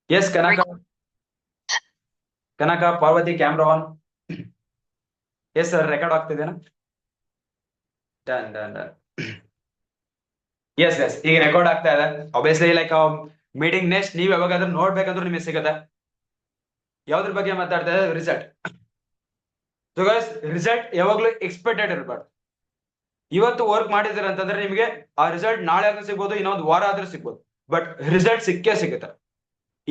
Yes, Kanaka, Parvati, camera on. Yes, sir, record ಆಗ್ತಿದೆನಾ? Done. Yes, ಈಗ record ಆಗ್ತಾ ಇದೆ. Obviously, like meeting next ನೀವು ಯಾವಾಗಾದ್ರೂ ನೋಡ್ಬೇಕಂದ್ರೂ ನಿಮಗೆ ಸಿಗುತ್ತೆ. ಯಾವ್ದ್ರ ಬಗ್ಗೆ ಮಾತಾಡ್ತಾ ಇದೆ? ರಿಸಲ್ಟ್. ಸೊ ಗೈಸ್, ರಿಸಲ್ಟ್ ಯಾವಾಗ್ಲೂ ಎಕ್ಸ್ಪೆಕ್ಟೆಡ್ ಇರಬಾರ್ದು. ಇವತ್ತು ವರ್ಕ್ ಮಾಡಿದಿರ ಅಂತಂದ್ರೆ ನಿಮಗೆ ಆ ರಿಸಲ್ಟ್ ನಾಳೆ ಆದ್ರೂ ಸಿಗ್ಬೋದು, ಇನ್ನೊಂದು ವಾರ ಆದ್ರೂ ಸಿಗ್ಬೋದು. ಬಟ್ ರಿಸಲ್ಟ್ ಸಿಕ್ಕೇ ಸಿಗುತ್ತೆ.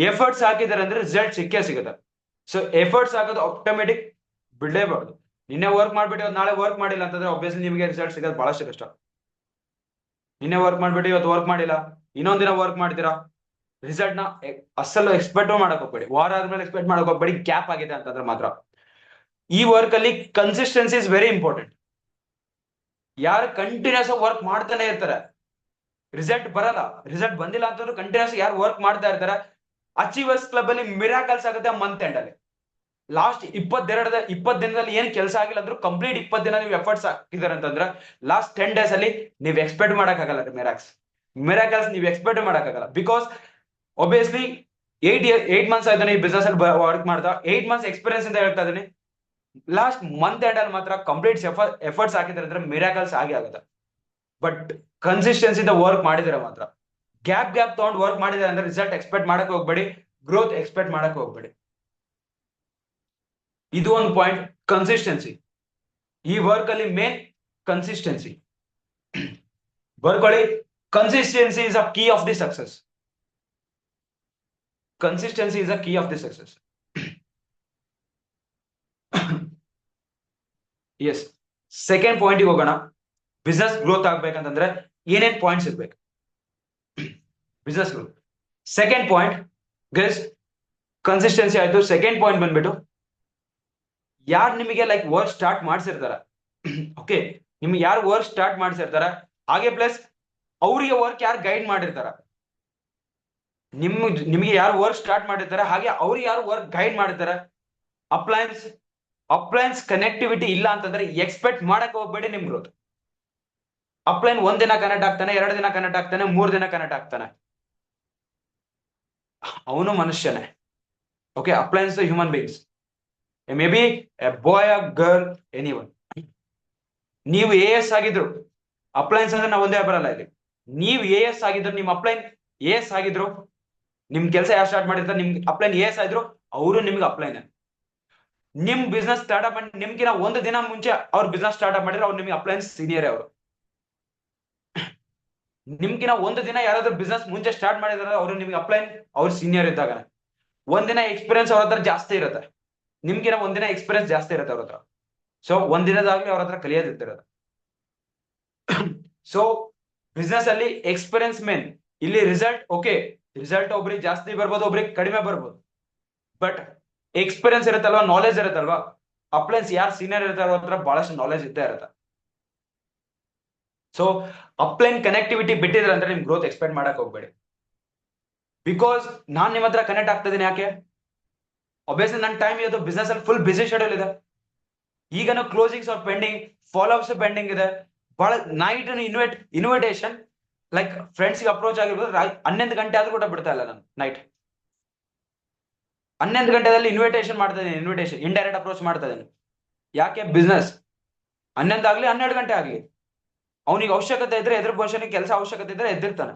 ಎಫರ್ಟ್ಸ್ ಹಾಕಿದಾರೆ ಅಂದ್ರೆ ರಿಸಲ್ಟ್ ಸಿಕ್ಕೇ ಸಿಗುತ್ತೆ. ಸೊ ಎಫರ್ಟ್ಸ್ ಹಾಕೋದು ಆಟೋಮೆಟಿಕ್ ಬಿಡಲೇಬಾರ್ದು. ನಿನ್ನೆ ವರ್ಕ್ ಮಾಡ್ಬಿಟ್ಟು ನಾಳೆ ವರ್ಕ್ ಮಾಡಿಲ್ಲ ಅಂತಂದ್ರೆ ಆಬ್ವಿಯಸ್ಲಿ ನಿಮಗೆ ರಿಸಲ್ಟ್ ಸಿಗೋದು ಬಹಳಷ್ಟು ಕಷ್ಟ. ನಿನ್ನೆ ವರ್ಕ್ ಮಾಡ್ಬಿಟ್ಟು ಇವತ್ತು ವರ್ಕ್ ಮಾಡಿಲ್ಲ, ಇನ್ನೊಂದ್ ದಿನ ವರ್ಕ್ ಮಾಡ್ತೀರಾ, ರಿಸಲ್ಟ್ ನ ಅಸಲು ಎಕ್ಸ್ಪೆಕ್ಟ್ ಮಾಡಕ್ ಹೋಗ್ಬೇಡಿ. ವಾರ ಆದ್ಮೇಲೆ ಎಕ್ಸ್ಪೆಕ್ಟ್ ಮಾಡಕ್ ಹೋಗ್ಬೇಡಿ. ಗ್ಯಾಪ್ ಆಗಿದೆ ಅಂತಂದ್ರೆ ಮಾತ್ರ. ಈ ವರ್ಕ್ ಅಲ್ಲಿ ಕನ್ಸಿಸ್ಟೆನ್ಸಿ ಇಸ್ ವೆರಿ ಇಂಪಾರ್ಟೆಂಟ್. ಯಾರು ಕಂಟಿನ್ಯೂಸ್ ವರ್ಕ್ ಮಾಡ್ತಾನೆ ಇರ್ತಾರೆ, ರಿಸಲ್ಟ್ ಬರಲ್ಲ. ರಿಸಲ್ಟ್ ಬಂದಿಲ್ಲ ಅಂತಂದ್ರೆ ಕಂಟಿನ್ಯೂಸ್ ಯಾರು ವರ್ಕ್ ಮಾಡ್ತಾ ಇರ್ತಾರೆ, ಅಚೀವರ್ಸ್ ಕ್ಲಬ್ ಅಲ್ಲಿ ಮಿರಾಕಲ್ಸ್ ಆಗುತ್ತೆ ಮಂತ್ ಎಂಡ್ ಅಲ್ಲಿ. ಲಾಸ್ಟ್ 20 ದಿನದಲ್ಲಿ ಏನ್ ಕೆಲಸ ಆಗಿಲ್ಲ ಅಂದ್ರೂ ಕಂಪ್ಲೀಟ್ 20 ದಿನ ನೀವು ಎಫರ್ಟ್ಸ್ ಹಾಕಿದಾರೆ ಅಂತಂದ್ರೆ ಲಾಸ್ಟ್ 10 ಡೇಸ್ ಅಲ್ಲಿ ನೀವು ಎಕ್ಸ್ಪೆಕ್ಟ್ ಮಾಡಕ್ಕಾಗಲ್ಲ ಮಿರಾಕಲ್ಸ್ ನೀವು ಎಕ್ಸ್ಪೆಕ್ಟ್ ಮಾಡಕ್ಕಾಗಲ್ಲ. ಬಿಕಾಸ್ ಒಬ್ವಿಯಸ್ಲಿ 8 ಮಂತ್ಸ್ ಆಯ್ತಾನೆ ಈ ಬಿಸ್ನೆಸ್ ಅಲ್ಲಿ ವರ್ಕ್ ಮಾಡ್ತಾ, 8 ಮಂತ್ಸ್ ಎಕ್ಸ್ಪೀರಿಯನ್ಸ್ ಅಂತ ಹೇಳ್ತಾ ಇದೀನಿ. ಲಾಸ್ಟ್ ಮಂತ್ ಎಂಡ್ ಅಲ್ಲಿ ಮಾತ್ರ ಕಂಪ್ಲೀಟ್ ಎಫರ್ಟ್ಸ್ ಹಾಕಿದ್ರೆ ಅಂದ್ರೆ ಮಿರಾಕಲ್ಸ್ ಆಗುತ್ತೆ. ಬಟ್ ಕನ್ಸಿಸ್ಟೆನ್ಸಿ ವರ್ಕ್ ಮಾಡಿದ್ರೆ ಮಾತ್ರ, ಗ್ಯಾಪ್ ತಗೊಂಡು ವರ್ಕ್ ಮಾಡಿದ್ರೆ ಅಂದ್ರೆ ರಿಸಲ್ಟ್ ಎಕ್ಸ್ಪೆಕ್ಟ್ ಮಾಡಕ್ ಹೋಗ್ಬೇಡಿ, ಗ್ರೋತ್ ಎಕ್ಸ್ಪೆಕ್ಟ್ ಮಾಡಕ್ ಹೋಗ್ಬೇಡಿ. ಇದು ಒಂದು ಪಾಯಿಂಟ್. ಕನ್ಸಿಸ್ಟೆನ್ಸಿ ಈ ವರ್ಕ್ ಅಲ್ಲಿ ಮೇನ್ ಕನ್ಸಿಸ್ಟೆನ್ಸಿ ಬರ್ಕೊಳ್ಳಿ. Consistency is a key of the success. Consistency is a key of the success. Yes, second point ಹೋಗೋಣ. ಬಿಸ್ನೆಸ್ ಗ್ರೋತ್ ಆಗ್ಬೇಕಂತಂದ್ರೆ ಏನೇನ್ ಪಾಯಿಂಟ್ಸ್ ಇರ್ಬೇಕು? Business growth second point guys, consistency ಆಯ್ತು. Second point ಬಂದ್ಬಿಟ್ಟು, ಯಾರು ನಿಮಗೆ ಲೈಕ್ ವರ್ಕ್ ಸ್ಟಾರ್ಟ್ ಮಾಡ್ಸಿರ್ತಾರ, okay, ನಿಮ್ಗೆ ಯಾರು ವರ್ಕ್ ಸ್ಟಾರ್ಟ್ ಮಾಡ್ಸಿರ್ತಾರ, ಹಾಗೆ ಪ್ಲಸ್ ಅವರಿಗೆ ವರ್ಕ್ ಯಾರು ಗೈಡ್ ಮಾಡಿರ್ತಾರ, ನಿಮ್ಗೆ ಯಾರು ವರ್ಕ್ ಸ್ಟಾರ್ಟ್ ಮಾಡಿರ್ತಾರ ಹಾಗೆ ಅವ್ರಿಗೆ ಯಾರು ವರ್ಕ್ ಗೈಡ್ ಮಾಡಿರ್ತಾರ. ಅಪ್ಲೈನ್ಸ್ ಕನೆಕ್ಟಿವಿಟಿ ಇಲ್ಲ ಅಂತಂದ್ರೆ ಎಕ್ಸ್ಪೆಕ್ಟ್ ಮಾಡಕ್ ಹೋಗ್ಬೇಡಿ ನಿಮ್ ಗ್ರೋತ್. ಅಪ್ಲೈನ್ ಒಂದ್ ದಿನ ಕನೆಕ್ಟ್ ಆಗ್ತಾನೆ, 2 ದಿನ ಕನೆಕ್ಟ್ ಆಗ್ತಾನೆ, 3 ದಿನ ಕನೆಕ್ಟ್ ಆಗ್ತಾನೆ, ಅವನು ಮನುಷ್ಯನೇ. Okay, appliances human beings, may be a boy, a girl, anyone. ನೀವು AS ಆಗಿದ್ರು, ಅಪ್ಲೈನ್ಸ್ ಅಂದ್ರೆ ನಾವು ಒಂದೇ ಬರಲ್ಲ ಇಲ್ಲಿ. ನೀವು AS ಆಗಿದ್ರು, ನಿಮ್ ಅಪ್ಲೈನ್ AS ಆಗಿದ್ರು, ನಿಮ್ ಕೆಲಸ ಯಾರು ಸ್ಟಾರ್ಟ್ ಮಾಡಿರ್ತಾರೆ, ನಿಮ್ಗೆ ಅಪ್ಲೈನ್ AS ಆಗಿದ್ರು, ಅವರು ನಿಮ್ಗೆ ಅಪ್ಲೈನ್. ನಿಮ್ ಬಿಸ್ನೆಸ್ ಸ್ಟಾರ್ಟ್ಅಪ್ ಮಾಡಿ ನಿಮ್ಗಿನ ಒಂದು ದಿನ ಮುಂಚೆ ಅವ್ರ ಬಿಸ್ನೆಸ್ ಸ್ಟಾರ್ಟ್ಅಪ್ ಮಾಡಿದ್ರೆ ಅವ್ರು ನಿಮ್ಗೆ ಅಪ್ಲೈನ್ಸ್ ಸೀನಿಯರ್. ಅವರು ನಿಮ್ಗಿನ ಒಂದು ದಿನ ಯಾರಾದ್ರೂ ಬಿಸ್ನೆಸ್ ಮುಂಚೆ ಸ್ಟಾರ್ಟ್ ಮಾಡಿದಾರೆ ಅವರು ನಿಮ್ಗೆ ಅಪ್ಲೈನ್, ಅವ್ರು ಸೀನಿಯರ್ ಇದ್ದಾಗ. ಒಂದಿನ ಎಕ್ಸ್ಪೀರಿಯನ್ಸ್ ಅವ್ರ ಹತ್ರ ಜಾಸ್ತಿ ಇರುತ್ತೆ, ನಿಮ್ಗಿನ ಒಂದಿನ ಎಕ್ಸ್ಪೀರಿಯನ್ಸ್ ಜಾಸ್ತಿ ಇರುತ್ತೆ ಅವ್ರ ಹತ್ರ. ಸೊ ಒಂದಿನದಾಗ್ಲಿ ಅವ್ರ ಹತ್ರ ಕಲಿಯೋದಿರ್ತಿರೋದು. ಸೊ ಬಿಸ್ನೆಸ್ ಅಲ್ಲಿ ಎಕ್ಸ್ಪೀರಿಯನ್ಸ್ ಮೇನ್. ಇಲ್ಲಿ ರಿಸಲ್ಟ್, ಓಕೆ, ರಿಸಲ್ಟ್ ಒಬ್ರಿಗೆ ಜಾಸ್ತಿ ಬರ್ಬೋದು, ಒಬ್ರಿಗೆ ಕಡಿಮೆ ಬರ್ಬೋದು, ಬಟ್ ಎಕ್ಸ್ಪೀರಿಯನ್ಸ್ ಇರುತ್ತಲ್ವಾ, ನಾಲೆಜ್ ಇರುತ್ತಲ್ವಾ, ಅಪ್ಲೈನ್ಸ್ ಯಾರು ಸೀನಿಯರ್ ಇರ್ತಾರೋ ಹತ್ರ ಬಹಳಷ್ಟು ನಾಲೆಜ್ ಇದ್ದೇ ಇರುತ್ತೆ. ಸೊ ಅಪ್ಲೈನ್ ಕನೆಕ್ಟಿವಿಟಿ ಬಿಟ್ಟಿದ್ರೆ ಅಂದ್ರೆ ನಿಮ್ ಗ್ರೋತ್ ಎಕ್ಸ್ಪೆಕ್ಟ್ ಮಾಡಕ್ ಹೋಗ್ಬೇಡಿ. ಬಿಕಾಸ್ ನಾನ್ ನಿಮ್ ಹತ್ರ ಕನೆಕ್ಟ್ ಆಗ್ತಾ ಇದೀನಿ ಯಾಕೆ? ಒಬ್ವಿಯಸ್ಲಿ ನನ್ನ ಟೈಮ್ ಇವತ್ತು ಬಿಸ್ನೆಸ್ ಅಲ್ಲಿ ಫುಲ್ ಬಿಸಿ ಶೆಡ್ಯೂಲ್ ಇದೆ. ಈಗನೂ closings are pending, follow ups pending ಇದೆ. ಬಹಳ ನೈಟ್ ಇನ್ವಿಟೇಷನ್ ಲೈಕ್ ಫ್ರೆಂಡ್ಸ್ಗೆ ಅಪ್ರೋಚ್ ಆಗಿರ್ಬೋದು, 11 ಗಂಟೆ ಆದ್ರೂ ಕೂಡ ಬಿಡ್ತಾ ಇಲ್ಲ ನಾನು. ನೈಟ್ 11 ಗಂಟೆದಲ್ಲಿ ಇನ್ವಿಟೇಷನ್ ಮಾಡ್ತಾ ಇದ್ದೀನಿ, ಇಂಡೈರೆಕ್ಟ್ ಅಪ್ರೋಚ್ ಮಾಡ್ತಾ ಇದ್ದೀನಿ. ಯಾಕೆ? ಬಿಸ್ನೆಸ್ 11 ಆಗ್ಲಿ 12 ಗಂಟೆ ಆಗ್ಲಿ, ಅವನಿಗೆ ಅವಶ್ಯಕತೆ ಇದ್ರೆ, ಎದುರು ಪರ್ಸನ್ಗೆ ಕೆಲಸ ಅವಶ್ಯಕತೆ ಇದ್ರೆ ಎದ್ದಿರ್ತಾನೆ.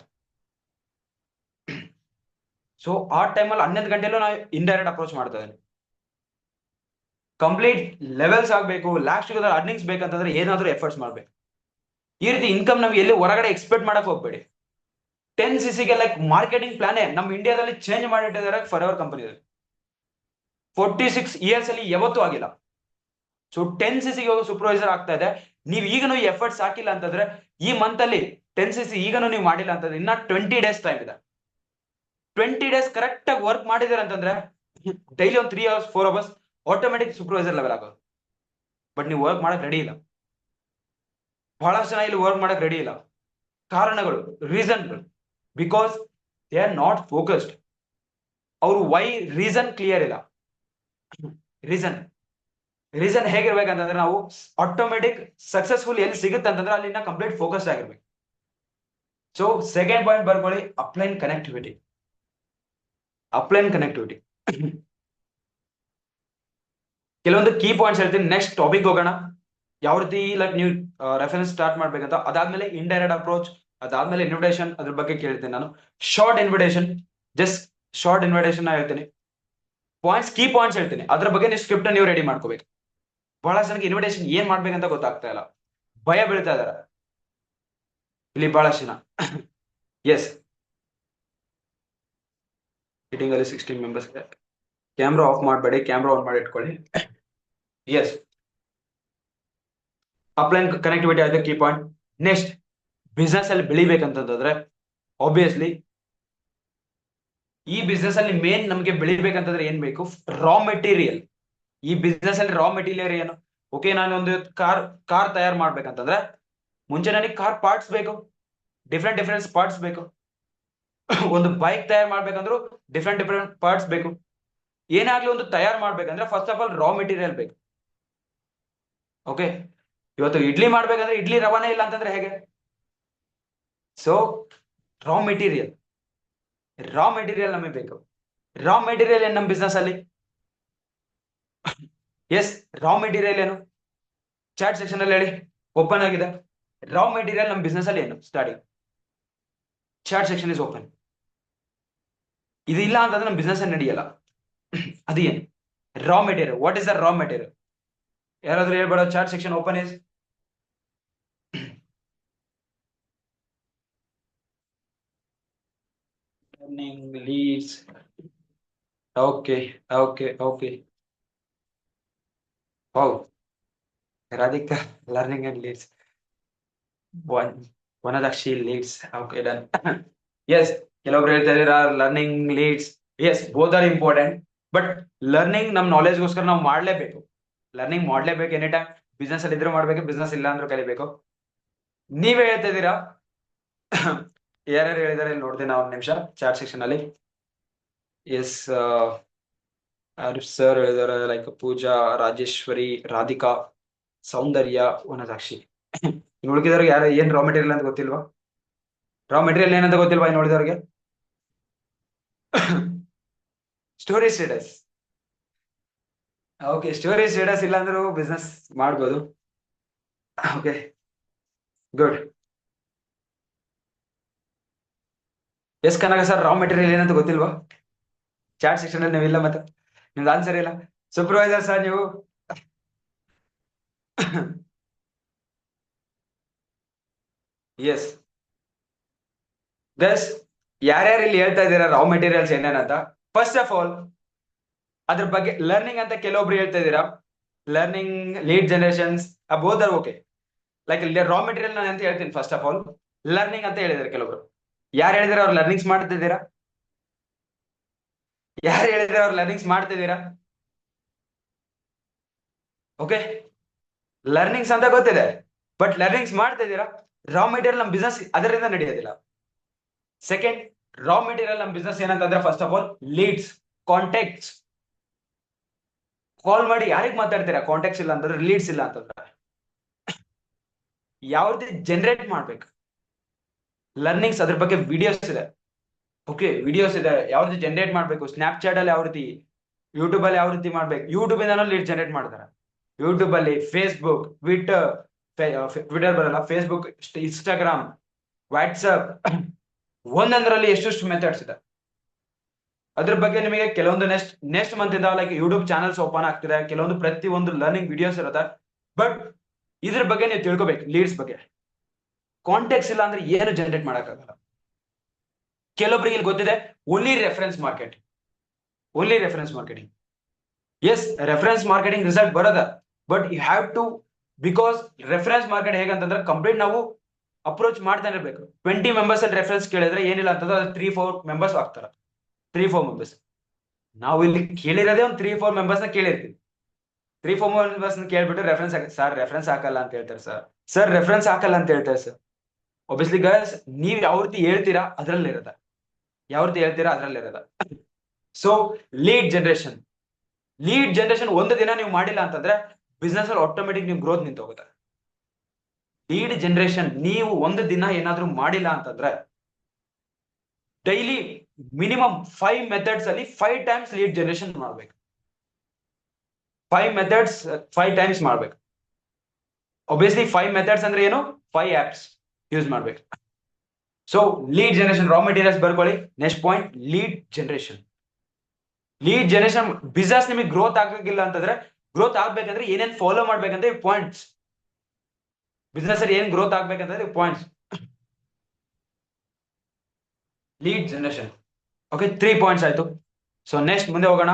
ಸೊ ಆ ಟೈಮಲ್ಲಿ 11 ಗಂಟೆಲ್ಲೂ ನಾವು ಇಂಡೈರೆಕ್ಟ್ ಅಪ್ರೋಚ್ ಮಾಡ್ತಾ ಇದ್ದೀನಿ. ಕಂಪ್ಲೀಟ್ ಲೆವೆಲ್ಸ್ ಆಗ್ಬೇಕು, ಲಾಸ್ಟ್ ಅರ್ನಿಂಗ್ಸ್ ಬೇಕಂತಂದ್ರೆ ಏನಾದ್ರೂ ಎಫರ್ಟ್ಸ್ ಮಾಡ್ಬೇಕು. ಈ ರೀತಿ ಇನ್ಕಮ್ ನಾವು ಎಲ್ಲಿ ಹೊರಗಡೆ ಎಕ್ಸ್ಪೆಕ್ಟ್ ಮಾಡಕ್ ಹೋಗ್ಬೇಡಿ. 10cc ಲೈಕ್ ಮಾರ್ಕೆಟಿಂಗ್ ಪ್ಲಾನೇ ನಮ್ಮ ಇಂಡಿಯಾದಲ್ಲಿ ಚೇಂಜ್ ಮಾಡಿಟ್ಟಿದ್ದಾರೆ ಫಾರ್ ಅವರ್ ಕಂಪನಿ. 46 ಇಯರ್ಸ್ ಅಲ್ಲಿ ಯಾವತ್ತೂ ಆಗಿಲ್ಲ. ಸೊ 10cc ಸೂಪರ್ವೈಸರ್ ಆಗ್ತಾ ಇದೆ. ನೀವು ಈಗನೂ ಎಫರ್ಟ್ಸ್ ಹಾಕಿಲ್ಲ ಅಂತಂದ್ರೆ, ಈ ಮಂತ್ ಅಲ್ಲಿ 10cc ಈಗನೂ ನೀವು ಮಾಡಿಲ್ಲ ಅಂತಂದ್ರೆ ಇನ್ನ 20 ಡೇಸ್ ಟೈಮ್ ಇದೆ. 20 ಡೇಸ್ ಕರೆಕ್ಟ್ ಆಗಿ ವರ್ಕ್ ಮಾಡಿದಿರ ಅಂತಂದ್ರೆ ಡೈಲಿ ಒಂದು 3 hours 4 hours automatic supervisor level ಆಗೋದು. ಬಟ್ ನೀವು ವರ್ಕ್ ಮಾಡಕ್ ರೆಡಿ ಇಲ್ಲ. ಬಹಳಷ್ಟು ಜನ ಇಲ್ಲಿ ವರ್ಕ್ ಮಾಡಕ್ ರೆಡಿ ಇಲ್ಲ. ಕಾರಣಗಳು, ರೀಸನ್ಗಳು, because they are not focused. ಅವ್ರು ವೈ ರೀಸನ್ ಕ್ಲಿಯರ್ ಇಲ್ಲ. ರೀಸನ್ ಹೇಗಿರ್ಬೇಕಂತಂದ್ರೆ, ನಾವು ಆಟೋಮೆಟಿಕ್ ಸಕ್ಸಸ್ಫುಲ್ ಎಲ್ಲಿ ಸಿಗುತ್ತೆ ಅಂತಂದ್ರೆ ಅಲ್ಲಿನ ಕಂಪ್ಲೀಟ್ ಫೋಕಸ್ ಆಗಿರ್ಬೇಕು. ಸೊ ಸೆಕೆಂಡ್ ಪಾಯಿಂಟ್ ಬರ್ಕೊಳ್ಳಿ, ಅಪ್ಲೈನ್ ಕನೆಕ್ಟಿವಿಟಿ. Upline connectivity. ಕೆಲವೊಂದು ಕೀ ಪಾಯಿಂಟ್ಸ್ ಹೇಳ್ತೀನಿ. ನೆಕ್ಸ್ಟ್ ಟಾಪಿಕ್ ಹೋಗೋಣ. ಯಾವ ರೀತಿ ಲೈಕ್ ನೀವು ರೆಫರೆನ್ಸ್ ಸ್ಟಾರ್ಟ್ ಮಾಡ್ಬೇಕಂತ, ಅದಾದ್ಮೇಲೆ ಇಂಡೈರೆಕ್ಟ್ ಅಪ್ರೋಚ್, ಅದಾದ್ಮೇಲೆ ಇನ್ವಿಟೇಷನ್, ಅದ್ರ ಬಗ್ಗೆ ಕೇಳ್ತೀನಿ ನಾನು. Short invitation, just shut invitation ಹೇಳ್ತೀನಿ. ಪಾಯಿಂಟ್ಸ್, ಕೀ ಪಾಯಿಂಟ್ಸ್ ಹೇಳ್ತೀನಿ, ಅದ್ರ ಬಗ್ಗೆ ನೀವು ಸ್ಕ್ರಿಪ್ಟ್ ನೀವು ರೆಡಿ ಮಾಡ್ಕೋಬೇಕು. ಬಹಳ ಜನಕ್ಕೆ ಇನ್ವಿಟೇಷನ್ ಏನ್ ಮಾಡ್ಬೇಕಂತ ಗೊತ್ತಾಗ್ತಾ ಇಲ್ಲ, ಭಯ ಬೀಳ್ತಾ ಇದಾರೆ ಇಲ್ಲಿ ಬಹಳಷ್ಟು ಜನ. ಎಸ್, ಮೀಟಿಂಗ್ ಅಲ್ಲಿ 16 ಮೆಂಬರ್ಸ್. ಕ್ಯಾಮ್ರಾ ಆಫ್ ಮಾಡಬೇಡಿ, ಕ್ಯಾಮ್ರಾ ಆನ್ ಮಾಡಿ ಇಟ್ಕೊಳ್ಳಿ. ಎಸ್, ಅಪ್ಲೈನ್ ಕನೆಕ್ಟಿವಿಟಿ ಆಗಿದೆ ಕೀ ಪಾಯಿಂಟ್. ನೆಕ್ಸ್ಟ್, ಬಿಸ್ನೆಸ್ ಅಲ್ಲಿ ಬೆಳಿಬೇಕಂತಂದ್ರೆ ಆಬ್ವಿಯಸ್ಲಿ ಈ ಬಿಸ್ನೆಸ್ ಅಲ್ಲಿ ಮೇನ್ ನಮಗೆ ಬೆಳಿಬೇಕಂತಂದ್ರೆ ಏನ್ ಬೇಕು? Raw material. ಈ ಬಿಸ್ನೆಸ್ ಅಲ್ಲಿ ರಾ ಮೆಟೀರಿಯಲ್ ಏನು? ಓಕೆ, ನಾನು ಒಂದು ಕಾರ್ ತಯಾರು ಮಾಡ್ಬೇಕಂತಂದ್ರೆ ಮುಂಚೆ ನನಗೆ ಕಾರ್ ಪಾರ್ಟ್ಸ್ ಬೇಕು, ಡಿಫ್ರೆಂಟ್ ಪಾರ್ಟ್ಸ್ ಬೇಕು. ಒಂದು ಬೈಕ್ ತಯಾರು ಮಾಡ್ಬೇಕಂದ್ರೂ ಡಿಫ್ರೆಂಟ್ ಪಾರ್ಟ್ಸ್ ಬೇಕು. ಏನಾಗ್ಲಿ ಒಂದು ತಯಾರು ಮಾಡ್ಬೇಕಂದ್ರೆ first of all raw material ಬೇಕು. ಓಕೆ, ಇವತ್ತು ಇಡ್ಲಿ ಮಾಡ್ಬೇಕಂದ್ರೆ ಇಡ್ಲಿ ರವಾನೆ ಇಲ್ಲ ಅಂತಂದ್ರೆ ಹೇಗೆ? ಸೊ ರಾ ಮೆಟೀರಿಯಲ್ ನಮಗೆ ಬೇಕು. ರಾ ಮೆಟೀರಿಯಲ್ ಏನು ನಮ್ಮ ಬಿಸ್ನೆಸ್ ಅಲ್ಲಿ? ಎಸ್, ರಾ ಮೆಟೀರಿಯಲ್ ಏನು? ಚಾಟ್ ಸೆಕ್ಷನ್ ಅಲ್ಲಿ ಹೇಳಿ, ಓಪನ್ ಆಗಿದೆ. ರಾ ಮೆಟೀರಿಯಲ್ ನಮ್ಮ ಬಿಸ್ನೆಸ್ ಅಲ್ಲಿ ಏನು? Starting chat section is open. ಇದು ಇಲ್ಲ ಅಂತಂದ್ರೆ ನಮ್ಮ ಬಿಸ್ನೆಸ್ ನಡೆಯಲ್ಲ. ಅದು ಏನು? Raw material. What is the raw material? ಯಾರಾದ್ರೂ ಹೇಳ್ಬೇಡ. Chat section open is. Leads. Okay. How Radhika learning and leads. ವನದಾಕ್ಷಿ ಲೀಡ್ಸ್. Okay, done. ಎಸ್, ಕೆಲವೊಬ್ರು ಹೇಳ್ತಾ ಇದೀರಾ learning, leads. Yes, both are important. But learning ನಮ್ ನಾಲೆಜ್ಗೋಸ್ಕರ ನಾವು ಮಾಡ್ಲೇಬೇಕು. ಲರ್ನಿಂಗ್ ಮಾಡ್ಲೇಬೇಕು ಎನಿ ಟೈಮ್. ಬಿಸ್ನೆಸ್ ಅಲ್ಲಿ ಇದ್ರೂ ಮಾಡ್ಬೇಕು, ಬಿಸ್ನೆಸ್ ಇಲ್ಲ ಅಂದ್ರೂ ಕಲಿಬೇಕು. ನೀವೇ ಹೇಳ್ತಾ ಇದ್ದೀರಾ. ಯಾರ್ಯಾರು ಹೇಳಿದಾರೆ ಇಲ್ಲಿ ನೋಡ್ತೀನಿ ನಾವು ಒಂದು ನಿಮಿಷ ಚಾಟ್ ಸೆಕ್ಷನ್ ಅಲ್ಲಿ. ಎಸ್, ಸರ್ ಹೇಳಿದಾರೆ ಲೈಕ್ ಪೂಜಾ, ರಾಜೇಶ್ವರಿ, ರಾಧಿಕಾ, ಸೌಂದರ್ಯ, ವನದಾಕ್ಷಿ. ಇನ್ನು ಉಳಿದವ್ರಿಗೆ ಯಾರು ಏನ್ ರಾ ಮೆಟೀರಿಯಲ್ ಅಂತ ಗೊತ್ತಿಲ್ವಾ? ರಾ ಮೆಟೀರಿಯಲ್ ಏನಂತ ಗೊತ್ತಿಲ್ವಾ ಇನ್ನು ಉಳಿದವ್ರಿಗೆ? Story status. Okay, story status ಇಲ್ಲ ಅಂದ್ರೂ ಬಿಸ್ನೆಸ್ ಮಾಡ್ಬೋದು. Okay, good. Yes Kanaka sir, raw material ಏನಂತ ಗೊತ್ತಿಲ್ವಾ? ಚಾಟ್ ಸೆಕ್ಷನ್ ಅಲ್ಲಿ ನೀವಿಲ್ಲ, ಮತ್ತೆ ನಿಮ್ದು ಆನ್ಸರ್ ಇಲ್ಲ. ಸೂಪರ್ವೈಸರ್ ಸರ್ ನೀವು. ಎಸ್ ಗಸ್, ಯಾರ್ಯಾರು ಇಲ್ಲಿ ಹೇಳ್ತಾ ಇದ್ದೀರಾ ರಾ ಮೆಟೀರಿಯಲ್ಸ್ ಏನೇನಂತ? ಫಸ್ಟ್ ಆಫ್ ಆಲ್ ಅದ್ರ ಬಗ್ಗೆ ಲರ್ನಿಂಗ್ ಅಂತ ಕೆಲವೊಬ್ರು ಹೇಳ್ತಾ ಇದ್ದೀರಾ. Learning, lead generations, both are okay. Like raw material ನಾನು ಅಂತ ಹೇಳ್ತೀನಿ. ಫಸ್ಟ್ ಆಫ್ ಆಲ್ ಲರ್ನಿಂಗ್ ಅಂತ ಹೇಳಿದಾರೆ ಕೆಲವೊಬ್ರು. ಯಾರು ಹೇಳಿದ್ರೆ ಅವ್ರು ಲರ್ನಿಂಗ್ಸ್ ಮಾಡ್ತಿದ್ದೀರಾ? ಯಾರು ಹೇಳಿದ್ರೆ ಅವ್ರು ಲರ್ನಿಂಗ್ಸ್ ಮಾಡ್ತಿದ್ದೀರಾ? ಓಕೆ, ಲರ್ನಿಂಗ್ಸ್ ಅಂತ ಗೊತ್ತಿದೆ, ಬಟ್ ಲರ್ನಿಂಗ್ಸ್ ಮಾಡ್ತಿದ್ದೀರಾ? ರಾ ಮೆಟೀರಿಯಲ್ ನಮ್ ಬಿಸ್ನೆಸ್ ಅದರಿಂದ ನಡೆಯೋದಿಲ್ಲ. ಸೆಕೆಂಡ್, ರಾ ಮೆಟೀರಿಯಲ್ ನಮ್ ಬಿಸ್ನೆಸ್ ಏನಂತಂದ್ರೆ first of all leads, contacts. Call ಮಾಡಿ ಯಾರಿಗೆ ಮಾತಾಡ್ತೀರಾ? ಕಾಂಟ್ಯಾಕ್ಟ್ಸ್ ಇಲ್ಲ ಅಂತಂದ್ರೆ, ಲೀಡ್ಸ್ ಇಲ್ಲ ಅಂತಂದ್ರೆ ಯಾವ ರೀತಿ ಜನರೇಟ್ ಮಾಡ್ಬೇಕು? ಲರ್ನಿಂಗ್ಸ್ ಅದ್ರ ಬಗ್ಗೆ ವಿಡಿಯೋಸ್ ಇದೆ. ಓಕೆ, ವಿಡಿಯೋಸ್ ಇದೆ ಯಾವ ರೀತಿ ಜನರೇಟ್ ಮಾಡ್ಬೇಕು. ಸ್ನ್ಯಾಪ್ಚಾಟ್ ಅಲ್ಲಿ ಯಾವ ರೀತಿ, ಯೂಟ್ಯೂಬ್ ಅಲ್ಲಿ ಯಾವ ರೀತಿ ಮಾಡ್ಬೇಕು. ಯೂಟ್ಯೂಬ್ ಇಂದ ಲೀಡ್ ಜನರೇಟ್ ಮಾಡ್ತಾರೆ. ಯೂಟ್ಯೂಬ್ ಅಲ್ಲಿ, ಫೇಸ್ಬುಕ್, ಟ್ವಿಟರ್ ಬರಲ್ಲ, ಫೇಸ್ಬುಕ್, ಇನ್ಸ್ಟಾಗ್ರಾಮ್, ವಾಟ್ಸಪ್, ಒಂದೊಂದರಲ್ಲಿ ಎಷ್ಟೆಷ್ಟು ಮೆಥಡ್ಸ್ ಇದೆ. ಅದ್ರ ಬಗ್ಗೆ ನಿಮಗೆ ಕೆಲವೊಂದು ನೆಕ್ಸ್ಟ್ ಮಂತ್ ಇಂದ ಲೈಕ್ ಯೂಟ್ಯೂಬ್ ಚಾನಲ್ಸ್ ಓಪನ್ ಆಗ್ತಿದೆ. ಕೆಲವೊಂದು ಪ್ರತಿ ಒಂದು ಲರ್ನಿಂಗ್ ವಿಡಿಯೋಸ್ ಇರುತ್ತೆ. ಬಟ್ ಇದ್ರ ಬಗ್ಗೆ ನೀವು ತಿಳ್ಕೊಬೇಕು. ಲೀಡ್ಸ್ ಬಗ್ಗೆ ಕಾಂಟ್ಯಾಕ್ಟ್ಸ್ ಇಲ್ಲ ಅಂದ್ರೆ ಏನು ಜನರೇಟ್ ಮಾಡಕ್ಕಾಗಲ್ಲ. ಕೆಲವೊಬ್ಬರಿಗೆ ಇಲ್ಲಿ ಗೊತ್ತಿದೆ only reference marketing. Yes, reference marketing result ಬರೋದ, but you have to, because reference market ಹೇಗಂತಂದ್ರೆ ಕಂಪ್ಲೀಟ್ ನಾವು ಅಪ್ರೋಚ್ ಮಾಡ್ತಾನೆ ಇರಬೇಕು. 20 ಮೆಂಬರ್ಸ್ ಅಲ್ಲಿ ರೆಫರೆನ್ಸ್ ಕೇಳಿದ್ರೆ ಏನಿಲ್ಲ ಅಂತಂದ್ರೆ ಅದು 3-4 ಮೆಂಬರ್ಸ್ ಆಗ್ತಾರೆ. 3-4 ಮೆಂಬರ್ಸ್. ನಾವು ಇಲ್ಲಿ ಕೇಳಿರೋದೇ ಒಂದು 3-4 ಮೆಂಬರ್ಸ್ ನ ಕೇಳಿರ್ತೀವಿ. 3-4 ಮೆಂಬರ್ಸ್ ಕೇಳ್ಬಿಟ್ಟು ರೆಫರೆನ್ಸ್ ಸರ್ ರೆಫರೆನ್ಸ್ ಹಾಕಲ್ಲ ಅಂತ ಹೇಳ್ತಾರೆ. ಸರ್ ರೆಫರೆನ್ಸ್ ಹಾಕಲ್ಲ ಅಂತ ಹೇಳ್ತಾರೆ ಸರ್. ಒಬ್ವಿಯಸ್ಲಿ ಗೈಸ್, ನೀವ್ ಯಾವ ರೀತಿ ಹೇಳ್ತೀರಾ ಅದ್ರಲ್ಲಿ ಇರೋದ. ಸೊ ಲೀಡ್ ಜನರೇಷನ್ ಒಂದು ದಿನ ನೀವು ಮಾಡಿಲ್ಲ ಅಂತಂದ್ರೆ ಬಿಸ್ನೆಸ್ ಅಲ್ಲಿ ಆಟೋಮೆಟಿಕ್ ನೀವು ಗ್ರೋತ್ ನಿಂತು ಹೋಗುತ್ತೆ. ಲೀಡ್ ಜನರೇಷನ್ ನೀವು ಒಂದು ದಿನ ಏನಾದ್ರೂ ಮಾಡಿಲ್ಲ ಅಂತಂದ್ರೆ ಡೈಲಿ ಮಿನಿಮಮ್ 5 ಮೆಥಡ್ಸ್ ಅಲ್ಲಿ 5 ಟೈಮ್ಸ್ ಲೀಡ್ ಜನರೇಷನ್ ಮಾಡ್ಬೇಕು. 5 ಮೆಥಡ್ಸ್ 5 ಟೈಮ್ಸ್ ಮಾಡ್ಬೇಕು. ಒಬ್ವಿಯಸ್ಲಿ 5 ಮೆಥಡ್ಸ್ ಅಂದ್ರೆ ಏನು, 5 ಆಪ್ಸ್ ಯೂಸ್ ಮಾಡ್ಬೇಕು. So lead generation, raw materials ಬರ್ಕೊಳ್ಳಿ. Next point, lead generation. Lead generation business ನಿಮಗೆ ಗ್ರೋತ್ ಆಗಕ್ಕಿಲ್ಲ ಅಂತಂದ್ರೆ, ಗ್ರೋತ್ ಆಗ್ಬೇಕಂದ್ರೆ ಏನೇನ್ ಫಾಲೋ ಮಾಡ್ಬೇಕಂದ್ರೆ ಪಾಯಿಂಟ್ಸ್. ಬಿಸ್ನೆಸ್ ಅಲ್ಲಿ ಏನ್ ಗ್ರೋತ್ ಆಗ್ಬೇಕಂತಂದ್ರೆ points. Lead generation. Okay, 3 points ಆಯ್ತು. ಸೊ ನೆಕ್ಸ್ಟ್ ಮುಂದೆ ಹೋಗೋಣ.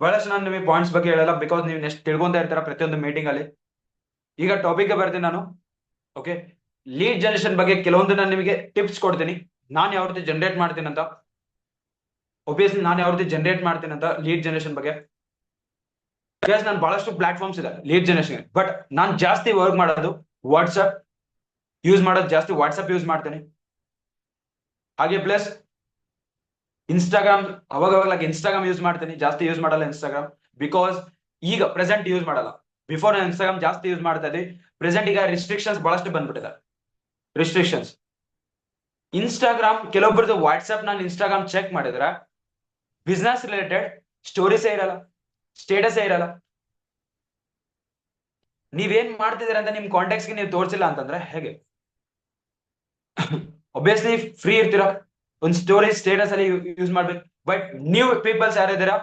ಬಹಳಷ್ಟು ನಾನು ನಿಮಗೆ ಪಾಯಿಂಟ್ಸ್ ಬಗ್ಗೆ ಹೇಳಲ್ಲ, ಬಿಕಾಸ್ ನೀವು ನೆಕ್ಸ್ಟ್ ತಿಳ್ಕೊಂತ ಇರ್ತಾರ ಪ್ರತಿಯೊಂದು ಮೀಟಿಂಗ್ ಅಲ್ಲಿ. ಈಗ ಟಾಪಿಕ್ ಬರ್ತೀನಿ ನಾನು. ಓಕೆ, ಲೀಡ್ ಜನರೇಷನ್ ಬಗ್ಗೆ ಕೆಲವೊಂದು ನಾನು ನಿಮಗೆ ಟಿಪ್ಸ್ ಕೊಡ್ತೀನಿ. ನಾನು ಯಾವ ರೀತಿ ಜನರೇಟ್ ಮಾಡ್ತೀನಿ ಅಂತ. ಒಬ್ವಿಯಸ್ಲಿ ನಾನು ಯಾವ ರೀತಿ ಜನರೇಟ್ ಮಾಡ್ತೀನಿ ಅಂತ ಲೀಡ್ ಜನರೇಷನ್ ಬಗ್ಗೆ. ನಾನು ಬಹಳಷ್ಟು ಪ್ಲಾಟ್ಫಾರ್ಮ್ಸ್ ಇದೆ ಲೀಡ್ ಜನರೇಷನ್, ಬಟ್ ನಾನು ಜಾಸ್ತಿ ವರ್ಕ್ ಮಾಡೋದು ವಾಟ್ಸ್ಆಪ್ ಯೂಸ್ ಮಾಡೋದು, ಜಾಸ್ತಿ ವಾಟ್ಸ್ಆಪ್ ಯೂಸ್ ಮಾಡ್ತೇನೆ. ಹಾಗೆ ಪ್ಲಸ್ ಇನ್ಸ್ಟಾಗ್ರಾಮ್, ಅವಾಗ ಇನ್ಸ್ಟಾಗ್ರಾಮ್ ಯೂಸ್ ಮಾಡ್ತೀನಿ, ಜಾಸ್ತಿ ಯೂಸ್ ಮಾಡಲ್ಲ ಇನ್ಸ್ಟಾಗ್ರಾಮ್. ಬಿಕಾಸ್ ಈಗ ಪ್ರೆಸೆಂಟ್ ಯೂಸ್ ಮಾಡಲ್ಲ. ಬಿಫೋರ್ ನಾನು ಇನ್ಸ್ಟಾಗ್ರಾಮ್ ಜಾಸ್ತಿ ಯೂಸ್ ಮಾಡ್ತಾ ಇದ್ದೆ. ಪ್ರೆಸೆಂಟ್ ಈಗ ರಿಸ್ಟ್ರಿಕ್ಷನ್ಸ್ ಬಹಳಷ್ಟು ಬಂದ್ಬಿಟ್ಟಿದೆ. ರಿಸ್ಟ್ರಿಕ್ಷನ್ಸ್ ಇನ್ಸ್ಟಾಗ್ರಾಮ್, ಕೆಲವೊಬ್ಬರದ್ದು ವಾಟ್ಸ್ಆಪ್ ನಾನು ಇನ್ಸ್ಟಾಗ್ರಾಮ್ ಚೆಕ್ ಮಾಡಿದ್ರೆ ಬಿಸ್ನೆಸ್ ರಿಲೇಟೆಡ್ ಸ್ಟೋರೀಸೇ ಇರಲ್ಲ, ಸ್ಟೇಟಸೇ ಇರಲ್ಲ. ನೀವೇನ್ ಮಾಡ್ತಿದ್ದೀರ ಅಂತ ನಿಮ್ ಕಾಂಟ್ಯಾಕ್ಟ್ಸ್ಗೆ ನೀವು ತೋರಿಸಿಲ್ಲ ಅಂತಂದ್ರೆ ಹೇಗೆ? ಒಬ್ವಿಯಸ್ಲಿ ಫ್ರೀ ಇರ್ತೀರಾ, ಒಂದು ಸ್ಟೋರಿ ಸ್ಟೇಟಸ್ ಅಲ್ಲಿ ಯೂಸ್ ಮಾಡ್ಬೇಕು. ಬಟ್ ನ್ಯೂ ಪೀಪಲ್ಸ್ ಯಾರಿದ್ದೀರಾ,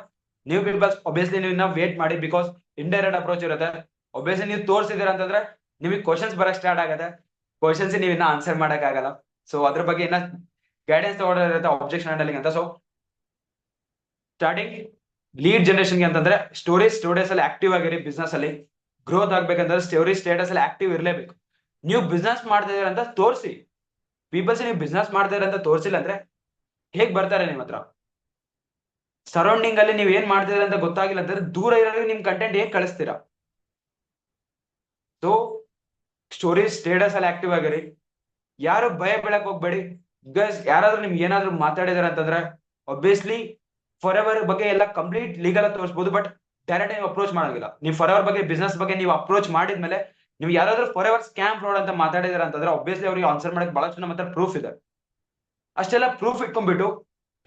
ನ್ಯೂ ಪೀಪಲ್ಸ್ ಒಬ್ವಿಯಸ್ಲಿ ನೀವು ಇನ್ನ ವೇಟ್ ಮಾಡಿ, ಬಿಕಾಸ್ ಇಂಡೈರೆಕ್ಟ್ ಅಪ್ರೋಚ್ ಇರುತ್ತೆ. ಒಬ್ವಿಯಸ್ಲಿ ನೀವು ತೋರಿಸಿದ್ದೀರಾ ಅಂತಂದ್ರೆ ನಿಮಗೆ ಕ್ವಶನ್ಸ್ ಬರಕ್ ಸ್ಟಾರ್ಟ್ ಆಗತ್ತೆ. ಕ್ವಶನ್ಸ್ ನೀವು ಇನ್ನ ಆನ್ಸರ್ ಮಾಡಕ್ ಆಗಲ್ಲ. ಸೊ ಅದ್ರ ಬಗ್ಗೆ ಇನ್ನ ಗೈಡೆನ್ಸ್ ತಗೊಳ್ಳೋದಿರುತ್ತೆ, ಆಬ್ಜೆಕ್ಷನ್ ಹ್ಯಾಂಡಲಿಂಗ್ ಅಂತ. ಸೊ ಸ್ಟಾರ್ಟಿಂಗ್ ಲೀಡ್ ಜನರೇಷನ್ಗೆ ಅಂತಂದ್ರೆ ಸ್ಟೋರೀಸ್ ಅಲ್ಲಿ ಆಕ್ಟಿವ್ ಆಗಿರಿ. ಬಿಸ್ನೆಸ್ ಅಲ್ಲಿ ಗ್ರೋತ್ ಆಗ್ಬೇಕಂದ್ರೆ ಸ್ಟೋರಿ ಸ್ಟೇಟಸ್ ಅಲ್ಲಿ ಆಕ್ಟಿವ್ ಇರಲೇಬೇಕು. ನೀವು ಬಿಸ್ನೆಸ್ ಮಾಡ್ತಿದ್ದೀರ ಅಂತ ತೋರಿಸಿ. ಪೀಪಲ್ಸ್ ನೀವು ಬಿಸ್ನೆಸ್ ಮಾಡ್ತಿದ್ದೀರ ಅಂತ ತೋರಿಸಿಲ್ಲ ಅಂದ್ರೆ ಹೇಗ್ ಬರ್ತಾರೆ ನಿಮ್ ಹತ್ರ? ಸರೌಂಡಿಂಗ್ ಅಲ್ಲಿ ನೀವು ಏನ್ ಮಾಡ್ತಿದ್ದೀರ ಅಂತ ಗೊತ್ತಾಗಿಲ್ಲ ಅಂತಂದ್ರೆ ದೂರ ಇರೋರಿಗೆ ನಿಮ್ ಕಂಟೆಂಟ್ ಹೇಗ್ ಕಳಿಸ್ತೀರಾ? ಸೊ ಸ್ಟೋರೀಸ್ ಸ್ಟೇಟಸ್ ಅಲ್ಲಿ ಆಕ್ಟಿವ್ ಆಗಿರಿ. ಯಾರು ಭಯ ಬೀಳಕ್ ಹೋಗ್ಬೇಡಿ. ಬಿಕಾಸ್ ಯಾರಾದ್ರೂ ನಿಮ್ಗೆ ಏನಾದ್ರು ಮಾತಾಡಿದಾರೆ ಅಂತಂದ್ರೆ ಒಬ್ವಿಯಸ್ಲಿ ಫಾರ್ ಎವರ್ ಬಗ್ಗೆ ಎಲ್ಲ ಕಂಪ್ಲೀಟ್ ಲೀಗಲ್ ತೋರಿಸಬಹುದು, ಬಟ್ ಡೈರೆಕ್ಟ್ ನೀವು ಅಪ್ರೋಚ್ ಮಾಡೋದಿಲ್ಲ. ನೀವು ಫಾರ್ ಎವರ್ ಬಗ್ಗೆ ಬಿಸ್ನೆಸ್ ಬಗ್ಗೆ ನೀವು ಅಪ್ರೋಚ್ ಮಾಡಿದ್ಮೇಲೆ ನೀವು ಯಾರಾದ್ರೂ ಫಾರ್ ಎವರ್ ಸ್ಕ್ಯಾಮ್ ಫ್ರಾಡ್ ಅಂತ ಮಾತಾಡಿದಾರೆ ಅಂತಂದ್ರೆ ಒಬ್ವಿಯಸ್ಲಿ ಅವ್ರಿಗೆ ಆನ್ಸರ್ ಮಾಡಕ್ ಬಹಳಷ್ಟು ನಮ್ಮ ಹತ್ರ ಪ್ರೂಫ್ ಇದೆ. ಅಷ್ಟೆಲ್ಲ ಪ್ರೂಫ್ ಇಟ್ಕೊಂಡ್ಬಿಟ್ಟು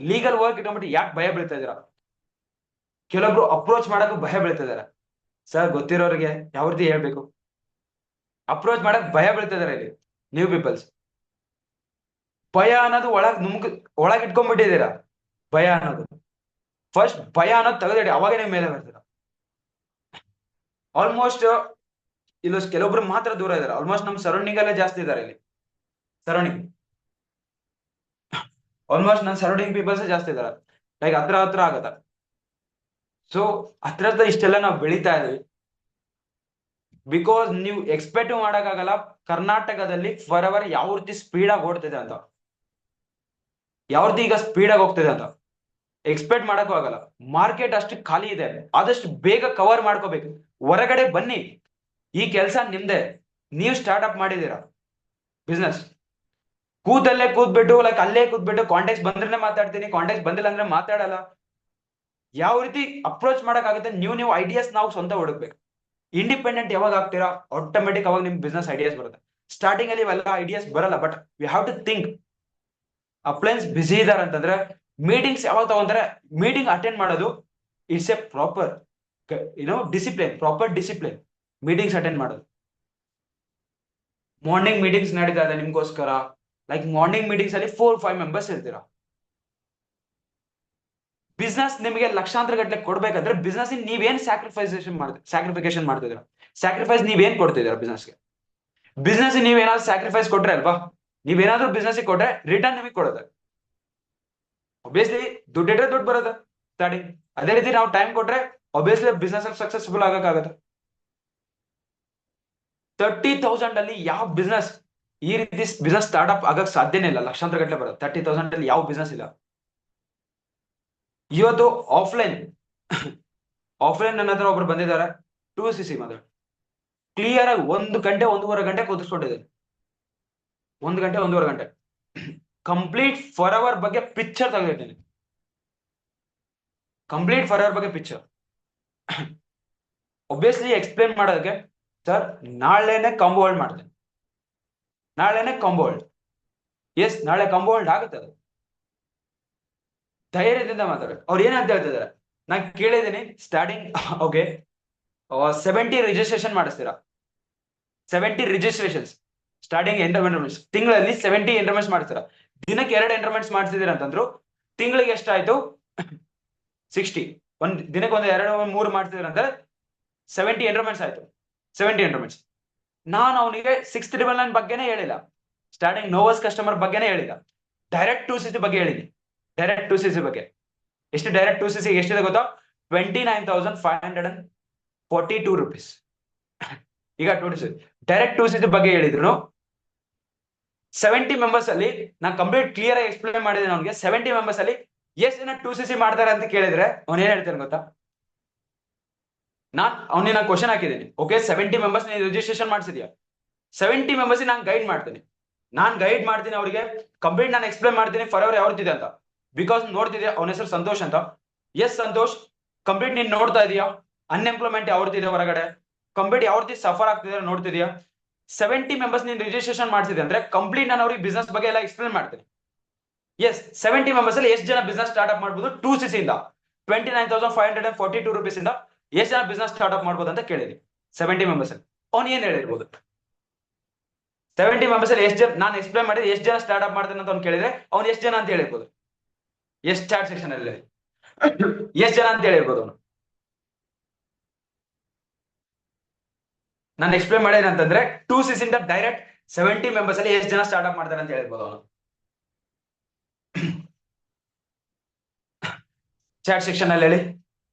ಲೀಗಲ್ ವರ್ಕ್ ಇಟ್ಕೊಂಡ್ಬಿಟ್ಟು ಯಾಕೆ ಭಯ ಬೀಳ್ತಾ ಇದೀರಾ? ಕೆಲವೊಬ್ರು ಅಪ್ರೋಚ್ ಮಾಡಕ್ಕೂ ಭಯ ಬೀಳ್ತಾ ಇದಾರೆ. ಸರ್ ಗೊತ್ತಿರೋರಿಗೆ ಯಾವ ರೀತಿ ಹೇಳ್ಬೇಕು? ಅಪ್ರೋಚ್ ಮಾಡಕ್ ಭಯ ಬೀಳ್ತಾ ಇದಾರೆ ಇಲ್ಲಿ ನ್ಯೂ ಪೀಪಲ್ಸ್. ಭಯ ಅನ್ನೋದು ಒಳಗ್ ಇಟ್ಕೊಂಡ್ಬಿಟ್ಟಿದ್ದೀರಾ. ಭಯ ಅನ್ನೋದು ಫಸ್ಟ್ ಭಯ ಅನ್ನೋದು ತೆಗೆದಿಡಿ, ಅವಾಗ ನೀವು ಮೇಲೆ ಬರ್ತೀರ. ಆಲ್ಮೋಸ್ಟ್ ಇಲ್ಲಿ ಕೆಲವೊಬ್ರು ಮಾತ್ರ ದೂರ ಇದಾರೆ. ಆಲ್ಮೋಸ್ಟ್ ನಮ್ ಸರೌಂಡಿಂಗ್ ಅಲ್ಲೇ ಜಾಸ್ತಿ ಇದಾರೆ ಇಲ್ಲಿ. ಸರೌಂಡಿಂಗ್ ಆಲ್ಮೋಸ್ಟ್ ನನ್ನ ಸರೌಂಡಿಂಗ್ ಪೀಪಲ್ಸ್ ಜಾಸ್ತಿ ಇದಾರೆ. ಲೈಕ್ ಹತ್ರ ಆಗತ್ತ. ಸೊ ಹತ್ರ ಇಷ್ಟೆಲ್ಲ ನಾವು ಬೆಳೀತಾ ಇದೀವಿ. ಬಿಕಾಸ್ ನೀವು ಎಕ್ಸ್ಪೆಕ್ಟ್ ಮಾಡಕ್ಕಾಗಲ್ಲ ಕರ್ನಾಟಕದಲ್ಲಿ ಫಾರ್ ಎವರ್ ಯಾವ ರೀತಿ ಸ್ಪೀಡ್ ಆಗಿ ಓಡ್ತಿದೆ ಅಂತ, ಯಾವ ರೀತಿ ಈಗ ಸ್ಪೀಡ್ ಆಗಿ ಹೋಗ್ತಿದೆ ಅಂತ ಎಕ್ಸ್ಪೆಕ್ಟ್ ಮಾಡಕ್ಕೂ ಆಗಲ್ಲ. ಮಾರ್ಕೆಟ್ ಅಷ್ಟು ಖಾಲಿ ಇದೆ, ಆದಷ್ಟು ಬೇಗ ಕವರ್ ಮಾಡ್ಕೋಬೇಕು. ಹೊರಗಡೆ ಬನ್ನಿ, ಈ ಕೆಲಸ ನಿಮ್ದೆ. ನೀವು ಸ್ಟಾರ್ಟ್ ಅಪ್ ಮಾಡಿದೀರಾ ಬಿಸ್ನೆಸ್, ಕೂತಲ್ಲೇ ಕೂತ್ಬಿಟ್ಟು ಲೈಕ್ ಅಲ್ಲೇ ಕೂತ್ಬಿಟ್ಟು ಕಾಂಟ್ಯಾಕ್ಟ್ ಬಂದ್ರೆ ಮಾತಾಡ್ತೀನಿ, ಕಾಂಟ್ಯಾಕ್ಟ್ ಬಂದಿಲ್ಲ ಅಂದ್ರೆ ಮಾತಾಡಲ್ಲ. ಯಾವ ರೀತಿ ಅಪ್ರೋಚ್ ಮಾಡಕ್ಕಾಗುತ್ತೆ? ನೀವು ಐಡಿಯಾಸ್ ನಾವು ಸ್ವಂತ ಹುಡುಕ್ಬೇಕು. ಇಂಡಿಪೆಂಡೆಂಟ್ ಯಾವಾಗ ಆಗ್ತೀರಾ ಆಟೋಮೆಟಿಕ್ ಅವಾಗ ನಿಮ್ ಬಿಸ್ನೆಸ್ ಐಡಿಯಾಸ್ ಬರುತ್ತೆ. ಸ್ಟಾರ್ಟಿಂಗ್ ಅಲ್ಲಿ ಇವೆಲ್ಲ ಐಡಿಯಾಸ್ ಬರಲ್ಲ, but we have to think. Uplines busy ಇದಾರೆ ಅಂತಂದ್ರೆ ಮೀಟಿಂಗ್ಸ್ ಯಾವಾಗ ತಗೊಂತಾರೆ, ಮೀಟಿಂಗ್ ಅಟೆಂಡ್ ಮಾಡೋದು it's a proper discipline, proper discipline. Meetings attend ಮಾಡೋದು, ಮಾರ್ನಿಂಗ್ ಮೀಟಿಂಗ್ಸ್ ನಡೀತಾ ಇದೆ ನಿಮ್ಗೋಸ್ಕರ. ಲೈಕ್ ಮಾರ್ನಿಂಗ್ ಮೀಟಿಂಗ್ಸ್ ಅಲ್ಲಿ 4-5 ಮೆಂಬರ್ಸ್ ಇರ್ತೀರಾ. ಬಿಸ್ನೆಸ್ ನಿಮಗೆ ಲಕ್ಷಾಂತರ ಗಟ್ಟಲೆ ಕೊಡ್ಬೇಕಂದ್ರೆ ಬಿಸ್ನೆಸ್ ನೀವೇನ್ ಸ್ಯಾಕ್ರಿಫಿಕೇಶನ್ ಮಾಡ್ತಿದ್ದೀರಾ? ಸ್ಯಾಕ್ರಿಫೈಸ್ ನೀವೇನ್ ಕೊಡ್ತಿದ್ದೀರಾ ಬಿಸ್ನೆಸ್ಗೆ? ಬಿಸ್ನೆಸ್ ನೀವೇನಾದ್ರೂ ಸ್ಯಾಕ್ರಿಫೈಸ್ ಕೊಟ್ರೆ ಅಲ್ವಾ, ನೀವೇನಾದ್ರೂ ಬಿಸ್ನೆಸ್ ಕೊಟ್ರೆ ರಿಟರ್ನ್ ನಿಮಗೆ ಕೊಡೋದು. ಒಬ್ವಿಯಸ್ಲಿ ದುಡ್ಡಿಟ್ರೆ ದುಡ್ಡು ಬರುತ್ತೆ ಸ್ಟಾರ್ಟಿಂಗ್. ಅದೇ ರೀತಿ ನಾವು ಟೈಮ್ ಕೊಟ್ರೆ ಒಬ್ವಿಯಸ್ಲಿ ಬಿಸ್ನೆಸ್ ಅಲ್ಲಿ ಸಕ್ಸಸ್ಫುಲ್ ಆಗಕ್ಕಾಗತ್ತೆ. 30,000 ಅಲ್ಲಿ ಯಾವ ಬಿಸ್ನೆಸ್ ಈ ರೀತಿ ಬಿಸ್ನೆಸ್ ಸ್ಟಾರ್ಟ್ಅಪ್ ಆಗಕ್ ಸಾಧ್ಯನೇ ಇಲ್ಲ. ಲಕ್ಷಾಂತರ ಗಟ್ಟಲೆ ಬರುತ್ತೆ. 30,000 ಅಲ್ಲಿ ಯಾವ ಬಿಸ್ನೆಸ್ ಇಲ್ಲ. ಇವತ್ತು ಆಫ್ಲೈನ್ ನನ್ನ ಹತ್ರ ಒಬ್ರು ಬಂದಿದ್ದಾರೆ, 2cc ಮಾತ್ರ ಕ್ಲಿಯರ್ ಆಗಿ 1 ಗಂಟೆ 1.5 ಗಂಟೆ ಕೂತ್ಕೊಂಡಿದ್ದೇನೆ. 1 ಗಂಟೆ 1.5 ಗಂಟೆ ಕಂಪ್ಲೀಟ್ ಫಾರ್ ಅವರ್ ಬಗ್ಗೆ ಪಿಕ್ಚರ್ ತೆಗೆದಿದ್ದೇನೆ. ಕಂಪ್ಲೀಟ್ ಫಾರ್ ಅವರ್ ಬಗ್ಗೆ ಪಿಕ್ಚರ್ ಒಬ್ವಿಯಸ್ಲಿ ಎಕ್ಸ್ಪ್ಲೇನ್ ಮಾಡೋದಕ್ಕೆ, ಸರ್ ನಾಳೆನೆ ಕಾಂಬೋಲ್ಡ್ ಮಾಡ್ತೇನೆ, ನಾಳೆನೆ ಕಾಂಬೋಲ್ಡ್. ಎಸ್, ನಾಳೆ ಕಾಂಬೋಲ್ಡ್ ಆಗುತ್ತೆ ಅದು. ಧೈರ್ಯದಿಂದ ಮಾತಾಡ್ಬೇಕು. ಅವ್ರು ಏನಂತ ಹೇಳ್ತಿದಾರೆ ನಾನು ಕೇಳಿದ್ದೀನಿ ಸ್ಟಾರ್ಟಿಂಗ್ ಓಕೆ 70 ರಿಜಿಸ್ಟ್ರೇಷನ್ ಮಾಡಿಸ್ತೀರಾ, 70 ರಿಜಿಸ್ಟ್ರೇಷನ್ಸ್ ಸ್ಟಾರ್ಟಿಂಗ್ ಎಂಟರ್ಮೆಂಟ್ಸ್ ತಿಂಗಳಲ್ಲಿ 70 ಎಂಟರ್ಮೆಂಟ್ಸ್ ಮಾಡ್ತೀರಾ, ದಿನಕ್ಕೆ 2 ಎಂಟರ್ಮೆಂಟ್ಸ್ ಮಾಡ್ತಿದ್ದೀರಾ ಅಂತಂದ್ರು ತಿಂಗಳಿಗೆ ಎಷ್ಟಾಯ್ತು 60, ಒಂದ್ ದಿನಕ್ಕೆ ಒಂದು 2-3 ಮಾಡ್ತಿದ್ದೀರ ಅಂದ್ರೆ 70 ಎಂಟರ್ಮೆಂಟ್ಸ್ ಆಯ್ತು. 70 ಎಂಟರ್ಮೆಂಟ್ಸ್. ನಾನು ಅವನಿಗೆ 699 ಬಗ್ಗೆನೇ ಹೇಳಿಲ್ಲ, ಸ್ಟಾರ್ಟಿಂಗ್ ನೋವಸ್ ಕಸ್ಟಮರ್ ಬಗ್ಗೆನೇ ಹೇಳಿಲ್ಲ, ಡೈರೆಕ್ಟ್ 2cc ಬಗ್ಗೆ ಹೇಳಿನಿ. ಡೈರೆಕ್ಟ್ 2cc ಬಗ್ಗೆ ಎಷ್ಟು, ಡೈರೆಕ್ಟ್ 2cc ಎಷ್ಟಿದೆ ಗೊತ್ತಾ, 29,542 rupees. ಈಗ ಡೈರೆಕ್ಟ್ 2cc ಬಗ್ಗೆ ಹೇಳಿದ್ರು 70 ಮೆಂಬರ್ಸ್ ಅಲ್ಲಿ ನಾನು ಕಂಪ್ಲೀಟ್ ಕ್ಲಿಯರ್ ಆಗಿ ಎಕ್ಸ್ಪ್ಲೇನ್ ಮಾಡಿದ್ದೀನಿ ಅವ್ನಿಗೆ. 70 ಮೆಂಬರ್ಸ್ ಅಲ್ಲಿ ಎಷ್ಟು ಜನ 2cc ಮಾಡ್ತಾರೆ ಅಂತ ಕೇಳಿದ್ರೆ ಅವ್ನು ಏನ್ ಹೇಳ್ತಾನೆ ಗೊತ್ತಾ, ಅವನಿಗೆ ಕ್ವಶನ್ ಹಾಕಿದ್ದೀನಿ, ಓಕೆ 70 ಮೆಂಬರ್ಸ್ ನೀನು ರಿಜಿಸ್ಟ್ರೇಷನ್ ಮಾಡಿಸಿದ್ಯಾ, 70 ಮೆಂಬರ್ಸ್ ನಾನು ಗೈಡ್ ಮಾಡ್ತೀನಿ, ಅವ್ರಿಗೆ ಕಂಪ್ಲೀಟ್ ನಾನು ಎಕ್ಸ್ಪ್ಲೇನ್ ಮಾಡ್ತೀನಿ ಫಾರ್ ಎವರ್ ಯಾವ್ದಿದೆ ಅಂತ. ಬಿಕಾಸ್ ನೋಡ್ತಿದ್ಯಾ ಅವನ ಹೆಸರು ಸಂತೋಷ್ ಅಂತ, ಎಸ್ ಸಂತೋಷ್ ಕಂಪ್ಲೀಟ್ ನೀನ್ ನೋಡ್ತಾ ಇದೀಯಾ, ಅನ್ಎಂಪ್ಲಾಯ್ಮೆಂಟ್ ಯಾವ್ದಿದೆ ಹೊರಗಡೆ, ಕಂಪ್ಲೀಟ್ ಯಾವ ರೀತಿ ಸಫರ್ ಆಗ್ತಿದೆ ನೋಡ್ತಿದ್ಯಾ. 70 ಮೆಂಬರ್ಸ್ ನೀನ್ ರಿಜಿಸ್ಟ್ರೇಷನ್ ಮಾಡ್ತಿದ್ದೆ ಅಂದ್ರೆ ಕಂಪ್ಲೀಟ್ ನಾನು ಅವ್ರಿಗೆ ಬಿಸ್ನೆಸ್ ಬಗ್ಗೆ ಎಲ್ಲ ಎಕ್ಸ್ಪ್ಲೇನ್ ಮಾಡ್ತೀನಿ. ಎಸ್ 70 ಮೆಂಬರ್ಸ್ ಅಲ್ಲಿ ಎಷ್ಟು ಜನ ಬಿಸ್ನೆಸ್ ಸ್ಟಾರ್ಟ್ ಅಪ್ ಮಾಡ್ಬೋದು 2cc ಇಂದ, 29,542 rupees ಇಂದ ಎಷ್ಟು ಜನ ಬಿಸ್ನೆಸ್ ಸ್ಟಾರ್ಟ್ ಅಪ್ ಮಾಡ್ಬೋದು ಅಂತ ಕೇಳಿದ್ವಿ 70 ಮೆಂಬರ್ಸ್ ಅಲ್ಲಿ. ಅವ್ನು ಏನ್ ಹೇಳಿರ್ಬೋದು, 70 ಮೆಂಬರ್ಸ್ ಅಲ್ಲಿ ಎಷ್ಟು ಜನ ನಾನು ಎಕ್ಸ್ಪ್ಲೇನ್ ಮಾಡಿದ್ರೆ ಎಷ್ಟು ಜನ ಸ್ಟಾರ್ಟ್ ಅಪ್ ಮಾಡ್ತಾನೆ ಅಂತ ಅವ್ನು ಕೇಳಿದ್ರೆ ಅವ್ನು ಎಷ್ಟು ಜನ ಅಂತ ಹೇಳಿರ್ಬೋದು, ಎಷ್ಟು ಚಾಟ್ ಸೆಕ್ಷನ್ ಅಲ್ಲಿ ಎಷ್ಟು ಜನ ಅಂತ ಹೇಳಿರ್ಬೋದು ಅವನು. ನಾನು ಎಕ್ಸ್ಪ್ಲೇನ್ ಮಾಡಿದ್ರೆ ಅಂತಂದ್ರೆ 2cc ಇಂದ ಡೈರೆಕ್ಟ್ 70 ಮೆಂಬರ್ಸ್ ಅಲ್ಲಿ ಎಷ್ಟು ಜನ ಸ್ಟಾರ್ಟ್ ಅಪ್ ಮಾಡ್ತಾರೆ ಅಂತ ಹೇಳಿರ್ಬೋದು ಅವನು. ಚಾಟ್ ಸೆಕ್ಷನ್ ಅಲ್ಲಿ ಹೇಳಿ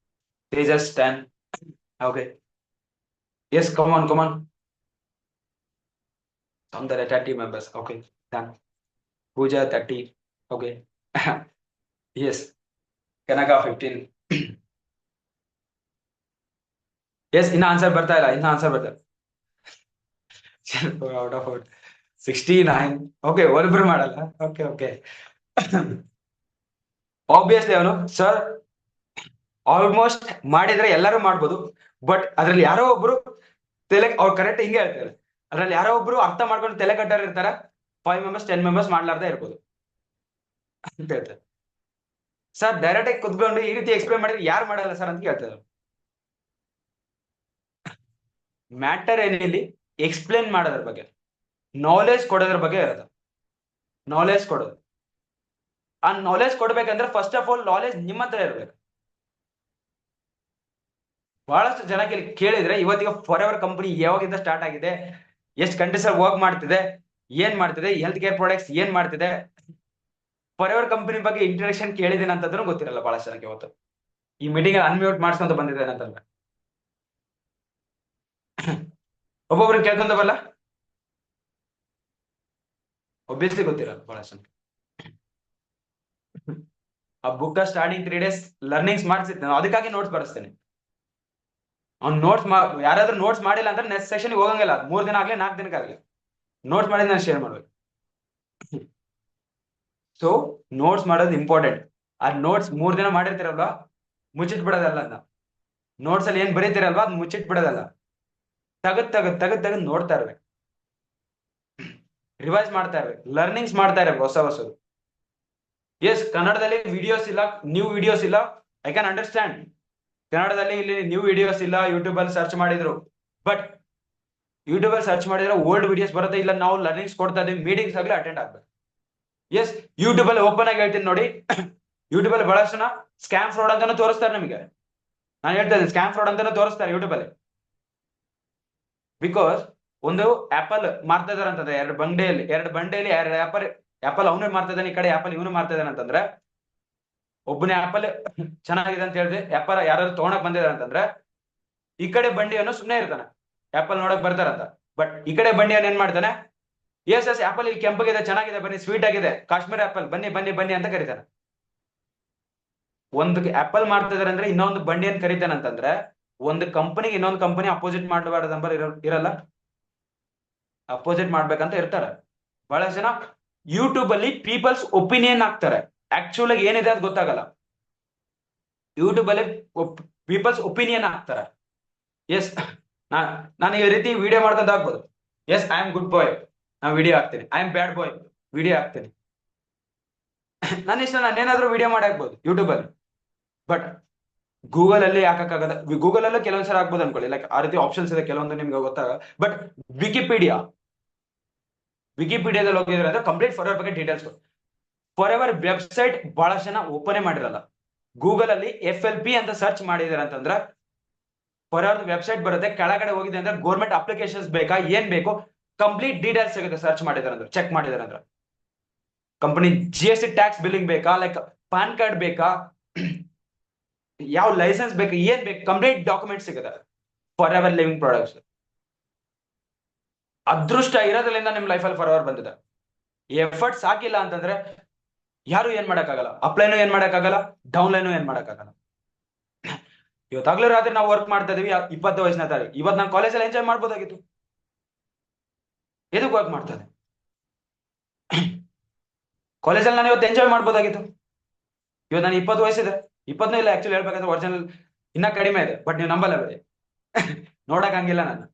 Tejas 10. Okay. Yes, come on. Soundara 30 members. Okay, done. Pooja 30. Okay. Yes. Kanaka 15. Yes, in answer ಬರ್ತಾ ಇಲ್ಲ, out of 69. Okay, ಒಬ್ಬರು ಮಾಡಲ್ಲ. Okay. Obviously ಅವನು ಸರ್ ಆಲ್ಮೋಸ್ಟ್ ಮಾಡಿದ್ರೆ ಎಲ್ಲರೂ ಮಾಡ್ಬೋದು, ಬಟ್ ಅದ್ರಲ್ಲಿ ಯಾರೋ ಒಬ್ರು ಅವ್ರು ಕರೆಕ್ಟ್ ಹಿಂಗೆ ಹೇಳ್ತಾರೆ, ಅದ್ರಲ್ಲಿ ಯಾರೋ ಒಬ್ರು ಅರ್ಥ ಮಾಡ್ಕೊಂಡು ತಲೆ ಕಟ್ಟಾರ ಇರ್ತಾರ, 5 ಮೆಂಬರ್ಸ್ 10 ಮೆಂಬರ್ಸ್ ಮಾಡ್ಲಾರ್ದೆ ಇರ್ಬೋದು ಅಂತ ಹೇಳ್ತಾರೆ. ಸರ್ ಡೈರೆಕ್ಟ್ ಆಗಿ ಕುತ್ಕೊಂಡು ಈ ರೀತಿ ಎಕ್ಸ್ಪ್ಲೇನ್ ಮಾಡಿದ್ರೆ ಯಾರು ಮಾಡಲ್ಲ ಸರ್ ಅಂತ ಕೇಳ್ತಾರೆ. ಮ್ಯಾಟರ್ ಏನಿಲ್ಲಿ ಎಕ್ಸ್ಪ್ಲೇನ್ ಮಾಡೋದ್ರ ಬಗ್ಗೆ, ನಾಲೆಜ್ ಕೊಡೋದ್ರ ಬಗ್ಗೆ ಇರೋದು. ನಾಲೆಜ್ ಕೊಡೋದು, ಆ ನಾಲೆಜ್ ಕೊಡ್ಬೇಕಂದ್ರೆ ಫಸ್ಟ್ ಆಫ್ ಆಲ್ ನಾಲೆಜ್ ನಿಮ್ಮ ಹತ್ರ ಇರ್ಬೇಕು. ಬಹಳಷ್ಟು ಜನ ಕೇಳಿದ್ರೆ ಇವತ್ತಿಗೆ ಫಾರ್ ಎವರ್ ಕಂಪನಿ ಯಾವಾಗಿಂದ ಸ್ಟಾರ್ಟ್ ಆಗಿದೆ, ಎಷ್ಟು ಕಂಟ್ರೀಸ್ ಅಲ್ಲಿ ವರ್ಕ್ ಮಾಡ್ತಿದೆ, ಏನ್ ಮಾಡ್ತಿದೆ, ಹೆಲ್ತ್ ಕೇರ್ ಪ್ರಾಡಕ್ಟ್ಸ್ ಏನ್ ಮಾಡ್ತಿದೆ, ಫಾರ್ ಎವರ್ ಕಂಪನಿ ಬಗ್ಗೆ ಇಂಟ್ರಡಕ್ಷನ್ ಕೇಳಿದೇನೆ ಅಂತಂದ್ರೂ ಗೊತ್ತಿರಲ್ಲ ಬಹಳಷ್ಟು ಜನಕ್ಕೆ. ಇವತ್ತು ಈ ಮೀಟಿಂಗ್ ಅನ್ಮ್ಯೂಟ್ ಮಾಡ್ಸ್ಕೊಂತ ಬಂದಿದ್ದೇನೆ ಅಂತಂದ್ರೆ ಒಬ್ಬೊಬ್ರು ಕೇಳ್ಕೊಂತ ಬರಲ್ಲ, ಒಬ್ವಿಯಸ್ಲಿ ಗೊತ್ತಿರಲ್ಲ ಬಹಳಷ್ಟು ಜನಕ್ಕೆ. ಆ ಬುಕ್ ಸ್ಟಾರ್ಟಿಂಗ್ 3 days ಲರ್ನಿಂಗ್ಸ್ ಮಾಡಿಸಿರ್ತೇನೆ, ಅದಕ್ಕಾಗಿ ನೋಟ್ಸ್ ಬರೆಸ್ತೇನೆ. ಅವ್ನು ನೋಟ್ಸ್ ಯಾರಾದ್ರೂ ನೋಟ್ಸ್ ಮಾಡಿಲ್ಲ ಅಂದ್ರೆ ನೆಕ್ಸ್ಟ್ ಸೆಷನ್ ಹೋಗಂಗಿಲ್ಲ, 3 ದಿನ ಆಗ್ಲಿ 4 ದಿನಕ್ಕಾಗ್ಲಿ ನೋಟ್ಸ್ ಮಾಡಿದ್ ನಾನು ಶೇರ್ ಮಾಡ್ಬೇಕು. ಸೊ ನೋಟ್ಸ್ ಮಾಡೋದು ಇಂಪಾರ್ಟೆಂಟ್. ಆ ನೋಟ್ಸ್ 3 ದಿನ ಮಾಡಿರ್ತೀರಲ್ವಾ, ಮುಚ್ಚಿಟ್ ಬಿಡೋದಲ್ಲ ಅಂತ. ನೋಟ್ಸ್ ಅಲ್ಲಿ ಏನ್ ಬರೀತಿರಲ್ವಾ ಅದ್ ಮುಚ್ಚಿಟ್ ಬಿಡೋದಲ್ಲ, ತೆಗದ್ ನೋಡ್ತಾ ಇರ್ಬೇಕು, ರಿವೈಸ್ ಮಾಡ್ತಾ ಇರ್ಬೇಕು, ಲರ್ನಿಂಗ್ಸ್ ಮಾಡ್ತಾ ಇರ್ಬೇಕು ಹೊಸದು. ಎಸ್ ಕನ್ನಡದಲ್ಲಿ ವಿಡಿಯೋಸ್ ಇಲ್ಲ, ನ್ಯೂ ವಿಡಿಯೋಸ್ ಇಲ್ಲ, ಐ ಕ್ಯಾನ್ ಅಂಡರ್ಸ್ಟ್ಯಾಂಡ್. ಕನ್ನಡದಲ್ಲಿ ಇಲ್ಲಿ ನ್ಯೂ ವಿಡಿಯೋಸ್ ಇಲ್ಲ, ಯೂಟ್ಯೂಬ್ ಅಲ್ಲಿ ಸರ್ಚ್ ಮಾಡಿದ್ರು, ಬಟ್ ಯೂಟ್ಯೂಬ್ ಅಲ್ಲಿ ಸರ್ಚ್ ಮಾಡಿದ್ರೆ ಓಲ್ಡ್ ವಿಡಿಯೋಸ್ ಬರುತ್ತೆ. ಇಲ್ಲ ನಾವು ಲರ್ನಿಂಗ್ಸ್ ಕೊಡ್ತಾ ಇದೀವಿ, ಮೀಟಿಂಗ್ಸ್ ಆಗಲಿ ಅಟೆಂಡ್ ಆಗ್ಬೇಕು. ಎಸ್ ಯೂಟ್ಯೂಬ್ ಅಲ್ಲಿ ಓಪನ್ ಆಗಿ ಹೇಳ್ತೀನಿ ನೋಡಿ, ಯೂಟ್ಯೂಬ್ ಅಲ್ಲಿ ಬಹಳಷ್ಟು ಜನ ಸ್ಕ್ಯಾಮ್ ಫ್ರಾಡ್ ಅಂತಾನು ತೋರಿಸ್ತಾರೆ ನಿಮಗೆ. ನಾನು ಹೇಳ್ತಾ ಇದ್ದೀನಿ ಸ್ಕ್ಯಾಮ್ ಫ್ರಾಡ್ ಅಂತಾನು ತೋರಿಸ್ತಾರೆ ಯೂಟ್ಯೂಬ್ ಅಲ್ಲಿ. ಬಿಕಾಸ್ ಒಂದು ಆಪಲ್ ಮಾರ್ತಾ ಇದಾರೆ ಅಂತಂದ್ರೆ 2 ಬಂಡೆಯಲ್ಲಿ 2 ಆಪಲ್ ಅವನೇ ಮಾರ್ತಾ ಇದ್ದಾನೆ, ಈ ಕಡೆ ಆಪಲ್ ಇವನು ಮಾರ್ತಾ ಇದ್ದಾನೆ ಅಂತಂದ್ರೆ, ಒಬ್ಬನೇ ಆಪಲ್ ಚೆನ್ನಾಗಿದೆ ಅಂತ ಹೇಳಿದ್ರೆ ಆಪಲ್ ಯಾರಾದ್ರು ತಗೊಳಕ್ ಬಂದಿದ್ದಾರೆ ಅಂತಂದ್ರೆ, ಈ ಕಡೆ ಬಂಡಿಯನ್ನು ಸುಮ್ಮನೆ ಇರ್ತಾನೆ, ಆಪಲ್ ನೋಡಕ್ ಬರ್ತಾರಂತ. ಬಟ್ ಈ ಕಡೆ ಬಂಡಿಯನ್ನು ಏನ್ ಮಾಡ್ತಾನೆ, ಎಸ್ ಆಪಲ್ ಇಲ್ಲಿ ಕೆಂಪಗಿದೆ, ಚೆನ್ನಾಗಿದೆ, ಬನ್ನಿ, ಸ್ವೀಟ್ ಆಗಿದೆ, ಕಾಶ್ಮೀರ ಆಪಲ್, ಬನ್ನಿ ಅಂತ ಕರೀತಾನೆ. ಒಂದು ಆಪಲ್ ಮಾಡ್ತಿದಾರೆ ಅಂದ್ರೆ ಇನ್ನೊಂದು ಬಂಡಿಯನ್ನು ಕರೀತಾನೆ ಅಂತಂದ್ರೆ, ಒಂದು ಕಂಪನಿಗೆ ಇನ್ನೊಂದು ಕಂಪನಿ ಅಪೋಸಿಟ್ ಮಾಡಬಾರ್ದು ನಂಬರ್ ಇರಲ್ಲ, ಅಪೋಸಿಟ್ ಮಾಡ್ಬೇಕಂತ ಇರ್ತಾರೆ. ಬಹಳಷ್ಟು ಜನ ಯೂಟ್ಯೂಬ್ ಅಲ್ಲಿ ಪೀಪಲ್ಸ್ ಒಪಿನಿಯನ್ ಹಾಕ್ತಾರೆ, ಆಕ್ಚುಲ್ ಆಗಿ ಏನಿದೆ ಅದು ಗೊತ್ತಾಗಲ್ಲ. ಯೂಟ್ಯೂಬ್ ಅಲ್ಲಿ ಪೀಪಲ್ಸ್ ಒಪಿನಿಯನ್ ಹಾಕ್ತಾರೆ. ಎಸ್ ನಾನು ಈ ರೀತಿ ವಿಡಿಯೋ ಮಾಡ್ಕೊಂತ ಹಾಕ್ಬೋದು, yes I am good boy, ನಾನು ವಿಡಿಯೋ ಹಾಕ್ತೀನಿ, I am bad boy video ಹಾಕ್ತೀನಿ. ನನ್ನ ಇಷ್ಟ, ನಾನು ಏನಾದ್ರೂ ವಿಡಿಯೋ ಮಾಡಿ ಹಾಕ್ಬೋದು ಯೂಟ್ಯೂಬ್ ಅಲ್ಲಿ. ಬಟ್ ಗೂಗಲ್ ಅಲ್ಲಿ ಹಾಕಕ್ಕಾಗದ, ಗೂಗಲ್ ಅಲ್ಲೂ ಕೆಲವೊಂದ್ಸಲ ಹಾಕ್ಬೋದು ಅನ್ಕೊಳ್ಳಿ, ಲೈಕ್ ಆ ರೀತಿ ಆಪ್ಷನ್ಸ್ ಇದೆ ಕೆಲವೊಂದು ನಿಮ್ಗೆ ಗೊತ್ತಾಗ. ಬಟ್ ವಿಕಿಪೀಡಿಯಾ, ವಿಕಿಪೀಡಿಯಾದಲ್ಲಿ ಹೋಗಿದ್ರೆ ಅಂದ್ರೆ ಕಂಪ್ಲೀಟ್ ಫಾರ್ ಅವರ್ ಬಗ್ಗೆ ಡೀಟೇಲ್ಸ್. ಫಾರ್ ಅವರ್ ವೆಬ್ಸೈಟ್ ಬಹಳಷ್ಟು ಜನ ಓಪನ್ ಮಾಡಿರಲ್ಲ. ಗೂಗಲ್ ಅಲ್ಲಿ FLP ಅಂತ ಸರ್ಚ್ ಮಾಡಿದಾರೆ ಅಂತಂದ್ರೆ ಫಾರ್ ಅವರ್ ವೆಬ್ಸೈಟ್ ಬರುತ್ತೆ. ಕೆಳಗಡೆ ಹೋಗಿದೆ ಅಂದ್ರೆ ಗೌರ್ಮೆಂಟ್ ಅಪ್ಲಿಕೇಶನ್ಸ್ ಬೇಕಾ, ಏನ್ ಬೇಕು, ಕಂಪ್ಲೀಟ್ ಡೀಟೇಲ್ಸ್ ಸಿಗುತ್ತೆ ಸರ್ಚ್ ಮಾಡಿದಾರೆ ಅಂದ್ರೆ, ಚೆಕ್ ಮಾಡಿದಾರೆ ಅಂದ್ರೆ. ಕಂಪನಿ GST ಟ್ಯಾಕ್ಸ್ ಬಿಲ್ಲಿಂಗ್ ಬೇಕಾ, ಲೈಕ್ ಪಾನ್ ಕಾರ್ಡ್ ಬೇಕಾ, ಯಾವ ಲೈಸೆನ್ಸ್ ಬೇಕು, ಏನ್ ಬೇಕು, ಕಂಪ್ಲೀಟ್ ಡಾಕ್ಯುಮೆಂಟ್ ಸಿಗುತ್ತೆ ಫಾರ್ ಎವರ್ ಲಿವಿಂಗ್ ಪ್ರಾಡಕ್ಟ್ಸ್. ಅದೃಷ್ಟ ಇರೋದ್ರಿಂದ ನಿಮ್ ಲೈಫಲ್ಲಿ ಫಾರ್ ಎವರ್ ಬಂದಿದೆ. ಎಫರ್ಟ್ಸ್ ಹಾಕಿಲ್ಲ ಅಂತಂದ್ರೆ ಯಾರು ಏನ್ ಮಾಡಕ್ಕಾಗಲ್ಲ. ಅಪ್ಲೈನು ಏನ್ ಮಾಡಕ್ಕಾಗಲ್ಲ, ಡೌನ್ಲೈನು ಏನ್ ಮಾಡಕ್ಕಾಗಲ್ಲ. ಇವತ್ತಾಗ್ಲೂ ರಾತ್ರಿ ನಾವು ವರ್ಕ್ ಮಾಡ್ತಾ ಇದೀವಿ 20 ವಯಸ್ಸಿನ ತಾರೀಕು. ಇವತ್ತು ನಾನು ಕಾಲೇಜಲ್ಲಿ ಎಂಜಾಯ್ ಮಾಡ್ಬೋದಾಗಿತ್ತು, ಎದಕ್ಕೆ ವರ್ಕ್ ಮಾಡ್ತಾ ಇದೆ? ಕಾಲೇಜಲ್ಲಿ ನಾನು ಇವತ್ತು ಎಂಜಾಯ್ ಮಾಡ್ಬೋದಾಗಿತ್ತು. ಇವತ್ತು ನಾನು 20 ವಯಸ್ಸಿದೆ, 20 ಇಲ್ಲ ಆಕ್ಚುಲಿ ಹೇಳ್ಬೇಕಂದ್ರೆ ಒರಿಜಿನಲ್ ಇನ್ನ ಕಡಿಮೆ ಇದೆ. ಬಟ್ ನೀವು ನಂಬಲ್ಲ ಬಿಡಿ, ನೋಡಕ್ ಹಂಗಿಲ್ಲ. ನಾನು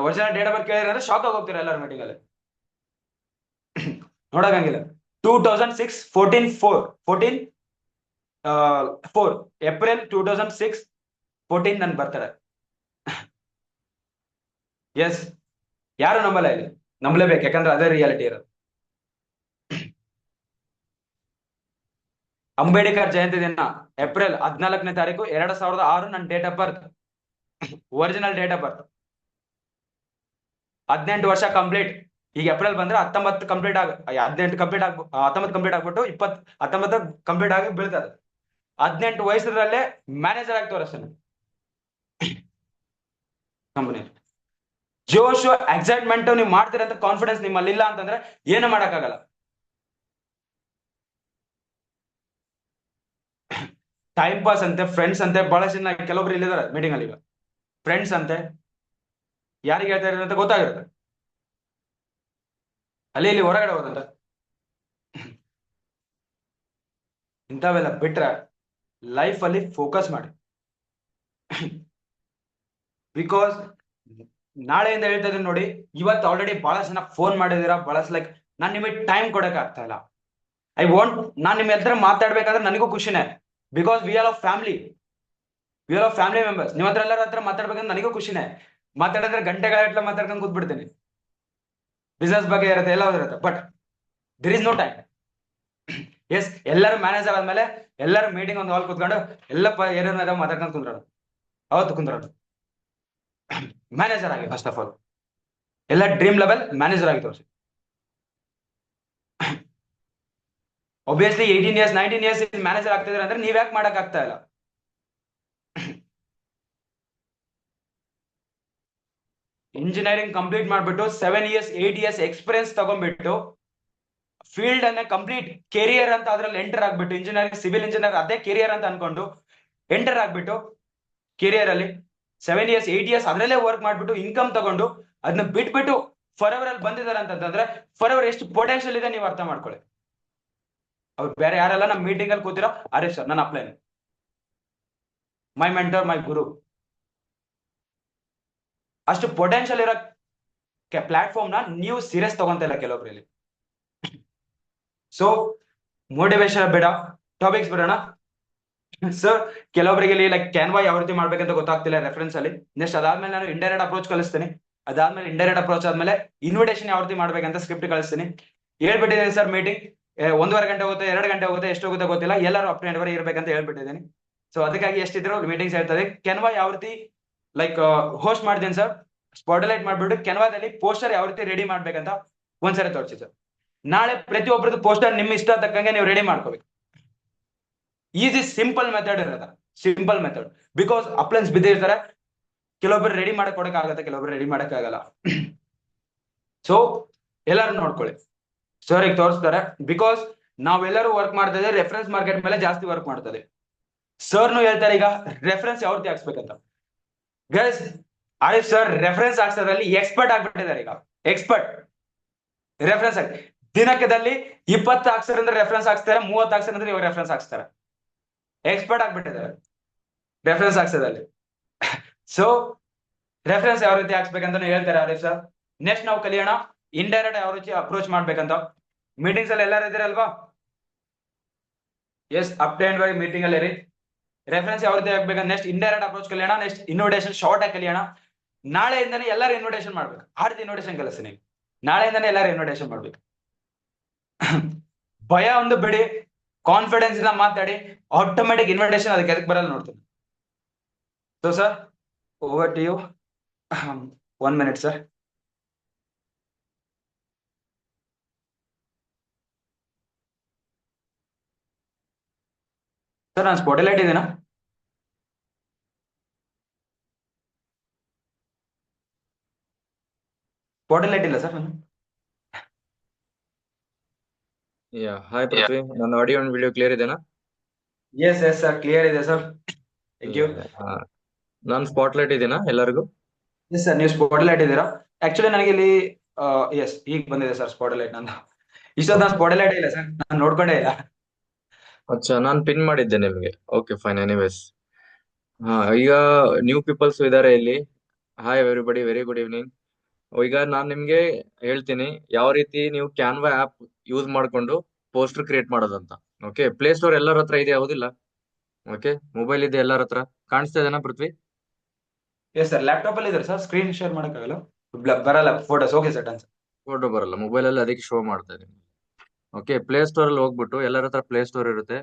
ಒರಿಜಿನಲ್ ಡೇಟ್ ಆಫ್ ಬರ್ತ್ ಕೇಳಿದ್ರೆ ಶಾಕ್ ಆಗಿ ಹೋಗ್ತೀರಾ ಎಲ್ಲರ ಮೀಟಿಂಗ್ ಅಲ್ಲಿ. ನೋಡಕ್ ಹಂಗಿಲ್ಲ. 2006 4 ಏಪ್ರಿಲ್ 2006 14 ನನ್ ಬರ್ತಡೆ. ಎಸ್, ಯಾರು ನಂಬಲ್ಲ ಇಲ್ಲಿ, ನಂಬಲೇಬೇಕು, ಯಾಕಂದ್ರೆ ಅದೇ ರಿಯಾಲಿಟಿ ಇರೋದು. ಅಂಬೇಡ್ಕರ್ ಜಯಂತಿ ದಿನ ಏಪ್ರಿಲ್ 14ನೇ ತಾರೀಕು 2006 ನನ್ನ date of birth, original date of birth. 18 ವರ್ಷ ಕಂಪ್ಲೀಟ್. ಈಗ ಏಪ್ರಿಲ್ ಬಂದ್ರೆ 19 ಕಂಪ್ಲೀಟ್ 18 ಕಂಪ್ಲೀಟ್ 19 ಕಂಪ್ಲೀಟ್ ಆಗ್ಬಿಟ್ಟು 19 ಕಂಪ್ಲೀಟ್ ಆಗಿ ಬೀಳ್ತದೆ. 18 ವಯಸ್ಸರಲ್ಲೇ ಮ್ಯಾನೇಜರ್ ಆಗಿ ತೋರಿಸ್ತಾನೆ ಕಂಪನಿ. ಜೋಶ್, ಎಕ್ಸೈಟ್ಮೆಂಟ್ ನೀವು ಮಾಡ್ತೀರಂತ ಕಾನ್ಫಿಡೆನ್ಸ್ ನಿಮ್ಮಲ್ಲಿ ಇಲ್ಲ ಅಂತಂದ್ರೆ ಏನು ಮಾಡಕ್ಕಾಗಲ್ಲ. ಟೈಮ್ ಪಾಸ್ ಅಂತೆ, ಫ್ರೆಂಡ್ಸ್ ಅಂತೆ, ಬಹಳಷ್ಟು ಜನ ಕೆಲವೊಬ್ರು ಇಲ್ಲಿದ್ದಾರೆ ಮೀಟಿಂಗ್ ಅಲ್ಲಿ. ಈಗ ಫ್ರೆಂಡ್ಸ್ ಅಂತೆ, ಯಾರಿಗೆ ಹೇಳ್ತಾ ಇರೋದು ಅಂತ ಗೊತ್ತಾಗಿರುತ್ತೆ. ಅಲ್ಲಿ ಇಲ್ಲಿ ಹೊರಗಡೆ ಹೋದಂತ ಇಂಥವೆಲ್ಲ ಬಿಟ್ರೆ ಲೈಫ್ ಅಲ್ಲಿ ಫೋಕಸ್ ಮಾಡಿ. ಬಿಕಾಸ್ ನಾಳೆಯಿಂದ ಹೇಳ್ತಾ ಇದ್ದೀನಿ ನೋಡಿ, ಇವತ್ತು ಆಲ್ರೆಡಿ ಬಹಳಷ್ಟು ಜನ ಫೋನ್ ಮಾಡಿದೀರಾ, ಬಹಳಷ್ಟು ಲೈಕ್ ನಾನು ನಿಮಗೆ ಟೈಮ್ ಕೊಡಕ್ ಆಗ್ತಾ ಇಲ್ಲ. ನಾನು ನಿಮ್ಮ ಹತ್ರ ಮಾತಾಡ್ಬೇಕಾದ್ರೆ ನನಗೂ ಖುಷಿನೇ, because we are of family members. ನಿಮ್ಮ ಹತ್ರ ಎಲ್ಲರ ಹತ್ರ ಮಾತಾಡ್ಬೇಕಂದ್ರೆ ನನಗೂ ಖುಷಿನೇ. ಮಾತಾಡಿದ್ರೆ ಗಂಟೆಗಳ ಮಾತಾಡ್ಕೊಂಡು ಕೂತ್ಬಿಡ್ತೀನಿ. ಬಿಸ್ನೆಸ್ ಬಗ್ಗೆ ಇರುತ್ತೆ, ಎಲ್ಲ ಇರುತ್ತೆ, but there is no time. Yes, ಎಲ್ಲರೂ ಮ್ಯಾನೇಜರ್ ಆದ್ಮೇಲೆ ಎಲ್ಲರೂ ಮೀಟಿಂಗ್ ಒಂದು ಹಾಲ್ ಕೂತ್ಕೊಂಡು ಎಲ್ಲ ಏನೇನೋ ಮಾತಾಡ್ಕೊಂಡು ಕುಂದ್ರೋದು. ಅವತ್ತು ಕುಂದ್ರೋದು ಮ್ಯಾನೇಜರ್ ಆಗಿ, ಫಸ್ಟ್ ಆಫ್ ಆಲ್ ಎಲ್ಲ ಡ್ರೀಮ್ ಲೆವೆಲ್ ಮ್ಯಾನೇಜರ್ ಆಗಿ ತೋರಿಸಿ. ಒಬ್ವಿಯಸ್ಲಿ 18 years 19 years ಮ್ಯಾನೇಜರ್ ಆಗ್ತಿದ್ರೆ ಅಂದ್ರೆ ನೀವ್ ಯಾಕೆ ಮಾಡಕ್ ಆಗ್ತಾ ಇಲ್ಲ? ಇಂಜಿನಿಯರಿಂಗ್ ಕಂಪ್ಲೀಟ್ ಮಾಡ್ಬಿಟ್ಟು 7 years 8 years ಎಕ್ಸ್ಪೀರಿಯನ್ಸ್ ತಗೊಂಡ್ಬಿಟ್ಟು ಫೀಲ್ಡ್ ಅನ್ನ ಕಂಪ್ಲೀಟ್ ಕೆರಿಯರ್ ಅಂತ ಅದ್ರಲ್ಲಿ ಎಂಟರ್ ಆಗ್ಬಿಟ್ಟು, ಇಂಜಿನಿಯರಿಂಗ್ ಸಿವಿಲ್ ಇಂಜಿನಿಯರ್ ಅದೇ ಕೆರಿಯರ್ ಅಂತ ಅನ್ಕೊಂಡು ಎಂಟರ್ ಆಗ್ಬಿಟ್ಟು ಕೆರಿಯರ್ ಅಲ್ಲಿ 7 years 8 years ಅದ್ರಲ್ಲೇ ವರ್ಕ್ ಮಾಡ್ಬಿಟ್ಟು ಇನ್ಕಮ್ ತಗೊಂಡು ಅದನ್ನ ಬಿಟ್ಬಿಟ್ಟು ಫಾರ್ ಎವರ್ ಅಲ್ಲಿ ಬಂದಿದ್ದಾರೆ ಅಂತಂದ್ರೆ ಫಾರ್ ಎವರ್ ಎಷ್ಟು ಪೊಟೆನ್ಶಿಯಲ್ ಇದೆ ನೀವು ಅರ್ಥ ಮಾಡ್ಕೊಳ್ಳಿ. ಅವ್ರು ಬೇರೆ ಯಾರೆಲ್ಲ ನಮ್ಮ ಮೀಟಿಂಗ್ ಅಲ್ಲಿ ಕೂತಿರೋ ಆರಿಫ್ ಸರ್, ನನ್ನ ಅಪ್ಲೈನ್, ಮೈ ಮೆಂಟರ್, ಮೈ ಗುರು. ಅಷ್ಟು ಪೊಟೆನ್ಶಿಯಲ್ ಇರೋ ಪ್ಲಾಟ್ಫಾರ್ಮ್ ನ ನೀವು ಸೀರಿಯಸ್ ತಗೊಂತ ಇಲ್ಲ ಕೆಲವೊಬ್ರಲ್ಲಿ. ಸೊ ಮೋಟಿವೇಶನ್ ಬೇಡ, ಟಾಪಿಕ್ಸ್ ಬಿಡೋಣ. ಸರ್ ಕೆಲವೊಬ್ಬರಿಗೆ ಲೈಕ್ ಕ್ಯಾನ್ವಾ ಯಾವ ರೀತಿ ಮಾಡ್ಬೇಕಂತ ಗೊತ್ತಾಗ್ತಿಲ್ಲ ರೆಫರೆನ್ಸ್ ಅಲ್ಲಿ. ನೆಕ್ಸ್ಟ್ ಅದಾದ್ಮೇಲೆ ನಾನು ಇಂಡೈರೆಕ್ಟ್ ಅಪ್ರೋಚ್ ಕಳಿಸ್ತೀನಿ. ಅದಾದ್ಮೇಲೆ ಇಂಡೈರೆಕ್ಟ್ ಅಪ್ರೋಚ್ ಆದ್ಮೇಲೆ ಇನ್ವಿಟೇಷನ್ ಯಾವ ರೀತಿ ಮಾಡ್ಬೇಕಂತ ಸ್ಕ್ರಿಪ್ಟ್ ಕಳಿಸ್ತೀನಿ. ಹೇಳ್ಬಿಟ್ಟಿದ್ದೀನಿ ಸರ್, ಮೀಟಿಂಗ್ 1.5 ಗಂಟೆ ಹೋಗುತ್ತೆ, 2 ಗಂಟೆ ಹೋಗುತ್ತೆ, ಎಷ್ಟು ಹೋಗುತ್ತೆ ಗೊತ್ತಿಲ್ಲ, ಎಲ್ಲರೂ ಅಪ್ ಟು ಇರ್ಬೇಕಂತ ಹೇಳ್ಬಿಟ್ಟಿದ್ದೀನಿ. ಸೊ ಅದಕ್ಕಾಗಿ ಎಷ್ಟಿದ್ರು ಮೀಟಿಂಗ್ಸ್ ಹೇಳ್ತದೆ. ಕೆನ್ವಾ ಯಾವ ರೀತಿ ಲೈಕ್ ಹೋಸ್ಟ್ ಮಾಡ್ತೀನಿ ಸರ್, ಸ್ಪಾಟ್ಲೈಟ್ ಮಾಡ್ಬಿಟ್ಟು ಕೆನ್ವಾದಲ್ಲಿ ಪೋಸ್ಟರ್ ಯಾವ ರೀತಿ ರೆಡಿ ಮಾಡ್ಬೇಕಂತ ಒಂದ್ಸರಿ ತೋರಿಸಿ ಸರ್. ನಾಳೆ ಪ್ರತಿಯೊಬ್ಬರದ್ದು ಪೋಸ್ಟರ್ ನಿಮ್ ಇಷ್ಟ ತಕ್ಕಂಗೆ ನೀವು ರೆಡಿ ಮಾಡ್ಕೋಬೇಕು. ಈಸಿ ಸಿಂಪಲ್ ಮೆಥಡ್ ಇರೋದ, ಸಿಂಪಲ್ ಮೆಥಡ್. ಬಿಕಾಸ್ ಅಪ್ಲೈನ್ಸ್ ಬಿದ್ದಿರ್ತಾರೆ, ಕೆಲವೊಬ್ರು ರೆಡಿ ಮಾಡಕ್ ಕೊಡಕ್ಕಾಗತ್ತೆ, ಕೆಲವೊಬ್ರು ರೆಡಿ ಮಾಡಕ್ ಆಗಲ್ಲ. ಸೊ ಎಲ್ಲರೂ ನೋಡ್ಕೊಳ್ಳಿ, ಸರ್ ಈಗ ತೋರಿಸ್ತಾರೆ. ಬಿಕಾಸ್ ನಾವೆಲ್ಲರೂ ವರ್ಕ್ ಮಾಡ್ತಾ ಇದ್ದೀವಿ ರೆಫರೆನ್ಸ್ ಮಾರ್ಕೆಟ್ ಮೇಲೆ ಜಾಸ್ತಿ ವರ್ಕ್ ಮಾಡ್ತದೆ. ಸರ್ನು ಹೇಳ್ತಾರೆ ಈಗ ರೆಫರೆನ್ಸ್ ಯಾವ ರೀತಿ ಹಾಕ್ಸ್ಬೇಕಂತ. ಗೈಸ್ ಆರಿಫ್ ಸರ್ ರೆಫರೆನ್ಸ್ ಹಾಕ್ಸೋದ್ರಲ್ಲಿ ಎಕ್ಸ್ಪರ್ಟ್ ಆಗ್ಬಿಟ್ಟಿದ್ದಾರೆ ಈಗ. ಎಕ್ಸ್ಪರ್ಟ್ ರೆಫರೆನ್ಸ್ ಆಗಿ ದಿನಕ್ಕದಲ್ಲಿ 20 ಅಕ್ಷರ ಅಂದ್ರೆ ರೆಫರೆನ್ಸ್ ಹಾಕ್ಸ್ತಾರೆ, 30 ಅಕ್ಷರ ಅಂದ್ರೆ ಇವಾಗ ರೆಫರೆನ್ಸ್ ಹಾಕ್ಸ್ತಾರೆ. ಎಕ್ಸ್ಪರ್ಟ್ ಆಗ್ಬಿಟ್ಟಿದ್ದಾರೆ ರೆಫರೆನ್ಸ್ ಹಾಕ್ಸೋದಲ್ಲಿ. ಸೊ ರೆಫರೆನ್ಸ್ ಯಾವ ರೀತಿ ಹಾಕ್ಸ್ಬೇಕಂತ ಹೇಳ್ತಾರೆ ಆರಿಫ್ ಸರ್. ನೆಕ್ಸ್ಟ್ ನಾವು ಕಲಿಯೋಣ ಇಂಡೈರೆಕ್ಟ್ ಯಾವ ರೀತಿ ಅಪ್ರೋಚ್ ಮಾಡ್ಬೇಕಂತ. ಮೀಟಿಂಗ್ಸ್ ಅಲ್ಲಿ ಎಲ್ಲರೂ ಇದ್ದೀರಲ್ವಾ? Yes up to end meeting ಅಲ್ಲಿ ರೀ ರೆಫರೆನ್ಸ್ ಯಾವ ರೀತಿ ಆಗ್ಬೇಕು ನೆಕ್ಸ್ಟ್ ಇಂಡೈರೆಕ್ಟ್ ಅಪ್ರೋಚ್ ಕಲಿಯೋಣ ನೆಕ್ಸ್ಟ್ ಇನ್ವಿಟೇಷನ್ ಶಾರ್ಟ್ ಆಗಿ ಕಲಿಯೋಣ ನಾಳೆಯಿಂದನೇ ಎಲ್ಲರೂ ಇನ್ವಿಟೇಷನ್ ಮಾಡ್ಬೇಕು ಆ ರೀತಿ ಇನ್ವಿಟೇಷನ್ ಕಲಿಸ್ತೀನಿ ನಾಳೆಯಿಂದನೇ ಎಲ್ಲರೂ ಇನ್ವಿಟೇಷನ್ ಮಾಡ್ಬೇಕು ಭಯ ಒಂದು ಬಿಡಿ ಕಾನ್ಫಿಡೆನ್ಸ್ ಇಂದ ಮಾತಾಡಿ ಆಟೋಮೆಟಿಕ್ ಇನ್ವಿಟೇಷನ್ ಅದಕ್ಕೆ ಎದಕ್ಕೆ ಬರಲ್ಲ ನೋಡ್ತೀನಿ so sir over to you 1 minute sir sir ನಾನು ಸ್ಪಾಟ್ಲೈಟ್ ಇದ್ದೀನಾ ಸ್ಪಾಟ್ಲೈಟ್ ಇಲ್ಲ ಸರ್ ನಾನು ಹಾಯ್ ಪೃಥ್ವಿ, ನನ್ನ ಆಡಿಯೋ ಅಂಡ್ ವಿಡಿಯೋ ಕ್ಲಿಯರ್ ಇದೆನಾ? ಎಸ್ ಎಸ್ ಸರ್ ಕ್ಲಿಯರ್ ಇದೆ ಸರ್ ಥ್ಯಾಂಕ್ ಯು ನಾನು ಸ್ಪಾಟ್ಲೈಟ್ ಇದೆನಾ ಎಲ್ಲರಿಗೂ? ಎಸ್ ಸರ್ ನೀವು ಸ್ಪಾಟ್ಲೈಟ್ ಇದ್ದೀರಾ ಆಕ್ಚುಲಿ ನನಗೆ ಇಲ್ಲಿ ಎಸ್ ಈಗ ಬಂದಿದೆ ಸರ್ ಸ್ಪಾಟ್ಲೈಟ್ ನಂದು ಇಷ್ಟೊತ್ತು ನಾನು ಸ್ಪಾಟ್ಲೈಟ್ ಇಲ್ಲ ಸರ್ ನಾನು ನೋಡ್ಕೊಂಡೇ ಇಲ್ಲ ಅಚ್ಚಾ, ನಾನು ಪಿನ್ ಮಾಡಿದ್ದೆ ನಿಮಗೆ. Okay fine, anyways. ಈಗ ನ್ಯೂ ಪೀಪಲ್ಸ್ ಇದ್ದಾರೆ ಇಲ್ಲಿ. Hi everybody, very good evening. ಈಗ ನಾನು ನಿಮ್ಗೆ ಹೇಳ್ತೀನಿ ಯಾವ ರೀತಿ ನೀವು ಕ್ಯಾನ್ವಾ ಆಪ್ ಯೂಸ್ ಮಾಡ್ಕೊಂಡು ಪೋಸ್ಟರ್ ಕ್ರಿಯೇಟ್ ಮಾಡೋದಂತ. ಓಕೆ, ಪ್ಲೇ ಸ್ಟೋರ್ ಎಲ್ಲರ ಹತ್ರ ಇದೆ, ಹೌದಿಲ್ಲ? ಓಕೆ, ಮೊಬೈಲ್ ಇದೆ ಎಲ್ಲರ ಹತ್ರ. ಕಾಣಿಸ್ತಾ ಇದೆನಾ ಪೃಥ್ವಿ? ಎಸ್ ಸರ್ ಲ್ಯಾಪ್ಟಾಪ್ ಅಲ್ಲಿ ಇದೆ ಸರ್ ಸ್ಕ್ರೀನ್ ಶೇರ್ ಮಾಡಕ್ಕಾಗಲ್ಲ ಬರಲ್ಲ photos okay sir done sir photo ಬರಲ್ಲ ಮೊಬೈಲ್ ಅಲ್ಲಿ, ಅದಕ್ಕೆ ಶೋ ಮಾಡ್ತಾ ಇದೀನಿ. ಓಕೆ, ಪ್ಲೇ ಸ್ಟೋರ್ ಅಲ್ಲಿ ಹೋಗ್ಬಿಟ್ಟು ಎಲ್ಲರ ಹತ್ರ ಪ್ಲೇ ಸ್ಟೋರ್ ಇರುತ್ತೆ,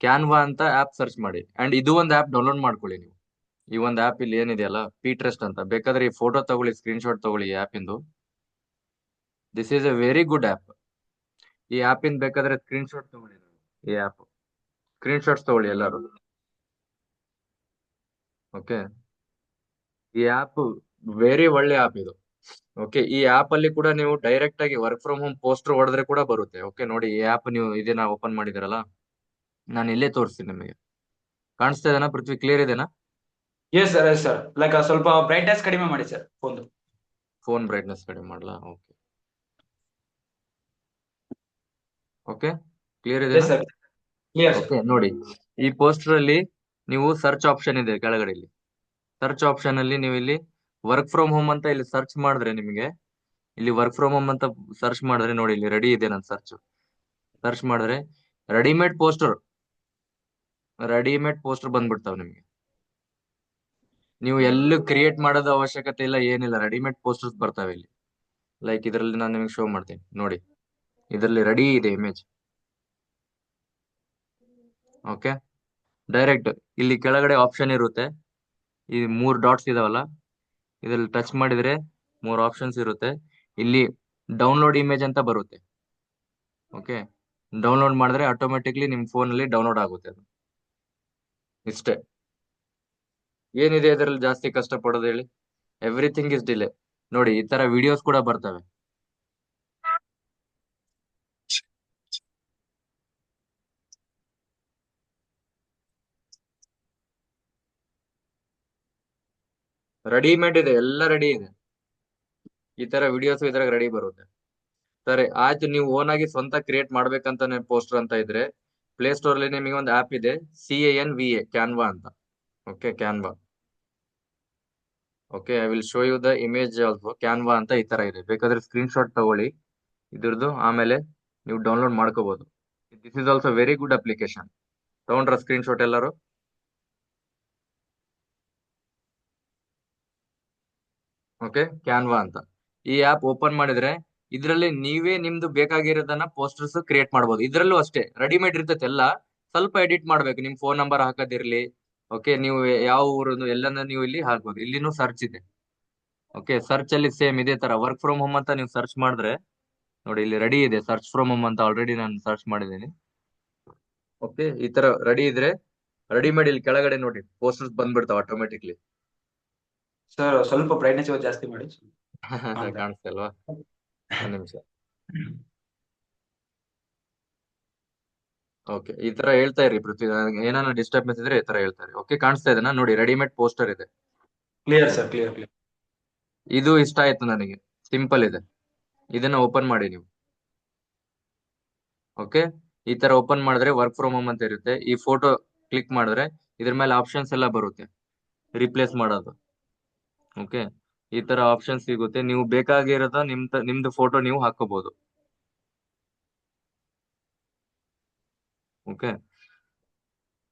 ಕ್ಯಾನ್ವಾ ಅಂತ ಆಪ್ ಸರ್ಚ್ ಮಾಡಿ. ಅಂಡ್ ಇದು ಒಂದು ಆಪ್ ಡೌನ್ಲೋಡ್ ಮಾಡ್ಕೊಳ್ಳಿ ನೀವು. ಈ ಒಂದು ಆಪ್ ಇಲ್ಲಿ ಏನಿದೆಯಲ್ಲ, ಪಿಟ್ರೆಸ್ಟ್ ಅಂತ, ಬೇಕಾದ್ರೆ ಈ ಫೋಟೋ ತಗೊಳ್ಳಿ, ಸ್ಕ್ರೀನ್ ಶಾಟ್ ತಗೊಳ್ಳಿ ಈ ಆಪ್ ಇಂದು. This is a very good app. ಈ ಆಪ್ ಇಂದ ಬೇಕಾದ್ರೆ ಸ್ಕ್ರೀನ್ ಶಾಟ್ ತಗೊಳ್ಳಿ. ಈ ಆಪ್ ಸ್ಕ್ರೀನ್ ಶಾಟ್ಸ್ ತಗೊಳ್ಳಿ ಎಲ್ಲರೂ. ಓಕೆ, ಈ ಆಪ್ ವೆರಿ ಒಳ್ಳೆ ಆಪ್ ಇದು. ಓಕೆ, ಈ ಆಪ್ ಅಲ್ಲಿ ಕೂಡ ನೀವು ಡೈರೆಕ್ಟ್ ಆಗಿ ವರ್ಕ್ ಫ್ರಮ್ ಹೋಮ್ ಪೋಸ್ಟರ್ ಹೊಡೆದ್ರೆ ಕೂಡ ಬರುತ್ತೆ. ಓಕೆ ನೋಡಿ, ಈ ಆಪ್ ನೀವು ಇದನ್ನ ಓಪನ್ ಮಾಡಿದಿರಲ್ಲ, ನಾನು ಇಲ್ಲೇ ತೋರಿಸ್ತೀನಿ ನಿಮಗೆ. ಕಾಣಿಸ್ತಾ ಇದೆನಾ ಪೃಥ್ವಿ? ಕ್ಲಿಯರ್ ಇದೆನಾ? ಎಸ್ ಸರ್ ಲೈಕ್ ಸ್ವಲ್ಪ ಬ್ರೈಟ್ನೆಸ್ ಕಡಿಮೆ ಮಾಡಿ ಸರ್ ಫೋನ್ ಬ್ರೈಟ್ನೆಸ್ ಕಡಿಮೆ ಮಾಡಲಾ? ಓಕೆ ಓಕೆ, ಕ್ಲಿಯರ್ ಇದೆನಾ? S sir clear sir okay ನೋಡಿ, ಈ ಪೋಸ್ಟರ್ ಅಲ್ಲಿ ನೀವು ಸರ್ಚ್ ಆಪ್ಷನ್ ಇದೆ ಕೆಳಗಡೆ. ಇಲ್ಲಿ ಸರ್ಚ್ ಆಪ್ಷನ್ ಅಲ್ಲಿ ನೀವು ಇಲ್ಲಿ ವರ್ಕ್ ಫ್ರಮ್ ಹೋಮ್ ಅಂತ ಇಲ್ಲಿ ಸರ್ಚ್ ಮಾಡಿದ್ರೆ, ನಿಮಗೆ ಇಲ್ಲಿ ವರ್ಕ್ ಫ್ರಮ್ ಹೋಮ್ ಅಂತ ಸರ್ಚ್ ಮಾಡಿದ್ರೆ ನೋಡಿ, ಇಲ್ಲಿ ರೆಡಿ ಇದೆ ನನ್ನ ಸರ್ಚ್ ಮಾಡಿದ್ರೆ ರೆಡಿಮೇಡ್ ಪೋಸ್ಟರ್ ಬಂದ್ಬಿಡ್ತಾವ ನಿಮಗೆ. ನೀವು ಎಲ್ಲೂ ಕ್ರಿಯೇಟ್ ಮಾಡೋದು ಅವಶ್ಯಕತೆ ಇಲ್ಲ, ಏನಿಲ್ಲ. ರೆಡಿಮೇಡ್ ಪೋಸ್ಟರ್ಸ್ ಬರ್ತಾವೆ ಇಲ್ಲಿ. ಲೈಕ್ ಇದರಲ್ಲಿ ನಾನು ನಿಮಗೆ ಶೋ ಮಾಡ್ತೀನಿ ನೋಡಿ, ಇದರಲ್ಲಿ ರೆಡಿ ಇದೆ ಇಮೇಜ್. ಓಕೆ, ಡೈರೆಕ್ಟ್ ಇಲ್ಲಿ ಕೆಳಗಡೆ ಆಪ್ಷನ್ ಇರುತ್ತೆ, ಈ 3 ಡಾಟ್ಸ್ ಇದಾವಲ್ಲ, ಇದ್ರಲ್ಲಿ ಟಚ್ ಮಾಡಿದ್ರೆ 3 ಆಪ್ಷನ್ಸ್ ಇರುತ್ತೆ. ಇಲ್ಲಿ ಡೌನ್ಲೋಡ್ ಇಮೇಜ್ ಅಂತ ಬರುತ್ತೆ. ಓಕೆ, ಡೌನ್ಲೋಡ್ ಮಾಡಿದ್ರೆ ಆಟೋಮೆಟಿಕ್ಲಿ ನಿಮ್ ಫೋನ್ ಅಲ್ಲಿ ಡೌನ್ಲೋಡ್ ಆಗುತ್ತೆ ಅದು. ಇಷ್ಟೇ, ಏನಿದೆ ಇದರಲ್ಲಿ ಜಾಸ್ತಿ ಕಷ್ಟ ಪಡೋದು ಹೇಳಿ? Everything is delay. ನೋಡಿ, ಈ ತರ ವಿಡಿಯೋಸ್ ಕೂಡ ಬರ್ತವೆ. ರೆಡಿಮೇಡ್ ಇದೆ, ಎಲ್ಲ ರೆಡಿ ಇದೆ. ಈ ತರ ವಿಡಿಯೋಸ್ ಇದ್ರಾಗ ರೆಡಿ ಬರುತ್ತೆ. ಸರಿ ಆಯ್ತು, ನೀವು ಓನ್ ಆಗಿ ಸ್ವಂತ ಕ್ರಿಯೇಟ್ ಮಾಡ್ಬೇಕಂತಾನೆ ಪೋಸ್ಟರ್ ಅಂತ ಇದ್ರೆ, ಪ್ಲೇ ಸ್ಟೋರ್ ಅಲ್ಲಿ ನಿಮಗೆ ಒಂದು ಆಪ್ ಇದೆ, CANVA, ಕ್ಯಾನ್ವಾ ಅಂತ. Okay, Canva. Okay, I will show you the image also. Canva ಅಂತ ಈ ತರ ಇದೆ, ಬೇಕಾದ್ರೆ ಸ್ಕ್ರೀನ್ ಶಾಟ್ ತಗೊಳ್ಳಿ ಇದ್ರದ್ದು, ಆಮೇಲೆ ನೀವು ಡೌನ್ಲೋಡ್ ಮಾಡ್ಕೋಬಹುದು. This is also very good application. ತಗೊಂಡ್ರ ಸ್ಕ್ರೀನ್ ಶಾಟ್ ಎಲ್ಲರೂ? ಓಕೆ, ಕ್ಯಾನ್ವಾ ಅಂತ ಈ ಆಪ್ ಓಪನ್ ಮಾಡಿದ್ರೆ, ಇದರಲ್ಲಿ ನೀವೇ ನಿಮ್ದು ಬೇಕಾಗಿರೋದನ್ನ ಪೋಸ್ಟರ್ಸ್ ಕ್ರಿಯೇಟ್ ಮಾಡಬಹುದು. ಇದ್ರಲ್ಲೂ ಅಷ್ಟೇ ರೆಡಿಮೇಡ್ ಇರ್ತೈತೆ ಎಲ್ಲ, ಸ್ವಲ್ಪ ಎಡಿಟ್ ಮಾಡ್ಬೇಕು. ನಿಮ್ ಫೋನ್ ನಂಬರ್ ಹಾಕೋದಿರ್ಲಿ. ಓಕೆ, ನೀವು ಯಾವ ಊರನ್ನು ಎಲ್ಲಾನ ನೀವು ಇಲ್ಲಿ ಹಾಕ್ಬೋದು. ಇಲ್ಲಿನೂ ಸರ್ಚ್ ಇದೆ. ಓಕೆ, ಸರ್ಚ್ ಅಲ್ಲಿ ಸೇಮ್ ಇದೇ ತರ ವರ್ಕ್ ಫ್ರಮ್ ಹೋಮ್ ಅಂತ ನೀವು ಸರ್ಚ್ ಮಾಡಿದ್ರೆ ನೋಡಿ, ಇಲ್ಲಿ ರೆಡಿ ಇದೆ ಸರ್ಚ್ ಫ್ರಮ್ ಹೋಮ್ ಅಂತ. ಆಲ್ರೆಡಿ ನಾನು ಸರ್ಚ್ ಮಾಡಿದ್ದೀನಿ. ಓಕೆ, ಈ ತರ ರೆಡಿ ಇದ್ರೆ ರೆಡಿಮೇಡ್ ಇಲ್ಲಿ ಕೆಳಗಡೆ ನೋಡಿ ಪೋಸ್ಟರ್ಸ್ ಬಂದ್ಬಿಡ್ತಾವ ಆಟೋಮೆಟಿಕ್ಲಿ. ಸರ್ ಸ್ವಲ್ಪ ಬ್ರೈಟ್ನೆಸ್ ಇವತ್ತು ಜಾಸ್ತಿ ಮಾಡಿ ಕಾಣಿಸ್ತಾ ಅಲ್ವಾ? ಒಂದ್ ನಿಮಿಷ. ಓಕೆ, ಈ ತರ ಹೇಳ್ತಾ ಇರಿ ಪೃಥ್ವಿ, ಏನಾನ ಡಿಸ್ಟರ್ಬೆನ್ಸ್ ಇದ್ರೆ ಈ ತರ ಹೇಳ್ತಾರೆ. ಓಕೆ, ಕಾಣಿಸ್ತಾ ಇದೆನಾ ನೋಡಿ? ರೆಡಿಮೇಡ್ ಪೋಸ್ಟರ್ ಇದೆ. ಕ್ಲಿಯರ್ ಸರ್ ಕ್ಲಿಯರ್ ಇದು ಇಷ್ಟ ಆಯ್ತು ನನಗೆ, ಸಿಂಪಲ್ ಇದೆ. ಇದನ್ನ ಓಪನ್ ಮಾಡಿ ನೀವು. ಓಕೆ, ಈ ತರ ಓಪನ್ ಮಾಡಿದ್ರೆ ವರ್ಕ್ ಫ್ರಮ್ ಹೋಮ್ ಅಂತ ಇರುತ್ತೆ. ಈ ಫೋಟೋ ಕ್ಲಿಕ್ ಮಾಡಿದ್ರೆ ಇದ್ರ ಮೇಲೆ ಆಪ್ಷನ್ಸ್ ಎಲ್ಲ ಬರುತ್ತೆ, ರಿಪ್ಲೇಸ್ ಮಾಡೋದು. ಓಕೆ, ಈ ತರ ಆಪ್ಷನ್ ಸಿಗುತ್ತೆ. ನೀವು ಬೇಕಾಗಿರೋದ ನಿಮ್ದು ಫೋಟೋ ನೀವು ಹಾಕೋಬಹುದು. ಓಕೆ,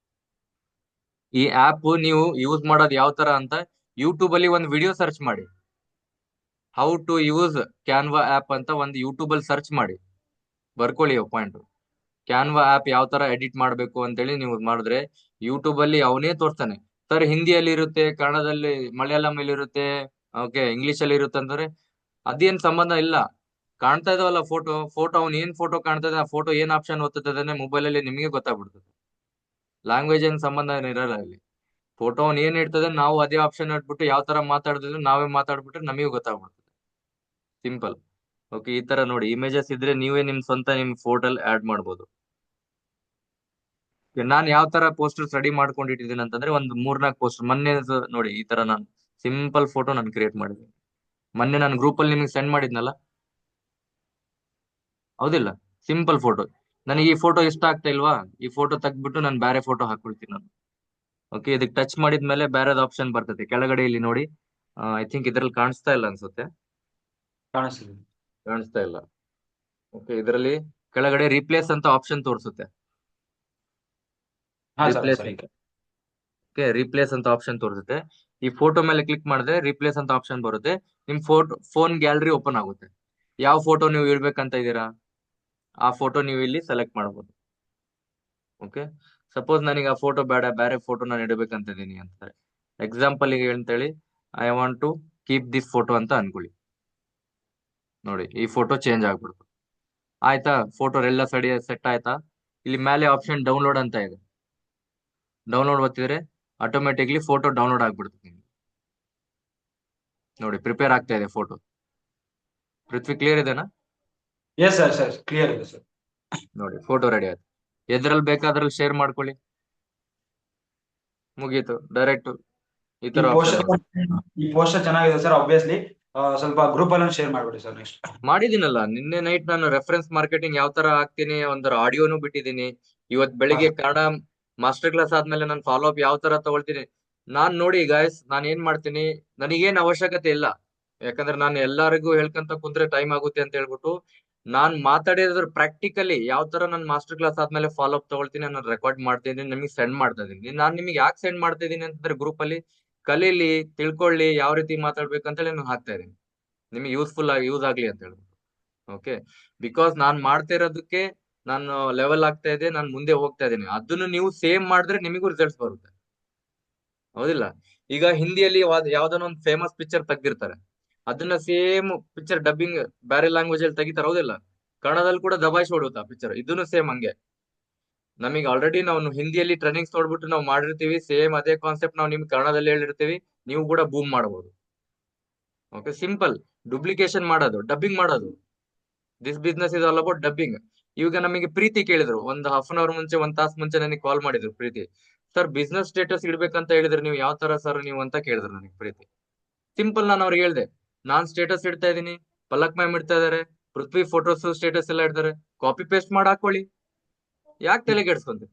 ಈ ಆಪ್ ನೀವು ಯೂಸ್ ಮಾಡೋದು ಯಾವ ತರ ಅಂತ ಯೂಟ್ಯೂಬ್ ಅಲ್ಲಿ ಒಂದು ವಿಡಿಯೋ ಸರ್ಚ್ ಮಾಡಿ. How to use Canva app ಅಂತ ಒಂದು ಯೂಟ್ಯೂಬ್ ಅಲ್ಲಿ ಸರ್ಚ್ ಮಾಡಿ, ಬರ್ಕೊಳ್ಳಿ ಪಾಯಿಂಟ್. ಕ್ಯಾನ್ವಾ ಆಪ್ ಯಾವ ತರ ಎಡಿಟ್ ಮಾಡಬೇಕು ಅಂತೇಳಿ ನೀವು ಮಾಡಿದ್ರೆ ಯೂಟ್ಯೂಬ್ ಅಲ್ಲಿ ಅವನೇ ತೋರಿಸ್ತಾನೆ. ಸರ್ ಹಿಂದಿಯಲ್ಲಿ ಇರುತ್ತೆ, ಕನ್ನಡದಲ್ಲಿ, ಮಲಯಾಳಂ ಅಲ್ಲಿ ಇರುತ್ತೆ, ಓಕೆ ಇಂಗ್ಲಿಷ್ ಅಲ್ಲಿ ಇರುತ್ತೆ ಅಂತಂದ್ರೆ ಅದೇನ್ ಸಂಬಂಧ ಇಲ್ಲ. ಕಾಣ್ತಾ ಇದಾವಲ್ಲ ಫೋಟೋ ಅವ್ನ್ ಏನ್ ಫೋಟೋ ಕಾಣ್ತಾ ಇದೆ, ಆ ಫೋಟೋ ಏನ್ ಆಪ್ಷನ್ ಓದ್ತದೆ ಮೊಬೈಲ್ ಅಲ್ಲಿ ನಿಮಗೆ ಗೊತ್ತಾಗ್ಬಿಡ್ತದೆ. ಲ್ಯಾಂಗ್ವೇಜ್ ಏನ್ ಸಂಬಂಧ ಏನ್ ಇರಲ್ಲ ಇಲ್ಲಿ. ಫೋಟೋ ಅವ್ನ್ ಏನ್ ಇರ್ತದೆ ನಾವು ಅದೇ ಆಪ್ಷನ್ ಇಟ್ಬಿಟ್ಟು ಯಾವ ತರ ಮಾತಾಡ್ತಿದ್ರೆ ನಾವೇ ಮಾತಾಡ್ಬಿಟ್ರೆ ನಮಗೆ ಗೊತ್ತಾಗ್ಬಿಡ್ತದೆ. ಸಿಂಪಲ್. ಓಕೆ, ಈ ತರ ನೋಡಿ, ಇಮೇಜಸ್ ಇದ್ರೆ ನೀವೇ ನಿಮ್ ಸ್ವಂತ ನಿಮ್ ಫೋಟೋಲ್ ಆಡ್ ಮಾಡ್ಬೋದು. ನಾನ್ ಯಾವ ತರ ಪೋಸ್ಟರ್ಸ್ ರೆಡಿ ಮಾಡ್ಕೊಂಡಿಟ್ಟಿದ್ದೀನಿ ಅಂತಂದ್ರೆ ಒಂದು 3-4 ಪೋಸ್ಟರ್ ಮೊನ್ನೆ ನೋಡಿ, ಈ ತರ ನಾನು ಸಿಂಪಲ್ ಫೋಟೋ ನಾನು ಕ್ರಿಯೇಟ್ ಮಾಡಿದ್ದೀನಿ. ಮೊನ್ನೆ ನಾನು ಗ್ರೂಪ್ ಅಲ್ಲಿ ನಿಮಗೆ ಸೆಂಡ್ ಮಾಡಿದ್ನಲ್ಲ, ಹೌದಿಲ್ಲ? Simple photo. ನನಗೆ ಈ ಫೋಟೋ ಇಷ್ಟ ಆಗ್ತಾ ಇಲ್ವಾ, ಈ ಫೋಟೋ ತೆಗ್ದ್ಬಿಟ್ಟು ನಾನು ಬೇರೆ ಫೋಟೋ ಹಾಕೊಳ್ತೀನಿ ನಾನು. ಓಕೆ, ಇದಕ್ಕೆ ಟಚ್ ಮಾಡಿದ್ಮೇಲೆ ಬೇರೆದ್ ಆಪ್ಷನ್ ಬರ್ತದೆ ಕೆಳಗಡೆ, ಇಲ್ಲಿ ನೋಡಿ. ಐ ಥಿಂಕ್ ಇದ್ರಲ್ಲಿ ಕಾಣಿಸ್ತಾ ಇಲ್ಲ ಅನ್ಸುತ್ತೆ. ಕಾಣಿಸ್ತಿದೆ. ಕಾಣಿಸ್ತಾ ಇಲ್ಲ. ಓಕೆ, ಇದರಲ್ಲಿ ಕೆಳಗಡೆ ರಿಪ್ಲೇಸ್ ಅಂತ ಆಪ್ಷನ್ ತೋರಿಸುತ್ತೆ. ಹಾ ಸರ್ ರಿಪ್ಲೇಸ್ ಸರಿ. ಅಂತ. ಓಕೆ, ರಿಪ್ಲೇಸ್ ಅಂತ ಆಪ್ಷನ್ ತೋರಿಸುತ್ತೆ. ಈ ಫೋಟೋ ಮೇಲೆ ಕ್ಲಿಕ್ ಮಾಡಿದ್ರೆ ರಿಪ್ಲೇಸ್ ಅಂತ ಆಪ್ಷನ್ ಬರುತ್ತೆ. ನಿಮ್ ಫೋನ್ ಗ್ಯಾಲರಿ ಓಪನ್ ಆಗುತ್ತೆ. ಯಾವ ಫೋಟೋ ನೀವು ಇಡ್ಬೇಕಂತ ಇದೀರಾ ಆ ಫೋಟೋ ನೀವು ಇಲ್ಲಿ ಸೆಲೆಕ್ಟ್ ಮಾಡಬಹುದು. ಓಕೆ, ಸಪೋಸ್ ನನಗೆ ಆ ಫೋಟೋ ಬೇಡ, ಬೇರೆ ಫೋಟೋ ನಾನು ಇಡಬೇಕಂತ ಇದೀನಿ ಅಂತಾರೆ. ಎಕ್ಸಾಂಪಲ್ ಗೆ ಅಂತೇಳಿ I want to keep this photo ಅಂತ ಅನ್ಕೊಳ್ಳಿ. ನೋಡಿ, ಈ ಫೋಟೋ ಚೇಂಜ್ ಆಗ್ಬಿಡ್ತು. ಆಯ್ತಾ? ಫೋಟೋ ಎಲ್ಲ ಸೆಟ್ ಆಯ್ತಾ? ಇಲ್ಲಿ ಮೇಲೆ ಆಪ್ಷನ್ ಡೌನ್ಲೋಡ್ ಅಂತ ಇದೆ. ಡೌನ್ಲೋಡ್ ಒತ್ತಿದ್ರೆ ಆಟೋಮೆಟಿಕ್ಲಿ ಫೋಟೋ ಡೌನ್ಲೋಡ್ ಆಗ್ಬಿಡುತ್ತೆ ನಿಮ್ಗೆ. ನೋಡಿ, ಪ್ರಿಪೇರ್ ಆಗ್ತಾ ಇದೆ ಫೋಟೋ. ಪೃಥ್ವಿ, ಕ್ಲಿಯರ್ ಇದೆನಾ? ಎಸ್ ಸರ್ ಸರ್ ಕ್ಲಿಯರ್ ಇದೆ ಸರ್. ನೋಡಿ, ಫೋಟೋ ರೆಡಿ ಆಯ್ತು. ಎದ್ರಲ್ಲಿ ಬೇಕಾದ್ರಲ್ಲಿ ಶೇರ್ ಮಾಡ್ಕೊಳ್ಳಿ, ಮುಗೀತು. ಡೈರೆಕ್ಟ್ ಈ ಈ ತರ ಆಪ್ಷನ್ ಪೋಸ್ಟರ್ ಈ ಪೋಸ್ಟರ್ ಚೆನ್ನಾಗಿದೆ ಸರ್. ಆಬ್ವಿಯಸ್ಲಿ ಸ್ವಲ್ಪ ಗ್ರೂಪ್ ಅಲ್ಲಿ ಶೇರ್ ಮಾಡ್ಬಿಡಿ ಸರ್ ನೆಕ್ಸ್ಟ್. ಮಾಡಿದೀನಲ್ಲ ನಿನ್ನೆ ನೈಟ್. ನಾನು ರೆಫರೆನ್ಸ್ ಮಾರ್ಕೆಟಿಂಗ್ ಯಾವ ತರ ಹಾಕ್ತೀನಿ, ಒಂದರ ಆಡಿಯೋನು ಬಿಟ್ಟಿದ್ದೀನಿ. ಇವತ್ ಬೆಳಿಗ್ಗೆ ಕನ್ನಡ ಮಾಸ್ಟರ್ ಕ್ಲಾಸ್ ಆದ್ಮೇಲೆ ನಾನು ಫಾಲೋ ಅಪ್ ಯಾವ ತರ ತಗೊಳ್ತೀನಿ ನಾನ್ ನೋಡಿ ಗಾಯ್ಸ್. ನಾನ್ ಏನ್ ಮಾಡ್ತೀನಿ, ನನಗೇನ್ ಅವಶ್ಯಕತೆ ಇಲ್ಲ. ಯಾಕಂದ್ರೆ ನಾನು ಎಲ್ಲರಿಗೂ ಹೇಳ್ಕಂತ ಕುಂತ್ರೆ ಟೈಮ್ ಆಗುತ್ತೆ ಅಂತ ಹೇಳ್ಬಿಟ್ಟು ನಾನ್ ಮಾತಾಡಿದ್ರ ಪ್ರಾಕ್ಟಿಕಲಿ ಯಾವ ತರ ನಾನು ಮಾಸ್ಟರ್ ಕ್ಲಾಸ್ ಆದ್ಮೇಲೆ ಫಾಲೋ ಅಪ್ ತಗೊಳ್ತೀನಿ, ನಾನು ರೆಕಾರ್ಡ್ ಮಾಡ್ತಾ ಇದೀನಿ, ನಿಮಗೆ ಸೆಂಡ್ ಮಾಡ್ತಾ ಇದೀನಿ. ನಾನ್ ನಿಮಗೆ ಯಾಕೆ ಸೆಂಡ್ ಮಾಡ್ತಾ ಇದೀನಿ ಅಂತಂದ್ರೆ ಗ್ರೂಪ್ ಅಲ್ಲಿ ಕಲೀಲಿ, ತಿಳ್ಕೊಳ್ಳಿ, ಯಾವ ರೀತಿ ಮಾತಾಡ್ಬೇಕಂತೇಳಿ ನಾನು ಹಾಕ್ತಾ ಇದೀನಿ. ನಿಮಗೆ ಯೂಸ್ ಆಗ್ಲಿ ಅಂತ ಹೇಳ್ಬಿಟ್ಟು. ಓಕೆ, ಬಿಕಾಸ್ ನಾನ್ ಮಾಡ್ತಾ ಇರೋದಕ್ಕೆ ನಾನು ಲೆವೆಲ್ ಆಗ್ತಾ ಇದೆ, ನಾನು ಮುಂದೆ ಹೋಗ್ತಾ ಇದ್ದೀನಿ. ಅದನ್ನು ನೀವು ಸೇಮ್ ಮಾಡಿದ್ರೆ ನಿಮಗೂ ರಿಸಲ್ಟ್ಸ್ ಬರುತ್ತೆ, ಹೌದಿಲ್ಲ? ಈಗ ಹಿಂದಿಯಲ್ಲಿ ಯಾವ್ದನ್ನ ಒಂದು ಫೇಮಸ್ ಪಿಕ್ಚರ್ ತೆಗ್ದಿರ್ತಾರೆ, ಅದನ್ನ ಸೇಮ್ ಪಿಕ್ಚರ್ ಡಬ್ಬಿಂಗ್ ಬೇರೆ ಲ್ಯಾಂಗ್ವೇಜ್ ಅಲ್ಲಿ ತೆಗಿತಾರೆ, ಹೌದಿಲ್ಲ? ಕನ್ನಡದಲ್ಲಿ ಕೂಡ ದಬಾಯಿಸಿ ಹೊಡುತ್ತಾ ಪಿಕ್ಚರ್. ಇದನ್ನು ಸೇಮ್ ಹಂಗೆ. ನಮಗೆ ಆಲ್ರೆಡಿ ನಾವು ಹಿಂದಿಯಲ್ಲಿ ಟ್ರೈನಿಂಗ್ಸ್ ನೋಡ್ಬಿಟ್ಟು ನಾವು ಮಾಡಿರ್ತೀವಿ, ಸೇಮ್ ಅದೇ ಕಾನ್ಸೆಪ್ಟ್ ನಾವು ನಿಮ್ಗೆ ಕನ್ನಡದಲ್ಲಿ ಹೇಳಿರ್ತೀವಿ, ನೀವು ಕೂಡ ಬೂಮ್ ಮಾಡಬಹುದು. Okay, simple. ಡುಪ್ಲಿಕೇಶನ್ ಮಾಡೋದು, ಡಬ್ಬಿಂಗ್ ಮಾಡೋದು. This business is all about dubbing. ಈಗ ನಮಗೆ ಪ್ರೀತಿ ಕೇಳಿದ್ರು, ಒಂದು ಹಾಫ್ ಅನ್ ಅವರ್ ಮುಂಚೆ, 1 ತಾಸು ಮುಂಚೆ ನನಗೆ ಕಾಲ್ ಮಾಡಿದ್ರು ಪ್ರೀತಿ. ಸರ್ ಬಿಸ್ನೆಸ್ ಸ್ಟೇಟಸ್ ಇಡ್ಬೇಕಂತ ಹೇಳಿದ್ರೆ ನೀವು ಯಾವ ತರ ಸರ್ ನೀವು ಅಂತ ಕೇಳಿದ್ರು ನನಗೆ ಪ್ರೀತಿ. ಸಿಂಪಲ್, ನಾನು ಅವ್ರಿಗೆ ಹೇಳ್ದೆ, ನಾನ್ ಸ್ಟೇಟಸ್ ಇಡ್ತಾ ಇದೀನಿ, ಪಲಕ್ ಮ್ಯಾಮ್ ಇಡ್ತಾ ಇದಾರೆ, ಪೃಥ್ವಿ ಫೋಟೋಸ್ ಸ್ಟೇಟಸ್ ಎಲ್ಲ ಇಡ್ತಾರೆ, ಕಾಪಿ ಪೇಸ್ಟ್ ಮಾಡಿ ಹಾಕೊಳ್ಳಿ. ಯಾಕೆ ತಲೆ ಕೆಡ್ಸ್ಕೊಂತೀವಿ?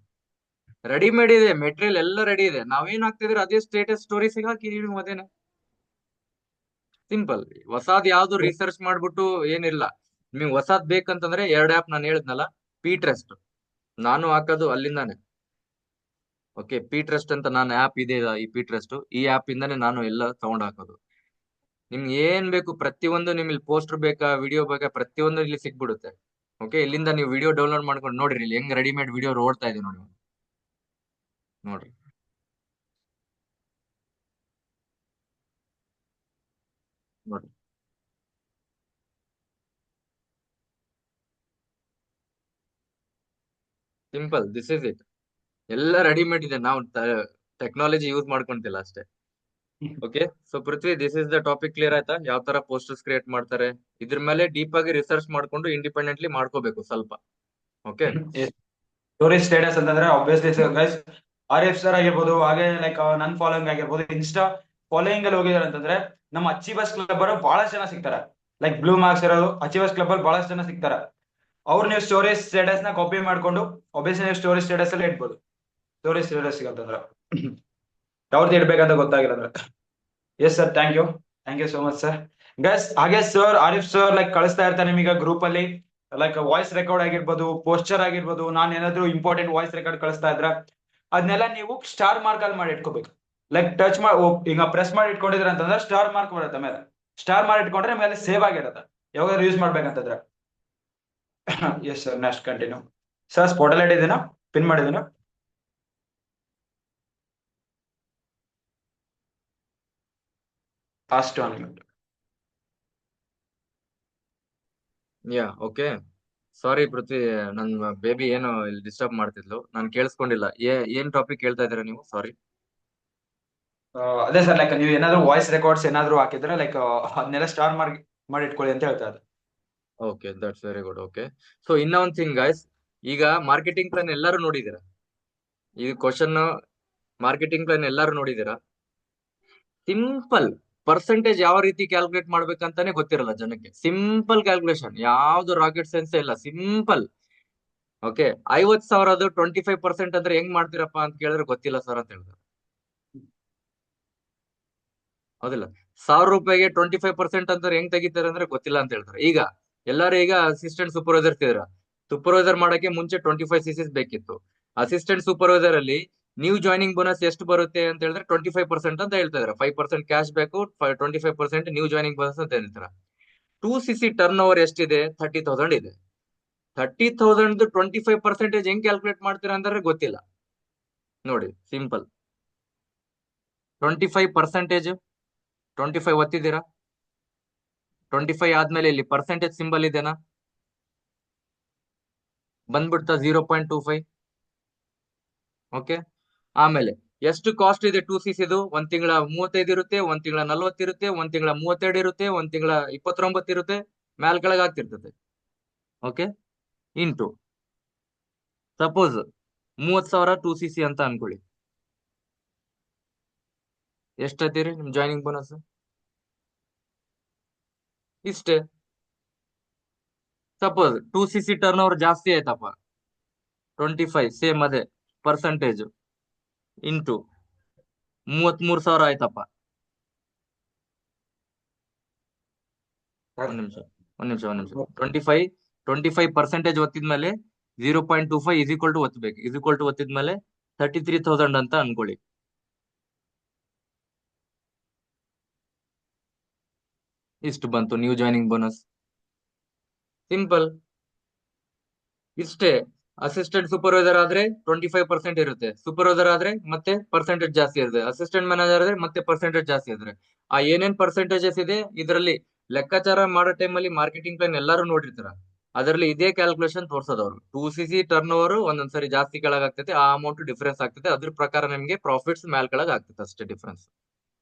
ರೆಡಿಮೇಡ್ ಇದೆ, ಮೆಟೀರಿಯಲ್ ಎಲ್ಲ ರೆಡಿ ಇದೆ. ನಾವೇನ್ ಹಾಕ್ತಿದ್ರೆ ಅದೇ ಸ್ಟೇಟಸ್ ಸ್ಟೋರೀಸ್ ಹಾಕಿ ನೀವು ಅದೇನೆ. ಸಿಂಪಲ್. ಹೊಸಾದ್ ಯಾವ್ದು ರಿಸರ್ಚ್ ಮಾಡ್ಬಿಟ್ಟು ಏನಿಲ್ಲ. ನಿಮ್ಗೆ ಹೊಸಾದ್ ಬೇಕಂತಂದ್ರೆ 2 ಆಪ್ ನಾನು ಹೇಳಿದ್ನಲ್ಲ, ಪಿ ಟ್ರಸ್ಟ್ ನಾನು ಹಾಕೋದು ಅಲ್ಲಿಂದಾನೆ. ಓಕೆ, ಪಿ ಟ್ರಸ್ಟ್ ಅಂತ ನಾನು ಆಪ್ ಇದೆ, ಈ ಪಿ ಟ್ರಸ್ಟ್, ಈ ಆಪ್ ಇಂದಾನೆ ನಾನು ಎಲ್ಲ ತಗೊಂಡ್ ಹಾಕೋದು. ನಿಮ್ಗೆ ಏನ್ ಬೇಕು ಪ್ರತಿಯೊಂದು, ನಿಮ್ಗೆ ಪೋಸ್ಟರ್ ಬೇಕಾ, ವಿಡಿಯೋ ಬೇಕಾ, ಪ್ರತಿಯೊಂದು ಇಲ್ಲಿ ಸಿಕ್ಬಿಡುತ್ತೆ. ಓಕೆ, ಇಲ್ಲಿಂದ ನೀವು ವಿಡಿಯೋ ಡೌನ್ಲೋಡ್ ಮಾಡ್ಕೊಂಡು ನೋಡ್ರಿ, ಇಲ್ಲಿ ಹೆಂಗ್ ರೆಡಿಮೇಡ್ ವಿಡಿಯೋ ಓಡ್ತಾ ಇದೆ ನೋಡಿ. ನೋಡ್ರಿ, ನೋಡ್ರಿ. Simple, this is it. ಎಲ್ಲ ರೆಡಿಮೇಡ್ ಇದೆ, ನಾವು ಟೆಕ್ನಾಲಜಿ ಯೂಸ್ ಮಾಡ್ಕೊಂತಿಲ್ಲ ಅಷ್ಟೇ. Okay, so Prithvi, this is the topic. Clear ಆಯ್ತಾ? ಯಾವ ತರ ಪೋಸ್ಟರ್ಸ್ ಕ್ರಿಯೇಟ್ ಮಾಡ್ತಾರೆ, ಇದ್ರ ಮೇಲೆ ಡೀಪ್ ಆಗಿ ರಿಸರ್ಚ್ ಮಾಡ್ಕೊಂಡು ಇಂಡಿಪೆಂಡೆಂಟ್ಲಿ ಮಾಡ್ಕೋಬೇಕು ಸ್ವಲ್ಪ. ಓಕೆ, ಸ್ಟೋರಿ ಸ್ಟೇಟಸ್ ಅಂತಂದ್ರೆ obviously guys, Arif sir ಆಗಿರ್ಬೋದು, ಹಾಗೆ ಲೈಕ್ ನನ್ ಫಾಲೋಯಿಂಗ್ ಆಗಿರ್ಬೋದು, ಇನ್ಸ್ಟಾ ಫಾಲೋಯಿಂಗ್ ಅಲ್ಲಿ ಹೋಗಿದ್ದಾರೆ ಅಂತಂದ್ರೆ ನಮ್ಮ ಅಚೀವರ್ಸ್ ಕ್ಲಬ್ ಅವರು ಬಹಳಷ್ಟು ಜನ ಸಿಗ್ತಾರೆ. ಲೈಕ್ ಬ್ಲೂ ಮಾರ್ಕ್ಸ್ ಇರೋದು ಅಚೀವರ್ಸ್ ಕ್ಲಬ್ ಅಲ್ಲಿ ಬಹಳಷ್ಟು ಜನ ಸಿಗ್ತಾರೆ. ಅವ್ರು ನೀವು ಸ್ಟೋರಿ ಸ್ಟೇಟಸ್ ನ ಕಾಪಿ ಮಾಡ್ಕೊಂಡು ಒಬ್ಬಿಯಸ್ಲಿ ನೀವು ಸ್ಟೋರಿ ಸ್ಟೇಟಸ್ ಅಲ್ಲಿ ಇಡ್ಬೋದು. ಸ್ಟೋರಿ ಸ್ಟೇಟಸ್ ಸಿಗತ್ತಂದ್ರೆ ಯಾವ್ದು ಇಡ್ಬೇಕಂತ ಗೊತ್ತಾಗಿಲ್ಲ ಅಂದ್ರೆ. Yes sir, thank you so much sir. Guys, ಹಾಗೆ ಸರ್ ಆರಿಫ್ ಸರ್ ಲೈಕ್ ಕಳಿಸ್ತಾ ಇರ್ತಾರೆ ನಿಮಗೆ ಗ್ರೂಪ್ ಅಲ್ಲಿ, ಲೈಕ್ ವಾಯ್ಸ್ ರೆಕಾರ್ಡ್ ಆಗಿರ್ಬೋದು, ಪೋಸ್ಟರ್ ಆಗಿರ್ಬೋದು. ನಾನು ಏನಾದ್ರು ಇಂಪಾರ್ಟೆಂಟ್ ವಾಯ್ಸ್ ರೆಕಾರ್ಡ್ ಕಳಿಸ್ತಾ ಇದ್ರೆ ಅದನ್ನೆಲ್ಲ ನೀವು ಸ್ಟಾರ್ ಮಾರ್ಕ್ ಅಲ್ಲಿ ಮಾಡಿ ಇಟ್ಕೋಬೇಕು. ಲೈಕ್ ಟಚ್ ಮಾಡಿ ಈಗ ಪ್ರೆಸ್ ಮಾಡಿ ಇಟ್ಕೊಂಡಿದ್ರ ಅಂತಂದ್ರೆ ಸ್ಟಾರ್ ಮಾರ್ಕ್ ಬರುತ್ತೆ ಮೇಲೆ. ಸ್ಟಾರ್ ಮಾಡಿ ಇಟ್ಕೊಂಡ್ರೆ ಮೇಲೆ ಸೇವ್ ಆಗಿರುತ್ತೆ ಯಾವಾಗಾದ್ರು ಯೂಸ್ ಮಾಡ್ಬೇಕಂತಂದ್ರೆ. Yes sir, next continue. Sir ಸ್ಪಾಟಲ್ಲಿ ಇಟ್ಟಿದ್ದೀನಾ, ಪಿನ್ ಮಾಡಿದ್ದೀನಾ? Fast 1 minute. Yeah okay. Sorry Prithvi, ನನ್ ಬೇಬಿ ಏನು ಇಲ್ಲಿ ಡಿಸ್ಟರ್ಬ್ ಮಾಡ್ತಿದ್ಲು, ನಾನು ಕೇಳಿಸ್ಕೊಂಡಿಲ್ಲ. ಏನ್ ಟಾಪಿಕ್ ಹೇಳ್ತಾ ಇದ್ದೀರಾ ನೀವು? ಸಾರಿ. ಅದೇ ಸರ್, ಲೈಕ್ ನೀವು ಏನಾದ್ರು ವಾಯ್ಸ್ ರೆಕಾರ್ಡ್ಸ್ ಏನಾದ್ರು ಹಾಕಿದ್ರೆ ಲೈಕ್ ಅದನ್ನೆಲ್ಲ ಸ್ಟಾರ್ ಮಾಡಿ ಇಟ್ಕೊಳ್ಳಿ ಅಂತ ಹೇಳ್ತಾ ಇದ್ದೆ. Okay, that's very good. Okay, so ಇನ್ನ ಒಂದ್ ಥಿಂಗ್ ಗಾಯ್ಸ್, ಈಗ ಮಾರ್ಕೆಟಿಂಗ್ ಪ್ಲಾನ್ ಎಲ್ಲರೂ ನೋಡಿದೀರಾ? ಈ ಕ್ವಶನ್ ಮಾರ್ಕೆಟಿಂಗ್ ಪ್ಲಾನ್ ಎಲ್ಲರೂ ನೋಡಿದೀರಾ? ಸಿಂಪಲ್ ಪರ್ಸೆಂಟೇಜ್ ಯಾವ ರೀತಿ ಕ್ಯಾಲ್ಕುಲೇಟ್ ಮಾಡ್ಬೇಕಂತಾನೆ ಗೊತ್ತಿರಲ್ಲ ಜನಕ್ಕೆ. ಸಿಂಪಲ್ ಕ್ಯಾಲ್ಕುಲೇಷನ್, ಯಾವ್ದು ರಾಕೆಟ್ ಸೈನ್ಸ್ ಇಲ್ಲ, ಸಿಂಪಲ್. ಓಕೆ, 50,000 25% ಅಂದ್ರೆ ಹೆಂಗ್ ಮಾಡ್ತೀರಪ್ಪ ಅಂತ ಕೇಳಿದ್ರೆ ಗೊತ್ತಿಲ್ಲ ಸರ್ ಅಂತ ಹೇಳಿದ್ರು. ಹೌದಿಲ್ಲ? 1,000 ರೂಪಾಯಿಗೆ 25% ಅಂದ್ರೆ ಹೆಂಗ್ ತೆಗಿತಾರೆ ಅಂದ್ರೆ ಗೊತ್ತಿಲ್ಲ ಅಂತ ಹೇಳ್ತಾರೆ. ಈಗ ಎಲ್ಲಾರು ಈಗ ಅಸಿಸ್ಟೆಂಟ್ ಸೂಪರ್ವೈಸರ್ ಇದ್ರ, ಸೂಪರ್ವೈಸರ್ ಮಾಡಕ್ಕೆ ಮುಂಚೆ 25 CCs ಬೇಕಿತ್ತು. ಅಸಿಸ್ಟೆಂಟ್ ಸೂಪರ್ವೈಸರ್ ಅಲ್ಲಿ ನ್ಯೂ ಜಾಯ್ನಿಂಗ್ ಬೋನಸ್ ಎಷ್ಟು ಬರುತ್ತೆ ಅಂತ ಹೇಳಿದ್ರೆ 25% ಅಂತ ಹೇಳ್ತಾ ಇದಾರೆ. 5% ಕ್ಯಾಶ್ ಬೇಕು, 25% ನ್ಯೂ ಜಾಯ್ನಿಂಗ್ ಬೋನಸ್ ಅಂತ ಹೇಳ್ತಾರೆ. 2 CC ಟರ್ನ್ ಓವರ್ ಎಷ್ಟಿದೆ? 30,000 ಇದೆ. 30,000 25% ಹೆಂಗ್ ಕ್ಯಾಲ್ಕುಲೇಟ್ ಮಾಡ್ತೀರಾ ಅಂದ್ರೆ ಗೊತ್ತಿಲ್ಲ. ನೋಡಿ ಸಿಂಪಲ್, 25%, 25 ಒತ್ತಿದ್ದೀರಾ, 25 ಆದ್ಮೇಲೆ ಇಲ್ಲಿ ಪರ್ಸೆಂಟೇಜ್ ಸಿಂಬಲ್ ಇದೆನಾ, ಬಂದ್ಬಿಡ್ತಾ 0.25. ಓಕೆ, ಆಮೇಲೆ ಎಷ್ಟು ಕಾಸ್ಟ್ ಇದೆ 2 CC ಇದು? ಒಂದ್ ತಿಂಗಳ 35 ಇರುತ್ತೆ, ಒಂದ್ ತಿಂಗಳ 40 ಇರುತ್ತೆ, ಒಂದ್ ತಿಂಗಳ 32 ಇರುತ್ತೆ, ಒಂದ್ ತಿಂಗಳ 29 ಇರುತ್ತೆ, ಮ್ಯಾಲ್ ಕೆಳಗ್ ಆಗ್ತಿರ್ತದೆ. ಓಕೆ, ಇಂಟು ಸಪೋಸ್ 30,000 2 CC ಅಂತ ಅನ್ಕೊಳ್ಳಿ, ಎಷ್ಟೈತಿರಿ ನಿಮ್ ಜಾಯ್ನಿಂಗ್ ಬೋನಸ್? ಇಷ್ಟೇ. ಸಪೋಸ್ 2 CC ಟರ್ನ್ ಓವರ್ ಜಾಸ್ತಿ ಆಯ್ತಪ್ಪ, 25 ಸೇಮ್ ಅದೇ ಪರ್ಸೆಂಟೇಜ್ ಇಂಟು 33,000 ಆಯ್ತಪ್ಪ. ಒಂದ್ ನಿಮಿಷ, ಒಂದ್ ನಿಮಿಷ, ಒಂದ್ ನಿಮಿಷ. 25% ಒತ್ತಿದ್ಮೇಲೆ 0.25 ಇಸ್ ಈಕ್ವಲ್ ಟು ಒತ್ತಬೇಕು. ಇಸ್ ಈಕ್ವಲ್ ಟು ಒತ್ತಿದ್ಮೇಲೆ 33,000 ಅಂತ ಅನ್ಕೊಳ್ಳಿ. ಇಷ್ಟು ಬಂತು ನ್ಯೂ ಜಾಯ್ನಿಂಗ್ ಬೋನಸ್. ಸಿಂಪಲ್, ಇಷ್ಟೇ. ಅಸಿಸ್ಟೆಂಟ್ ಸೂಪರ್ವೈಸರ್ ಆದ್ರೆ 25% ಇರುತ್ತೆ, ಸೂಪರ್ವೈಸರ್ ಆದ್ರೆ ಮತ್ತೆ ಪರ್ಸೆಂಟೇಜ್ ಜಾಸ್ತಿ ಇರುತ್ತೆ, ಅಸಿಸ್ಟೆಂಟ್ ಮ್ಯಾನೇಜರ್ ಆದ್ರೆ ಮತ್ತೆ ಪರ್ಸೆಂಟೇಜ್ ಜಾಸ್ತಿ ಇರುತ್ತೆ. ಆ ಏನೇನ್ ಪರ್ಸೆಂಟೇಜಸ್ ಇದೆ ಇದರಲ್ಲಿ ಲೆಕ್ಕಾಚಾರ ಮಾಡೋ ಟೈಮಲ್ಲಿ ಮಾರ್ಕೆಟಿಂಗ್ ಪ್ಲಾನ್ ಎಲ್ಲರೂ ನೋಡಿರ್ತಾರ. ಅದರಲ್ಲಿ ಇದೇ ಕ್ಯಾಲ್ಕುಲೇಷನ್ ತೋರ್ಸೋದವ್ರು. 2 CC ಟರ್ನ್ ಓವರ್ ಒಂದೊಂದ್ಸರಿ ಜಾಸ್ತಿ ಕೆಳಗ್ ಆಗ್ತೈತೆ, ಆ ಅಮೌಂಟ್ ಡಿಫರೆನ್ಸ್ ಆಗ್ತದೆ, ಅದ್ರ ಪ್ರಕಾರ ನಿಮ್ಗೆ ಪ್ರಾಫಿಟ್ಸ್ ಮ್ಯಾಲ್ ಕೆಳಗ್ ಆಗ್ತದೆ, ಅಷ್ಟೇ difference.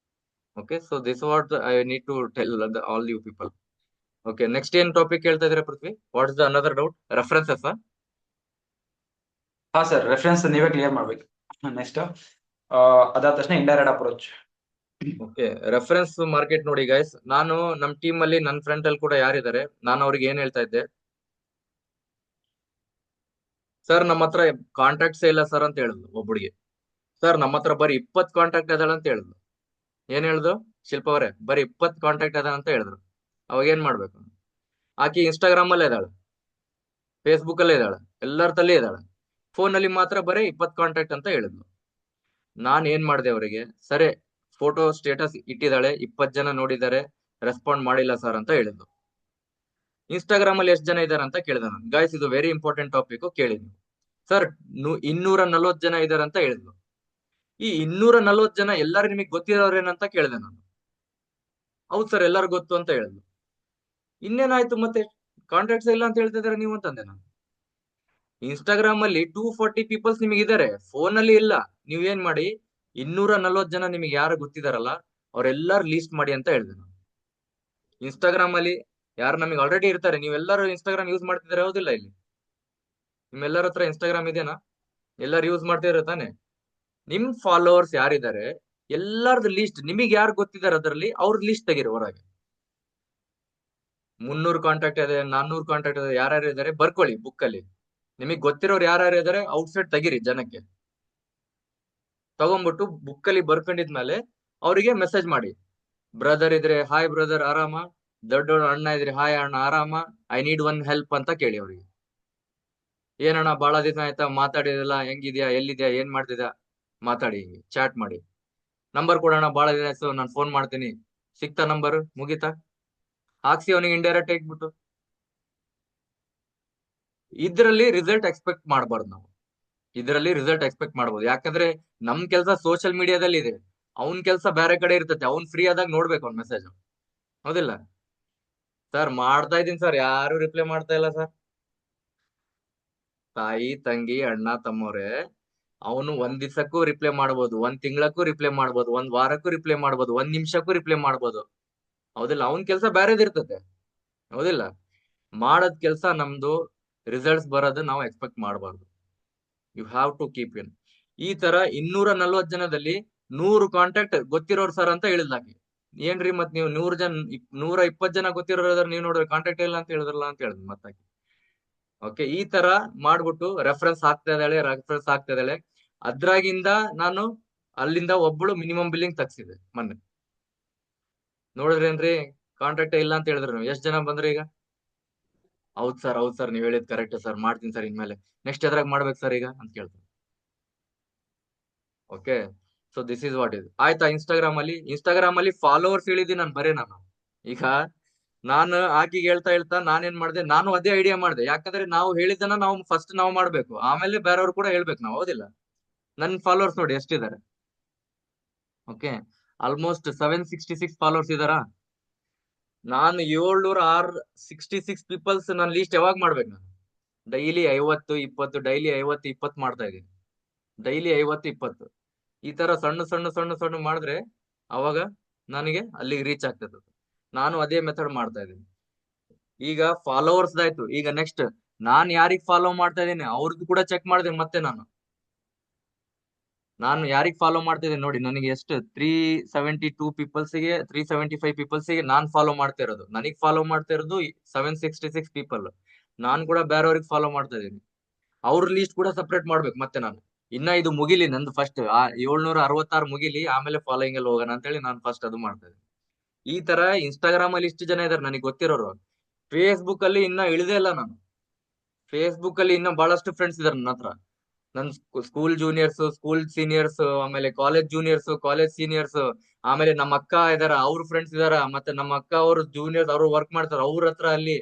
Okay, so this what I need to tell all you people. Okay, next ಏನ್ ಟಾಪಿಕ್ ಹೇಳ್ತಾ ಇದ್ರೆ Prithvi? What is the another doubt? References? ಹಾ ಸರ್, ರೆಫರೆನ್ಸ್ ನೀವೇ ಕ್ಲಿಯರ್ ಮಾಡ್ಬೇಕು. ನೆಕ್ಸ್ಟ್ ಅದಾದ ತಕ್ಷಣ indirect approach. Okay, reference market ನೋಡಿ ಗೈಸ್, ನಾನು ನಮ್ ಟೀಮ್ ಅಲ್ಲಿ ನನ್ನ ಫ್ರೆಂಡ್ ಅಲ್ಲಿ ಕೂಡ ಯಾರಿದ್ದಾರೆ, ನಾನು ಅವ್ರಿಗೆ ಏನ್ ಹೇಳ್ತಾ ಇದ್ದೆ, ಸರ್ ನಮ್ಮ ಹತ್ರ ಕಾಂಟ್ಯಾಕ್ಟ್ಸ್ ಇಲ್ಲ ಸರ್ ಅಂತ ಹೇಳಿದ್ಲು ಒಬ್ಬಳಿಗೆ. ಸರ್ ನಮ್ಮ ಹತ್ರ ಬರೀ 20 ಕಾಂಟ್ಯಾಕ್ಟ್ ಅದಾಳ ಅಂತ ಹೇಳಿದ್ಲು. ಏನ್ ಹೇಳ್ದು ಶಿಲ್ಪ ಅವರೇ? ಬರೀ 20 ಕಾಂಟ್ಯಾಕ್ಟ್ ಅದ ಅಂತ ಹೇಳಿದ್ರು. ಅವಾಗ ಏನ್ ಮಾಡ್ಬೇಕು? ಆಕಿ ಇನ್ಸ್ಟಾಗ್ರಾಮ್ ಅಲ್ಲೇ ಇದ್ದಾಳೆ, ಫೇಸ್ಬುಕ್ ಅಲ್ಲೇ ಇದ್ದಾಳೆ, ಎಲ್ಲರ ತಲೆ ಇದ್ದಾಳೆ, ಫೋನ್ ಅಲ್ಲಿ ಮಾತ್ರ ಬರೀ 20 ಕಾಂಟ್ಯಾಕ್ಟ್ ಅಂತ ಹೇಳಿದ್ಲು. ನಾನ್ ಏನ್ ಮಾಡಿದೆ ಅವರಿಗೆ, ಸರಿ ಫೋಟೋ ಸ್ಟೇಟಸ್ ಇಟ್ಟಿದ್ದಾಳೆ, 20 ಜನ ನೋಡಿದ್ದಾರೆ, ರೆಸ್ಪಾಂಡ್ ಮಾಡಿಲ್ಲ ಸರ್ ಅಂತ ಹೇಳಿದ್ಲು. ಇನ್ಸ್ಟಾಗ್ರಾಮ್ ಅಲ್ಲಿ ಎಷ್ಟು ಜನ ಇದಾರೆ ಅಂತ ಕೇಳಿದೆ ನಾನು. ಗೈಸ್ ಇದು ವೆರಿ ಇಂಪಾರ್ಟೆಂಟ್ ಟಾಪಿಕ್, ಕೇಳಿ ನೀವು. ಸರ್ 240 ಜನ ಇದಾರೆ ಅಂತ ಹೇಳಿದ್ಲು. ಈ 240 ಜನ ಎಲ್ಲರೂ ನಿಮಗೆ ಗೊತ್ತಿರೋರೇನಂತ ಕೇಳಿದೆ ನಾನು. ಹೌದು ಸರ್ ಎಲ್ಲರೂ ಗೊತ್ತು ಅಂತ ಹೇಳಿದ್ಲು. ಇನ್ನೇನಾಯ್ತು ಮತ್ತೆ, ಕಾಂಟ್ಯಾಕ್ಟ್ಸ್ ಇಲ್ಲ ಅಂತ ಹೇಳ್ತಿದಾರೆ ನೀವು ಅಂತಂದೆ ನಾನು. ಇನ್ಸ್ಟಾಗ್ರಾಮ್ ಅಲ್ಲಿ 240 ಪೀಪಲ್ಸ್ ನಿಮಗೆ ಇದಾರೆ, ಫೋನ್ ಅಲ್ಲಿ ಇಲ್ಲ. ನೀವ್ ಏನ್ ಮಾಡಿ, 240 ಜನ ನಿಮಗೆ ಯಾರು ಗೊತ್ತಿದಾರಲ್ಲ ಅವ್ರೆಲ್ಲಾರು ಲೀಸ್ಟ್ ಮಾಡಿ ಅಂತ ಹೇಳಿದೆ ನಾನು. ಇನ್ಸ್ಟಾಗ್ರಾಮ್ ಅಲ್ಲಿ ಯಾರು ನಮಗೆ ಆಲ್ರೆಡಿ ಇರ್ತಾರೆ, ನೀವೆಲ್ಲರೂ ಇನ್ಸ್ಟಾಗ್ರಾಮ್ ಯೂಸ್ ಮಾಡ್ತಿದಾರೆ ಹೌದಿಲ್ಲ? ಇಲ್ಲಿ ನಿಮ್ಮೆಲ್ಲರ ಹತ್ರ ಇನ್ಸ್ಟಾಗ್ರಾಮ್ ಇದೆನಾ? ಎಲ್ಲಾರು ಯೂಸ್ ಮಾಡ್ತಿದಾರೆ ತಾನೆ? ನಿಮ್ ಫಾಲೋವರ್ಸ್ ಯಾರಿದ್ದಾರೆ ಎಲ್ಲಾರ್ದು ಲೀಸ್ಟ್, ನಿಮಗೆ ಯಾರು ಗೊತ್ತಿದ್ದಾರೆ ಅದರಲ್ಲಿ ಅವ್ರದ್ದು ಲೀಸ್ಟ್ ತೆಗೀರಿ ಹೊರಗೆ. 300 ಕಾಂಟ್ಯಾಕ್ಟ್ ಇದೆ, 400 ಕಾಂಟ್ಯಾಕ್ಟ್ ಇದೆ, ಯಾರ್ಯಾರು ಇದಾರೆ ಬರ್ಕೊಳ್ಳಿ ಬುಕ್ ಅಲ್ಲಿ. ನಿಮಗೆ ಗೊತ್ತಿರೋರು ಯಾರ್ಯಾರು ಇದಾರೆ ಔಟ್ಸೈಡ್ ತೆಗೀರಿ ಜನಕ್ಕೆ. ತಗೊಂಡ್ಬಿಟ್ಟು ಬುಕ್ ಅಲ್ಲಿ ಬರ್ಕೊಂಡಿದ್ಮೇಲೆ ಅವರಿಗೆ ಮೆಸೇಜ್ ಮಾಡಿ. ಬ್ರದರ್ ಇದ್ರೆ ಹಾಯ್ ಬ್ರದರ್ ಆರಾಮ, ದೊಡ್ಡ ಅಣ್ಣ ಇದ್ರೆ ಹಾಯ್ ಅಣ್ಣ ಆರಾಮ, ಐ ನೀಡ್ ಒನ್ ಹೆಲ್ಪ್ ಅಂತ ಕೇಳಿ ಅವ್ರಿಗೆ. ಏನಣ್ಣ ಬಹಳ ದಿನ ಆಯ್ತಾ ಮಾತಾಡಿದಿಲ್ಲ, ಹೆಂಗಿದ್ಯಾ, ಎಲ್ಲಿದ್ಯಾ, ಏನ್ ಮಾಡ್ತಿದ್ಯಾ, ಮಾತಾಡಿ, ಚಾಟ್ ಮಾಡಿ. ನಂಬರ್ ಕೊಡೋಣ, ಬಾಳ ದಿನ ಆಯ್ತು, ನಾನು ಫೋನ್ ಮಾಡ್ತೀನಿ. ಸಿಕ್ತಾ ನಂಬರ್? ಮುಗಿತಾ? ಹಾಕ್ಸಿ ಅವನಿಗೆ ಇಂಡೈರೆಕ್ಟ್ ಆಗ್ಬಿಟ್ಟು. ಇದ್ರಲ್ಲಿ ರಿಸಲ್ಟ್ ಎಕ್ಸ್ಪೆಕ್ಟ್ ಮಾಡಬಾರ್ದು ನಾವು. ಇದರಲ್ಲಿ ರಿಸಲ್ಟ್ ಎಕ್ಸ್ಪೆಕ್ಟ್ ಮಾಡ್ಬೋದು. ಯಾಕಂದ್ರೆ ನಮ್ ಕೆಲಸ ಸೋಷಿಯಲ್ ಮೀಡಿಯಾದಲ್ಲಿ ಇದೆ, ಅವನ್ ಕೆಲಸ ಬೇರೆ ಕಡೆ ಇರ್ತೈತೆ. ಅವ್ನ್ ಫ್ರೀ ಆದಾಗ ನೋಡ್ಬೇಕು ಅವ್ನ ಮೆಸೇಜ್, ಹೌದಿಲ್ಲ? ಸರ್ ಮಾಡ್ತಾ ಇದೀನಿ ಸರ್, ಯಾರು ರಿಪ್ಲೈ ಮಾಡ್ತಾ ಇಲ್ಲ ಸರ್. ತಾಯಿ ತಂಗಿ ಅಣ್ಣ ತಮ್ಮವ್ರೆ, ಅವನು ಒಂದ್ ದಿವ್ಸಕ್ಕೂ ರಿಪ್ಲೈ ಮಾಡ್ಬೋದು, ಒಂದ್ ತಿಂಗಳಕ್ಕೂ ರಿಪ್ಲೈ ಮಾಡ್ಬೋದು, ಒಂದ್ ವಾರಕ್ಕೂ ರಿಪ್ಲೈ ಮಾಡ್ಬೋದು, ಒಂದ್ ನಿಮಿಷಕ್ಕೂ ರಿಪ್ಲೈ ಮಾಡ್ಬೋದು, ಹೌದಿಲ್ಲ? ಅವನ್ ಕೆಲಸ ಬೇರೆದಿರ್ತತೆ, ಹೌದಿಲ್ಲ? ಮಾಡದ್ ಕೆಲ್ಸ ನಮ್ದು, ರಿಸಲ್ಟ್ಸ್ ಬರೋದು ನಾವು ಎಕ್ಸ್ಪೆಕ್ಟ್ ಮಾಡಬಾರ್ದು. You have to keep in. ಈ ತರ 240 ಜನದಲ್ಲಿ 100 ಕಾಂಟ್ಯಾಕ್ಟ್ ಗೊತ್ತಿರೋರು ಸರ್ ಅಂತ ಹೇಳಿದ್ಲಾಕಿ. ಏನ್ರಿ ಮತ್ ನೀವು 120 ಜನ ಗೊತ್ತಿರೋದ್ರ ನೀವ್ ನೋಡಿದ್ರೆ ಕಾಂಟ್ಯಾಕ್ಟ್ ಇಲ್ಲ ಅಂತ ಹೇಳಿದ್ರಲ್ಲ ಅಂತ ಹೇಳಿದ್ ಮತ್ತಾಕಿ. ಓಕೆ, ಈ ತರ ಮಾಡ್ಬಿಟ್ಟು ರೆಫರೆನ್ಸ್ ಹಾಕ್ತಾ ಇದ್ದಾಳೆ. ಅದ್ರಾಗಿಂದ ನಾನು ಅಲ್ಲಿಂದ ಒಬ್ಬಳು ಮಿನಿಮಮ್ ಬಿಲ್ಲಿಂಗ್ ತಗ್ಸಿದೆ ಮೊನ್ನೆ. ನೋಡಿದ್ರೇನ್ರಿ, ಕಾಂಟ್ಯಾಕ್ಟ್ ಇಲ್ಲ ಅಂತ ಹೇಳಿದ್ರು ನೀವು. ಎಷ್ಟ್ ಜನ ಬಂದ್ರಿ ಈಗ? ಹೌದ್ ಸರ್ ನೀವ್ ಹೇಳಿದ್ ಕರೆಕ್ಟ್ ಸರ್, ಮಾಡ್ತೀನಿ ಸರ್ ಇನ್ಮೇಲೆ. ನೆಕ್ಸ್ಟ್ ಎದ್ರಾಗ ಮಾಡ್ಬೇಕು ಸರ್ ಈಗ ಅಂತ ಕೇಳ್ತಾರೆ. Okay, so this is what is. ಆಯ್ತಾ? ಇನ್ಸ್ಟಾಗ್ರಾಮ್ ಅಲ್ಲಿ ಫಾಲೋವರ್ಸ್ ಹೇಳಿದ್ದೀನಿ ನಾನು, ನಾನು ಈಗ ನಾನು ಆಕಿಗೆ ಹೇಳ್ತಾ ನಾನೇನ್ ಮಾಡ್ದೆ, ನಾನು ಅದೇ ಐಡಿಯಾ ಮಾಡ್ದೆ. ಯಾಕಂದ್ರೆ ನಾವು ಹೇಳಿದ್ದನ್ನ ನಾವು ಫಸ್ಟ್ ನಾವು ಮಾಡ್ಬೇಕು, ಆಮೇಲೆ ಬೇರೆಯವ್ರು ಕೂಡ ಹೇಳ್ಬೇಕು ನಾವು, ಹೌದಿಲ್ಲ? ನನ್ ಫಾಲೋವರ್ಸ್ ನೋಡಿ ಎಷ್ಟಿದ್ದಾರೆ. ಓಕೆ, ಆಲ್ಮೋಸ್ಟ್ 766 ಫಾಲೋವರ್ಸ್ ಇದಾರಾ. ನಾನು 766 ಪೀಪಲ್ಸ್ ನಾನು ಲೀಸ್ಟ್ ಯಾವಾಗ ಮಾಡ್ಬೇಕು? ನಾನು ಡೈಲಿ 50-20, ಡೈಲಿ 50-20 ಮಾಡ್ತಾ ಇದ್ದೀನಿ. ಡೈಲಿ 50-20 ಈ ತರ ಸಣ್ಣ ಸಣ್ಣ ಸಣ್ಣ ಸಣ್ಣ ಮಾಡಿದ್ರೆ ಅವಾಗ ನನಗೆ ಅಲ್ಲಿಗೆ ರೀಚ್ ಆಗ್ತದೆ. ನಾನು ಅದೇ ಮೆಥಡ್ ಮಾಡ್ತಾ ಇದ್ದೀನಿ. ಈಗ ಫಾಲೋವರ್ಸ್ ಆಯ್ತು, ಈಗ ನೆಕ್ಸ್ಟ್ ನಾನ್ ಯಾರಿಗ್ ಫಾಲೋ ಮಾಡ್ತಾ ಇದ್ದೀನಿ ಅವ್ರದ್ದು ಕೂಡ ಚೆಕ್ ಮಾಡಿದೆ. ಮತ್ತೆ ನಾನು ಯಾರಿಗ್ ಫಾಲೋ ಮಾಡ್ತಾ ಇದ್ದೀನಿ ನೋಡಿ, ನನಗೆ ಎಷ್ಟು 372 ಪೀಪಲ್ಸ್ಗೆ 375 ಪೀಪಲ್ಸ್ಗೆ ನಾನ್ ಫಾಲೋ ಮಾಡ್ತಾ ಇರೋದು. ನನಗ್ ಫಾಲೋ ಮಾಡ್ತಾ ಇರೋದು 766 ಪೀಪಲ್. ನಾನ್ ಕೂಡ ಬೇರೆಯವ್ರಿಗೆ ಫಾಲೋ ಮಾಡ್ತಾ ಇದ್ದೀನಿ. ಅವ್ರ ಲೀಸ್ಟ್ ಕೂಡ ಸಪ್ರೇಟ್ ಮಾಡ್ಬೇಕು ಮತ್ತೆ ನಾನು. ಇನ್ನ ಇದು ಮುಗಿಲಿ ನಂದು, ಫಸ್ಟ್ 766 ಮುಗಿಲಿ, ಆಮೇಲೆ ಫಾಲೋಯಿಂಗ್ ಅಲ್ಲಿ ಹೋಗೋಣ ಅಂತೇಳಿ ನಾನು ಫಸ್ಟ್ ಅದು ಮಾಡ್ತಾ ಇದ್ದೀನಿ. ಈ ತರ ಇನ್ಸ್ಟಾಗ್ರಾಮ್ ಅಲ್ಲಿ ಇಷ್ಟು ಜನ ಇದಾರೆ ನನಗೆ ಗೊತ್ತಿರೋರು. ಫೇಸ್ಬುಕ್ ಅಲ್ಲಿ ಇನ್ನ ಇಳಿದೇ ಇಲ್ಲ ನಾನು. ಫೇಸ್ಬುಕ್ ಅಲ್ಲಿ ಇನ್ನ ಬಹಳಷ್ಟು ಫ್ರೆಂಡ್ಸ್ ಇದಾರೆ ನನ್ನ ಹತ್ರ. ನನ್ ಸ್ಕೂಲ್ ಜೂನಿಯರ್ಸ್, ಸ್ಕೂಲ್ ಸೀನಿಯರ್ಸ್, ಆಮೇಲೆ ಕಾಲೇಜ್ ಜೂನಿಯರ್ಸ್, ಕಾಲೇಜ್ ಸೀನಿಯರ್ಸ್, ಆಮೇಲೆ ನಮ್ಮ ಅಕ್ಕ ಇದಾರ, ಅವ್ರ ಫ್ರೆಂಡ್ಸ್ ಇದಾರ, ಮತ್ತೆ ನಮ್ಮ ಅಕ್ಕ ಅವ್ರ ಜೂನಿಯರ್ಸ್, ಅವ್ರು ವರ್ಕ್ ಮಾಡ್ತಾರ ಅವ್ರ ಹತ್ರ ಅಲ್ಲಿ.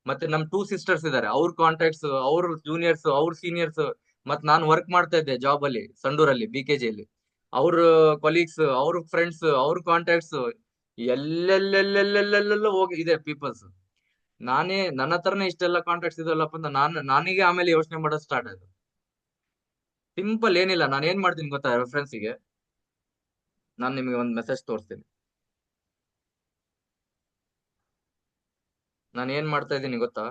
ಮತ್ತೆ ನಮ್ 2 ಸಿಸ್ಟರ್ಸ್ ಇದಾರೆ, ಅವ್ರ ಕಾಂಟ್ಯಾಕ್ಟ್ಸ್, ಅವ್ರ ಜೂನಿಯರ್ಸ್, ಅವ್ರ ಸೀನಿಯರ್ಸ್. ಮತ್ ನಾನ್ ವರ್ಕ್ ಮಾಡ್ತಾ ಇದ್ದೆ ಜಾಬ್ ಅಲ್ಲಿ ಸಂಡೂರಲ್ಲಿ, BKG ಅಲ್ಲಿ. ಅವ್ರ ಕೊಲೀಗ್ಸ್, ಅವ್ರ ಫ್ರೆಂಡ್ಸ್, ಅವ್ರ ಕಾಂಟ್ಯಾಕ್ಟ್ಸ್ ಎಲ್ಲೆಲ್ಲೆಲ್ಲೆಲ್ಲೆಲ್ಲೆಲ್ಲ ಹೋಗಿ ಇದೆ ಪೀಪಲ್ಸ್. ನನ್ನ ಹತ್ರನೇ ಇಷ್ಟೆಲ್ಲ ಕಾಂಟ್ಯಾಕ್ಟ್ಸ್ ಇದಲ್ಲಪ್ಪ ಅಂತ ನನಗೆ ಆಮೇಲೆ ಯೋಚನೆ ಮಾಡೋದು ಸ್ಟಾರ್ಟ್ ಆಯ್ತು. ಸಿಂಪಲ್ ಏನಿಲ್ಲ, ನಾನು ಏನ್ ಮಾಡ್ತೀನಿ ಗೊತ್ತಾ? ರೆಫರೆನ್ಸಿಗೆ ನಾನು ನಿಮಗೆ ಒಂದು ಮೆಸೇಜ್ ತೋರಿಸ್ತೀನಿ. ನಾನು ಏನ್ ಮಾಡ್ತಾ ಇದ್ದೀನಿ ಗೊತ್ತಾ?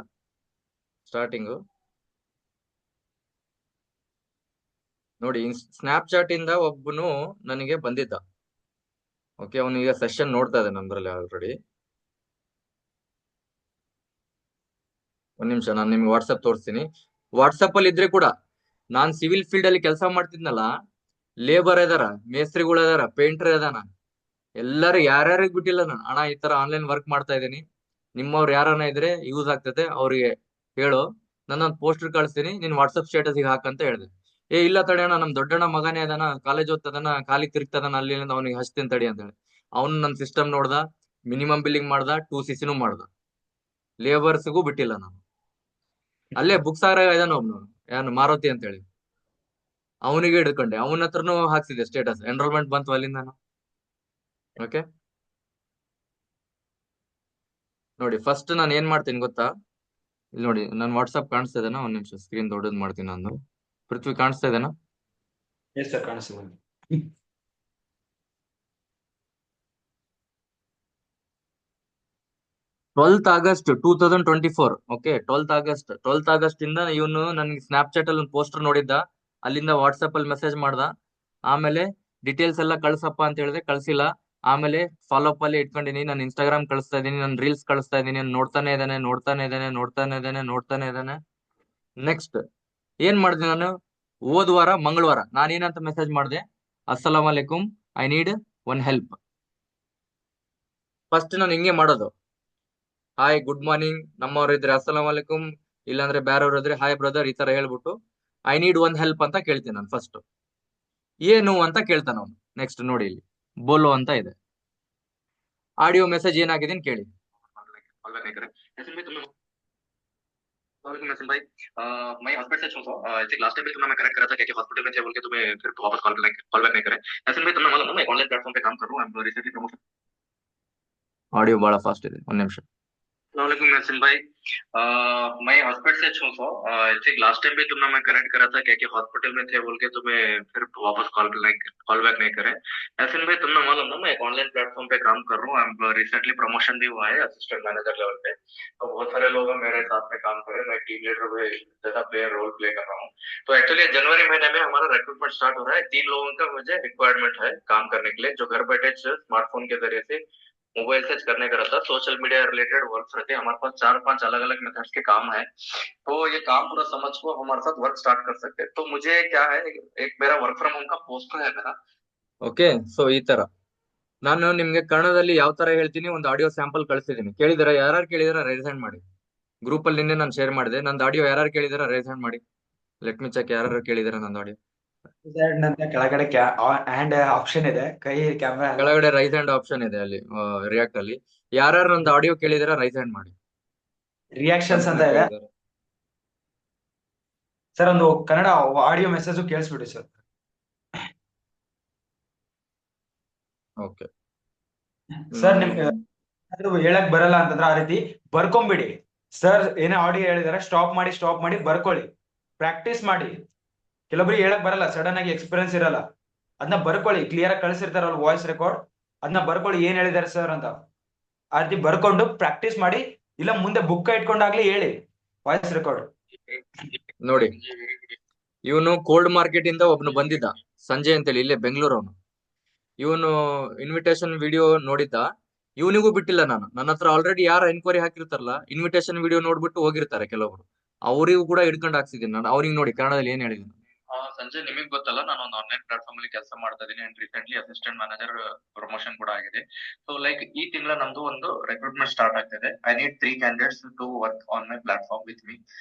ಸ್ಟಾರ್ಟಿಂಗು ನೋಡಿ, ಸ್ನ್ಯಾಪ್ಚಾಟ್ ಇಂದ ಒಬ್ಬನು ನನಗೆ ಬಂದಿದ್ದ. ಓಕೆ, ಅವನು ಈಗ ಸೆಷನ್ ನೋಡ್ತಾ ಇದ್ದಾನೆ ನಂದ್ರಲ್ಲಿ ಆಲ್ರೆಡಿ. ಒಂದ್ ನಿಮಿಷ, ನಾನು ನಿಮ್ಗೆ ವಾಟ್ಸಪ್ ತೋರಿಸ್ತೀನಿ. ವಾಟ್ಸಪ್ ಅಲ್ಲಿ ಇದ್ರೆ ಕೂಡ, ನಾನ್ ಸಿವಿಲ್ ಫೀಲ್ಡ್ ಅಲ್ಲಿ ಕೆಲಸ ಮಾಡ್ತಿದ್ನಲ್ಲ, ಲೇಬರ್ ಇದಾರ, ಮೇಸ್ತ್ರಿಗಳು ಇದಾರ, ಪೇಂಟರ್ ಇದಾನ, ಎಲ್ಲರೂ ಯಾರ್ಯಾರಿಗೆ ಬಿಟ್ಟಿಲ್ಲ ನಾನು. ಅಣ್ಣ ಈ ತರ ಆನ್ಲೈನ್ ವರ್ಕ್ ಮಾಡ್ತಾ ಇದ್ದೀನಿ, ನಿಮ್ಮವ್ರು ಯಾರನ್ನ ಇದ್ರೆ ಯೂಸ್ ಆಗ್ತದೆ ಅವ್ರಿಗೆ ಹೇಳು, ನಾನೊಂದು ಪೋಸ್ಟರ್ ಕಳಿಸ್ತೀನಿ, ನಿನ್ ವಾಟ್ಸಪ್ ಸ್ಟೇಟಸ್ ಹಾಕಂತ ಹೇಳಿದೆ. ಇಲ್ಲ ತಡಿ ಅಣ್ಣ, ನಮ್ ದೊಡ್ಡಣ್ಣ ಮಗನೇ ಅದಾನ, ಕಾಲೇಜ್ ಓದ್ತದಾನ, ಖಾಲಿ ತಿರುಗ್ತದಾನ, ಅಲ್ಲಿ ಅವ್ನಿಗೆ ಹಚ್ತೀನಿ ತಡಿ ಅಂತ ಹೇಳಿ. ಅವ್ನು ನನ್ ಸಿಸ್ಟಮ್ ನೋಡ್ದ, ಮಿನಿಮಮ್ ಬಿಲ್ಲಿಂಗ್ ಮಾಡ್ದ, 2 CC ಮಾಡ್ದ. ಲೇಬರ್ಸ್ಗೂ ಬಿಟ್ಟಿಲ್ಲ ನಾನು. ಅಲ್ಲೇ ಬುಕ್ಸ್ ಸಾಗರ ಇದಾನ ಒಬ್ನು, ಯಾರು ಮಾರುತಿ ಅಂತ ಹೇಳಿ, ಅವನಿಗೆ ಹಿಡ್ಕೊಂಡೆ, ಅವನ ಹತ್ರನು ಹಾಕ್ಸಿದೆ ಸ್ಟೇಟಸ್. ಎನ್ರೋಲ್ಮೆಂಟ್ ಬಂತು ಅಲ್ಲಿಂದ. ಓಕೆ ನೋಡಿ, ಫಸ್ಟ್ ನಾನು ಏನ್ ಮಾಡ್ತೀನಿ ಗೊತ್ತಾ? ಇಲ್ಲಿ ನೋಡಿ, ನನ್ ವಾಟ್ಸಪ್ ಕಾಣಿಸ್ತಾ ಇದೇನಾ? ಒಂದ್ ನಿಮಿಷ ಸ್ಕ್ರೀನ್ ದೊಡ್ಡದ್ ಮಾಡ್ತೀನಿ ನಾನು. ಪೃಥ್ವಿ ಕಾಣಿಸ್ತಾ ಇದೇನಾ? ಎಸ್ ಸರ್, ಕಾಣಿಸ್ತೀನಿ. 12th August 2024. Okay, 12th August ಇಂದ ಇವನು ನನ್ಗೆ ಸ್ನ್ಯಾಪ್ಚಾಟ್ ಅಲ್ಲಿ ಒಂದು ಪೋಸ್ಟರ್ ನೋಡಿದ್ದ, ಅಲ್ಲಿಂದ ವಾಟ್ಸಪ್ ಅಲ್ಲಿ ಮೆಸೇಜ್ ಮಾಡ್ದ. ಆಮೇಲೆ ಡೀಟೇಲ್ಸ್ ಎಲ್ಲ ಕಳ್ಸಪ್ಪ ಅಂತ ಹೇಳಿದ್ರೆ ಕಳ್ಸಿಲ್ಲ. ಆಮೇಲೆ ಫಾಲೋ ಅಪ್ ಅಲ್ಲಿ ಇಟ್ಕೊಂಡಿನಿ, ನಾನು ಇನ್ಸ್ಟಾಗ್ರಾಮ್ ಕಳಿಸ್ತಾ ಇದೀನಿ, ನಾನು ರೀಲ್ಸ್ ಕಳಿಸ್ತಾ ಇದೀನಿ, ನೋಡ್ತಾನೆ ಇದ್ದಾನೆ. ನೆಕ್ಸ್ಟ್ ಏನ್ ಮಾಡಿದೆ ನಾನು? ಹೋದ್ ವಾರ ಮಂಗಳವಾರ ನಾನೇನಂತ ಮೆಸೇಜ್ ಮಾಡಿದೆ? ಅಸ್ಸಲಾಂ ಅಲೈಕುಂ, I need one help. First ನಾನು ಹಿಂಗೆ ಮಾಡೋದು, ಹಾಯ್ ಗುಡ್ ಮಾರ್ನಿಂಗ್, ನಮ್ಮವ್ರು ಇದ್ರೆ ಅಸ್ಸಲಾಂ ಅಲೈಕುಂ, ಇಲ್ಲಾಂದ್ರೆ ಬೇರೆಯವ್ರು ಇದ್ರೆ ಹಾಯ್ ಬ್ರದರ್, ಈ ತರ ಹೇಳ್ಬಿಟ್ಟು ಐ ನೀಡ್ ಒನ್ ಹೆಲ್ಪ್ ಅಂತ ಕೇಳ್ತೀನಿ ನಾನು ಫಸ್ಟ್. ಏನು ಅಂತ ಕೇಳ್ತಾನ ಅವನು. ನೆಕ್ಸ್ಟ್ ನೋಡಿ ಇಲ್ಲಿ ಬೋಲೋ ಅಂತ ಇದೆ. ಆಡಿಯೋ ಮೆಸೇಜ್ ಏನಾಗಿದೆ ಅಂತ ಕೇಳಿ. वालेकुम भाई। मैं हॉस्पिटल से छूँ ऐसे लास्ट टाइम भी तुमने मैं कनेक्ट करा था क्या कि हॉस्पिटल में थे बोल के तुम्हें फिर वापस कॉल बैक नहीं करे। ऐसे भाई तुमने मालूम है मैं ऑनलाइन प्लेटफॉर्म पे काम कर रहा हूँ रिसेंटली प्रमोशन। ऑडियो बड़ा फास्ट ಇದೆ ಒಂದು ನಿಮಿಷ। वालेकुम यासिन भाई। मैं हॉस्पिटल से छूँ ऐसे लास्ट टाइम भी तुमने मैं कनेक्ट करा था क्या कि हॉस्पिटल में थे बोल के तुम्हें फिर वापस कॉल बैक नहीं करे। यासिन भाई तुमने मालूम है मैं एक ऑनलाइन प्लेटफॉर्म पे काम कर रहा हूँ रिसेंटली प्रमोशन भी हुआ है असिस्टेंट मैनेजर लेवल पे। तो बहुत सारे लोग हैं मेरे साथ में काम कर रहे हैं मैं टीम लीडर भी जैसा प्लेयर रोल प्ले कर रहा हूँ। तो एक्चुअली जनवरी महीने में हमारा रिक्रूटमेंट स्टार्ट हो रहा है 3 लोगों का मुझे रिक्वायरमेंट है काम करने के लिए जो घर बैठे स्मार्टफोन के जरिए से मोबाइल सर्च करने का रहता है। सोशल मीडिया रिलेटेड वर्क रहते हैं हमारे पास 4-5 अलग अलग मेथड्स के काम है। तो ये काम पूरा समझ को हमारे साथ वर्क स्टार्ट कर सकते हैं। तो मुझे क्या है एक मेरा वर्क फ्रॉम होम का पोस्ट है मेरा। ಓಕೆ ಸೊ ಈ ತರ ನಾನು ನಿಮ್ಗೆ ಕನ್ನಡದಲ್ಲಿ ಯಾವ ತರ ಹೇಳ್ತೀನಿ ಒಂದು ಆಡಿಯೋ ಸ್ಯಾಂಪಲ್ ಕಳಿಸಿದೀನಿ, ಕೇಳಿದಾರ? ಯಾರು ಕೇಳಿದಾರ ರೈಸ್ ಹ್ಯಾಂಡ್ ಮಾಡಿ. ಗ್ರೂಪ್ ಅಲ್ಲಿ ನಿನ್ನೆ ನಾನು ಶೇರ್ ಮಾಡಿದೆ ನಂದು ಆಡಿಯೋ. ಯಾರು ಕೇಳಿದಾರ ರೈಸ್ ಹ್ಯಾಂಡ್ ಮಾಡಿ. ಲೆಟ್ ಮಿ ಚೆಕ್ ಯಾರು ಕೇಳಿದಾರ ನಂದು ಆಡಿಯೋ. ನಂತರ ಕೆಳಗಡೆ ಹ್ಯಾಂಡ್ ಆಪ್ಷನ್ ಇದೆ, ಕೈ ಕ್ಯಾಮ್ರಾ ಕೆಳಗಡೆ ರೈಸ್ ಹ್ಯಾಂಡ್ ಆಪ್ಷನ್ ಇದೆ ಅಲ್ಲಿ ರಿಯಾಕ್ಟ್ ಅಲ್ಲಿ. ಯಾರು ನಂದು ಆಡಿಯೋ ಕೇಳಿದಾರ ರೈಸ್ ಹ್ಯಾಂಡ್ ಮಾಡಿ. ರಿಯಾಕ್ಷನ್ಸ್ ಅಂತ ಇದೆ ಸರ್. ಒಂದು ಕನ್ನಡ ಆಡಿಯೋ ಮೆಸೇಜ್ ಕೇಳಿಸ್ಬಿಡಿ ಸರ್. ಓಕೆ ಸರ್ ನಿಮ್ಗೆ ಹೇಳಕ್ ಬರಲ್ಲ ಅಂತಂದ್ರೆ ಆ ರೀತಿ ಬರ್ಕೊಂಬಿಡಿ ಸರ್. ಏನೇ ಆಡಿಯೋ ಹೇಳಿದಾರೆ ಸ್ಟಾಪ್ ಮಾಡಿ ಬರ್ಕೊಳ್ಳಿ, ಪ್ರಾಕ್ಟೀಸ್ ಮಾಡಿ. ಕೆಲವೊಬ್ರಿಗೆ ಹೇಳಕ್ ಬರಲ್ಲ, ಸಡನ್ ಆಗಿ ಎಕ್ಸ್ಪೀರಿಯನ್ಸ್ ಇರಲ್ಲ, ಅದನ್ನ ಬರ್ಕೊಳ್ಳಿ. ಕ್ಲಿಯರ್ ಆಗಿ ಕಳಿಸಿರ್ತಾರಲ್ಲ ವಾಯ್ಸ್ ರೆಕಾರ್ಡ್, ಅದನ್ನ ಬರ್ಕೊಳ್ಳಿ ಏನ್ ಹೇಳಿದಾರೆ ಸರ್ ಅಂತ. ಆ ರೀತಿ ಬರ್ಕೊಂಡು ಪ್ರಾಕ್ಟೀಸ್ ಮಾಡಿ, ಇಲ್ಲ ಮುಂದೆ ಬುಕ್ ಇಟ್ಕೊಂಡಾಗ್ಲಿ ಹೇಳಿ ವಾಯ್ಸ್ ರೆಕಾರ್ಡ್. ನೋಡಿ ಇವನು ಕೋಲ್ಡ್ ಮಾರ್ಕೆಟ್ ಇಂದ ಒಬ್ನು ಬಂದಿದ್ದ ಸಂಜಯ್ ಅಂತೇಳಿ, ಇಲ್ಲೇ ಬೆಂಗಳೂರು ಅವನು. ಇವನು ಇನ್ವಿಟೇಷನ್ ವಿಡಿಯೋ ನೋಡಿದ್ದ. ಇವನಿಗೂ ಬಿಟ್ಟಿಲ್ಲ ನಾನು. ನನ್ನ ಹತ್ರ ಆಲ್ರೆಡಿ ಯಾರು ಎನ್ಕ್ವೈರಿ ಹಾಕಿರ್ತಾರಲ್ಲ ಇನ್ವಿಟೇಷನ್ ವಿಡಿಯೋ ನೋಡ್ಬಿಟ್ಟು ಹೋಗಿರ್ತಾರೆ ಕೆಲವರು, ಅವರಿಗೂ ಕೂಡ ಹಿಡ್ಕೊಂಡು ಹಾಕ್ಸಿದೀನಿ ನಾನು. ಅವ್ರಿಗೆ ನೋಡಿ ಕನ್ನಡದಲ್ಲಿ ಏನ್ ಹೇಳಿದ್ದೀನಿ. ಸಂಜಯ್ ನಿಮಗ್ ಗೊತ್ತಲ್ಲ ನಾನು ಒಂದು ಆನ್ಲೈನ್ ಪ್ಲಾಟ್ಫಾರ್ಮ್ ಅಲ್ಲಿ ಕೆಲಸ ಮಾಡ್ತಾ ಇದೀನಿ and recently assistant manager promotion ಕೂಡ ಆಗಿದೆ. ಸೊ ಲೈಕ್ ಈ ತಿಂಗಳ ನಮ್ದು ಒಂದು ರಿಕ್ರೂಟ್ಮೆಂಟ್ ಸ್ಟಾರ್ಟ್ ಆಗ್ತಿದೆ. I need 3 candidates to work on my platform with me.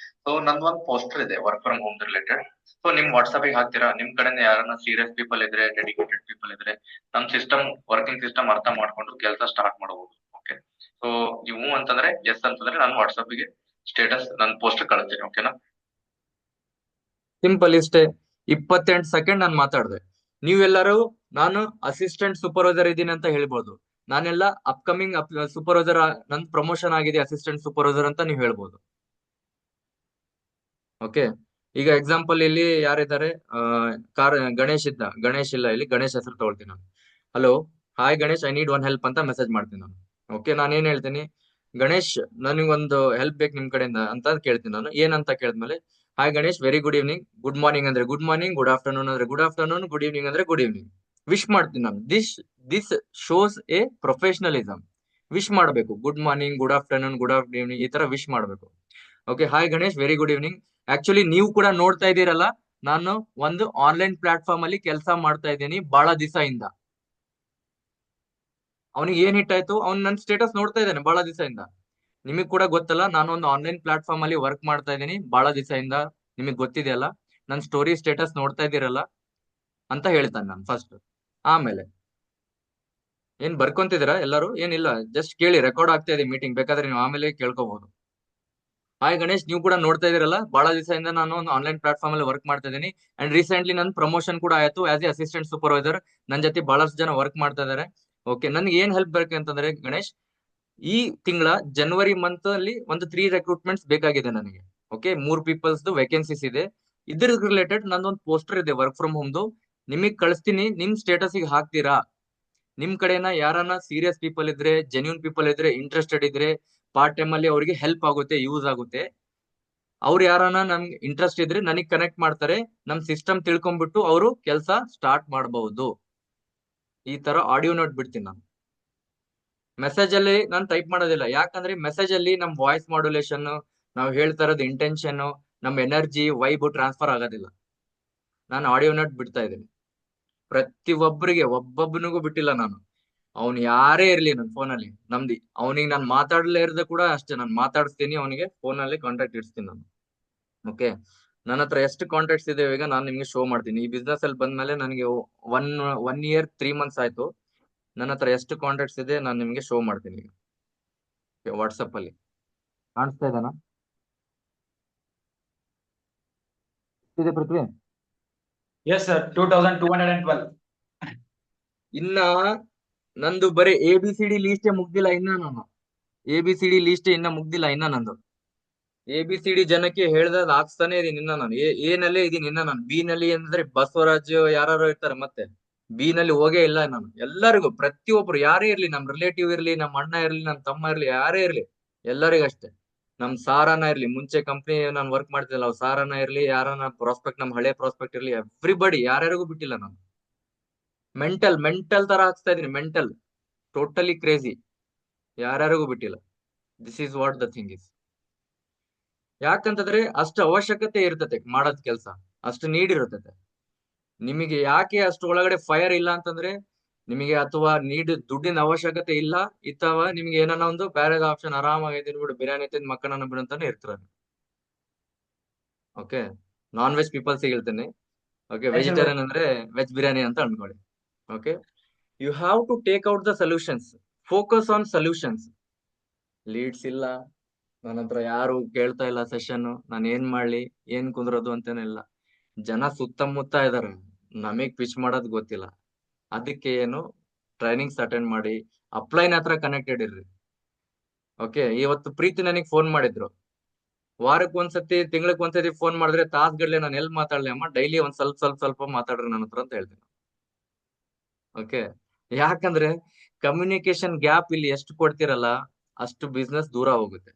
So ನಂದು ಒಂದು ಪೋಸ್ಟರ್ ಇದೆ work from home related. So ನಿಮ್ ವಾಟ್ಸ್ಆಪ್ ಗೆ ಹಾಕ್ತೀರಾ? ನಿಮ್ ಕಡೆಯಿಂದ ಯಾರನ್ನ ಸೀರಿಯಸ್ ಪೀಪಲ್ ಇದ್ರೆ, ಡೆಡಿಕೇಟೆಡ್ ಪೀಪಲ್ ಇದ್ರೆ, ನಮ್ ಸಿಸ್ಟಮ್ ವರ್ಕಿಂಗ್ ಸಿಸ್ಟಮ್ ಅರ್ಥ ಮಾಡ್ಕೊಂಡು ಕೆಲಸ ಸ್ಟಾರ್ಟ್ ಮಾಡಬಹುದು. ಓಕೆ, ಸೊ ನೀವು ಅಂತಂದ್ರೆ ಎಸ್ ಅಂತಂದ್ರೆ ನಾನು ವಾಟ್ಸ್ಆಪ್ ಗೆ ಸ್ಟೇಟಸ್ ನನ್ನ ಪೋಸ್ಟರ್ ಕಳಿಸ್ತೀನಿ. ಓಕೆನಾ? ಸಿಂಪಲ್ ಇಷ್ಟೇ. 28 ಸೆಕೆಂಡ್ ನಾನು ಮಾತಾಡ್ದೆ. ನೀವೆಲ್ಲರೂ ನಾನು ಅಸಿಸ್ಟೆಂಟ್ ಸೂಪರ್ವೈಸರ್ ಇದ್ದೀನಿ ಅಂತ ಹೇಳ್ಬೋದು. ನಾನೆಲ್ಲ ಅಪ್ಕಮಿಂಗ್ ಸೂಪರ್ವೈಸರ್, ನನ್ ಪ್ರಮೋಷನ್ ಆಗಿದೆ ಅಸಿಸ್ಟೆಂಟ್ ಸೂಪರ್ವೈಸರ್ ಅಂತ ನೀವು ಹೇಳ್ಬೋದು. ಓಕೆ, ಈಗ ಎಕ್ಸಾಂಪಲ್ ಇಲ್ಲಿ ಯಾರಿದ್ದಾರೆ? ಗಣೇಶ್ ಇದ್ದ. ಗಣೇಶ್ ಇಲ್ಲ ಇಲ್ಲಿ, ಗಣೇಶ್ ಹೆಸರು ತಗೊಳ್ತೀನಿ ನಾನು. Hello, hi Ganesh, I need 1 help ಅಂತ ಮೆಸೇಜ್ ಮಾಡ್ತೀನಿ ನಾನು. ಓಕೆ, ನಾನು ಏನ್ ಹೇಳ್ತೀನಿ? ಗಣೇಶ್ ನನಗೊಂದು ಹೆಲ್ಪ್ ಬೇಕು ನಿಮ್ ಕಡೆಯಿಂದ ಅಂತ ಕೇಳ್ತೀನಿ ನಾನು. ಏನಂತ ಕೇಳಿದ್ಮೇಲೆ, hi Ganesh, very good evening. Good morning ಅಂದ್ರೆ ಗುಡ್ ಮಾರ್ನಿಂಗ್, ಗುಡ್ ಆಫ್ಟರ್ನೂನ್ ಅಂದ್ರೆ ಗುಡ್ ಆಫ್ಟರ್ನೂನ್, ಗುಡ್ ಈವ್ನಿಂಗ್ ಅಂದ್ರೆ ಗುಡ್ ಈವ್ನಿಂಗ್. ವಿಶ್ ಮಾಡ್ತೀನಿ ನಾನು. This shows a professionalism. Wish ಮಾಡಬೇಕು. Good morning, good afternoon, good evening ಈ ತರ ವಿಶ್ ಮಾಡಬೇಕು. Okay, hi Ganesh, very good evening. Actually ನೀವು ಕೂಡ ನೋಡ್ತಾ ಇದ್ದೀರಲ್ಲ, ನಾನು ಒಂದು ಆನ್ಲೈನ್ ಪ್ಲಾಟ್ಫಾರ್ಮ್ ಅಲ್ಲಿ ಕೆಲಸ ಮಾಡ್ತಾ ಇದ್ದೀನಿ ಬಹಳ ದಿವಸ ಇಂದ. ಅವನಿಗೆ ಏನ್ ಹಿಟ್ ಆಯ್ತು? ಅವ್ನು ನನ್ನ ಸ್ಟೇಟಸ್ ನೋಡ್ತಾ ಇದ್ದಾನೆ ಬಹಳ ದಿವಸ ಇಂದ. ನಿಮಗ್ ಕೂಡ ಗೊತ್ತಲ್ಲ, ನಾನು ಒಂದು ಆನ್ಲೈನ್ ಪ್ಲಾಟ್ಫಾರ್ಮ್ ಅಲ್ಲಿ ವರ್ಕ್ ಮಾಡ್ತಾ ಇದ್ದೀನಿ ಬಹಳ ದಿವಸ ಇಂದ. ನಿಮಗ್ ಗೊತ್ತಿದೆಯಲ್ಲ, ನನ್ನ ಸ್ಟೋರಿ ಸ್ಟೇಟಸ್ ನೋಡ್ತಾ ಇದ್ದೀರಲ್ಲ ಅಂತ ಹೇಳ್ತಾನೆ ನಾನು ಫಸ್ಟ್. ಆಮೇಲೆ ಏನ್ ಬರ್ಕೊಂತಿದ್ದೀರಾ ಎಲ್ಲರೂ? ಏನಿಲ್ಲ, ಜಸ್ಟ್ ಕೇಳಿ, ರೆಕಾರ್ಡ್ ಆಗ್ತಾ ಇದೆ ಮೀಟಿಂಗ್, ಬೇಕಾದ್ರೆ ನೀವು ಆಮೇಲೆ ಕೇಳ್ಕೋಬಹುದು. ಹಾಯ್ ಗಣೇಶ್, ನೀವು ಕೂಡ ನೋಡ್ತಾ ಇದೀರಲ್ಲ, ಬಹಳ ದಿವಸದಿಂದ ನಾನು ಒಂದು ಆನ್ಲೈನ್ ಪ್ಲಾಟ್ಫಾರ್ಮ್ ಅಲ್ಲಿ ವರ್ಕ್ ಮಾಡ್ತಾ ಇದ್ದೀನಿ ಅಂಡ್ ರೀಸೆಂಟ್ಲಿ ನನ್ನ ಪ್ರಮೋಷನ್ ಕೂಡ ಆಯ್ತು ಆಸ್ ಎ ಅಸಿಸ್ಟೆಂಟ್ ಸೂಪರ್ವೈಸರ್. ನನ್ನ ಜೊತೆ ಬಹಳಷ್ಟು ಜನ ವರ್ಕ್ ಮಾಡ್ತಾ ಇದಾರೆ. ಓಕೆ, ನನ್ಗೆ ಏನ್ ಹೆಲ್ಪ್ ಬೇಕು ಅಂತಂದ್ರೆ ಗಣೇಶ್, ಈ ತಿಂಗಳ ಜನವರಿ ಮಂತ್ ಅಲ್ಲಿ ಒಂದು 3 ರೆಕ್ರೂಟ್ಮೆಂಟ್ಸ್ ಬೇಕಾಗಿದೆ ನನಗೆ. ಓಕೆ, 3 ಪೀಪಲ್ಸ್ ವೇಕೆನ್ಸೀಸ್ ಇದೆ. ಇದ್ರ ರಿಲೇಟೆಡ್ ನಂದೊಂದು ಪೋಸ್ಟರ್ ಇದೆ ವರ್ಕ್ ಫ್ರಮ್ ಹೋಮ್ದು, ನಿಮಗ್ ಕಳಿಸ್ತೀನಿ. ನಿಮ್ ಸ್ಟೇಟಸ್ ಗೆ ಹಾಕ್ತೀರಾ? ನಿಮ್ ಕಡೆನ ಯಾರನ್ನ ಸೀರಿಯಸ್ ಪೀಪಲ್ ಇದ್ರೆ, ಜೆನ್ಯೂನ್ ಪೀಪಲ್ ಇದ್ರೆ, ಇಂಟ್ರೆಸ್ಟೆಡ್ ಇದ್ರೆ, ಪಾರ್ಟ್ ಟೈಮ್ ಅಲ್ಲಿ ಅವರಿಗೆ ಹೆಲ್ಪ್ ಆಗುತ್ತೆ, ಯೂಸ್ ಆಗುತ್ತೆ, ಅವ್ರು ಯಾರನ್ನ ನಮ್ಗೆ ಇಂಟ್ರೆಸ್ಟ್ ಇದ್ರೆ ನನಗ್ ಕನೆಕ್ಟ್ ಮಾಡ್ತಾರೆ. ನಮ್ ಸಿಸ್ಟಮ್ ತಿಳ್ಕೊಂಡ್ಬಿಟ್ಟು ಅವರು ಕೆಲಸ ಸ್ಟಾರ್ಟ್ ಮಾಡಬಹುದು. ಈ ತರ ಆಡಿಯೋ ನೋಟ್ ಬಿಡ್ತೀನಿ ನಾನು. ಮೆಸೇಜ್ ಅಲ್ಲಿ ನಾನು ಟೈಪ್ ಮಾಡೋದಿಲ್ಲ, ಯಾಕಂದ್ರೆ ಮೆಸೇಜ್ ಅಲ್ಲಿ ನಮ್ ವಾಯ್ಸ್ ಮಾಡ್ಯುಲೇಷನ್, ನಾವು ಹೇಳ್ತಾ ಇರೋದು ಇಂಟೆನ್ಷನ್, ನಮ್ ಎನರ್ಜಿ, ವೈಬ್ ಟ್ರಾನ್ಸ್ಫರ್ ಆಗೋದಿಲ್ಲ. ನಾನು ಆಡಿಯೋ ನೋಟ್ ಬಿಡ್ತಾ ಇದ್ದೀನಿ ಪ್ರತಿ ಒಬ್ಬರಿಗೆ, ಒಬ್ಬೊಬ್ಬನಿಗೂ ಬಿಟ್ಟಿಲ್ಲ ನಾನು. ಅವ್ನು ಯಾರೇ ಇರ್ಲಿ ನನ್ನ ಫೋನಲ್ಲಿ ನಮ್ದಿ, ಅವನಿಗೆ ನಾನು ಮಾತಾಡ್ಲೇ ಇರದೆ ಕೂಡ ಅಷ್ಟೇ, ನಾನು ಮಾತಾಡಿಸ್ತೀನಿ, ಅವನಿಗೆ ಫೋನಲ್ಲಿ ಕಾಂಟ್ಯಾಕ್ಟ್ ಇಡ್ಸ್ತೀನಿ ನಾನು. ಓಕೆ, ನನ್ನ ಹತ್ರ ಎಷ್ಟು ಕಾಂಟ್ಯಾಕ್ಟ್ಸ್ ಇದೆ ಈಗ ನಾನು ನಿಮ್ಗೆ ಶೋ ಮಾಡ್ತೀನಿ. ಈ ಬಿಸ್ನೆಸ್ ಅಲ್ಲಿ ಬಂದ್ಮೇಲೆ ನನಗೆ ಒನ್ 1 year 3 months ಆಯ್ತು. ನನ್ನ ಹತ್ರ ಎಷ್ಟು ಕಾಂಟ್ಯಾಕ್ಟ್ಸ್ ಇದೆ ನಾನು ನಿಮ್ಗೆ ಶೋ ಮಾಡ್ತೀನಿ ಈಗ ವಾಟ್ಸಪ್ ಅಲ್ಲಿ. ಕಾಣಿಸ್ತಾ ಇದ್ದಾನಾ? ಇದೆ ಪೃಥ್ವಿ. Yes sir, 2212. ಇನ್ನ ನಂದು ಬರೀ ABCD ಲೀಸ್ಟೇ ಮುಗ್ದಿಲ್ಲ ಇನ್ನ. ನಾನು ABCD ಲೀಸ್ಟ್ ಇನ್ನ ಮುಗ್ದಿಲ್ಲ ಇನ್ನ ನಂದು. ABCD ಜನಕ್ಕೆ ಹೇಳ್ದಾಗ ಹಾಕ್ಸ್ತಾನೆ ಇದೀನಿ ಇನ್ನ ನಾನು. ಎ ನಲ್ಲೇ ಇದೀನಿ ಇನ್ನ ನಾನು. ಬಿ ನಲ್ಲಿ ಅಂದ್ರೆ ಬಸವರಾಜ್ ಯಾರು ಇರ್ತಾರೆ, ಮತ್ತೆ ಬಿ ನಲ್ಲಿ ಹೋಗೇ ಇಲ್ಲ ನಾನು. ಎಲ್ಲರಿಗೂ ಪ್ರತಿಯೊಬ್ರು ಯಾರೇ ಇರ್ಲಿ, ನಮ್ ರಿಲೇಟಿವ್ ಇರ್ಲಿ, ನಮ್ಮ ಅಣ್ಣ ಇರ್ಲಿ, ನಮ್ ತಮ್ಮ ಇರ್ಲಿ, ಯಾರೇ ಇರ್ಲಿ, ಎಲ್ಲರಿಗೂ ಅಷ್ಟೇ. ನಮ್ ಸಾರಾನ ಇರ್ಲಿ, ಮುಂಚೆ ಕಂಪ್ನಿ ನಾನು ವರ್ಕ್ ಮಾಡ್ತಿದ್ದಿಲ್ಲ, ಅವ್ರು ಸಾರಾನ ಇರ್ಲಿ, ಯಾರನ್ನ ಪ್ರಾಸ್ಪೆಕ್ಟ್, ನಮ್ ಹಳೆ ಪ್ರಾಸ್ಪೆಕ್ಟ್ ಇರ್ಲಿ, ಎವ್ರಿಬಡಿ ಯಾರ್ಯಾರಿಗೂ ಬಿಟ್ಟಿಲ್ಲ ನಾನು. ಮೆಂಟಲ್ ತರ ಹಾಕ್ಸ್ತಾ ಇದೀನಿ, ಮೆಂಟಲ್, ಟೋಟಲಿ ಕ್ರೇಜಿ, ಯಾರ್ಯಾರಿಗೂ ಬಿಟ್ಟಿಲ್ಲ. This is what the thing is. ಯಾಕಂತಂದ್ರೆ ಅಷ್ಟು ಅವಶ್ಯಕತೆ ಇರ್ತತೆ ಮಾಡೋದ್ ಕೆಲ್ಸ, ಅಷ್ಟು ನೀಡ್ ಇರ್ತತೆ ನಿಮಗೆ. ಯಾಕೆ ಅಷ್ಟು ಒಳಗಡೆ ಫೈರ್ ಇಲ್ಲ ಅಂತಂದ್ರೆ ನಿಮಗೆ ಅಥವಾ ದುಡ್ಡಿನ ಅವಶ್ಯಕತೆ ಇಲ್ಲ, ಅಥವಾ ನಿಮ್ಗೆ ಏನಾನ ಒಂದು ಬೇರೆ ಆಪ್ಷನ್ ಆರಾಮಾಗಿ ತಿನ್ಬಿಟ್ಟು ಬಿರಿಯಾನಿ ತಿಂದು ಮಕ್ಕಳನ್ನ ಬಿಡಂತಾನೆ ಇರ್ತಾರೆ. ಓಕೆ, ನಾನ್ ವೆಜ್ ಪೀಪಲ್ಸ್ ಹೇಳ್ತೇನೆ. ಓಕೆ, ವೆಜಿಟೇರಿಯನ್ ಅಂದ್ರೆ ವೆಜ್ ಬಿರಿಯಾನಿ ಅಂತ ಅನ್ಕೊಳ್ಳಿ. Okay, you have to take out the solutions, focus on solutions. Leads ಇಲ್ಲ, ನನ್ನ ಹತ್ರ ಯಾರು ಕೇಳ್ತಾ ಇಲ್ಲ ಸೆಷನ್, ನಾನು ಏನ್ ಮಾಡ್ಲಿ, ಏನ್ ಕುಂದ್ರೋದು ಅಂತೇನಿಲ್ಲ. ಜನ ಸುತ್ತಮುತ್ತ ಇದಾರೆ, ನಮಗ್ ಪಿಚ್ ಮಾಡೋದ್ ಗೊತ್ತಿಲ್ಲ. ಅದಕ್ಕೆ ಏನು, ಟ್ರೈನಿಂಗ್ಸ್ ಅಟೆಂಡ್ ಮಾಡಿ, ಅಪ್ಲೈನ್ ಹತ್ರ ಕನೆಕ್ಟೆಡ್ ಇರ್ರಿ. ಓಕೆ, ಇವತ್ತು ಪ್ರೀತಿ ನನಗೆ ಫೋನ್ ಮಾಡಿದ್ರು. ವಾರಕ್ಕೆ ಒಂದ್ಸತಿ, ತಿಂಗಳಿಗೆ ಒಂದ್ಸತಿ ಫೋನ್ ಮಾಡಿದ್ರೆ ತಾಸ್ಗಡ್ಲೆ ನಾನು ಎಲ್ಲಿ ಮಾತಾಡ್ಲಿ ಅಮ್ಮ, ಡೈಲಿ ಒಂದ್ ಸ್ವಲ್ಪ ಮಾತಾಡ್ರಿ ನನ್ನ ಹತ್ರ ಅಂತ ಹೇಳ್ತೀನಿ. ಓಕೆ, ಯಾಕಂದ್ರೆ ಕಮ್ಯುನಿಕೇಶನ್ ಗ್ಯಾಪ್ ಇಲ್ಲಿ ಎಷ್ಟು ಕೊಡ್ತಿರಲ್ಲ ಅಷ್ಟು ಬಿಸ್ನೆಸ್ ದೂರ ಹೋಗುತ್ತೆ.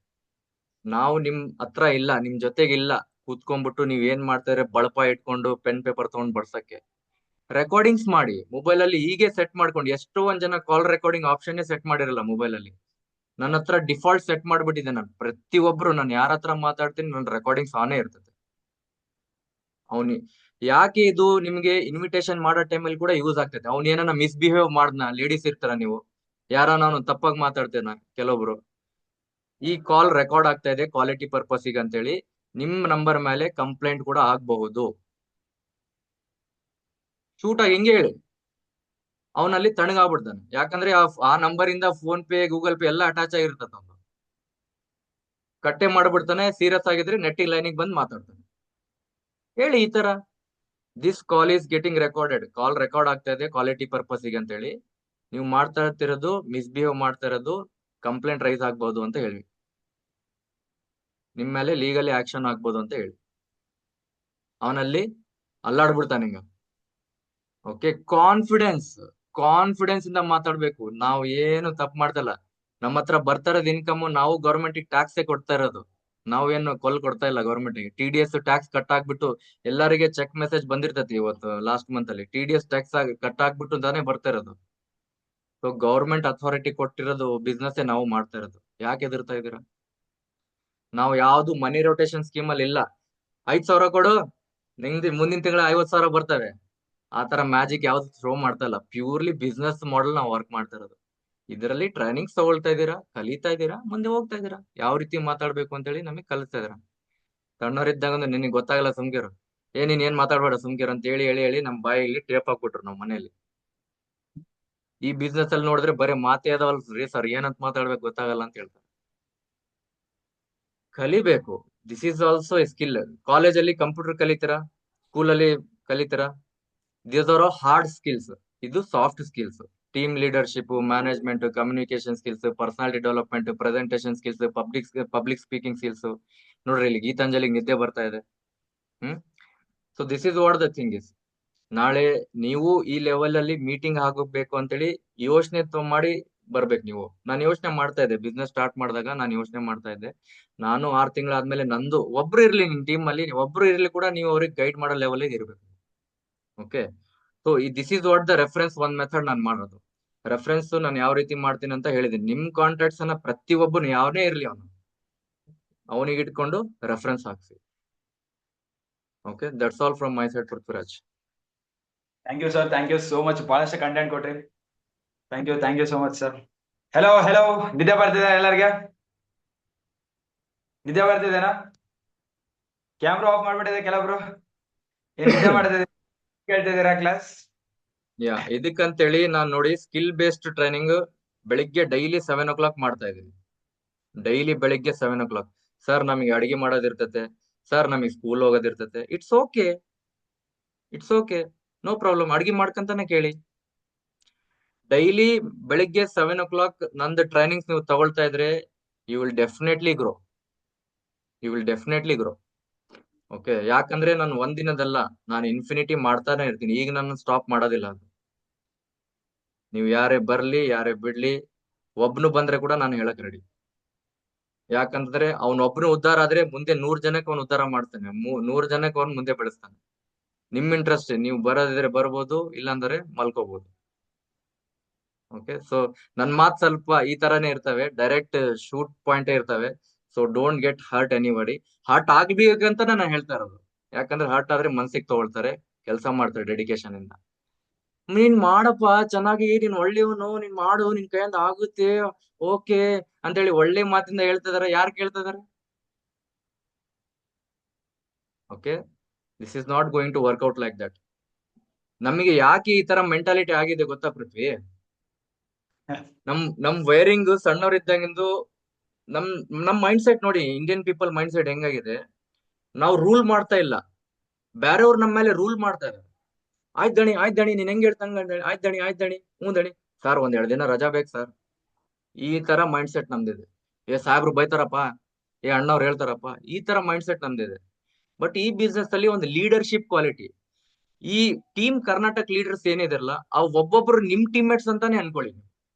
ನಾವು ನಿಮ್ ಹತ್ರ ಇಲ್ಲ, ನಿಮ್ ಜೊತೆಗಿಲ್ಲ, ಕೂತ್ಕೊಂಡ್ಬಿಟ್ಟು ನೀವ್ ಏನ್ ಮಾಡ್ತಾರೆ ಬಳಪ ಇಟ್ಕೊಂಡು ಪೆನ್ ಪೇಪರ್ ತಗೊಂಡ್ ಬಡ್ಸಕ್ಕೆ. ರೆಕಾರ್ಡಿಂಗ್ಸ್ ಮಾಡಿ ಮೊಬೈಲ್ ಅಲ್ಲಿ, ಹೀಗೆ ಸೆಟ್ ಮಾಡ್ಕೊಂಡು. ಎಷ್ಟೋ ಒಂದ್ ಜನ ಕಾಲ್ ರೆಕಾರ್ಡಿಂಗ್ ಆಪ್ಷನ್ ಸೆಟ್ ಮಾಡಿರಲ್ಲ ಮೊಬೈಲ್ ಅಲ್ಲಿ. ನನ್ನ ಹತ್ರ ಡಿಫಾಲ್ಟ್ ಸೆಟ್ ಮಾಡ್ಬಿಟ್ಟಿದೆ ನಾನು. ಪ್ರತಿಯೊಬ್ರು ನಾನು ಯಾರ ಹತ್ರ ಮಾತಾಡ್ತೀನಿ ನನ್ನ ರೆಕಾರ್ಡಿಂಗ್ಸ್ ಆನೇ ಇರ್ತದೆ. ಅವ್ನಿ ಯಾಕೆ ಇದು ನಿಮ್ಗೆ ಇನ್ವಿಟೇಷನ್ ಮಾಡೋ ಟೈಮಲ್ಲಿ ಕೂಡ ಯೂಸ್ ಆಗ್ತೈತೆ. ಅವ್ನ ಏನಾನ ಮಿಸ್ಬಿಹೇವ್ ಮಾಡ್ನ, ಲೇಡೀಸ್ ಇರ್ತಾರ ನೀವು, ಯಾರ ನಾನು ತಪ್ಪಾಗಿ ಮಾತಾಡ್ತೇನ ಕೆಲವೊಬ್ರು, ಈ ಕಾಲ್ ರೆಕಾರ್ಡ್ ಆಗ್ತಾ ಇದೆ ಕ್ವಾಲಿಟಿ ಪರ್ಪಸ್ಗೆ ಅಂತೇಳಿ ನಿಮ್ ನಂಬರ್ ಮೇಲೆ ಕಂಪ್ಲೇಂಟ್ ಕೂಡ ಆಗ್ಬಹುದು. ಶೂಟ್ ಆಗಿ ಹೆಂಗೆ ಹೇಳಿ, ಅವನಲ್ಲಿ ತಣ್ಣಗಾಗ್ಬಿಡ್ತಾನೆ. ಯಾಕಂದ್ರೆ ಆ ನಂಬರ್ ಇಂದ ಫೋನ್ ಪೇ, ಗೂಗಲ್ ಪೇ ಎಲ್ಲ ಅಟ್ಯಾಚ್ ಆಗಿರ್ತದೆ. ಅವ್ನು ಕಟ್ಟೆ ಮಾಡ್ಬಿಡ್ತಾನೆ. ಸೀರಿಯಸ್ ಆಗಿದ್ರೆ ನೆಟ್ಟಿಂಗ್ ಲೈನಿಗೆ ಬಂದು ಮಾತಾಡ್ತಾನೆ. ಹೇಳಿ ಈ ತರ, this call is getting recorded, call record ಆಗ್ತಾ ಇದೆ ಕ್ವಾಲಿಟಿ ಪರ್ಪಸ್ಗೆ ಅಂತ ಹೇಳಿ, ನೀವು ಮಾಡ್ತಾ ಇರ್ತಿರೋದು, ಮಿಸ್ಬಿಹೇವ್ ಮಾಡ್ತಾ ಇರೋದು, ಕಂಪ್ಲೇಂಟ್ ರೈಸ್ ಆಗ್ಬಹುದು ಅಂತ ಹೇಳಿ, ನಿಮ್ ಮೇಲೆ ಲೀಗಲಿ ಆಕ್ಷನ್ ಆಗ್ಬೋದು ಅಂತ ಹೇಳಿ. ಅವನಲ್ಲಿ ಅಲ್ಲಾಡ್ಬಿಡ್ತಾನೆ ಈಗ. ಓಕೆ, ಕಾನ್ಫಿಡೆನ್ಸ್ ಇಂದ ಮಾತಾಡ್ಬೇಕು. ನಾವು ಏನು ತಪ್ಪು ಮಾಡ್ತಲ್ಲ, ನಮ್ಮ ಹತ್ರ ಬರ್ತಾ ಇರೋದು ಇನ್ಕಮ್, ನಾವು ಗೌರ್ಮೆಂಟ್ ಟ್ಯಾಕ್ಸ್ ಕೊಡ್ತಾ ಇರೋದು. ನಾವೇನು ಕೊಡ್ತಾ ಇಲ್ಲ ಗೌರ್ಮೆಂಟ್ ಗೆ. TDS ಟ್ಯಾಕ್ಸ್ ಕಟ್ ಆಗ್ಬಿಟ್ಟು ಎಲ್ಲರಿಗೆ ಚೆಕ್ ಮೆಸೇಜ್ ಬಂದಿರ್ತತಿ. ಇವತ್ತು ಲಾಸ್ಟ್ ಮಂತ್ ಅಲ್ಲಿ TDS ಟ್ಯಾಕ್ಸ್ ಕಟ್ ಆಗ್ಬಿಟ್ಟು ತಾನೇ ಬರ್ತಾ ಇರೋದು. ಸೊ ಗೌರ್ಮೆಂಟ್ ಅಥಾರಿಟಿ ಕೊಟ್ಟಿರೋದು ಬಿಸ್ನೆಸ್ ನಾವು ಮಾಡ್ತಾ ಇರೋದು. ಯಾಕೆ ಎದುರ್ತಾ ಇದೀರಾ? ನಾವು ಯಾವ್ದು ಮನಿ ರೊಟೇಷನ್ ಸ್ಕೀಮ್ ಅಲ್ಲಿ ಇಲ್ಲ. 5,000 ಕೊಡು, ನಿಂಗೆ ಮುಂದಿನ ತಿಂಗಳ 50,000 ಬರ್ತವೆ. ಆತರ ಮ್ಯಾಜಿಕ್ ಯಾವ್ದು ಥ್ರೋ ಮಾಡ್ತಾ ಇಲ್ಲ. ಪ್ಯೂರ್ಲಿ ಬಿಸ್ನೆಸ್ ಮಾಡೆಲ್ ನಾವು ವರ್ಕ್ ಮಾಡ್ತಾ ಇರೋದು. ಇದರಲ್ಲಿ ಟ್ರೈನಿಂಗ್ಸ್ ತಗೊಳ್ತಾ ಇದ್ದೀರಾ, ಕಲಿತಾ ಇದ್ದೀರಾ, ಮುಂದೆ ಹೋಗ್ತಾ ಇದ್ದೀರಾ. ಯಾವ ರೀತಿ ಮಾತಾಡ್ಬೇಕು ಅಂತ ಹೇಳಿ ನಮಗೆ ಕಲಿಸ್ತಾ ಇದ್ದೀರಾ. ಸಣ್ಣವರಿದ್ದಾಗ ನಿನಗೆ ಗೊತ್ತಾಗಲ್ಲ ಸುಮ್ಕಿರು, ನೀನ್ ಏನ್ ಮಾತಾಡ್ಬೇಡ ಸುಮ್ಕಿರು ಅಂತ ಹೇಳಿ ಹೇಳಿ ಹೇಳಿ ನಮ್ ಬಾಯಲ್ಲಿ ಟೇಪ್ ಹಾಕ್ಬಿಟ್ರು ನಮ್ಮ ಮನೆಯಲ್ಲಿ. ಈ ಬಿಸ್ನೆಸ್ ಅಲ್ಲಿ ನೋಡಿದ್ರೆ ಬರೀ ಮಾತೇ ಅದಾವಲ್ರಿ ಸರ್, ಏನಂತ ಮಾತಾಡ್ಬೇಕು ಗೊತ್ತಾಗಲ್ಲ ಅಂತ ಹೇಳ್ತಾರೆ. ಕಲಿಬೇಕು. This is also A skill. ಕಾಲೇಜಲ್ಲಿ ಕಂಪ್ಯೂಟರ್ ಕಲಿತೀರಾ, ಸ್ಕೂಲಲ್ಲಿ ಕಲಿತೀರಾ, ದೀಸ್ ಆರ್ ಹಾರ್ಡ್ ಸ್ಕಿಲ್ಸ್. ಇದು soft skills. Team leadership, management, communication skills, personality development, presentation skills, public speaking skills. ನೋಡ್ರಿ ಇಲ್ಲಿ ಗೀತಾಂಜಲಿಗೆ ನಿದ್ದೆ ಬರ್ತಾ ಇದೆ. So this is what the thing is. ನಾಳೆ ನೀವು ಈ ಲೆವೆಲ್ ಅಲ್ಲಿ ಮೀಟಿಂಗ್ ಆಗಬೇಕು ಅಂತೇಳಿ ಯೋಚನೆ ಮಾಡಿ ಬರ್ಬೇಕು ನೀವು. ನಾನು ಯೋಚನೆ ಮಾಡ್ತಾ ಇದ್ದೆ, ಬಿಸ್ನೆಸ್ ಸ್ಟಾರ್ಟ್ ಮಾಡಿದಾಗ ನಾನು ಯೋಚನೆ ಮಾಡ್ತಾ ಇದ್ದೆ, ನಾನು 6 ತಿಂಗಳಾದ್ಮೇಲೆ ನಂದು ಒಬ್ರು ಇರ್ಲಿ, ನಿಮ್ ಟೀಮ್ ಅಲ್ಲಿ ಒಬ್ರು ಇರ್ಲಿ ಕೂಡ ನೀವು ಅವ್ರಿಗೆ ಗೈಡ್ ಮಾಡೋ ಲೆವೆಲ್ ಇರ್ಬೇಕು. Okay, so this is what the reference one method ನಾನು ಮಾಡೋದು. ರೆಫರೆನ್ಸ್ ನಾನು ಯಾವ ರೀತಿ ಮಾಡ್ತೀನಿ ಅಂತ ಹೇಳಿದೀನಿ. ನಿಮ್ ಕಾಂಟ್ಯಾಕ್ಟ್ಸ್ ಅನ್ನ ಪ್ರತಿಯೊಬ್ಬನು ಯಾವನೇ ಇರ್ಲಿ ಅವನಿಗೆ ಇಟ್ಕೊಂಡು ರೆಫರೆನ್ಸ್ ಹಾಕ್ಸಿ. Okay, that's all from my side, Prithviraj. Thank you sir, thank you so much. ಬಹಳಷ್ಟು ಕಂಟೆಂಟ್ ಕೊಟ್ರಿ. Thank you so much sir. Hello, ನಿದ್ದೆ ಬರ್ತಿದೆ ಎಲ್ಲರಿಗೆ? ನಿದ್ದೆ ಬರ್ತಿದ್ದೇನಾ? ಕ್ಯಾಮ್ರಾ ಆಫ್ ಮಾಡ್ಬಿಟ್ಟಿದೆ ಕೆಲವ್ರು. ಏನ್ ನಿಜ ಮಾಡ್ತಿದ್ದೀರಾ, ಕೇಳ್ತಿದ್ದೀರಾ ಕ್ಲಾಸ್? ಯಾ ಇದಕ್ಕಂತೇಳಿ ನಾನ್ ನೋಡಿ ಸ್ಕಿಲ್ ಬೇಸ್ಡ್ ಟ್ರೈನಿಂಗ್ ಬೆಳಿಗ್ಗೆ ಡೈಲಿ 7 o'clock ಮಾಡ್ತಾ ಇದೀನಿ. ಡೈಲಿ ಬೆಳಿಗ್ಗೆ 7 o'clock. ಸರ್ ನಮಗೆ ಅಡಿಗೆ ಮಾಡೋದಿರ್ತತೆ, ಸರ್ ನಮಗೆ ಸ್ಕೂಲ್ ಹೋಗೋದಿರ್ತತೆ. It's okay, it's okay, no problem. ಅಡಿಗೆ ಮಾಡ್ಕಂತಾನೆ ಕೇಳಿ. ಡೈಲಿ ಬೆಳಿಗ್ಗೆ 7 o'clock ನಂದು ಟ್ರೈನಿಂಗ್ಸ್ ನೀವು ತಗೊಳ್ತಾ ಇದ್ರೆ you will definitely grow, you will definitely grow. Okay, ಯಾಕಂದ್ರೆ ನಾನು ಒಂದಿನದಲ್ಲ, ನಾನು ಇನ್ಫಿನಿಟಿ ಮಾಡ್ತಾನೆ ಇರ್ತೀನಿ. ಈಗ ನಾನು ಸ್ಟಾಪ್ ಮಾಡೋದಿಲ್ಲ ಅದು. ನೀವು ಯಾರೇ ಬರ್ಲಿ ಯಾರೇ ಬಿಡ್ಲಿ, ಒಬ್ನು ಬಂದ್ರೆ ಕೂಡ ನಾನು ಹೇಳಕ್ ರೆಡಿ. ಯಾಕಂದ್ರೆ ಅವನೊಬ್ನು ಉದ್ಧಾರ ಆದ್ರೆ ಮುಂದೆ 100 ಜನಕ್ಕೆ ಅವನು ಉದ್ಧಾರ ಮಾಡ್ತಾನೆ, 100 ಜನಕ್ಕೆ ಅವನು ಮುಂದೆ ಬೆಳೆಸ್ತಾನೆ. ನಿಮ್ ಇಂಟ್ರೆಸ್ಟ್, ನೀವು ಬರೋದಿದ್ರೆ ಬರ್ಬೋದು, ಇಲ್ಲಾಂದ್ರೆ ಮಲ್ಕೋಬಹುದು. ಓಕೆ, ಸೊ ನನ್ ಮಾತ್ ಸ್ವಲ್ಪ ಈ ತರಾನೇ ಇರ್ತವೆ, ಡೈರೆಕ್ಟ್ ಶೂಟ್ ಪಾಯಿಂಟ್ ಇರ್ತವೆ. So don't get hurt anybody. Hurt ಆಗ್ಬೇಕಂತ ನಾನು ಹೇಳ್ತಾ ಇರೋದು. ಯಾಕಂದ್ರೆ ಹರ್ಟ್ ಆದ್ರೆ ಮನ್ಸಿಗೆ ತಗೊಳ್ತಾರೆ, ಕೆಲಸ ಮಾಡ್ತಾರೆ ಡೆಡಿಕೇಶನ್ ಇಂದ. ನೀನ್ ಮಾಡಪ್ಪ ಚೆನ್ನಾಗಿ, ನೀನ್ ಒಳ್ಳೆಯವನು, ನೀನ್ ಮಾಡು, ನಿನ್ ಕೈಯಿಂದ ಆಗುತ್ತೆ, ಓಕೆ ಅಂತೇಳಿ ಒಳ್ಳೆ ಮಾತಿಂದ ಹೇಳ್ತಿದಾರೆ. ಯಾರು ಕೇಳ್ತಿದಾರೆ? Okay, this is not going to work out like that. ನಮಗೆ ಯಾಕೆ ಈ ತರ ಮೆಂಟಾಲಿಟಿ ಆಗಿದೆ ಗೊತ್ತಾ ಪೃಥ್ವಿ? ನಮ್ ವೈರಿಂಗ್ ಸಣ್ಣವರಿದ್ದಾಗಿಂದು ನಮ್ ನಮ್ ಮೈಂಡ್ ಸೆಟ್ ನೋಡಿ, ಇಂಡಿಯನ್ ಪೀಪಲ್ ಮೈಂಡ್ ಸೆಟ್ ಹೆಂಗಾಗಿದೆ, ನಾವು ರೂಲ್ ಮಾಡ್ತಾ ಇಲ್ಲ, ಬೇರೆಯವ್ರು ನಮ್ಮ ಮೇಲೆ ರೂಲ್ ಮಾಡ್ತಾ ಇದ್ದಾರೆ. ಆಯ್ತ್ ದಣಿ, ಆಯ್ತ್ ದಣಿ, ನೀನ್ ಹೆಂಗ್ ಹೇಳ್ತಂಗ, ಆಯ್ತ್ ದಣಿ, ಆಯ್ತ್ ದಣಿ, ಹ್ಞೂ ದಣಿ, ಸರ್ 1-2 ದಿನ ರಜಾ ಬೇಕು ಸರ್. ಈ ತರ ಮೈಂಡ್ ಸೆಟ್ ನಮ್ದಿದೆ. ಏ ಸಾಹೇಬ್ರು ಬೈತಾರಪ್ಪ, ಏ ಅಣ್ಣವ್ರು ಹೇಳ್ತಾರಪ್ಪ, ಈ ತರ ಮೈಂಡ್ ಸೆಟ್ ನಮ್ದಿದೆ. ಬಟ್ ಈ ಬಿಸ್ನೆಸ್ ಅಲ್ಲಿ ಒಂದು ಲೀಡರ್ಶಿಪ್ ಕ್ವಾಲಿಟಿ, ಈ ಟೀಮ್ ಕರ್ನಾಟಕ ಲೀಡರ್ಸ್ ಏನಿದಾರಲ್ಲ, ಅವ್ ಒಬ್ಬೊಬ್ರು ನಿಮ್ ಟೀಮ್ಮೇಟ್ಸ್ ಅಂತಾನೆ ಅನ್ಕೊಳ್ಳಿ,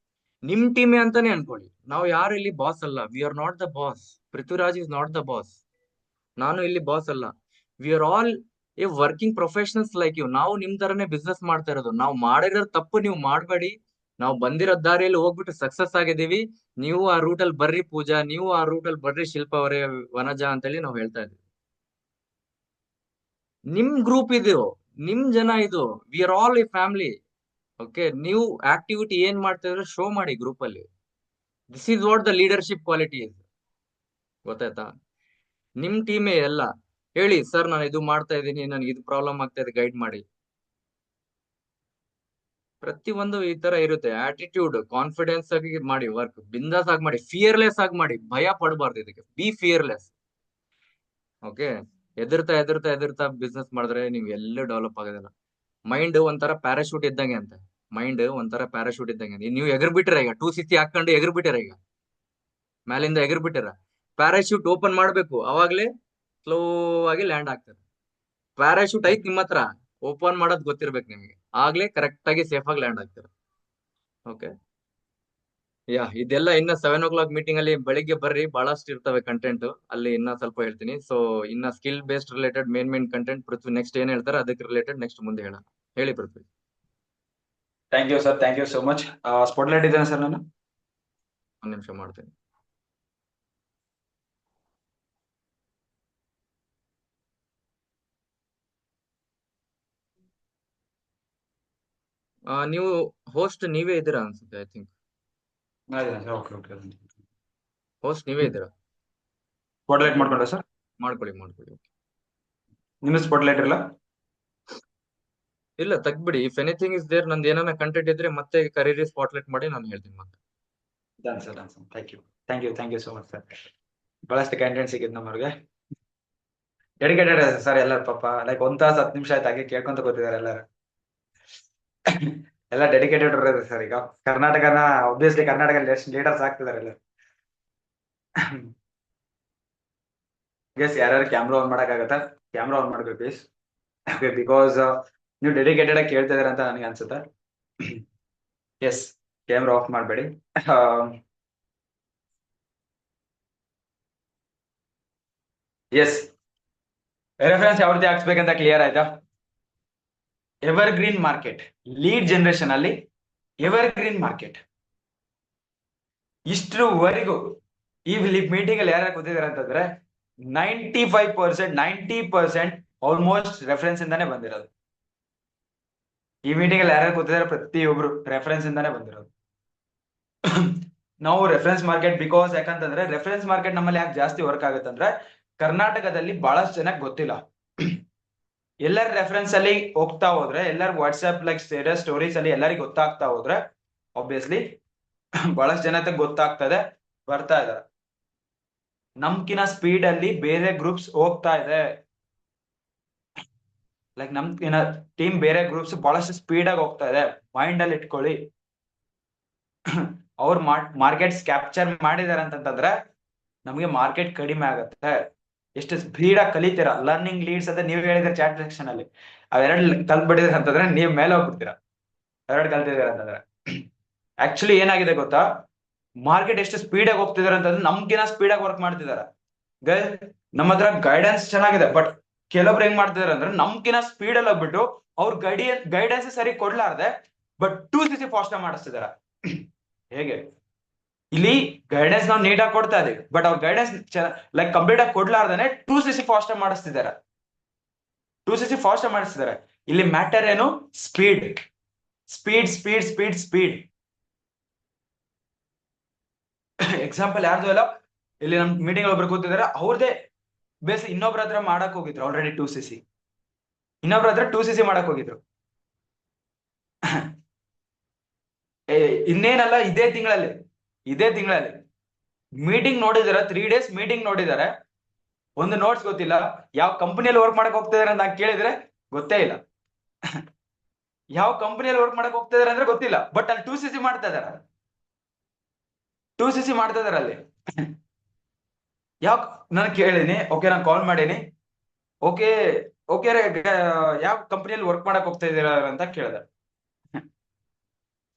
ನಿಮ್ ಟೀಮೇ ಅಂತಾನೆ ಅನ್ಕೊಳ್ಳಿ. ನಾವು ಯಾರು ಇಲ್ಲಿ ಬಾಸ್ ಅಲ್ಲ, we are not the boss. Prithviraj is not the boss. ನಾನು ಇಲ್ಲಿ ಬಾಸ್ ಅಲ್ಲ. We are all a working professionals like you. ನಾವು ನಿಮ್ ತರನೇ ಬಿಸ್ನೆಸ್ ಮಾಡ್ತಾ ಇರೋದು. ನಾವು ಮಾಡಿರೋ ತಪ್ಪು ನೀವು ಮಾಡಬೇಡಿ. ನಾವು ಬಂದಿರೋ ದಾರಿಯಲ್ಲಿ ಹೋಗ್ಬಿಟ್ಟು ಸಕ್ಸಸ್ ಆಗಿದ್ದೀವಿ. ನೀವು ಆ ರೂಟ್ ಅಲ್ಲಿ ಬರ್ರಿ ಪೂಜಾ, ನೀವು ಆ ರೂಟ್ ಅಲ್ಲಿ ಬರ್ರಿ ಶಿಲ್ಪ ಅವರೇ, ವನಜಾ ಅಂತೇಳಿ ನಾವು ಹೇಳ್ತಾ ಇದ್ದೀವಿ. ನಿಮ್ ಗ್ರೂಪ್ ಇದು, ನಿಮ್ ಜನ ಇದು, V are all A family. Okay, ನೀವು ಆಕ್ಟಿವಿಟಿ ಏನ್ ಮಾಡ್ತಾ ಇದ್ರೆ ಶೋ ಮಾಡಿ ಗ್ರೂಪ್ ಅಲ್ಲಿ. This is what the leadership quality is. ಗೊತ್ತಾಯ್ತಾ? ನಿಮ್ ಟೀಮೇ ಎಲ್ಲ ಹೇಳಿ, ಸರ್ ನಾನು ಇದು ಮಾಡ್ತಾ ಇದ್ದೀನಿ, ನನ್ಗೆ ಇದು ಪ್ರಾಬ್ಲಮ್ ಆಗ್ತಾ ಇದೆ, ಗೈಡ್ ಮಾಡಿ. ಪ್ರತಿಯೊಂದು ಈ ತರ ಇರುತ್ತೆ. ಆಟಿಟ್ಯೂಡ್, ಕಾನ್ಫಿಡೆನ್ಸ್ ಆಗಿ ಮಾಡಿ ವರ್ಕ್, ಬಿಂದಾಸ್ ಆಗಿ ಮಾಡಿ, ಫಿಯರ್ಲೆಸ್ ಆಗಿ ಮಾಡಿ, ಭಯ ಪಡಬಾರ್ದು. ಇದಕ್ಕೆ ಬಿ ಫಿಯರ್ಲೆಸ್. ಓಕೆ, ಎದುರ್ತಾ ಎದುರ್ತಾ ಎದುರ್ತಾ ಬಿಸ್ನೆಸ್ ಮಾಡಿದ್ರೆ ನೀವು ಎಲ್ಲೂ ಡೆವಲಪ್ ಆಗೋದಿಲ್ಲ. ಮೈಂಡ್ ಒಂಥರ ಪ್ಯಾರಾಶೂಟ್ ಇದ್ದಂಗೆ ಅಂತ. ಮೈಂಡ್ ಒಂಥರ ಪ್ಯಾರಾಶೂಟ್ ಇದ್ದಂಗೆ. ನೀವು ಎಗರ್ಬಿಟ್ಟಿರ ಈಗ, 260 ಹಾಕೊಂಡು ಎಗರ್ಬಿಟ್ಟಿರ, ಈಗ ಮೇಲಿಂದ ಎಗರ್ಬಿಟ್ಟಿರ. ಪ್ಯಾರಾಶೂಟ್ ಓಪನ್ ಮಾಡ್ಬೇಕು, ಅವಾಗ್ಲೇ ಸ್ಲೋ ಆಗಿ ಲ್ಯಾಂಡ್ ಆಗ್ತದೆ. ಪ್ಯಾರಾಶೂಟ್ ಐತ್ ನಿಮ್ಮ ಹತ್ರ, ಓಪನ್ ಮಾಡೋದ್ ಗೊತ್ತಿರ್ಬೇಕು ನಿಮ್ಗೆ, ಆಗ್ಲೇ ಕರೆಕ್ಟ್ ಆಗಿ ಸೇಫ್ ಆಗಿ ಲ್ಯಾಂಡ್ ಆಗ್ತಾರೆ. ಓಕೆ, ಯಾ ಇದೆಲ್ಲ ಇನ್ನ 7 o'clock ಮೀಟಿಂಗ್ ಅಲ್ಲಿ ಬೆಳಿಗ್ಗೆ ಬರ್ರಿ, ಬಹಳಷ್ಟು ಇರ್ತವೆ ಕಂಟೆಂಟ್ ಅಲ್ಲಿ, ಇನ್ನ ಸ್ವಲ್ಪ ಹೇಳ್ತೀನಿ. ಸೊ ಇನ್ನ skill based related main content Prithvi next ಏನ್ ಹೇಳ್ತಾರೆ ಅದಕ್ಕೆ ರಿಲೇಟೆಡ್ ನೆಕ್ಸ್ಟ್ ಮುಂದೆ ಹೇಳೋಣ. ಹೇಳಿ Prithvi. Thank you sir, thank you so much. Spotlight ಇದ್ದೇನೆ ಸರ್ ನಾನು. ಒಂದ್ ನಿಮಿಷ ಮಾಡ್ತೀನಿ. ನೀವು ಹೋಸ್ಟ್ ನೀವೇ ಇದ್ದೀರಾ ಅನ್ಸುತ್ತೆ, I think. Okay okay. Host ನೀವೇ ಇದ್ದೀರಾ? ಸ್ಪಾಟ್ಲೈಟ್ ಮಾಡ್ಕೊಂಡ್ರೆ ಸರ್? ಮಾಡ್ಕೊಳ್ಳಿ ಮಾಡ್ಕೊಳ್ಳಿ. ನಿಮ್ಮ ಸ್ಪಾಟ್ಲೈಟ್ ಇರಲ್ಲ? ಇಲ್ಲ ತೆಗ್ದ್ಬಿಡಿ. ಇಫ್ ಎನಿಥಿಂಗ್ ಇಸ್ ದೇರ್, ನಂದು ಏನಾನ ಕಂಟೆಂಟ್ ಇದ್ರೆ ಮತ್ತೆ ಕರೀರಿ, ಸ್ಪಾಟ್ಲೈಟ್ ಮಾಡಿ ನಾನು ಹೇಳ್ತೀನಿ ಮತ್ತೆ. Done sir, done sir. Thank you, thank you, thank you so much sir. ಬಹಳಷ್ಟು ಕಂಟೆಂಟ್ ಸಿಕ್ಕಿದ್ ನಮ್ಮವ್ರಿಗೆ. ಡೆಡಿಕೇಟೆಡ್ ಸರ್ ಎಲ್ಲರೂ, ಪಾಪ ಲೈಕ್ 1 ತಾಸು 10 ನಿಮಿಷ ಆಯ್ತು ಹಾಗೆ ಕೇಳ್ಕೊಂತ ಕೂತಿದ್ದಾರೆ ಎಲ್ಲರೂ. ಎಲ್ಲ ಡೆಡಿಕೇಟೆಡ್ ಇರೋದು ಸರ್. ಈಗ ಕರ್ನಾಟಕನ ಒಬ್ವಿಯಸ್ಲಿ ಕರ್ನಾಟಕ ಲೀಡರ್ಸ್ ಆಗ್ತಿದಾರೆ ಎಲ್ಲ. ಎಸ್, ಯಾರ್ಯಾರು ಕ್ಯಾಮ್ರಾ ಆನ್ ಮಾಡಕ್ಕಾಗತ್ತಾ ಕ್ಯಾಮ್ರಾ ಆನ್ ಮಾಡ್ಬೇಕು ಪ್ಲೀಸ್. ಬಿಕಾಸ್ ನೀವು ಡೆಡಿಕೇಟೆಡ್ ಆಗಿ ಕೇಳ್ತಾ ಇದೀರ ಅಂತ ನನಗೆ ಅನ್ಸುತ್ತೆ. ಎಸ್, ಕ್ಯಾಮ್ರಾ ಆಫ್ ಮಾಡಬೇಡಿ. ಎಸ್, ರೆಫರೆನ್ಸ್ ಯಾವ ರೀತಿ ಹಾಕ್ಸ್ಬೇಕಂತ ಕ್ಲಿಯರ್ ಆಯ್ತಾ? Ever green market, lead generation ಅಲ್ಲಿ ಎವರ್ ಗ್ರೀನ್ ಮಾರ್ಕೆಟ್. ಇಷ್ಟರವರೆಗೂ ಈ ಮೀಟಿಂಗ್ ಅಲ್ಲಿ ಯಾರ್ಯಾರು ಕೂತಿದಾರೆ ಅಂತಂದ್ರೆ 95%, 90% ಆಲ್ಮೋಸ್ಟ್ ರೆಫರೆನ್ಸ್ ಇಂದಾನೆ ಬಂದಿರೋದು. ಈ ಮೀಟಿಂಗ್ ಅಲ್ಲಿ ಯಾರ್ಯಾರು ಕೂತಿದ್ದಾರೆ ಪ್ರತಿಯೊಬ್ರು ರೆಫರೆನ್ಸ್ ಇಂದಾನೆ ಬಂದಿರೋದು. ನಾವು ರೆಫರೆನ್ಸ್ ಮಾರ್ಕೆಟ್, ಬಿಕಾಸ್ ಯಾಕಂತಂದ್ರೆ ರೆಫರೆನ್ಸ್ ಮಾರ್ಕೆಟ್ ನಮ್ಮಲ್ಲಿ ಯಾಕೆ ಜಾಸ್ತಿ ವರ್ಕ್ ಆಗುತ್ತೆ ಅಂದ್ರೆ, ಕರ್ನಾಟಕದಲ್ಲಿ ಬಹಳಷ್ಟು ಜನಕ್ಕೆ ಗೊತ್ತಿಲ್ಲ. ಎಲ್ಲರ ರೆಫರೆನ್ಸ್ ಅಲ್ಲಿ ಹೋಗ್ತಾ ಹೋದ್ರೆ, ಎಲ್ಲರ ವಾಟ್ಸ್ಆಪ್ ಲೈಕ್ ಸ್ಟೋರೀಸ್ ಅಲ್ಲಿ ಎಲ್ಲರಿಗೂ ಗೊತ್ತಾಗ್ತಾ ಹೋದ್ರೆ ಆಬ್ವಿಯಸ್ಲಿ ಬಹಳಷ್ಟು ಜನತೆ ಗೊತ್ತಾಗ್ತದೆ, ಬರ್ತಾ ಇದಾರೆ. ನಮ್ಕಿನ ಸ್ಪೀಡ್ ಅಲ್ಲಿ ಬೇರೆ ಗ್ರೂಪ್ಸ್ ಹೋಗ್ತಾ ಇದೆ. ಲೈಕ್ ನಮ್ಕಿನ ಟೀಮ್ ಬೇರೆ ಗ್ರೂಪ್ಸ್ ಬಹಳಷ್ಟು ಸ್ಪೀಡ್ ಆಗಿ ಹೋಗ್ತಾ ಇದೆ. ಮೈಂಡ್ ಅಲ್ಲಿ ಇಟ್ಕೊಳ್ಳಿ. ಅವ್ರು ಮಾರ್ಕೆಟ್ಸ್ ಕ್ಯಾಪ್ಚರ್ ಮಾಡಿದಾರೆ ಅಂತಂದ್ರೆ ನಮಗೆ ಮಾರ್ಕೆಟ್ ಕಡಿಮೆ ಆಗುತ್ತೆ. ಎಷ್ಟು ಸ್ಪೀಡ್ ಆಗಿ ಕಲಿತೀರಾ. ಲರ್ನಿಂಗ್ ಲೀಡ್ಸ್ ಅಂತ ನೀವು ಹೇಳಿದ್ರೆ ಚಾಟ್ ಸೆಕ್ಷನ್ ಅಲ್ಲಿ, ಅವೆರಡು ಕಲ್ತ್ಬಿಟ್ಟಿದ್ರೆ ಅಂತಂದ್ರೆ ನೀವು ಮೇಲೆ ಹೋಗ್ಬಿಡ್ತೀರಾ. ಎರಡು ಕಲ್ತಿದ್ದೀರ ಅಂತಂದ್ರೆ ಆಕ್ಚುಲಿ ಏನಾಗಿದೆ ಗೊತ್ತಾ, ಮಾರ್ಕೆಟ್ ಎಷ್ಟು ಸ್ಪೀಡ್ ಆಗಿ ಹೋಗ್ತಿದಾರೆ ಅಂತಂದ್ರೆ ನಮ್ಗಿನ ಸ್ಪೀಡ್ ಆಗಿ ವರ್ಕ್ ಮಾಡ್ತಿದಾರೆ. ನಮ್ಮ ಹತ್ರ ಗೈಡೆನ್ಸ್ ಚೆನ್ನಾಗಿದೆ, ಬಟ್ ಕೆಲವ್ರು ಹೆಂಗ್ ಮಾಡ್ತಿದಾರೆ ಅಂದ್ರೆ ನಮ್ಗಿನ ಸ್ಪೀಡ್ ಅಲ್ಲಿ ಹೋಗ್ಬಿಟ್ಟು ಅವ್ರ ಗೈಡೆನ್ಸ್ ಸರಿ ಕೊಡ್ಲಾರ್ದೆ ಬಟ್ 2cc ಫಾಸ್ಟ್ ಮಾಡಿಸ್ತಿದಾರೆ. ಹೇಗೆ ಇಲ್ಲಿ ಗೈಡೆನ್ಸ್ ನಾವು ನೀಟಾಗಿ ಕೊಡ್ತಾ ಇದೀವಿ, ಬಟ್ ಅವ್ರ ಗೈಡೆನ್ಸ್ ಲೈಕ್ ಕಂಪ್ಲೀಟ್ ಆಗಿ ಕೊಡ್ಲಾರ್ದೇನೆ 2cc ಫಾಸ್ಟ್ ಮಾಡಿಸ್ತಿದ್ದಾರೆ. 2cc fast ಮಾಡಿಸ್ತಿದ್ದಾರೆ. ಇಲ್ಲಿ ಮ್ಯಾಟರ್ ಏನು? Speed speed speed speed speed. Example ಯಾರ್ದು ಇಲ್ಲ, ಇಲ್ಲಿ ನಮ್ ಮೀಟಿಂಗ್ ಒಬ್ರು ಕೂತಿದ್ದಾರೆ, ಅವ್ರದೇ ಬೇಸ್ ಇನ್ನೊಬ್ರ ಹತ್ರ ಮಾಡಕ್ ಹೋಗಿದ್ರು ಆಲ್ರೆಡಿ 2cc. ಇನ್ನೊಬ್ರ ಹತ್ರ 2cc ಮಾಡಕ್ ಹೋಗಿದ್ರು. ಇನ್ನೇನಲ್ಲ, ಇದೇ ತಿಂಗಳಲ್ಲಿ ಮೀಟಿಂಗ್ ನೋಡಿದಾರೆ. 3 days ಮೀಟಿಂಗ್ ನೋಡಿದ್ದಾರೆ. ಒಂದು ನೋಟ್ಸ್ ಗೊತ್ತಿಲ್ಲ. ಯಾವ ಕಂಪನಿಯಲ್ಲಿ ವರ್ಕ್ ಮಾಡಕ್ ಹೋಗ್ತಿದಾರೆ ಅಂತ ಕೇಳಿದ್ರೆ ಗೊತ್ತೇ ಇಲ್ಲ. ಯಾವ ಕಂಪನಿಯಲ್ಲಿ ವರ್ಕ್ ಮಾಡಕ್ ಹೋಗ್ತಿದಾರೆ ಅಂದ್ರೆ ಗೊತ್ತಿಲ್ಲ, ಬಟ್ ಅಲ್ಲಿ 2cc ಮಾಡ್ತಾ ಇದಾರೆ. 2cc ಮಾಡ್ತಾ ಇದಾರೆ ಅಲ್ಲಿ. ನಾನು ಕೇಳಿನಿ, ಓಕೆ ನಾನು ಕಾಲ್ ಮಾಡೀನಿ, ಓಕೆ ಓಕೆ ಯಾವ ಕಂಪನಿಯಲ್ಲಿ ವರ್ಕ್ ಮಾಡಕ್ ಹೋಗ್ತಾ ಇದೀರ ಅಂತ ಕೇಳಿದೆ.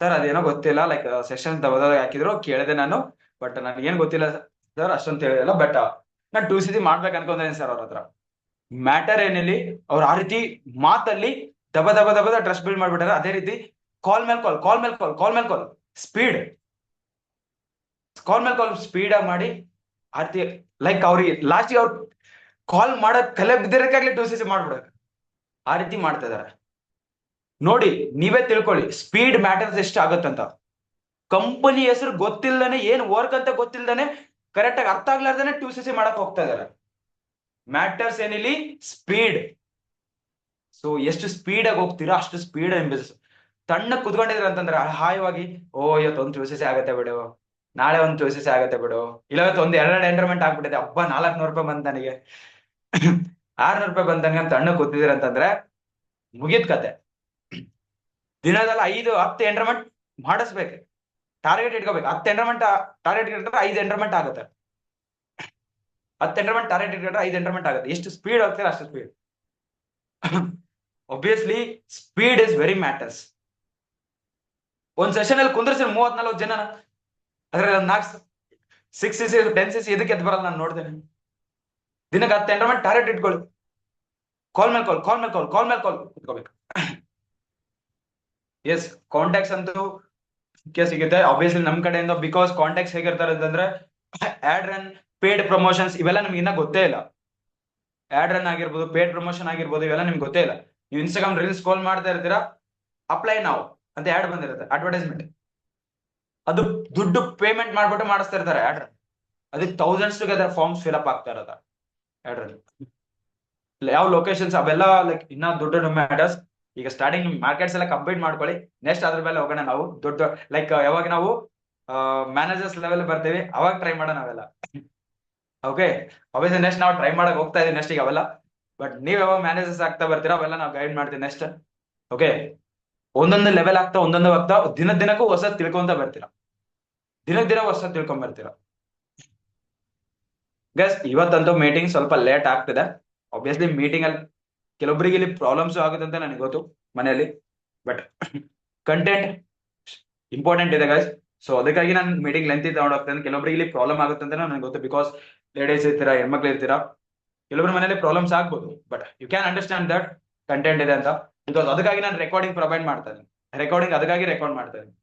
ಸರ್ ಅದೇನೋ ಗೊತ್ತಿಲ್ಲ, ಲೈಕ್ ಸೆಷನ್ ಹಾಕಿದ್ರು, ಕೇಳಿದೆ ನಾನು, ಬಟ್ ನನ್ಗೆ ಏನ್ ಗೊತ್ತಿಲ್ಲ ಸರ್ ಅಷ್ಟೊಂದು ಹೇಳಿಲ್ಲ, ಬಟ್ ನಾನು 2cc ಮಾಡ್ಬೇಕು ಅನ್ಕೊಂಡಿದ್ದೀನಿ ಸರ್ ಅವ್ರ ಹತ್ರ. ಮ್ಯಾಟರ್ ಏನಿಲ್ಲಿ, ಅವ್ರು ಆ ರೀತಿ ಮಾತಲ್ಲಿ ದಬ ದಬ ದಬದ ಟ್ರಸ್ಟ್ ಬಿಲ್ಡ್ ಮಾಡ್ಬಿಟ್ಟಾರೆ. ಅದೇ ರೀತಿ ಕಾಲ್ ಮೇಲೆ ಕಾಲ್ ಸ್ಪೀಡ್, ಕಾಲ್ ಮೇಲೆ ಕಾಲ್ ಸ್ಪೀಡ್ ಆಗಿ ಮಾಡಿ ಆ ರೀತಿ ಲೈಕ್ ಅವ್ರಿಗೆ ಲಾಸ್ಟ್ಗೆ ಅವ್ರು ಕಾಲ್ ಮಾಡೋದ್ ಕಲೆ ಬಿದ್ದಿರಕ್ಕಾಗ್ಲಿ 2cc ಮಾಡ್ಬಿಡಕ್ ಆ ರೀತಿ ಮಾಡ್ತಾ ಇದಾರೆ. ನೋಡಿ ನೀವೇ ತಿಳ್ಕೊಳ್ಳಿ ಸ್ಪೀಡ್ ಮ್ಯಾಟರ್ಸ್ ಎಷ್ಟು ಆಗತ್ತಂತ. ಕಂಪನಿ ಹೆಸರು ಗೊತ್ತಿಲ್ದಾನೆ, ಏನ್ ವರ್ಕ್ ಅಂತ ಗೊತ್ತಿಲ್ದಾನೆ, ಕರೆಕ್ಟ್ ಆಗಿ ಅರ್ಥ ಆಗ್ಲಾರ್ದಾನೆ 2cc ಮಾಡಕ್ ಹೋಗ್ತಾ ಇದಾರೆ. ಮ್ಯಾಟರ್ಸ್ ಏನಿಲ್ಲಿ ಸ್ಪೀಡ್. ಸೊ ಎಷ್ಟು ಸ್ಪೀಡ್ ಆಗಿ ಹೋಗ್ತೀರಾ ಅಷ್ಟು ಸ್ಪೀಡ್ ಬಿಸ್ನೆಸ್. ತಣ್ಣ ಕುತ್ಕೊಂಡಿದ್ರ ಅಂತಂದ್ರೆ ಹಾಯವಾಗಿ, ಓ ಇವತ್ತು ಒಂದು 2cc ಆಗತ್ತೆ ಬಿಡು, ನಾಳೆ ಒಂದು 2cc ಆಗತ್ತೆ ಬಿಡು, ಇಲ್ಲ ಇವತ್ತು ಒಂದು 2 ಎಂಟರ್ಮೆಂಟ್ ಆಗ್ಬಿಟ್ಟಿದೆ, ಹಬ್ಬ 400 ರೂಪಾಯಿ ಬಂತ ನನಗೆ, 600 ರೂಪಾಯಿ ಬಂತಂಗ ತಣ್ಣ ಕೂತಿದ್ದೀರ ಅಂತಂದ್ರೆ ಮುಗಿದ್ ಕತೆ. ದಿನದಲ್ಲ 5-10 ಎಂಟರ್ಮೆಂಟ್ ಮಾಡಿಸ್ಬೇಕು, ಟಾರ್ಗೆಟ್ ಇಟ್ಕೋಬೇಕು. 10 ಎಂಟರ್ಮೆಂಟ್ ಟಾರ್ಗೆಟ್ ಇಟ್ಕೊಂಡ್ರೆ 5 ಎಂಟರ್ಮೆಂಟ್ ಆಗುತ್ತೆ. 10 ಎಂಟರ್ಮೆಂಟ್ ಟಾರ್ಗೆಟ್ ಇಟ್ಕೊಂಡ್ರೆ 5 ಎಂಟರ್ಮೆಂಟ್ ಆಗುತ್ತೆ. ಎಷ್ಟು ಸ್ಪೀಡ್ ಹೋಗ್ತೀರಾ ಅಷ್ಟು speed. Obviously speed is very matters. ಒಂದ್ ಸೆಷನ್ ಅಲ್ಲಿ ಕುಂದ್ರಸಿ 34 ಜನ, ಅದ್ರಲ್ಲಿ 6cc 10cc ಇದಕ್ಕೆ ಎದ್ದು ಬರಲ್ಲ. ನಾನು ನೋಡ್ತೇನೆ. ದಿನಕ್ಕೆ 10 ಎಂಟರ್ಮೆಂಟ್ ಟಾರ್ಗೆಟ್ ಇಟ್ಕೊಳ್ಳಿ. ಕಾಲ್ ಮೇಲೆ ಕಾಲ್ ಕುತ್ಕೋಬೇಕು. ಎಸ್, ಕಾಂಟ್ಯಾಕ್ಟ್ಸ್ ಅಂತೂ ಸಿಗುತ್ತೆ ಆಬ್ವಿಯಸ್ಲಿ ನಮ್ ಕಡೆಯಿಂದ. ಬಿಕಾಸ್ ಕಾಂಟ್ಯಾಕ್ಟ್ಸ್ ಹೇಗಿರ್ತಾರೆ ಅಂತಂದ್ರೆ ಆಡ್ ರನ್, ಪೇಡ್ ಪ್ರಮೋಷನ್ಸ್ ಇವೆಲ್ಲ ನಮ್ಗೆ ಇನ್ನ ಗೊತ್ತೇ ಇಲ್ಲ. ಆಡ್ ರನ್ ಆಗಿರ್ಬೋದು, ಪೇಡ್ ಪ್ರಮೋಷನ್ ಆಗಿರ್ಬೋದು, ಇವೆಲ್ಲ ನಿಮ್ಗೆ ಗೊತ್ತೇ ಇಲ್ಲ. ನೀವು ಇನ್ಸ್ಟಾಗ್ರಾಮ್ ರೀಲ್ಸ್ ಸ್ಕ್ರೋಲ್ ಮಾಡ್ತಾ ಇರ್ತೀರಾ, ಅಪ್ಲೈ ನಾವು ಅಂತ ಆಡ್ ಬಂದಿರುತ್ತೆ, ಅಡ್ವರ್ಟೈಸ್ಮೆಂಟ್. ಅದು ದುಡ್ಡು ಪೇಮೆಂಟ್ ಮಾಡ್ಬಿಟ್ಟು ಮಾಡಿಸ್ತಾ ಇರ್ತಾರೆ ಆಡ್ ರನ್. ಅದಕ್ಕೆ thousands together forms fill up ಆಗ್ತಾ ಇರೋದ ಆಡ್ ರನ್. ಯಾವ ಲೊಕೇಶನ್ಸ್ ಅವೆಲ್ಲ ಲೈಕ್ ಇನ್ನ ದುಡ್ಡು ಮ್ಯಾಟರ್ಸ್. ಈಗ ಸ್ಟಾರ್ಟಿಂಗ್ ಮಾರ್ಕೆಟ್ಸ್ ಎಲ್ಲ ಕಂಪ್ಲೀಟ್ ಮಾಡ್ಕೊಳ್ಳಿ, ನೆಕ್ಸ್ಟ್ ಅದ್ರ ಮೇಲೆ ಹೋಗೋಣ ನಾವು. ದೊಡ್ಡ ಲೈಕ್ ಯಾವಾಗ ನಾವು ಮ್ಯಾನೇಜರ್ಸ್ ಲೆವೆಲ್ ಬರ್ತೀವಿ ಅವಾಗ ಟ್ರೈ ಮಾಡೋಣ ಅವೆಲ್ಲ. ಓಕೆ, ಅವೇಸ್ ನೆಕ್ಸ್ಟ್ ನಾವು ಟ್ರೈ ಮಾಡಕ್ ಹೋಗ್ತಾ ಇದೀವಿ ನೆಕ್ಸ್ಟ್ ಈಗ ಅವೆಲ್ಲ. ಬಟ್ ನೀವ್ ಯಾವಾಗ ಮ್ಯಾನೇಜರ್ಸ್ ಆಗ್ತಾ ಬರ್ತೀರಾ ಅವೆಲ್ಲ ನಾವು ಗೈಡ್ ಮಾಡ್ತೀವಿ ನೆಕ್ಸ್ಟ್. ಓಕೆ, ಒಂದೊಂದು ಲೆವೆಲ್ ಆಗ್ತಾ ದಿನಕ್ಕೂ ಹೊಸ ತಿಳ್ಕೊಂತ ಬರ್ತೀರಾ. ದಿನ ಹೊಸ ತಿಳ್ಕೊಂಡ್ ಬರ್ತೀರಾ. ಗೈಸ್ ಇವತ್ತಂತೂ ಮೀಟಿಂಗ್ ಸ್ವಲ್ಪ ಲೇಟ್ ಆಗ್ತಿದೆ. ಆಬ್ವಿಯಸ್ಲಿ ಮೀಟಿಂಗ್ ಅಲ್ಲಿ ಕೆಲವೊಬ್ಬರಿಗೆ ಇಲ್ಲಿ ಪ್ರಾಬ್ಲಮ್ಸ್ ಆಗುತ್ತೆ ಅಂತ ನನಗೆ ಗೊತ್ತು ಮನೆಯಲ್ಲಿ, ಬಟ್ ಕಂಟೆಂಟ್ ಇಂಪಾರ್ಟೆಂಟ್ ಇದೆ ಗೈಸ್. ಸೊ ಅದಕ್ಕಾಗಿ ನಾನು ಮೀಟಿಂಗ್ ಲೆಂತ್ ತಗೊಂಡು ಹೋಗ್ತೇನೆ. ಕೆಲವೊಬ್ಬರಿಗೆ ಇಲ್ಲಿ ಪ್ರಾಬ್ಲಮ್ ಆಗುತ್ತೆ ಅಂತ ನನಗೆ ಗೊತ್ತು, ಬಿಕಾಸ್ ಲೇಡೀಸ್ ಇರ್ತೀರಾ, ಹೆಣ್ಮಕ್ಳು ಇರ್ತೀರಾ, ಕೆಲವೊಬ್ಬರ ಮನೇಲಿ ಪ್ರಾಬ್ಲಮ್ಸ್ ಆಗ್ಬೋದು. But you can understand that content ಇದೆ ಅಂತ. ಬಿಕಾಸ್ ಅದಕ್ಕಾಗಿ ನಾನು ರೆಕಾರ್ಡಿಂಗ್ ಪ್ರೊವೈಡ್ ಮಾಡ್ತಾ ಇದ್ದೀನಿ. ಅದಕ್ಕಾಗಿ ರೆಕಾರ್ಡ್ ಮಾಡ್ತಾ ಇದ್ದೀನಿ.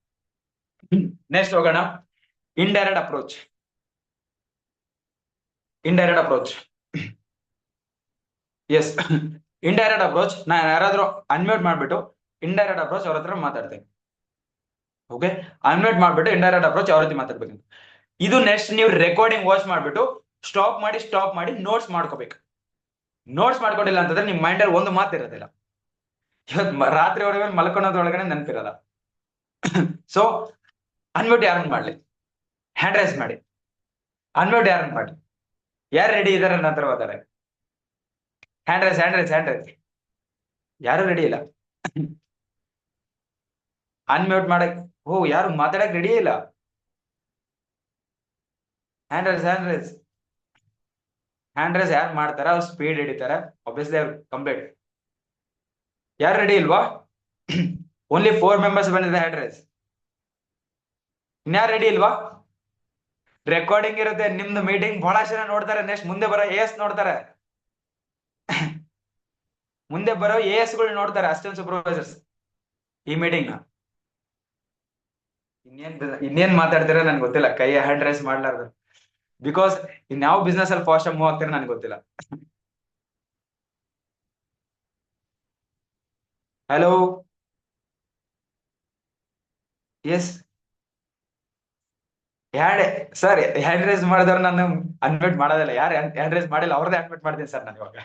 ನೆಕ್ಸ್ಟ್ ಹೋಗೋಣ, indirect approach. Yes, indirect approach. ನಾನು ಯಾರಾದ್ರೂ ಅನ್ಮ್ಯೂಟ್ ಮಾಡ್ಬಿಟ್ಟು ಇಂಡೈರೆಕ್ಟ್ ಅಪ್ರೋಚ್ ಅವ್ರ ಹತ್ರ ಮಾತಾಡ್ತೇನೆ. ಓಕೆ, ಅನ್ಮ್ಯೂಟ್ ಮಾಡ್ಬಿಟ್ಟು ಇಂಡೈರೆಕ್ಟ್ ಅಪ್ರೋಚ್ ಯಾವ ರೀತಿ ಮಾತಾಡ್ಬೇಕು. ಇದು ನೆಕ್ಸ್ಟ್ ನೀವು ರೆಕಾರ್ಡಿಂಗ್ ವಾಚ್ ಮಾಡ್ಬಿಟ್ಟು ಸ್ಟಾಪ್ ಮಾಡಿ ನೋಟ್ಸ್ ಮಾಡ್ಕೋಬೇಕು. ನೋಟ್ಸ್ ಮಾಡ್ಕೊಂಡಿಲ್ಲ ಅಂತಂದ್ರೆ ನಿಮ್ ಮೈಂಡ್ ಅಲ್ಲಿ ಒಂದು ಮಾತು ಇರೋದಿಲ್ಲ. ರಾತ್ರಿವರೆಗೆ ಮಲ್ಕೊಳೋದ್ರೊಳಗಡೆ ನೆನಪಿರಲ್ಲ. ಸೊ ಅನ್ಮ್ಯೂಟ್ ಯಾರನ್ನ ಮಾಡ್ಲಿ, ಹ್ಯಾಂಡ್ ರೈಸ್ ಮಾಡಿ. ಅನ್ಮ್ಯೂಟ್ ಯಾರನ್ನ ಮಾಡಿ, ಯಾರು ರೆಡಿ ಇದಾರೆ ನನ್ನ ಹತ್ರ ಹೋದರೆ ಹ್ಯಾಂಡ್ ರೈಸ್. ಯಾರು ರೆಡಿ ಇಲ್ಲ. ಅನ್ಮ್ಯೂಟ್ ಮಾಡಕ್ ಯಾರು ಮಾತಾಡಕ್ ರೆಡಿ ಇಲ್ಲ. ಹ್ಯಾಂಡ್ ರೈಸ್ ಯಾರು ಮಾಡ್ತಾರ ಅವ್ರು ಸ್ಪೀಡ್ ಹಿಡಿತಾರ. ಆಬ್ವಿಯಸ್ಲಿ ಅವ್ರು ಕಂಪ್ಲೀಟ್. ಯಾರು ರೆಡಿ ಇಲ್ವಾ? ಓನ್ಲಿ 4 ಮೆಂಬರ್ಸ್ ಬಂದಿದೆ ಹ್ಯಾಂಡ್ ರೈಸ್. ಇನ್ಯಾರು ರೆಡಿ ಇಲ್ವಾ? ರೆಕಾರ್ಡಿಂಗ್ ಇರುತ್ತೆ ನಿಮ್ದು ಮೀಟಿಂಗ್, ಬಹಳ ಜನ ನೋಡ್ತಾರೆ. ನೆಕ್ಸ್ಟ್ ಮುಂದೆ ಬರೋ AS ನೋಡ್ತಾರೆ. ಮುಂದೆ ಬರೋ AS ಗಳು ನೋಡ್ತಾರೆ, ಅಸಿಸ್ಟೆಂಟ್ ಸೂಪರ್ವೈಸರ್ಸ್ ಈ ಮೀಟಿಂಗ್ ನ. ಇನ್ನೇನ್ ಮಾತಾಡ್ತೀರ ನನ್ಗೆ ಗೊತ್ತಿಲ್ಲ, ಕೈ ಹ್ಯಾಂಡ್ ರೈಸ್ ಮಾಡ್ಲಾರ್ದು. ಬಿಕಾಸ್ ಇನ್ಯಾವ ಬಿಸ್ನೆಸ್ ಅಲ್ಲಿ ಫಾಸ್ಟ್ ಮೂವ್ ಆಗ್ತೀರ ನನ್ಗೆ ಗೊತ್ತಿಲ್ಲ. Hello, yes sir, hand raise ಮಾಡಿದವ್ರು ನಾನು ಅನ್ಮ್ಯೂಟ್ ಮಾಡೋದಿಲ್ಲ. ಯಾರು ಹ್ಯಾಂಡ್ ರೈಸ್ ಮಾಡಿಲ್ಲ ಅವ್ರದ್ದೇ ಅನ್ಮ್ಯೂಟ್ ಮಾಡ್ತೀನಿ ಸರ್ ನಾನು ಇವಾಗ.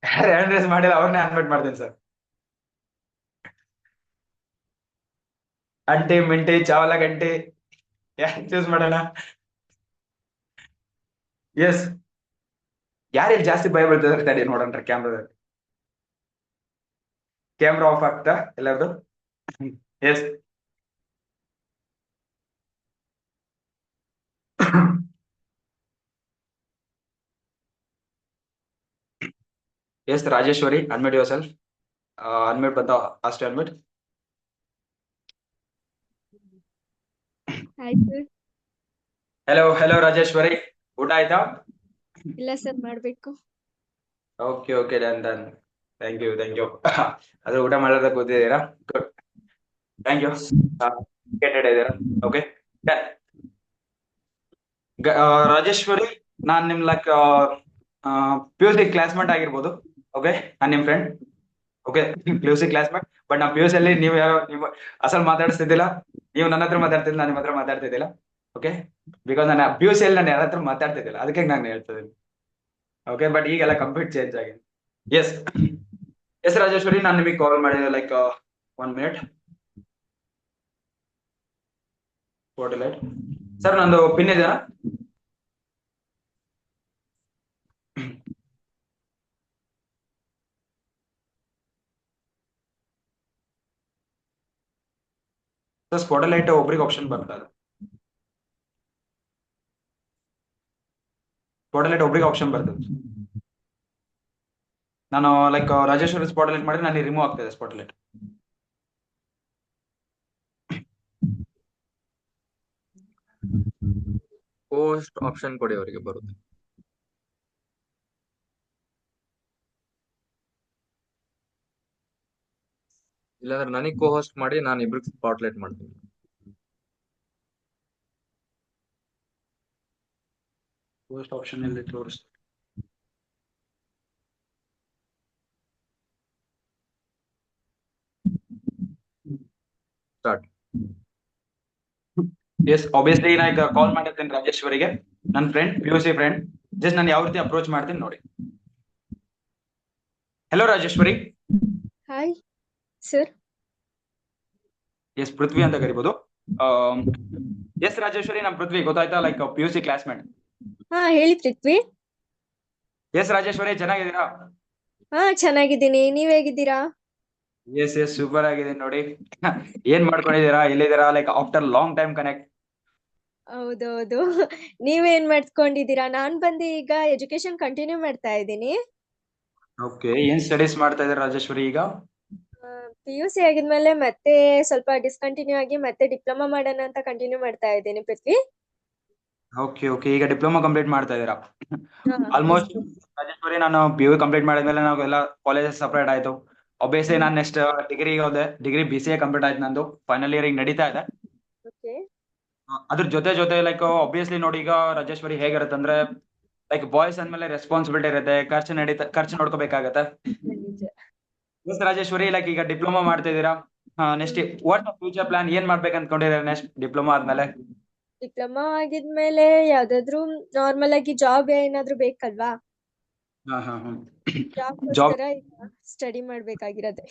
ಯಾರು ಹ್ಯಾಂಡ್ ರೈಸ್ ಮಾಡಿಲ್ಲ ಅವ್ರನ್ನೇ ಅನ್ಮ್ಯೂಟ್ ಮಾಡ್ತೀನಿ ಸರ್. ಅಂಟಿ ಮಿಂಟಿ ಚಾವಲ ಗಂಟಿ ಯಾರು ಚೂಸ್ ಮಾಡೋಣ? ಎಸ್, ಯಾರಿಗೆ ಜಾಸ್ತಿ ಭಯ ಬೀಳ್ತದೆ ತಡಿ ನೋಡೋಣ. ಕ್ಯಾಮ್ರಾ ಆಫ್ ಆಗ್ತಾ ಎಲ್ಲರದು? Yes. Yes Rajeshwari, unmute yourself. Unmute ಬಂತ ಅಷ್ಟೇ ಅನ್ಮ್ಯೂಟ್. ಆಯ್ತು. ಹಲೋ ರಾಜೇಶ್ವರಿ, ಊಟ ಆಯ್ತಾ? ಇಲ್ಲ ಸರ್, ಮಾಡ್ಬೇಕು. Okay done. Thank you. ಅದ್ರ ಊಟ ಮಾಡೋದಕ್ಕೆ ಕೂತಿದ್ದೀರಾ? Good, thank you. ಇದ್ದೀರಾ? Okay done. ರಾಜೇಶ್ವರಿ, ನಾನ್ ನಿಮ್ PUC ಕ್ಲಾಸ್ಮೇಟ್ ಆಗಿರ್ಬೋದು. ಓಕೆ, ನಾನ್ ನಿಮ್ friend. Okay, PUC classmate. But ನಾ PUC ಅಲ್ಲಿ ನೀವು ಅಸಲ್ ಮಾತಾಡಿಸ್ತಿದ್ದಿಲ್ಲ. ನೀವು ನನ್ನ ಹತ್ರ ಮಾತಾಡ್ತಿದ್ದಿಲ್ಲ, ನಾನು ನಿಮ್ಮ ಹತ್ರ ಮಾತಾಡ್ತಿದ್ದಿಲ್ಲ. ಓಕೆ, ಬಿಕಾಸ್ ನಾನು PUC ಅಲ್ಲಿ ನಾನು ಯಾರ ಹತ್ರ ಮಾತಾಡ್ತಿದ್ದಿಲ್ಲ, ಅದಕ್ಕೆ ನಾನು ಹೇಳ್ತಿದ್ದೀನಿ. ಓಕೆ, ಬಟ್ ಈಗೆಲ್ಲ ಕಂಪ್ಲೀಟ್ ಚೇಂಜ್ ಆಗಿದೆ. ಎಸ್ ರಾಜೇಶ್ವರಿ, ನಾನು ನಿಮಗೆ ಕಾಲ್ ಮಾಡಿದೆ 1 ಮಿನಿಟ್. ಸರ್, ನಂದು ಪಿನ್ ಇದೆಯಾ? ಸರ್, ಸ್ಪಾಟ್ಲೈಟ್ ಒಬ್ರಿಗೆ ಆಪ್ಷನ್ ಬರ್ತದೆ. ಸ್ಪಾಟ್ಲೈಟ್ ಒಬ್ರಿಗೆ ಆಪ್ಷನ್ ಬರ್ತದೆ. ನಾನು ರಾಜೇಶ್ವರಿ ಸ್ಪಾಟ್ಲೈಟ್ ಮಾಡಿದ್ರೆ ನನಗೆ ರಿಮೂವ್ ಆಗ್ತದೆ ಸ್ಪಾಟ್ಲೈಟ್. ಹೋಸ್ಟ್ ಆಪ್ಷನ್ ಕೊಡಿ, ಅವರಿಗೆ ಬರುತ್ತೆ. ಇಲ್ಲಾಂದ್ರೆ ನನಗೆ ಕೋ ಹೋಸ್ಟ್ ಮಾಡಿ, ನಾನು ಇಬ್ರಿಗೆ ಸ್ಪಾಟ್ಲೈಟ್ ಮಾಡ್ತೀನಿ. ಹೋಸ್ಟ್ ಆಪ್ಷನ್ ಅಲ್ಲಿ ತೋರಿಸ್ತೀನಿ. ಸ್ಟಾರ್ಟ್. ಎಸ್, ಆಬ್ವಿಯಸ್ಲಿ ನಾ ಈಗ ಕಾಲ್ ಮಾಡಿರ್ತೇನೆ ರಾಜೇಶ್ವರಿಗೆ, ನನ್ನ ಫ್ರೆಂಡ್, PUC ಫ್ರೆಂಡ್. ಜಸ್ಟ್ ನಾನು ಯಾವ ರೀತಿ ಅಪ್ರೋಚ್ ಮಾಡ್ತೀನಿ ನೋಡಿ. Hello Rajeshwari. Hi sir. Yes, Prithvi ಅಂತ ಕರಿಬಹುದು. ಎಸ್ ರಾಜೇಶ್ವರಿ, ನಮ್ ಪೃಥ್ವಿ ಗೊತ್ತಾಯ್ತಾ? PUC classmate. ಹಾ, ಹೇಳಿ ಪೃಥ್ವಿ. ಎಸ್ ರಾಜೇಶ್ವರಿ, ಚೆನ್ನಾಗಿದ್ದೀರಾ? ಹಾ, ಚೆನ್ನಾಗಿದ್ದೀನಿ. ನೀವ್ ಹೇಗಿದ್ದೀರಾ? ಎಸ್ ಸೂಪರ್ ಆಗಿದೆ ನೋಡಿ. ಏನ್ ಮಾಡ್ಕೊಂಡಿದ್ದೀರಾ, ಎಲ್ಲಿದ್ದೀರಾ? After long time connect. ಹೌದೌದು. ನೀವೇನ್ ಮಾಡ್ಕೊಂಡಿದ್ದೀರಾ? ನಾನ್ ಬಂದು ಈಗ ಎಜುಕೇಶನ್ ಕಂಟಿನ್ಯೂ ಮಾಡ್ತಾ ಇದ್ದೀನಿ. ಓಕೆ, ಏನ್ ಸ್ಟಡೀಸ್ ಮಾಡ್ತಾ ಇದ್ದೀರಾ ರಾಜೇಶ್ವರಿ ಈಗ? PUC ಆಗಿದ್ಮೇಲೆ ಮತ್ತೆ ಸ್ವಲ್ಪ ಡಿಸ್ಕಂಟಿನ್ಯೂ ಆಗಿ ಮತ್ತೆ ಡಿಪ್ಲೊಮಾ ಮಾಡೋಣ ಅಂತ ಕಂಟಿನ್ಯೂ ಮಾಡ್ತಾ ಇದ್ದೀನಿ ಪೃಥ್ವಿ. ಓಕೆ, ಈಗ ಡಿಪ್ಲೊಮಾ ಕಂಪ್ಲೀಟ್ ಮಾಡ್ತಾ ಇದ್ದೀರಾ? ಹಾ, ಆಲ್ಮೋಸ್ಟ್ ರಾಜೇಶ್ವರಿ, ನಾನು PU ಕಂಪ್ಲೀಟ್ ಮಾಡಿದ್ಮೇಲೆ ನಾವು ಎಲ್ಲ ಕಾಲೇಜಸ್ ಸಪರೇಟ್ ಆಯ್ತು. ಒಬ್ವಿಯಸ್ಲಿ ನಾನು ನೆಕ್ಸ್ಟ್ ಡಿಗ್ರಿಗೆ ಹೋದೆ. ಡಿಗ್ರಿ BCA ಕಂಪ್ಲೀಟ್ ಆಯ್ತು ನಂದು. ಫೈನಲ್ ಇಯರ್ ಈಗ ನಡೀತಾ ಇದೆ. ಓಕೆ. ಅದ್ರ ಜೊತೆ ಒಬ್ವಿಯಸ್ಲಿ ನೋಡಿ, ಈಗ ರಾಜೇಶ್ವರಿ ಹೇಗಿರುತ್ತೆ ಅಂದ್ರೆ, ಬಾಯ್ಸ್ ಅಂದ್ಮೇಲೆ ರೆಸ್ಪಾನ್ಸಿಬಿಲಿಟಿ ಇರುತ್ತೆ, ಖರ್ಚು ನೋಡ್ಕೋಬೇಕಾಗತ್ತೆ. ನಿಜ. ಎಸ್ ರಾಜೇಶ್ವರಿ, ಈಗ ಡಿಪ್ಲೊಮಾ ಮಾಡ್ತಾ ಇದ್ದೀರಾ. ನೆಕ್ಸ್ಟ್ ವಾಟ್ ಫ್ಯೂಚರ್ ಪ್ಲಾನ್, ಏನ್ ಮಾಡ್ಬೇಕು ಅನ್ಕೊಂಡಿದ್ದೀರಾ ನೆಕ್ಸ್ಟ್ ಡಿಪ್ಲೊಮಾ ಆದ್ಮೇಲೆ? ಡಿಪ್ಲೊಮಾ ಆಗಿದ್ಮೇಲೆ ಯಾವ್ದಾದ್ರು ನಾರ್ಮಲ್ ಆಗಿ ಜಾಬ್ ಏನಾದ್ರು ಬೇಕಲ್ವಾ? ಹಾ ಹಾ ಹಾ ಜಾಬ್. ಜಾಬ್ಗೋಸ್ಕರ ಈಗ ಸ್ಟಡಿ ಮಾಡ್ಬೇಕಾಗಿರೋದೆ.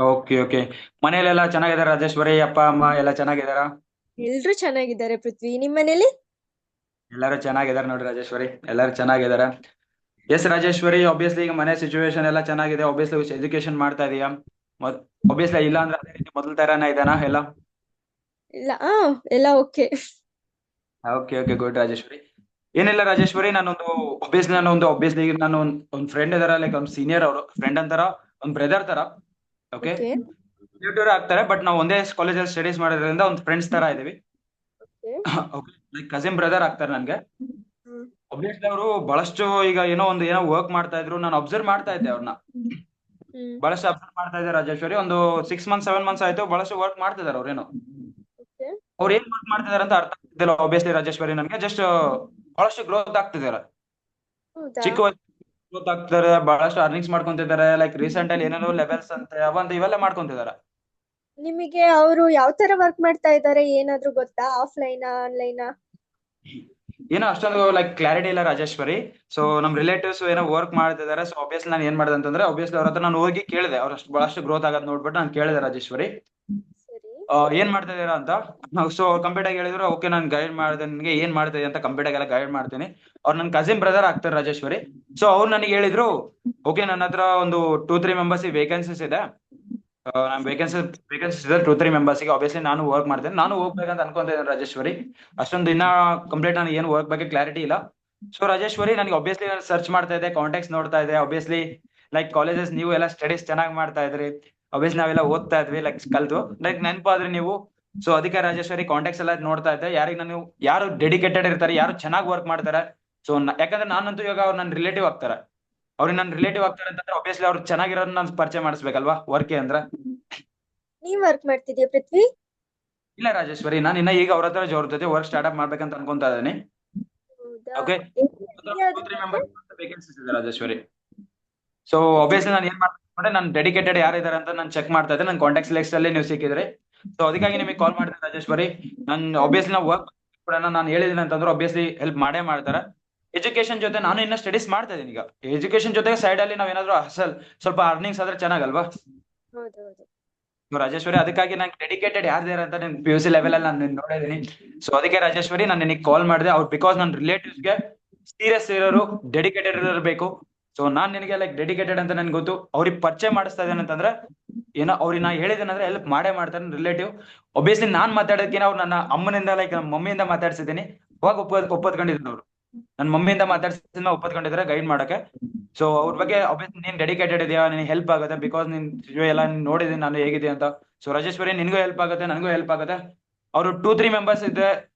Okay okay. ಮನೇಲೆಲ್ಲ ಚೆನ್ನಾಗಿದಾರ ರಾಜೇಶ್ವರಿ? ಅಪ್ಪ ಅಮ್ಮ ಎಲ್ಲ ಚೆನ್ನಾಗಿದಾರ? ಎಲ್ರು ಚೆನ್ನಾಗಿದ್ದಾರೆ ಪೃಥ್ವಿ, ನಿಮ್ ಮನೇಲಿ? ಎಲ್ಲರೂ ಚೆನ್ನಾಗಿದಾರೆ ನೋಡಿ ರಾಜೇಶ್ವರಿ, ಎಲ್ಲರೂ ಚೆನ್ನಾಗಿದಾರ. ಎಸ್ ರಾಜೇಶ್ವರಿ, ಆಬ್ವಿಯಸ್ಲಿ ಈಗ ಮನೆ ಸಿಚುವೇಶನ್ ಎಲ್ಲ ಚೆನ್ನಾಗಿದೆ, ಆಬ್ವಿಯಸ್ಲಿ ಎಜುಕೇಶನ್ ಮಾಡ್ತಾ ಇದೀಯಾ? ಆಬ್ವಿಯಸ್ಲಿ ಇಲ್ಲ ಅಂದ್ರೆ ಅದೇ ರೀತಿ ಮೊದಲ ತರಾನೇ ಇದಾನ ಎಲ್ಲ? ಇಲ್ಲ, ಎಲ್ಲ okay. Okay okay, good Rajeshwari. ಏನಿಲ್ಲ ರಾಜೇಶ್ವರಿ, ಆಬ್ವಿಯಸ್ಲಿ ನಾನು ಒಂದು ಫ್ರೆಂಡ್ ಇದಾರ, ಲೈಕ್ ಒಂದು ಸೀನಿಯರ್, ಅವರು ಫ್ರೆಂಡ್ ಅಂತಾರ, ಒಂದು ಬ್ರದರ್ ತರ. ಓಕೆ, ಓಕೆ ರಿಲೇಟಿವ್ ಆಗ್ತಾರೆ, ಬಟ್ ನಾವು ಒಂದೇ ಕಾಲೇಜಲ್ಲಿ ಸ್ಟಡೀಸ್ ಮಾಡೋದ್ರಿಂದ ಒಂದು ಫ್ರೆಂಡ್ಸ್ ತರ ಇದೀವಿ. ಓಕೆ. ಲೈಕ್ ಕಸಿನ್ ಬ್ರದರ್ ಆಗ್ತಾರೆ ನನ್ಗೆ. ಹ್ಮ್. ಆಬ್ವಿಯಸ್ಲಿ ಅವರು ಬಹಳಷ್ಟು ಈಗ ಏನೋ ವರ್ಕ್ ಮಾಡ್ತಾ ಇದ್ರು, ನಾನು ಅಬ್ಸರ್ವ್ ಮಾಡ್ತಾ ಇದ್ದೆ ಅವ್ರನ್ನ. ಹ್ಮ್. ಬಹಳಷ್ಟು ಅಬ್ಸರ್ವ್ ಮಾಡ್ತಾ ಇದ್ದಾರೆ ರಾಜೇಶ್ವರಿ, ಒಂದು 6 ಮಂತ್ಸ್ 7 ಮಂತ್ಸ್ ಆಯ್ತು, ಬಹಳಷ್ಟು ವರ್ಕ್ ಮಾಡ್ತಿದ್ದಾರೆ ಅವ್ರೇನು. ಓಕೆ. ಅವ್ರು ಏನ್ ವರ್ಕ್ ಮಾಡ್ತಿದಾರೆ ಅಂತ ಅರ್ಥ ಆಗ್ತಿಲ್ಲ ಆಬ್ವಿಯಸ್ಲಿ ರಾಜೇಶ್ವರಿ ನನ್ಗೆ. ಜಸ್ಟ್ ಬಹಳಷ್ಟು ಗ್ರೋತ್ ಆಗ್ತಿದ್ದಾರೆ, ಹೌದಾ? ಚಿಕ್ಕ ವಯಸ್ಸು ಗ್ರೋತ್ ಆಗ್ತಿದ್ದಾರೆ, ಬಹಳಷ್ಟು ಅರ್ನಿಂಗ್ಸ್ ಮಾಡ್ಕೊಂತಿದ್ದಾರೆ. ಲೈಕ್ ರೀಸೆಂಟ್ ಅಲ್ಲಿ ಏನೇನೋ ಲೆವೆಲ್ಸ್ ಅಂತ ಅವಂತ ಇವೆಲ್ಲ ಮಾಡ್ಕೊಂತಿದ್ದಾರೆ. ನಿಮಗೆ ಅವರು ಯಾವ ತರ ವರ್ಕ್ ಮಾಡ್ತಾ ಇದ್ದಾರೆ ಏನಾದ್ರೂ ಗೊತ್ತಾ? ಆಫ್ಲೈನಾ ಆನ್ಲೈನಾ? ಏನೋ ಅಷ್ಟೊಂದು ಲೈಕ್ ಕ್ಲಾರಿಟಿ ಇಲ್ಲ ರಾಜೇಶ್ವರಿ. ಸೊ ನಮ್ ರಿಲೇಟಿವ್ಸ್ ಏನೋ ವರ್ಕ್ ಮಾಡ್ತಿದ್ದಾರೆ. ಸೊ ಆಬ್ವಿಯಸ್ಲಿ ನಾನು ಏನ್ ಮಾಡಿದೆ ಅಂತಂದ್ರೆ, ಆಬ್ವಿಯಸ್ಲಿ ಅವ್ರ ಹತ್ರ ನಾನು ಹೋಗಿ ಕೇಳಿದೆ, ಅವ್ರ ಬಹಳಷ್ಟು ಗ್ರೋತ್ ಆಗೋದ್ ನೋಡ್ಬಿಟ್ಟು ನಾನು ಕೇಳಿದೆ ರಾಜೇಶ್ವರಿ, ಸರಿ. ಏನ್ ಮಾಡ್ತಾ ಇದೀರಾ ಅಂತ. ಸೊ ಕಂಪ್ಲೀಟ್ ಆಗಿ ಹೇಳಿದ್ರು, ಓಕೆ ನಾನು ಗೈಡ್ ಮಾಡಿದೆ ನಿನ್ಗೆ, ಏನ್ ಮಾಡ್ತಾ ಇದೀಯ ಅಂತ ಕಂಪ್ಲೀಟ್ ಆಗಿ ಎಲ್ಲ ಗೈಡ್ ಮಾಡ್ತೀನಿ. ಅವ್ರು ನನ್ ಕಸಿನ್ ಬ್ರದರ್ ಆಗ್ತಾರೆ ರಾಜೇಶ್ವರಿ. ಸೊ ಅವ್ರು ನನಗೆ ಹೇಳಿದ್ರು, ಓಕೆ ನನ್ನ ಹತ್ರ ಒಂದು 2-3 ಮೆಂಬರ್ಸ್ ವೇಕೆನ್ಸೀಸ್ ಇದೆ, ನಾನು ವೇಕೆನ್ಸೀಸ್ ಇದೆ 2-3 ಮೆಂಬರ್ಸ್ಗೆ. ಆಬ್ವಿಯಸ್ಲಿ ನಾನು ವರ್ಕ್ ಮಾಡ್ತೇನೆ, ನಾನು ಹೋಗ್ಬೇಕಂತ ಅನ್ಕೊಂತಿದ್ದೇನೆ ರಾಜೇಶ್ವರಿ. ಅಷ್ಟೊಂದು ಇನ್ನ ಕಂಪ್ಲೀಟ್ ನನಗೆ ಏನು ವರ್ಕ್ ಬಗ್ಗೆ ಕ್ಲಾರಿಟಿ ಇಲ್ಲ. ಸೊ ರಾಜೇಶ್ವರಿ, ನನಗೆ ಆಬ್ವಿಯಸ್ಲಿ ನಾನು ಸರ್ಚ್ ಮಾಡ್ತಾ ಇದ್ದೆ, ಕಾಂಟ್ಯಾಕ್ಟ್ಸ್ ನೋಡ್ತಾ ಇದ್ದೆ. ಆಬ್ವಿಯಸ್ಲಿ ಲೈಕ್ ಕಾಲೇಜಸ್ ನೀವು ಎಲ್ಲ ಸ್ಟಡೀಸ್ ಚೆನ್ನಾಗಿ ಮಾಡ್ತಾ ಇದ್ರಿ, ಆಬ್ವಿಯಸ್ಲಿ ನಾವೆಲ್ಲ ಓದ್ತಾ ಇದ್ವಿ, ಲೈಕ್ ಕಲ್ತು ಲೈಕ್ ನೆನಪಾದ್ರಿ ನೀವು. ಸೊ ಅದಕ್ಕೆ ರಾಜೇಶ್ವರಿ ಕಾಂಟ್ಯಾಕ್ಟ್ಸ್ ಎಲ್ಲ ನೋಡ್ತಾ ಇದ್ದೆ, ಯಾರು ಡೆಡಿಕೇಟೆಡ್ ಇರ್ತಾರೆ, ಯಾರು ಚೆನ್ನಾಗಿ ವರ್ಕ್ ಮಾಡ್ತಾರೆ. ಸೊ ಯಾಕಂದ್ರೆ ನಾನಂತೂ ಇವಾಗ ಅವ್ರು ನನ್ನ ರಿಲೇಟಿವ್ ಆಗ್ತಾರೆ. ಅವ್ರಿಗೆ ನನ್ನ ರಿಲೇಟಿವ್ ಆಗ್ತಾರೆ ಅಂತಂದ್ರೆ ಆಬ್ವಿಯಸ್ಲಿ ಅವ್ರು ಚೆನ್ನಾಗಿರೋದನ್ನ ನಾನು ಪರಿಚಯ ಮಾಡಿಸ್ಬೇಕಲ್ವಾ ವರ್ಕೆ ಅಂದ್ರೆ. ನೀವ್ ವರ್ಕ್ ಮಾಡ್ತಿದ್ಯಾ ಪೃಥ್ವಿ? ಇಲ್ಲ ರಾಜೇಶ್ವರಿ, ನಾನು ಇನ್ನ ಈಗ ಅವ್ರ ಜೊತೆ ವರ್ಕ್ ಸ್ಟಾರ್ಟ್ ಅಪ್ ಮಾಡ್ಬೇಕಂತ ಅನ್ಕೊಂತಾ ಇದ್ದೀನಿ. ಹೌದಾ? ಓಕೆ, ಎಲ್ಲಿ 2-3 ಮೆಂಬರ್ಸ್ ವೇಕೆನ್ಸೀಸ್ ಇದೆ ರಾಜೇಶ್ವರಿ. ಸೊ ಆಬ್ವಿಯಸ್ಲಿ ನಾನು ಏನ್ ಮಾಡ್ತೀನಿ, ನಾನು ಡೆಡಿಕೇಟೆಡ್ ಯಾರಿದ್ದಾರೆ ಅಂತ ನಾನು ಚೆಕ್ ಮಾಡ್ತಾ ಇದ್ದೆ, ನನ್ನ ಕಾಂಟ್ಯಾಕ್ಟ್ ಲಿಸ್ಟ್ ಅಲ್ಲಿ ನೀವು ಸಿಕ್ಕಿದ್ರಿ. ಸೊ ಅದಕ್ಕಾಗಿ ನಿಮಗೆ ಕಾಲ್ ಮಾಡಿದೆ ರಾಜೇಶ್ವರಿ. ನಾನು ಆಬ್ವಿಯಸ್ಲಿ ನಾವು ವರ್ಕ್ ಕೂಡ ನಾನು ಹೇಳಿದ್ದೀನಿ ಅಂತಂದ್ರೆ ಆಬ್ವಿಯಸ್ಲಿ ಹೆಲ್ಪ್ ಮಾಡೇ ಮಾಡ್ತಾರೆ. ಎಜುಕೇಶನ್ ಜೊತೆ ನಾನು ಇನ್ನ ಸ್ಟಡೀಸ್ ಮಾಡ್ತಾ ಇದ್ದೀನಿ. ಈಗ ಎಜುಕೇಶನ್ ಜೊತೆಗೆ ಸೈಡ್ ಅಲ್ಲಿ ನಾವ್ ಏನಾದ್ರು ಸ್ವಲ್ಪ ಅರ್ನಿಂಗ್ಸ್ ಆದ್ರೆ ಚೆನ್ನಾಗಲ್ವಾ? ಹೌದೌದು. ಸೊ ರಾಜೇಶ್ವರಿ, ಅದಕ್ಕಾಗಿ ನಂಗೆ ಡೆಡಿಕೇಟೆಡ್ ಯಾರ್ದಾರ ಅಂತ ನಿನ್ PUC ಲೆವೆಲ್ ಅಲ್ಲಿ ನಾನು ನೋಡಿದೀನಿ. ಸೊ ಅದಕ್ಕೆ ರಾಜೇಶ್ವರಿ ನಾನು ನಿನಗೆ ಕಾಲ್ ಮಾಡಿದೆ. ಅವ್ರು ಬಿಕಾಸ್ ನನ್ನ ರಿಲೇಟಿವ್ಸ್ಗೆ ಸೀರಿಯಸ್ ಇರೋರು, ಡೆಡಿಕೇಟೆಡ್ ಇರಬೇಕು. ಸೊ ನಾನ್ ನಿನಗೆ ಲೈಕ್ ಡೆಡಿಕೇಟೆಡ್ ಅಂತ ನನ್ಗೆ ಗೊತ್ತು. ಅವ್ರಿಗೆ ಪರಿಚಯ ಮಾಡಿಸ್ತಾ ಇದ್ದೇನೆ ಅಂತಂದ್ರೆ ಏನೋ ಅವ್ರಿಗೆ ನಾ ಹೇಳಿದ್ದೇನಂದ್ರೆ ಹೆಲ್ಪ್ ಮಾಡೇ ಮಾಡ್ತಾರೆ ರಿಲೇಟಿವ್. ಒಬ್ವಿಯಸ್ಲಿ ನಾನ್ ಮಾತಾಡೋದಕ್ಕಿಂತ ಅವ್ರು ನನ್ನ ಅಮ್ಮನಿಂದ ಲೈಕ್ ನಮ್ಮ ಮಮ್ಮಿಯಿಂದ ಮಾತಾಡ್ಸಿದ್ದೀನಿ, ಅವಾಗ ಒಪ್ಪತ್ಕೊಂಡಿದ್ದೀನಿ. ಅವರು ನನ್ನ ಮಮ್ಮಿಯಿಂದ ಮಾತಾಡ್ಸಿದ ಒಪ್ಪತ್ಕೊಂಡಿದ್ದಾರೆ ಗೈಡ್ ಮಾಡಕ್ಕೆ. ಸೊ ಅವ್ರ ಬಗ್ಗೆ ಆಬ್ವಿಯಸ್ಲಿ ನೀನ್ ಡೆಡಿಕೇಟೆಡ್ ಇದೆಯಾ, ನಿನ್ಗೆ ಹೆಲ್ಪ್ ಆಗುತ್ತೆ, ಬಿಕಾಸ್ ನಿನ್ ಎಲ್ಲ ನೋಡಿದೀನಿ ನಾನು ಹೇಗಿದೆ ಅಂತ. ಸೊ ರಾಜೇಶ್ವರಿ, ನಿನ್ಗೂ ಹೆಲ್ಪ್ ಆಗುತ್ತೆ, ನನಗೂ ಹೆಲ್ಪ್ ಆಗುತ್ತೆ. ಅವರು 2-3 ಮೆಂಬರ್ಸ್ ಇದೆ,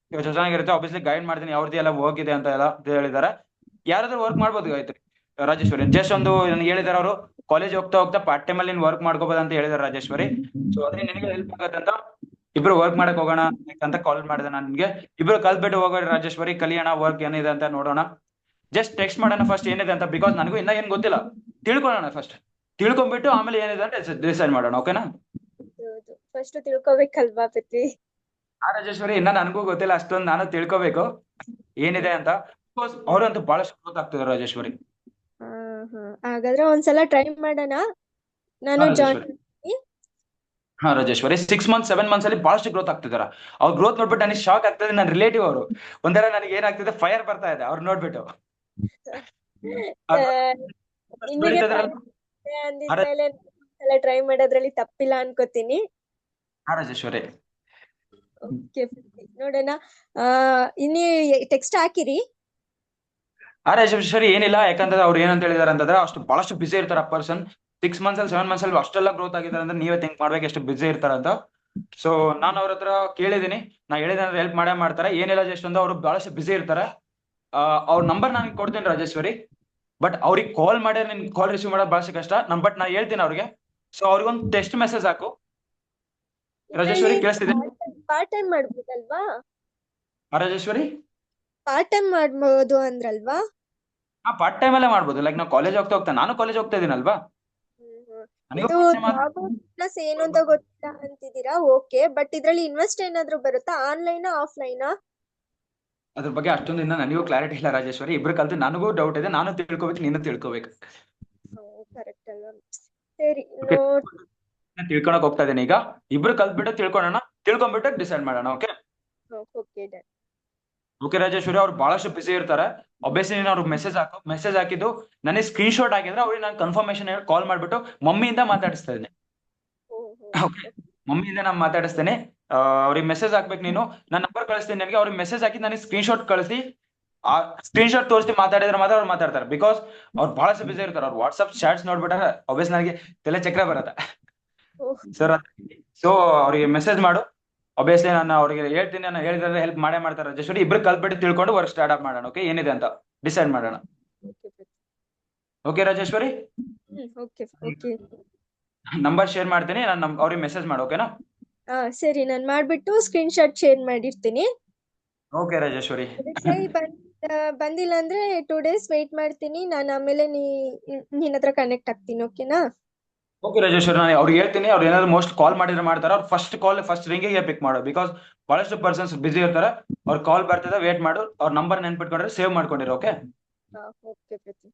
ಚೆನ್ನಾಗಿರುತ್ತೆ. ಆಬ್ವಿಯಸ್ಲಿ ಗೈಡ್ ಮಾಡ್ತೀನಿ, ಅವ್ರದ್ದು ಎಲ್ಲ ವರ್ಕ್ ಇದೆ ಅಂತ ಎಲ್ಲ ಹೇಳಿದ್ದಾರೆ. ಯಾರಾದ್ರೂ ವರ್ಕ್ ಮಾಡ್ಬೋದು ಆಯ್ತು ರಾಜೇಶ್ವರಿ. ಜಸ್ಟ್ ಒಂದು ನನ್ಗೆ ಹೇಳಿದಾರೆ, ಅವರು ಕಾಲೇಜ್ ಹೋಗ್ತಾ ಹೋಗ್ತಾ ಪಾರ್ಟ್ ಟೈಮ್ ಅಲ್ಲಿ ವರ್ಕ್ ಮಾಡ್ಕೋಬಹುದು ಅಂತ ಹೇಳಿದಾರೆ ರಾಜೇಶ್ವರಿ. ಸೊ ಅದೇ ನಿನಗೆ ಹೆಲ್ಪ್ ಆಗುತ್ತೆ ಅಂತ ಇಬ್ರು ವರ್ಕ್ ಮಾಡಕ್ ಹೋಗೋಣ ಅಂತ ಕಾಲ್ ಮಾಡಿದೆ ನಾನು ನಿಮ್ಗೆ. ಇಬ್ರು ಕಲ್ತ್ಬಿಟ್ಟು ಹೋಗೋಣ ರಾಜೇಶ್ವರಿ, ಕಲಿಯೋಣ, ವರ್ಕ್ ಏನಿದೆ ಅಂತ ನೋಡೋಣ. ಜಸ್ಟ್ ಟೆಕ್ಸ್ಟ್ ಮಾಡೋಣ ಫಸ್ಟ್ ಏನಿದೆ ಅಂತ, ಬಿಕಾಸ್ ನನಗೂ ಇನ್ನ ಏನ್ ಗೊತ್ತಿಲ್ಲ. ತಿಳ್ಕೊಳ್ಳೋಣ ಫಸ್ಟ್, ತಿಳ್ಕೊಂಡ್ಬಿಟ್ಟು ಆಮೇಲೆ ಏನಿದೆ ಅಂತ ಡಿಸೈಡ್ ಮಾಡೋಣ. ಓಕೆನಾ? ಹೌದು, ಫಸ್ಟ್ ತಿಳ್ಕೊಬೇಕಲ್ವಾ ಪೃಥ್ವಿ? ರಾಜೇಶ್ವರಿ, ಇನ್ನ ನನಗೂ ಗೊತ್ತಿಲ್ಲ ಅಷ್ಟೊಂದು, ನಾನು ತಿಳ್ಕೊಬೇಕು ಏನಿದೆ ಅಂತ. ಬಿಕಾಸ್ ಅವ್ರಂತೂ ಬಹಳಷ್ಟು ಗ್ರೋತ್ ಆಗ್ತಿದ್ದಾರೆ ರಾಜೇಶ್ವರಿ. ಹಾಗಾದ್ರೆ ಒಂದ್ಸಲ ಟ್ರೈ ಮಾಡೋಣ. ನಾನು ಜಾಯಿನ್ ಹಾ ರಾಜೇಶ್ವರಿ, 6 ಮಂತ್ಸ್ 7 ಮಂತ್ಸ್ ಅಲ್ಲಿ ಬಹಳಷ್ಟು ಗ್ರೋತ್ ಆಗ್ತಿದಾರ. ಅವ್ರ ಗ್ರೋತ್ ನೋಡ್ಬಿಟ್ಟು ನನಗೆ ಶಾಕ್ ಆಗ್ತದೆ. ನನ್ನ ರಿಲೇಟಿವ್ ಅವರು ಒಂಥರ ನನಗೆ ಏನಾಗ್ತಿದೆ, ಫೈರ್ ಬರ್ತಾ ಇದೆ ಅವ್ರು ನೋಡ್ಬಿಟ್ಟು. ನಿಮಗೆ ಅಂದಿದ್ಮೇಲೆ ಒಂದ್ಸಲ ಟ್ರೈ ಮಾಡೋದ್ರಲ್ಲಿ ತಪ್ಪಿಲ್ಲ ಅನ್ಕೋತೀನಿ. ಹಾ ರಾಜೇಶ್ವರಿ, ಓಕೆ, ನೋಡೋಣ. ಇನ್ನಿ ಟೆಕ್ಸ್ಟ್ ಹಾಕಿರಿ. ಆ ರಾಜೇಶ್ವರಿ ಏನಿಲ್ಲ, ಯಾಕಂದ್ರೆ ಅವ್ರು ಏನಂತ ಹೇಳಿದಾರೆ ಅಂತಂದ್ರೆ ಅಷ್ಟು ಬಹಳಷ್ಟು ಬಿಸಿ ಇರ್ತಾರ ಪರ್ಸನ್. 6 ಮಂತ್ಸ್ ಅಲ್ಲಿ 7 ಮಂತ್ಸ್ ಅಲ್ಲಿ ಅಷ್ಟೆಲ್ಲ ಗ್ರೋತ್ ಆಗಿದ್ದಾರೆ ಅಂದ್ರೆ ನೀವೇ ಥಿಂಕ್ ಮಾಡ್ಬೇಕು ಎಷ್ಟು ಬಿಸಿ ಇರ್ತಾರ ಅಂತ. ಸೊ ನಾನು ಅವ್ರ ಹತ್ರ ಕೇಳಿದೀನಿ, ನಾ ಹೇಳಿದ್ರೆ ಹೆಲ್ಪ್ ಮಾಡೇ ಮಾಡ್ತಾರೆ. ಏನಿಲ್ಲ, ಜಸ್ಟ್ ಒಂದು ಅವ್ರು ಬಹಳಷ್ಟು ಬಿಸಿ ಇರ್ತಾರೆ. ಅವ್ರ ನಂಬರ್ ನಾನು ಕೊಡ್ತೀನಿ ರಾಜೇಶ್ವರಿ, ಬಟ್ ಅವ್ರಿಗೆ ಕಾಲ್ ಮಾಡಿ ನಿನ್ ಕಾಲ್ ರಿಸೀವ್ ಮಾಡೋದು ಬಹಳಷ್ಟು ಕಷ್ಟ. ಬಟ್ ನಾ ಹೇಳ್ತೀನಿ ಅವ್ರಿಗೆ. ಸೊ ಅವ್ರಿಗೊಂದು ಟೆಕ್ಸ್ಟ್ ಮೆಸೇಜ್ ಹಾಕು ರಾಜೇಶ್ವರಿ. ಕೇಳಿಸ್ತಿದೆ ಪಾರ್ಟ್ ಟೈಮ್ ಮಾಡ್ಬೋದಲ್ವಾ? ರಾಜೇಶ್ವರಿ, ಪಾರ್ಟ್ ಟೈಮ್ ಮಾಡ್ಬೋದು ಅಂದ್ರಲ್ವಾ? ಪಾರ್ಟ್ ಟೈಮ್ ಅಲ್ಲೇ ಮಾಡ್ಬೋದು. ಲೈಕ್ ನಾವು ಕಾಲೇಜ್ ಹೋಗ್ತಾ ನಾನು ಕಾಲೇಜ್ ಹೋಗ್ತಾ ಇದೀನಲ್ವಾ. ಇದು ಜಾಬ್ ಪ್ಲಸ್ ಏನು ಅಂತ ಗೊತ್ತಿಲ್ಲ. ಅಂತಿದ್ದೀರಾ, ಓಕೆ. ಬಟ್ ಇದ್ರಲ್ಲಿ ಇನ್ವೆಸ್ಟ್ ಏನಾದ್ರು ಬರುತ್ತಾ, ಆನ್ಲೈನ್ ಆಫ್ಲೈನ್? ಅದ್ರ ಬಗ್ಗೆ ಅಷ್ಟೊಂದು ಇನ್ನ ನನಗೂ ಕ್ಲಾರಿಟಿ ಇಲ್ಲ ರಾಜೇಶ್ವರಿ. ಇಬ್ರು ಕಲ್ತು ನನಗೂ ಡೌಟ್ ಇದೆ, ನಾನು ತಿಳ್ಕೊಬೇಕು, ನೀನು ತಿಳ್ಕೊಬೇಕು. ಕರೆಕ್ಟ್ ಅಲ್ವಾ? ಸರಿ, ಓಕೆ, ತಿಳ್ಕೊಳಕ್ ಹೋಗ್ತಾ ಇದ್ದೀನಿ ಈಗ. ಇಬ್ರು ಕಲ್ತ್ಬಿಟ್ಟು ತಿಳ್ಕೊಳೋಣ, ತಿಳ್ಕೊಂಡ್ಬಿಟ್ಟು ಡಿಸೈಡ್ ಮಾಡೋಣ. Okay okay done. Okay Rajeshwari, ಅವ್ರು ಬಹಳಷ್ಟು ಬಿಸಿ ಇರ್ತಾರೆ. ಒಬ್ಬಿಯಸ್ಲಿ ನೀನು ಅವ್ರಿಗೆ ಮೆಸೇಜ್ ಹಾಕಿದ್ದು ನನಗೆ ಸ್ಕ್ರೀನ್ ಶಾಟ್ ಆಗಿದ್ರೆ ಅವ್ರಿಗೆ ನಾನು ಕನ್ಫರ್ಮೇಶನ್ ಹೇಳಿ ಕಾಲ್ ಮಾಡ್ಬಿಟ್ಟು ಮಮ್ಮಿಯಿಂದ ಮಾತಾಡಿಸ್ತಾ ಇದ್ದೀನಿ. ಓಕೆ, ಮಮ್ಮಿಯಿಂದ ನಾನು ಮಾತಾಡಿಸ್ತೇನೆ. ಅವ್ರಿಗೆ ಮೆಸೇಜ್ ಹಾಕ್ಬೇಕು ನೀನು. ನಾನು ನಂಬರ್ ಕಳಿಸ್ತೀನಿ ನನಗೆ. ಅವ್ರಿಗೆ ಮೆಸೇಜ್ ಹಾಕಿ ನನಗೆ ಸ್ಕ್ರೀನ್ ಶಾಟ್ ಕಳಿಸಿ, ಆ ಸ್ಕ್ರೀನ್ ಶಾಟ್ ತೋರಿಸಿ ಮಾತಾಡಿದ್ರೆ ಮಾತ್ರ ಅವ್ರು ಮಾತಾಡ್ತಾರೆ. ಬಿಕಾಸ್ ಅವ್ರು ಬಹಳಷ್ಟು ಬಿಸಿ ಇರ್ತಾರೆ. ಅವ್ರು ವಾಟ್ಸ್ಆಪ್ ಚಾಟ್ಸ್ ನೋಡ್ಬಿಟ್ರೆ ಒಬ್ಬಿಯಸ್ ನನಗೆ ತಲೆ ಚಕ್ರ ಬರುತ್ತೆ ಸರ್. ಸೊ ಅವ್ರಿಗೆ ಮೆಸೇಜ್ ಮಾಡು. ಒಬ್ಬಿಯಸ್ಲಿ ನಾನು ಅವ್ರಿಗೆ ಹೇಳ್ತೀನಿ, ನಾನು ಹೇಳಿದ್ರೆ ಹೆಲ್ಪ್ ಮಾಡೇ ಮಾಡ್ತಾರೆ ರಾಜೇಶ್ವರಿ. ಇಬ್ರು ಕಲ್ತ್ಬಿಟ್ಟು ತಿಳ್ಕೊಂಡು ವರ್ಕ್ ಸ್ಟಾರ್ಟ್ ಅಪ್ ಮಾಡೋಣ. ಓಕೆ, ಏನಿದೆ ಅಂತ ಡಿಸೈಡ್ ಮಾಡೋಣ. Okay Rajeshwari, okay. Number share ಮಾಡ್ತೀನಿ, ನಾನು ಅವ್ರಿಗೆ ಮೆಸೇಜ್ ಮಾಡು. ಓಕೆನಾ? ಸರಿ, ನಾನು ಮಾಡ್ಬಿಟ್ಟು ಸ್ಕ್ರೀನ್ ಶಾಟ್ ಶೇರ್ ಮಾಡಿರ್ತೀನಿ. ಓಕೆ ರಾಜೇಶ್ವರಿ. ರಿಪ್ಲೈ ಬಂದಿಲ್ಲ ಅಂದ್ರೆ 2 days ವೇಟ್ ಮಾಡ್ತೀನಿ ನಾನು. ಆಮೇಲೆ ನಿನ್ನ ಹತ್ರ ಕನೆಕ್ಟ್ ಆಗ್ತೀನಿ. ಓಕೆನಾ? ಓಕೆ ರಾಜೇಶ್ವರಿ, ನಾನು ಅವ್ರಿಗೆ ಹೇಳ್ತೀನಿ. ಅವ್ರು ಏನಾದ್ರು ಮೋಸ್ಟ್ ಕಾಲ್ ಮಾಡಿದ್ರೆ ಮಾಡ್ತಾರೆ. ಅವ್ರು ಫಸ್ಟ್ ರಿಂಗಿಗೆ ಪಿಕ್ ಮಾಡು. ಬಿಕಾಸ್ ಬಹಳಷ್ಟು ಪರ್ಸನ್ಸ್ ಬಿಸಿ ಇರ್ತಾರೆ. ಅವ್ರ ಕಾಲ್ ಬರ್ತದೆ, ವೇಟ್ ಮಾಡು. ಅವ್ರ ನಂಬರ್ ನೆನ್ಪಿಟ್ಕೊಂಡ್ರೆ ಸೇವ್ ಮಾಡ್ಕೊಂಡಿರೋ. ಓಕೆ ಓಕೆ ಪ್ರತಿ.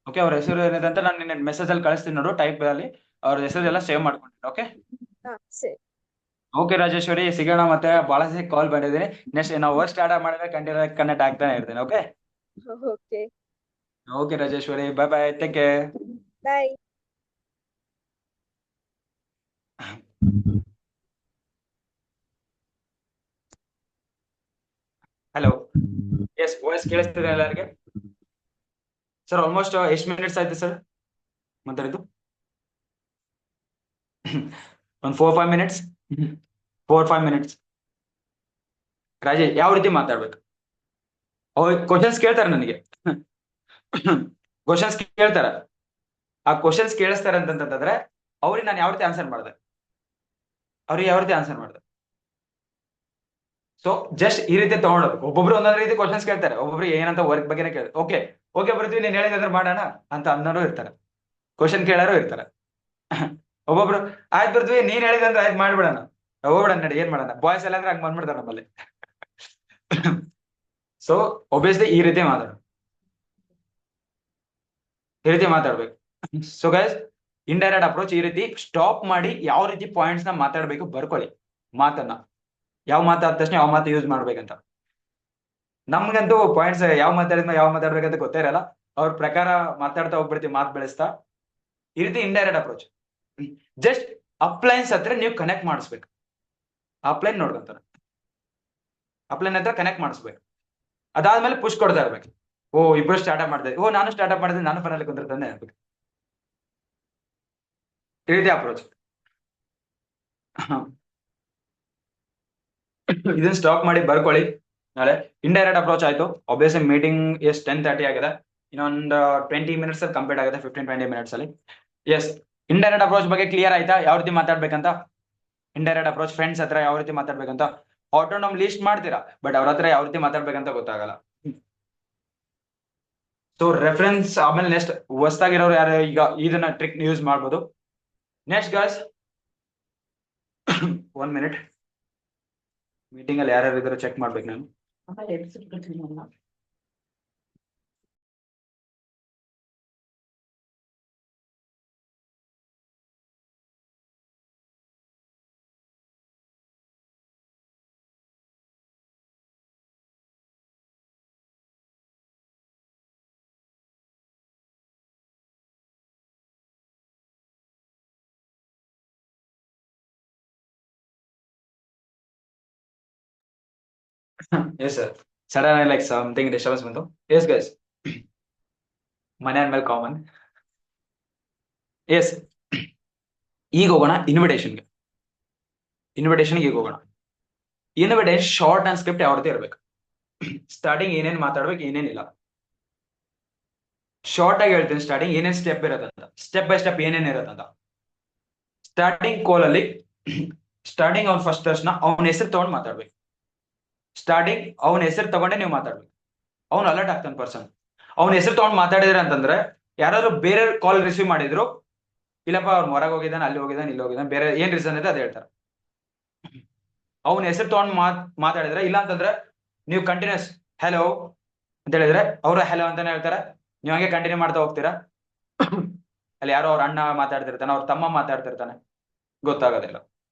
ಓಕೆ, ಅವ್ರ ಹೆಸರು ಏನಿದೆ ಅಂತ ನಾನು ನಿನ್ನ ಮೆಸೇಜ್ ಅಲ್ಲಿ ಕಳಿಸ್ತೀನಿ ನೋಡು, ಟೈಪ್ ಅಲ್ಲಿ ಅವ್ರ ಹೆಸರು ಎಲ್ಲ ಸೇವ್ ಮಾಡ್ಕೊಂಡಿರೋ. ಓಕೆ ಸರಿ. ಓಕೆ ರಾಜೇಶ್ವರಿ, ಸಿಗೋಣ. ಮತ್ತೆ ಬಹಳ ಕಾಲ್ ಬಂದಿದ್ದೀನಿ. ನೆಕ್ಸ್ಟ್ ನಾವು ವರ್ಕ್ ಸ್ಟಾರ್ಟ್ ಮಾಡಿದ್ರೆ ಕನೆಕ್ಟ್ ಆಗ್ತಾನೆ ಇರ್ತೀನಿ. Okay okay okay Rajeshwari, bye bye, take care. Bye. Hello, yes, voice ಕೇಳಿಸ್ತಿದೆ ಎಲ್ಲರಿಗೆ? ಸರ್ ಆಲ್ಮೋಸ್ಟ್ ಎಷ್ಟು ಮಿನಿಟ್ಸ್ ಆಯ್ತು ಸರ್ ಮಾತಾಡಿದ್ದು? ಒಂದು 4-5 ಮಿನಿಟ್ಸ್. 4-5 ಮಿನಿಟ್ಸ್. ರಾಜೇಶ್ ಯಾವ ರೀತಿ ಮಾತಾಡ್ಬೇಕು? ಅವ್ರು ಕ್ವಶನ್ಸ್ ಕೇಳ್ತಾರೆ ನನಗೆ. ಕ್ವಶನ್ಸ್ ಕೇಳ್ತಾರ. ಆ ಕ್ವಶನ್ಸ್ ಕೇಳಿಸ್ತಾರೆ ಅಂತಂತಂದ್ರೆ ಅವ್ರಿಗೆ ನಾನು ಯಾವ ರೀತಿ ಆನ್ಸರ್ ಮಾಡಿದೆ, ಅವ್ರಿಗೆ ಯಾವ ರೀತಿ ಆನ್ಸರ್ ಮಾಡಿದೆ. ಸೊ ಜಸ್ಟ್ ಈ ರೀತಿ ತಗೊಂಡೋದು. ಒಬ್ಬೊಬ್ರು ಒಂದೊಂದು ರೀತಿ ಕ್ವಶನ್ಸ್ ಕೇಳ್ತಾರೆ. ಒಬ್ಬೊಬ್ರು ಏನಂತ ವರ್ಕ್ ಬಗ್ಗೆನೇ ಕೇಳ್ತಾರೆ. ಓಕೆ ಓಕೆ ಬರ್ತೀವಿ, ನೀನ್ ಹೇಳಿದ್ರೆ ಮಾಡೋಣ ಅಂತ ಅನ್ನೋರು ಇರ್ತಾರೆ, ಕ್ವಶನ್ ಕೇಳೋರು ಇರ್ತಾರೆ. ಒಬ್ಬೊಬ್ರು ಆಯ್ತು ಬರ್ತೀವಿ, ನೀನ್ ಹೇಳಿದಂದ್ರೆ ಆಯ್ತು ಮಾಡ್ಬಿಡೋಣ, ಹೋಗ್ಬಿಡೋಣ ನಡಿ, ಏನ್ ಮಾಡೋಣ, ಬಾಯ್ಸ್ ಎಲ್ಲ ಅಂದ್ರೆ ಹಂಗ್ ಬಂದ್ಬಿಡ್ತಾರೆ ನಮ್ಮಲ್ಲಿ. ಸೊ ಒಬ್ವಿಯಸ್ಲಿ ಈ ರೀತಿ ಮಾತಾಡ್ಬೇಕು. ಸೊ ಗೈಸ್, ಇಂಡೈರೆಕ್ಟ್ ಅಪ್ರೋಚ್ ಈ ರೀತಿ ಸ್ಟಾಪ್ ಮಾಡಿ ಯಾವ ರೀತಿ ಪಾಯಿಂಟ್ಸ್ ನ ಮಾತಾಡ್ಬೇಕು ಬರ್ಕೊಳ್ಳಿ. ಮಾತನ್ನ ಯಾವ ಮಾತಾದ ತಕ್ಷಣ ಯಾವ ಮಾತು ಯೂಸ್ ಮಾಡ್ಬೇಕಂತ. ನಮ್ಗಂತೂ ಪಾಯಿಂಟ್ಸ್ ಯಾವ ಮಾತಾಡ್ಬೇಕಂತ ಗೊತ್ತೇ ಇರಲ್ಲ. ಅವ್ರ ಪ್ರಕಾರ ಮಾತಾಡ್ತಾ ಹೋಗ್ಬಿಡ್ತೀವಿ, ಮಾತು ಬೆಳೆಸ್ತಾ. ಈ ರೀತಿ ಇಂಡೈರೆಕ್ಟ್ ಅಪ್ರೋಚ್. ಜಸ್ಟ್ ಅಪ್ಲೈನ್ಸ್ ಹತ್ರ ನೀವು ಕನೆಕ್ಟ್ ಮಾಡಿಸ್ಬೇಕು. ಅಪ್ಲೈನ್ ನೋಡ್ಕೊಂತಾರೆ, ಅಪ್ಲೈನ್ ಹತ್ರ ಕನೆಕ್ಟ್ ಮಾಡಿಸ್ಬೇಕು. ಅದಾದ್ಮೇಲೆ ಪುಷ್ ಕೊಡ್ತಾ ಇರ್ಬೇಕು. ಓ ಇಬ್ರು ಸ್ಟಾರ್ಟ್ ಅಪ್ ಮಾಡಿದೆ, ಓ ನಾನು ಸ್ಟಾರ್ಟ್ ಅಪ್ ಮಾಡಿದ್ರೆ ನಾನು ಫನಲ್ಲಿ ಕುಂದಿರ್ತಾನೆ ಇರ್ಬೇಕು. ಈ ರೀತಿ ಅಪ್ರೋಚ್. ಇದನ್ನ ಸ್ಟಾಪ್ ಮಾಡಿ ಬರ್ಕೊಳ್ಳಿ. ನಾಳೆ ಇಂಡೈರೆಕ್ಟ್ ಅಪ್ರೋಚ್ ಆಯ್ತು. ಆಬ್ವಿಯಸ್ಲಿ ಮೀಟಿಂಗ್ ಎಸ್ 10:30 ಆಗಿದೆ. ಇನ್ನೊಂದು 20 ಮಿನಿಟ್ಸ್ ಅಲ್ಲಿ ಕಂಪ್ಲೀಟ್ ಆಗುತ್ತೆ, 15-20 ಮಿನಿಟ್ಸ್ ಅಲ್ಲಿ. ಎಸ್, ಇಂಡೈರೆಕ್ಟ್ ಅಪ್ರೋಚ್ ಬಗ್ಗೆ ಕ್ಲಿಯರ್ ಆಯ್ತಾ? ಯಾವ ರೀತಿ ಮಾತಾಡ್ಬೇಕಂತ. ಇಂಡೈರೆಕ್ಟ್ ಅಪ್ರೋಚ್ ಫ್ರೆಂಡ್ಸ್ ಹತ್ರ ಯಾವ ರೀತಿ ಮಾತಾಡ್ಬೇಕಂತ. ಆಟೋನಮ್ ಲಿಸ್ಟ್ ಮಾಡ್ತೀರಾ, ಬಟ್ ಅವ್ರ ಹತ್ರ ಯಾವ ರೀತಿ ಮಾತಾಡ್ಬೇಕಂತ ಗೊತ್ತಾಗಲ್ಲ. ಸೊ ರೆಫರೆನ್ಸ್ ಆಮೇಲೆ ನೆಕ್ಸ್ಟ್ ಹೊಸ್ದಾಗಿರೋರು ಯಾರು ಈಗ ಇದನ್ನ ಟ್ರಿಕ್ ಯೂಸ್ ಮಾಡ್ಬೋದು. ನೆಕ್ಸ್ಟ್ ಗಾಯ್ಸ್, 1 ಮಿನಿಟ್, ಮೀಟಿಂಗ್ ಅಲ್ಲಿ ಯಾರ್ಯಾರು ಇದಾರೆ ಚೆಕ್ ಮಾಡ್ಬೇಕು ನಾನು. Yes sir, sudden like something disturbance ಬಂತು. ಎಸ್ ಗೈಸ್, ಮನೆ ಅಂದ್ಮೇಲೆ ಕಾಮನ್. ಎಸ್, ಈಗ ಹೋಗೋಣ ಇನ್ವಿಟೇಷನ್ಗೆ ಈಗ ಹೋಗೋಣ. ಇನ್ವಿಟೇಷನ್ ಶಾರ್ಟ್ ಅಂಡ್ ಸ್ಕ್ರಿಪ್ಟ್ ಯಾವ ರೀತಿ ಇರಬೇಕು. ಸ್ಟಾರ್ಟಿಂಗ್ ಏನೇನ್ ಮಾತಾಡ್ಬೇಕು, ಏನೇನಿಲ್ಲ. ಶಾರ್ಟ್ ಆಗಿ ಹೇಳ್ತೀನಿ. ಸ್ಟಾರ್ಟಿಂಗ್ ಏನೇನ್ ಸ್ಟೆಪ್ ಇರತ್ತಂತ, ಸ್ಟೆಪ್ ಬೈ ಸ್ಟೆಪ್ ಏನೇನ್ ಇರತ್ತಂತ. ಸ್ಟಾರ್ಟಿಂಗ್ ಕಾಲ್ ಅಲ್ಲಿ ಸ್ಟಾರ್ಟಿಂಗ್ ಅವ್ನ ಫಸ್ಟ್ ತಕ್ಷಣ ಅವನ ಹೆಸರು ತಗೊಂಡು ಮಾತಾಡ್ಬೇಕು. ಸ್ಟಾರ್ಟಿಂಗ್ ಅವನ ಹೆಸರು ತಗೊಂಡೆ ನೀವು ಮಾತಾಡ್ಬೇಕು. ಅವ್ನು ಅಲರ್ಟ್ ಆಗ್ತಾನೆ ಪರ್ಸನ್. ಅವನ ಹೆಸರು ತಗೊಂಡು ಮಾತಾಡಿದ್ರೆ ಅಂತಂದ್ರೆ ಯಾರಾದ್ರೂ ಬೇರೆ ಕಾಲ್ ರಿಸೀವ್ ಮಾಡಿದ್ರು ಇಲ್ಲಪ್ಪ ಅವ್ನು ಹೊರಗೆ ಹೋಗಿದ್ದಾನೆ, ಅಲ್ಲಿ ಹೋಗಿದ್ದಾನೆ, ಇಲ್ಲಿ ಹೋಗಿದ್ದಾನೆ, ಬೇರೆ ಏನ್ ರೀಸನ್ ಇದೆ ಅದು ಹೇಳ್ತಾರೆ. ಅವನ ಹೆಸರು ತಗೊಂಡು ಮಾತಾಡಿದ್ರೆ, ಇಲ್ಲ ಅಂತಂದ್ರೆ ನೀವು ಕಂಟಿನ್ಯೂಸ್ ಹೆಲೋ ಅಂತ ಹೇಳಿದ್ರೆ ಅವರು ಹೆಲೋ ಅಂತಾನೆ ಹೇಳ್ತಾರೆ. ನೀವು ಹಂಗೆ ಕಂಟಿನ್ಯೂ ಮಾಡ್ತಾ ಹೋಗ್ತೀರಾ. ಅಲ್ಲಿ ಯಾರೋ ಅವ್ರ ಅಣ್ಣ ಮಾತಾಡ್ತಿರ್ತಾನೆ, ಅವ್ರ ತಮ್ಮ ಮಾತಾಡ್ತಿರ್ತಾನೆ, ಗೊತ್ತಾಗೋದಿಲ್ಲ.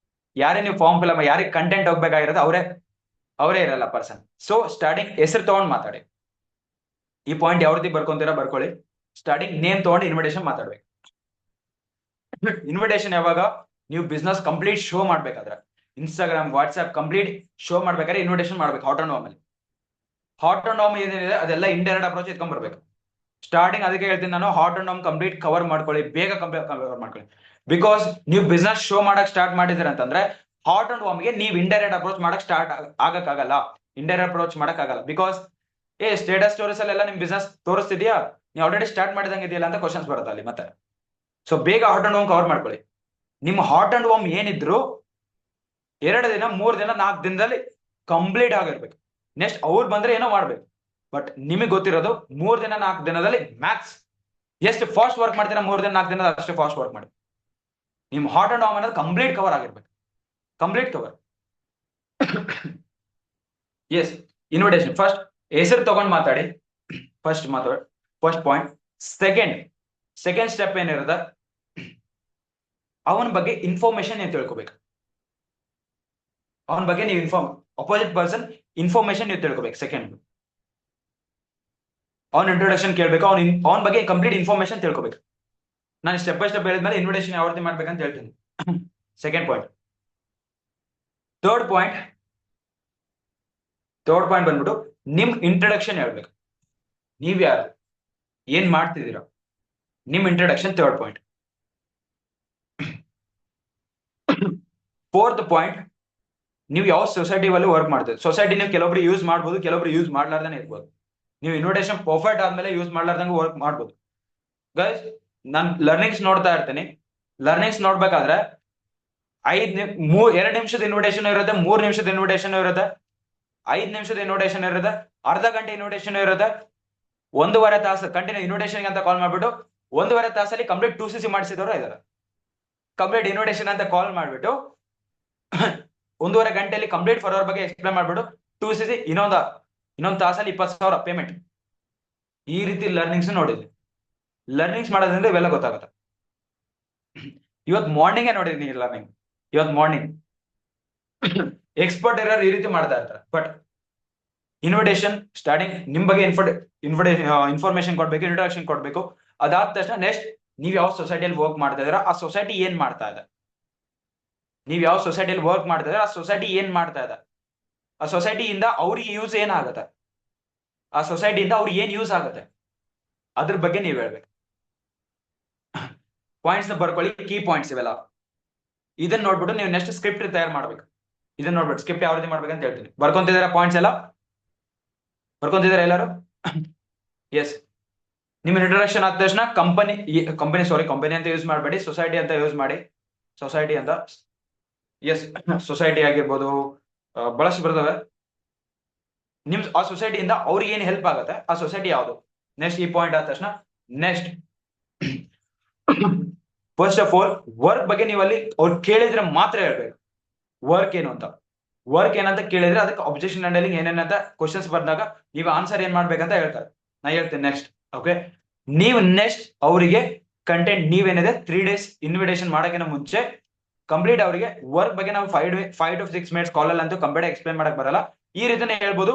ಯಾರೇ ನೀವು ಫಾರ್ಮ್ ಫಿಲ್ ಯಾರಿಗೆ ಕಂಟೆಂಟ್ ಹೋಗ್ಬೇಕಾಗಿರೋದು ಅವರೇ ಇರಲ್ಲ ಪರ್ಸನ್. ಸೊ ಸ್ಟಾರ್ಟಿಂಗ್ ಹೆಸರು ತಗೊಂಡ್ ಮಾತಾಡಿ. ಈ ಪಾಯಿಂಟ್ ಯಾವ ರೀತಿ ಬರ್ಕೊಂತೀರಾ ಬರ್ಕೊಳ್ಳಿ. ಸ್ಟಾರ್ಟಿಂಗ್ ನೇಮ್ ತಗೊಂಡು ಇನ್ವಿಟೇಷನ್ ಮಾತಾಡ್ಬೇಕು. ಇನ್ವಿಟೇಷನ್ ಯಾವಾಗ ನೀವು ಬಿಸ್ನೆಸ್ ಕಂಪ್ಲೀಟ್ ಶೋ ಮಾಡ್ಬೇಕಾದ್ರೆ, ಇನ್ಸ್ಟಾಗ್ರಾಮ್ ವಾಟ್ಸ್ಆಪ್ ಕಂಪ್ಲೀಟ್ ಶೋ ಮಾಡ್ಬೇಕಾದ್ರೆ ಇನ್ವಿಟೇಷನ್ ಮಾಡ್ಬೇಕು. ಹಾಟ್ ಅಂಡ್ ಹೋಮ್ ಅಲ್ಲಿ ಹಾಟ್ ಅಂಡ್ ಹೋಮ್ ಏನಿದೆ ಅದೆಲ್ಲ ಇಂಡೈರೆಕ್ಟ್ ಅಪ್ರೋಚ್ ಇಟ್ಕೊಂಡ್ ಬರ್ಬೇಕು. ಸ್ಟಾರ್ಟಿಂಗ್ ಅದಕ್ಕೆ ಹೇಳ್ತೀನಿ ನಾನು, hot and home complete cover ಮಾಡ್ಕೊಳ್ಳಿ, ಬೇಗ ಕವರ್ ಮಾಡ್ಕೊಳ್ಳಿ. ಬಿಕಾಸ್ ನೀವು ಬಿಸ್ನೆಸ್ ಶೋ ಮಾಡಕ್ ಸ್ಟಾರ್ಟ್ ಮಾಡಿದಿರ ಅಂತಂದ್ರೆ ಹಾಟ್ ಅಂಡ್ ಹೋಮ್ಗೆ ನೀವು ಇಂಡೈರೆಕ್ಟ್ ಅಪ್ರೋಚ್ ಮಾಡಕ್ ಸ್ಟಾರ್ಟ್ ಆಗಕ್ಕಾಗಲ್ಲ, ಇಂಡೈರೆಕ್ಟ್ ಅಪ್ರೋಚ್ ಮಾಡಕ್ ಆಗಲ್ಲ. ಬಿಕಾಸ್ ಸ್ಟೇಟಸ್ ಸ್ಟೋರೀಸ್ ಅಲ್ಲೆಲ್ಲ ನಿಮ್ ಬಿಸ್ನೆಸ್ ತೋರಿಸ್ತಿದ್ಯಾ, ನೀವು ಆಲ್ರೆಡಿ ಸ್ಟಾರ್ಟ್ ಮಾಡಿದಂಗೆ ಇದೆಯಲ್ಲ ಅಂತ ಕ್ವಶನ್ಸ್ ಬರುತ್ತೆ ಅಲ್ಲಿ ಮತ್ತೆ. ಸೊ ಬೇಗ ಹಾಟ್ ಅಂಡ್ ಹೋಮ್ ಕವರ್ ಮಾಡ್ಕೊಳ್ಳಿ. ನಿಮ್ಮ ಹಾಟ್ ಅಂಡ್ ಹೋಮ್ ಏನಿದ್ರು 2 ದಿನ 3 ದಿನ 4 ದಿನದಲ್ಲಿ ಕಂಪ್ಲೀಟ್ ಆಗಿರ್ಬೇಕು. ನೆಕ್ಸ್ಟ್ ಅವ್ರು ಬಂದ್ರೆ ಏನೋ ಮಾಡ್ಬೇಕು. ಬಟ್ ನಿಮಗೆ ಗೊತ್ತಿರೋದು 3 ದಿನ 4 ದಿನದಲ್ಲಿ ಮ್ಯಾಕ್ಸ್. ಎಷ್ಟು ಫಾಸ್ಟ್ ವರ್ಕ್ ಮಾಡ್ತೀರಾ 3 ದಿನ 4 ದಿನ ಅಷ್ಟೇ ಫಾಸ್ಟ್ ವರ್ಕ್ ಮಾಡಿ. ನಿಮ್ ಹಾಟ್ ಅಂಡ್ ಹೋಮ್ ಅನ್ನೋದು ಕಂಪ್ಲೀಟ್ ಕವರ್ ಆಗಿರ್ಬೇಕು, complete cover. Yes, invitation first ಹೆಸರು ತಗೊಂಡ್ ಮಾತಾಡಿ. First point. ಸೆಕೆಂಡ್ ಸ್ಟೆಪ್ ಏನಿರುತ್ತೆ, ಅವನ ಬಗ್ಗೆ ಇನ್ಫಾರ್ಮೇಶನ್ ನೀವು ತಿಳ್ಕೊಬೇಕು. ಅವನ ಬಗ್ಗೆ ನೀವು ಅಪೋಸಿಟ್ ಪರ್ಸನ್ ಇನ್ಫಾರ್ಮೇಶನ್ ನೀವು ತಿಳ್ಕೊಬೇಕು. ಸೆಕೆಂಡ್, ಅವನ ಇಂಟ್ರೊಡಕ್ಷನ್ ಕೇಳಬೇಕು, ಅವನ ಬಗ್ಗೆ ಕಂಪ್ಲೀಟ್ ಇನ್ಫಾರ್ಮೇಶನ್ ತಿಳ್ಕೊಬೇಕು. ನಾನು ಸ್ಟೆಪ್ ಬೈ ಸ್ಟೆಪ್ ಹೇಳಿದ್ಮೇಲೆ ಇನ್ವಿಟೇಷನ್ ಯಾವ ರೀತಿ ಮಾಡ್ಬೇಕಂತ ಹೇಳ್ತೀನಿ. Second point. ಥರ್ಡ್ ಪಾಯಿಂಟ್ ಬಂದ್ಬಿಟ್ಟು ನಿಮ್ ಇಂಟ್ರೊಡಕ್ಷನ್ ಹೇಳ್ಬೇಕು. ನೀವ್ ಯಾರು, ಏನ್ ಮಾಡ್ತಿದ್ದೀರಾ, ನಿಮ್ introduction. Third point. Fourth point, ನೀವು ಯಾವ ಸೊಸೈಟಿ ಅಲ್ಲಿ ವರ್ಕ್ ಮಾಡ್ತೀವಿ. ಸೊಸೈಟಿ ನೀವು ಕೆಲವೊಬ್ರು ಯೂಸ್ ಮಾಡ್ಬೋದು, ಕೆಲವೊಬ್ರು ಯೂಸ್ ಮಾಡ್ಲಾರ್ದಾನೆ ಇರ್ಬೋದು. ನೀವು ಇನ್ವಿಟೇಷನ್ ಪರ್ಫೆಕ್ಟ್ ಆದ್ಮೇಲೆ ಯೂಸ್ ಮಾಡ್ಲಾರ್ದಂಗೆ ವರ್ಕ್ ಮಾಡ್ಬೋದು. ಗೈಸ್, ನಾನು ಲರ್ನಿಂಗ್ಸ್ ನೋಡ್ತಾ ಇರ್ತೀನಿ. ಲರ್ನಿಂಗ್ಸ್ ನೋಡ್ಬೇಕಾದ್ರೆ 2 ನಿಮಿಷದ ಇನ್ವಿಟೇಷನ್ ಇರುತ್ತೆ, 3 ನಿಮಿಷದ ಇನ್ವಿಟೇಷನ್ ಇರುತ್ತೆ, 5 ನಿಮಿಷದ ಇನ್ವಿಟೇಷನ್ ಇರುತ್ತೆ, ಅರ್ಧ ಗಂಟೆ ಇನ್ವಿಟೇಷನ್ ಇರುತ್ತೆ, 1.5 ತಾಸು ಕಂಟಿನ್ಯೂ ಇನ್ವಿಟೇಷನ್ ಅಂತ ಕಾಲ್ ಮಾಡ್ಬಿಟ್ಟು 1.5 ತಾಸಲ್ಲಿ ಕಂಪ್ಲೀಟ್ 2CC ಮಾಡಿಸಿದವರು ಇದ್ದಾರೆ. ಕಂಪ್ಲೀಟ್ ಇನ್ವಿಟೇಷನ್ ಅಂತ ಕಾಲ್ ಮಾಡ್ಬಿಟ್ಟು 1.5 ಗಂಟೆಯಲ್ಲಿ ಕಂಪ್ಲೀಟ್ ಫಾರ್ ಅವರ್ ಬಗ್ಗೆ ಎಕ್ಸ್ಪ್ಲೇನ್ ಮಾಡ್ಬಿಟ್ಟು 2CC ಇನ್ನೊಂದು ತಾಸಲ್ಲಿ 20,000 ಪೇಮೆಂಟ್. ಈ ರೀತಿ ಲರ್ನಿಂಗ್ಸ್ ನೋಡಿದ್ವಿ. ಲರ್ನಿಂಗ್ಸ್ ಮಾಡೋದ್ರಿಂದ ಇವೆಲ್ಲ ಗೊತ್ತಾಗುತ್ತೆ. ಇವತ್ತು ಮಾರ್ನಿಂಗೇ ನೋಡಿದೀನಿ ಲರ್ನಿಂಗ್. ಇವತ್ತು ಮಾರ್ನಿಂಗ್ ಎಕ್ಸ್ಪರ್ಟ್ ಇರೋರು ಈ ರೀತಿ ಮಾಡ್ತಾ ಇರ್ತಾರೆ. ಬಟ್ ಇನ್ವಿಟೇಷನ್ ಸ್ಟಾರ್ಟಿಂಗ್ ನಿಮ್ ಬಗ್ಗೆ ಇನ್ಫಾರ್ಮೇಶನ್ ಕೊಡ್ಬೇಕು, ಇಂಟ್ರೊಡಕ್ಷನ್ ಕೊಡ್ಬೇಕು. ಅದಾದ ತಕ್ಷಣ ನೆಕ್ಸ್ಟ್ ನೀವ್ ಯಾವ ಸೊಸೈಟಿಯಲ್ಲಿ ವರ್ಕ್ ಮಾಡ್ತಾ ಇದ್ದೀರಾ, ಆ ಸೊಸೈಟಿ ಏನ್ ಮಾಡ್ತಾ ಇದೆ. ನೀವ್ ಯಾವ ಸೊಸೈಟಿಯಲ್ಲಿ ವರ್ಕ್ ಮಾಡ್ತಾ ಇದ್ದೀರಾ, ಆ ಸೊಸೈಟಿ ಏನ್ ಮಾಡ್ತಾ ಇದೆ, ಆ ಸೊಸೈಟಿಯಿಂದ ಅವ್ರಿಗೆ ಯೂಸ್ ಏನಾಗುತ್ತೆ, ಆ ಸೊಸೈಟಿಯಿಂದ ಅವ್ರಿಗೆ ಏನ್ ಯೂಸ್ ಆಗುತ್ತೆ, ಅದ್ರ ಬಗ್ಗೆ ನೀವ್ ಹೇಳ್ಬೇಕು. ಪಾಯಿಂಟ್ಸ್ ನ ಬರ್ಕೊಳ್ಳಿ, ಕೀ ಪಾಯಿಂಟ್ಸ್ ಇವೆಲ್ಲ. ಇದನ್ನ ನೋಡ್ಬಿಟ್ಟು ನೀವು ನೆಕ್ಸ್ಟ್ ಸ್ಕ್ರಿಪ್ಟ್ ತಯಾರು ಮಾಡ್ಬೇಕು. ಇದನ್ನ ನೋಡ್ಬಿಟ್ಟು ಸ್ಕ್ರಿಪ್ಟ್ ಯಾವ ರೀತಿ ಮಾಡ್ಬೇಕಂತ ಹೇಳ್ತೀನಿ. ಬರ್ಕೊಂತಿದಾರ ಪಾಯಿಂಟ್ಸ್ ಎಲ್ಲ? ಬರ್ಕೊಂತಿದಾರ ಎಲ್ಲರೂ? ಎಸ್. ನಿಮ್ಮ ಇಂಟ್ರೊಡಕ್ಷನ್ ಆದ ತಕ್ಷಣ ಕಂಪನಿ ಅಂತ ಯೂಸ್ ಮಾಡಬೇಡಿ, ಸೊಸೈಟಿ ಅಂತ ಯೂಸ್ ಮಾಡಿ. ಸೊಸೈಟಿ ಅಂತ, ಎಸ್, ಸೊಸೈಟಿ ಆಗಿರ್ಬೋದು, ಬಹಳಷ್ಟು ಬರ್ತವೆ. ನಿಮ್ ಆ ಸೊಸೈಟಿಯಿಂದ ಅವ್ರಿಗೆ ಏನ್ ಹೆಲ್ಪ್ ಆಗುತ್ತೆ, ಆ ಸೊಸೈಟಿ ಯಾವುದು. ನೆಕ್ಸ್ಟ್ ಈ ಪಾಯಿಂಟ್ ಆದ ತಕ್ಷಣ next first of all work ಬಗ್ಗೆ ನೀವು ಅಲ್ಲಿ ಅವ್ರು ಕೇಳಿದ್ರೆ ಮಾತ್ರ ಹೇಳ್ಬೇಕು. ವರ್ಕ್ ಏನು ಅಂತ, ವರ್ಕ್ ಏನಂತ ಕೇಳಿದ್ರೆ ಅದಕ್ಕೆ ಅಬ್ಜೆಕ್ಷನ್ ಹ್ಯಾಂಡಲಿಂಗ್ ಏನೇನಂತ ಕ್ವಶನ್ಸ್ ಬಂದಾಗ ನೀವು ಆನ್ಸರ್ ಏನ್ ಮಾಡ್ಬೇಕಂತ ಹೇಳ್ತಾರೆ. ನಾ ಹೇಳ್ತೇನೆ ನೆಕ್ಸ್ಟ್. ಓಕೆ, ನೀವು ನೆಕ್ಸ್ಟ್ ಅವರಿಗೆ ಕಂಟೆಂಟ್ ನೀವೇನಿದೆ 3 days ಇನ್ವಿಟೇಷನ್ ಮಾಡೋಕ್ಕಿಂತ ಮುಂಚೆ ಕಂಪ್ಲೀಟ್ ಅವರಿಗೆ ವರ್ಕ್ ಬಗ್ಗೆ ನಾವು 5 to 6 minutes ಕಾಲಲ್ಲಿ ಅಂತೂ ಕಂಪ್ಲೀಟ್ ಎಕ್ಸ್ಪ್ಲೇನ್ ಮಾಡಕ್ ಬರಲ್ಲ. ಈ ರೀತಿನೇ ಹೇಳ್ಬೋದು.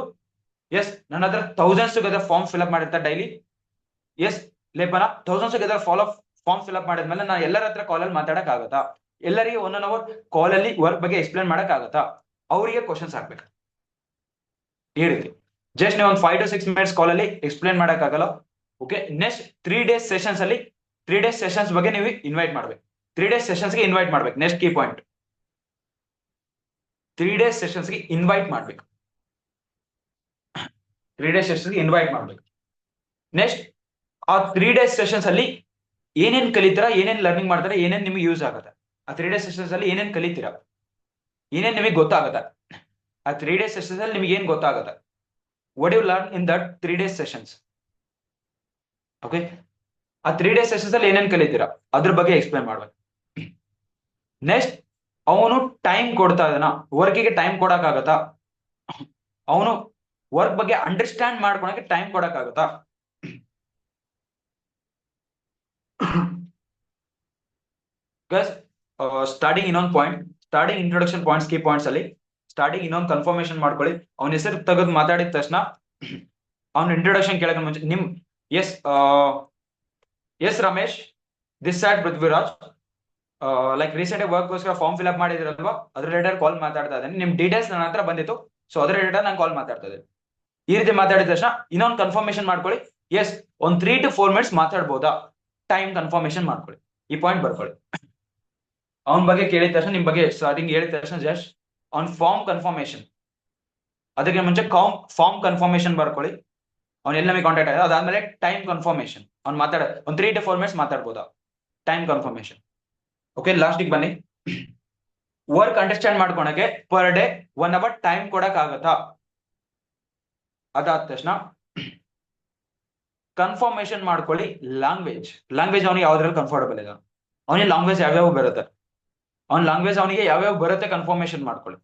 ಎಸ್, ನನ್ನ ಹತ್ರ ಥೌಸಂಡ್ಸ್ ಟುಗೆದರ್ ಫಾರ್ಮ್ ಫಿಲ್ಅಪ್ ಮಾಡಿರ್ತಾರೆ ಡೈಲಿ. ಎಸ್ ಲೇಪನ, ಥೌಸಂಡ್ಸ್ ಟುಗೆದರ್ ಫಾರ್ಮ್ ಫಿಲ್ಅಪ್ ಮಾಡಿದ್ಮೇಲೆ ನಾನು ಎಲ್ಲರ ಹತ್ರ ಕಾಲಲ್ಲಿ ಮಾತಾಡಕ್ ಆಗುತ್ತಾ, ಎಲ್ಲರಿಗೆ 1 hour ಕಾಲಲ್ಲಿ ವರ್ಕ್ ಬಗ್ಗೆ ಎಕ್ಸ್ಪ್ಲೇನ್ ಮಾಡಕ್ ಆಗುತ್ತಾ, ಅವರಿಗೆ ಕ್ವಶನ್ಸ್ ಹಾಕ್ಬೇಕು. ಈ ರೀತಿ ಜಸ್ಟ್ ನೀವು ಒಂದು 5 to 6 minutes ಕಾಲಲ್ಲಿ ಎಕ್ಸ್ಪ್ಲೇನ್ ಮಾಡಕ್ ಆಗಲ್ಲ. ಓಕೆ, ನೆಕ್ಸ್ಟ್ 3 days ಸೆಷನ್ಸ್ ಅಲ್ಲಿ 3 days ಸೆಷನ್ಸ್ ಬಗ್ಗೆ ನೀವು ಇನ್ವೈಟ್ ಮಾಡ್ಬೇಕು. 3 days ಸೆಷನ್ಸ್ಗೆ ಇನ್ವೈಟ್ ಮಾಡ್ಬೇಕು. ನೆಕ್ಸ್ಟ್ ಕೀ ಪಾಯಿಂಟ್, 3 days ಸೆಷನ್ಸ್ಗೆ ಇನ್ವೈಟ್ ಮಾಡ್ಬೇಕು. 3 days ಸೆಷನ್ಸ್ಗೆ ಇನ್ವೈಟ್ ಮಾಡ್ಬೇಕು. ನೆಕ್ಸ್ಟ್ ಆ 3 days ಸೆಷನ್ಸ್ ಅಲ್ಲಿ ಏನೇನ್ ಕಲಿತೀರಾ, ಏನೇನ್ ಲರ್ನಿಂಗ್ ಮಾಡ್ತಾರೆ, ಏನೇನ್ ನಿಮ್ಗೆ ಯೂಸ್ ಆಗುತ್ತೆ, ಆ 3 days ಸೆಷನ್ಸ್ ಅಲ್ಲಿ ಏನೇನ್ ಕಲಿತೀರಾ, ಏನೇನ್ ನಿಮಗೆ ಗೊತ್ತಾಗುತ್ತೆ, ಆ 3 days ಸೆಷನ್ಸ್ ಅಲ್ಲಿ ನಿಮಗೆ ಏನ್ ಗೊತ್ತಾಗುತ್ತೆ, what you learn in that 3 days sessions. Okay, ಆ 3 days ಸೆಷನ್ಸ್ ಅಲ್ಲಿ ಏನೇನ್ ಕಲಿತೀರಾ ಅದ್ರ ಬಗ್ಗೆ ಎಕ್ಸ್ಪ್ಲೈನ್ ಮಾಡ್ಬೇಕು. ನೆಕ್ಸ್ಟ್, ಅವನು ಟೈಮ್ ಕೊಡ್ತಾ ಇದ್ದಾನ, ವರ್ಕಿಗೆ ಟೈಮ್ ಕೊಡಕ್ಕಾಗತ್ತಾ, ಅವನು ವರ್ಕ್ ಬಗ್ಗೆ ಅಂಡರ್ಸ್ಟ್ಯಾಂಡ್ ಮಾಡ್ಕೊಳಕ್ಕೆ ಟೈಮ್ ಕೊಡಕ್ಕಾಗತ್ತಾ. ಸ್ಟಾರ್ಟಿಂಗ್ ಇನ್ನೊಂದು point, starting introduction points, key points ಅಲ್ಲಿ ಸ್ಟಾರ್ಟಿಂಗ್ ಇನ್ನೊಂದು ಕನ್ಫರ್ಮೇಶನ್ ಮಾಡ್ಕೊಳ್ಳಿ. ಅವನ ಹೆಸರು ತೆಗೆದು ಮಾತಾಡಿದ ತಕ್ಷಣ ಅವ್ನ ಇಂಟ್ರೊಡಕ್ಷನ್ ಕೇಳಕ್ಕೆ ಮುಂಚೆ yes yes Ramesh, this side Prithviraj, like recent ವರ್ಕ್ಗೋಸ್ಕರ ಫಾರ್ಮ್ ಫಿಲ್ ಅಪ್ ಮಾಡಿದಿರಲ್ವಾ, ಅದ್ರ ರಿಲೇಟೆಡ್ ಕಾಲ್ ಮಾತಾಡ್ತಾ ಇದ್ದೇನೆ, ನಿಮ್ ಡೀಟೇಲ್ಸ್ ನನ್ನ ಹತ್ರ ಬಂದಿತ್ತು, ಸೊ ಅದ್ರ ರಿಲೇಟೆಡ್ ನಾನು ಕಾಲ್ ಮಾತಾಡ್ತಾ ಇದ್ದೇನೆ. ಈ ರೀತಿ ಮಾತಾಡಿದ ತಕ್ಷಣ ಇನ್ನೊಂದು ಕನ್ಫರ್ಮೇಶನ್ ಮಾಡ್ಕೊಳ್ಳಿ, ಎಸ್ ಒಂದ್ 3 to 4 minutes ಮಾತಾಡ್ಬೋದಾ, ಟೈಮ್ ಕನ್ಫರ್ಮೇಶನ್ ಮಾಡ್ಕೊಳ್ಳಿ, ಈ ಪಾಯಿಂಟ್ ಬರ್ಕೊಳ್ಳಿ. ಅವನ ಬಗ್ಗೆ ಕೇಳಿದ ತಕ್ಷಣ ನಿಮ್ ಬಗ್ಗೆ ಸ್ಟಾರ್ಟಿಂಗ್ ಹೇಳಿದ ತಕ್ಷಣ ಜಸ್ಟ್ ಅವ್ನ್ ಫಾರ್ಮ್ ಕನ್ಫರ್ಮೇಶನ್, ಅದಕ್ಕೆ ಮುಂಚೆ ಫಾರ್ಮ್ ಕನ್ಫರ್ಮೇಶನ್ ಬರ್ಕೊಳ್ಳಿ, ಅವ್ನು ಎಲ್ಲಿ ನಮಗೆ ಕಾಂಟ್ಯಾಕ್ಟ್ ಆಗಿದೆ, ಅದಾದ್ಮೇಲೆ ಟೈಮ್ ಕನ್ಫರ್ಮೇಶನ್, ಅವ್ನು ಒಂದ್ 3 to 4 minutes ಮಾತಾಡ್ಬೋದಾ, ಟೈಮ್ ಕನ್ಫರ್ಮೇಶನ್. ಓಕೆ, ಲಾಸ್ಟಿಗೆ ಬನ್ನಿ. ವರ್ಕ್ ಅಂಡರ್ಸ್ಟ್ಯಾಂಡ್ ಮಾಡ್ಕೊಳಕ್ಕೆ ಪರ್ ಡೇ 1 hour ಟೈಮ್ ಕೊಡಕ್ ಆಗತ್ತಾ. ಅದಾದ ತಕ್ಷಣ ಕನ್ಫರ್ಮೇಶನ್ ಮಾಡ್ಕೊಳ್ಳಿ ಲ್ಯಾಂಗ್ವೇಜ್. ಅವನಿಗೆ ಯಾವ್ದ್ರಲ್ಲಿ ಕಂಫರ್ಟಬಲ್ ಇದೆ, ಅವನಿಗೆ ಲ್ಯಾಂಗ್ವೇಜ್ ಯಾವ್ಯಾವ ಬರುತ್ತೆ, ಅವನಿಗೆ ಯಾವ್ಯಾವ ಬರುತ್ತೆ ಕನ್ಫರ್ಮೇಶನ್ ಮಾಡ್ಕೊಳ್ಳಿ.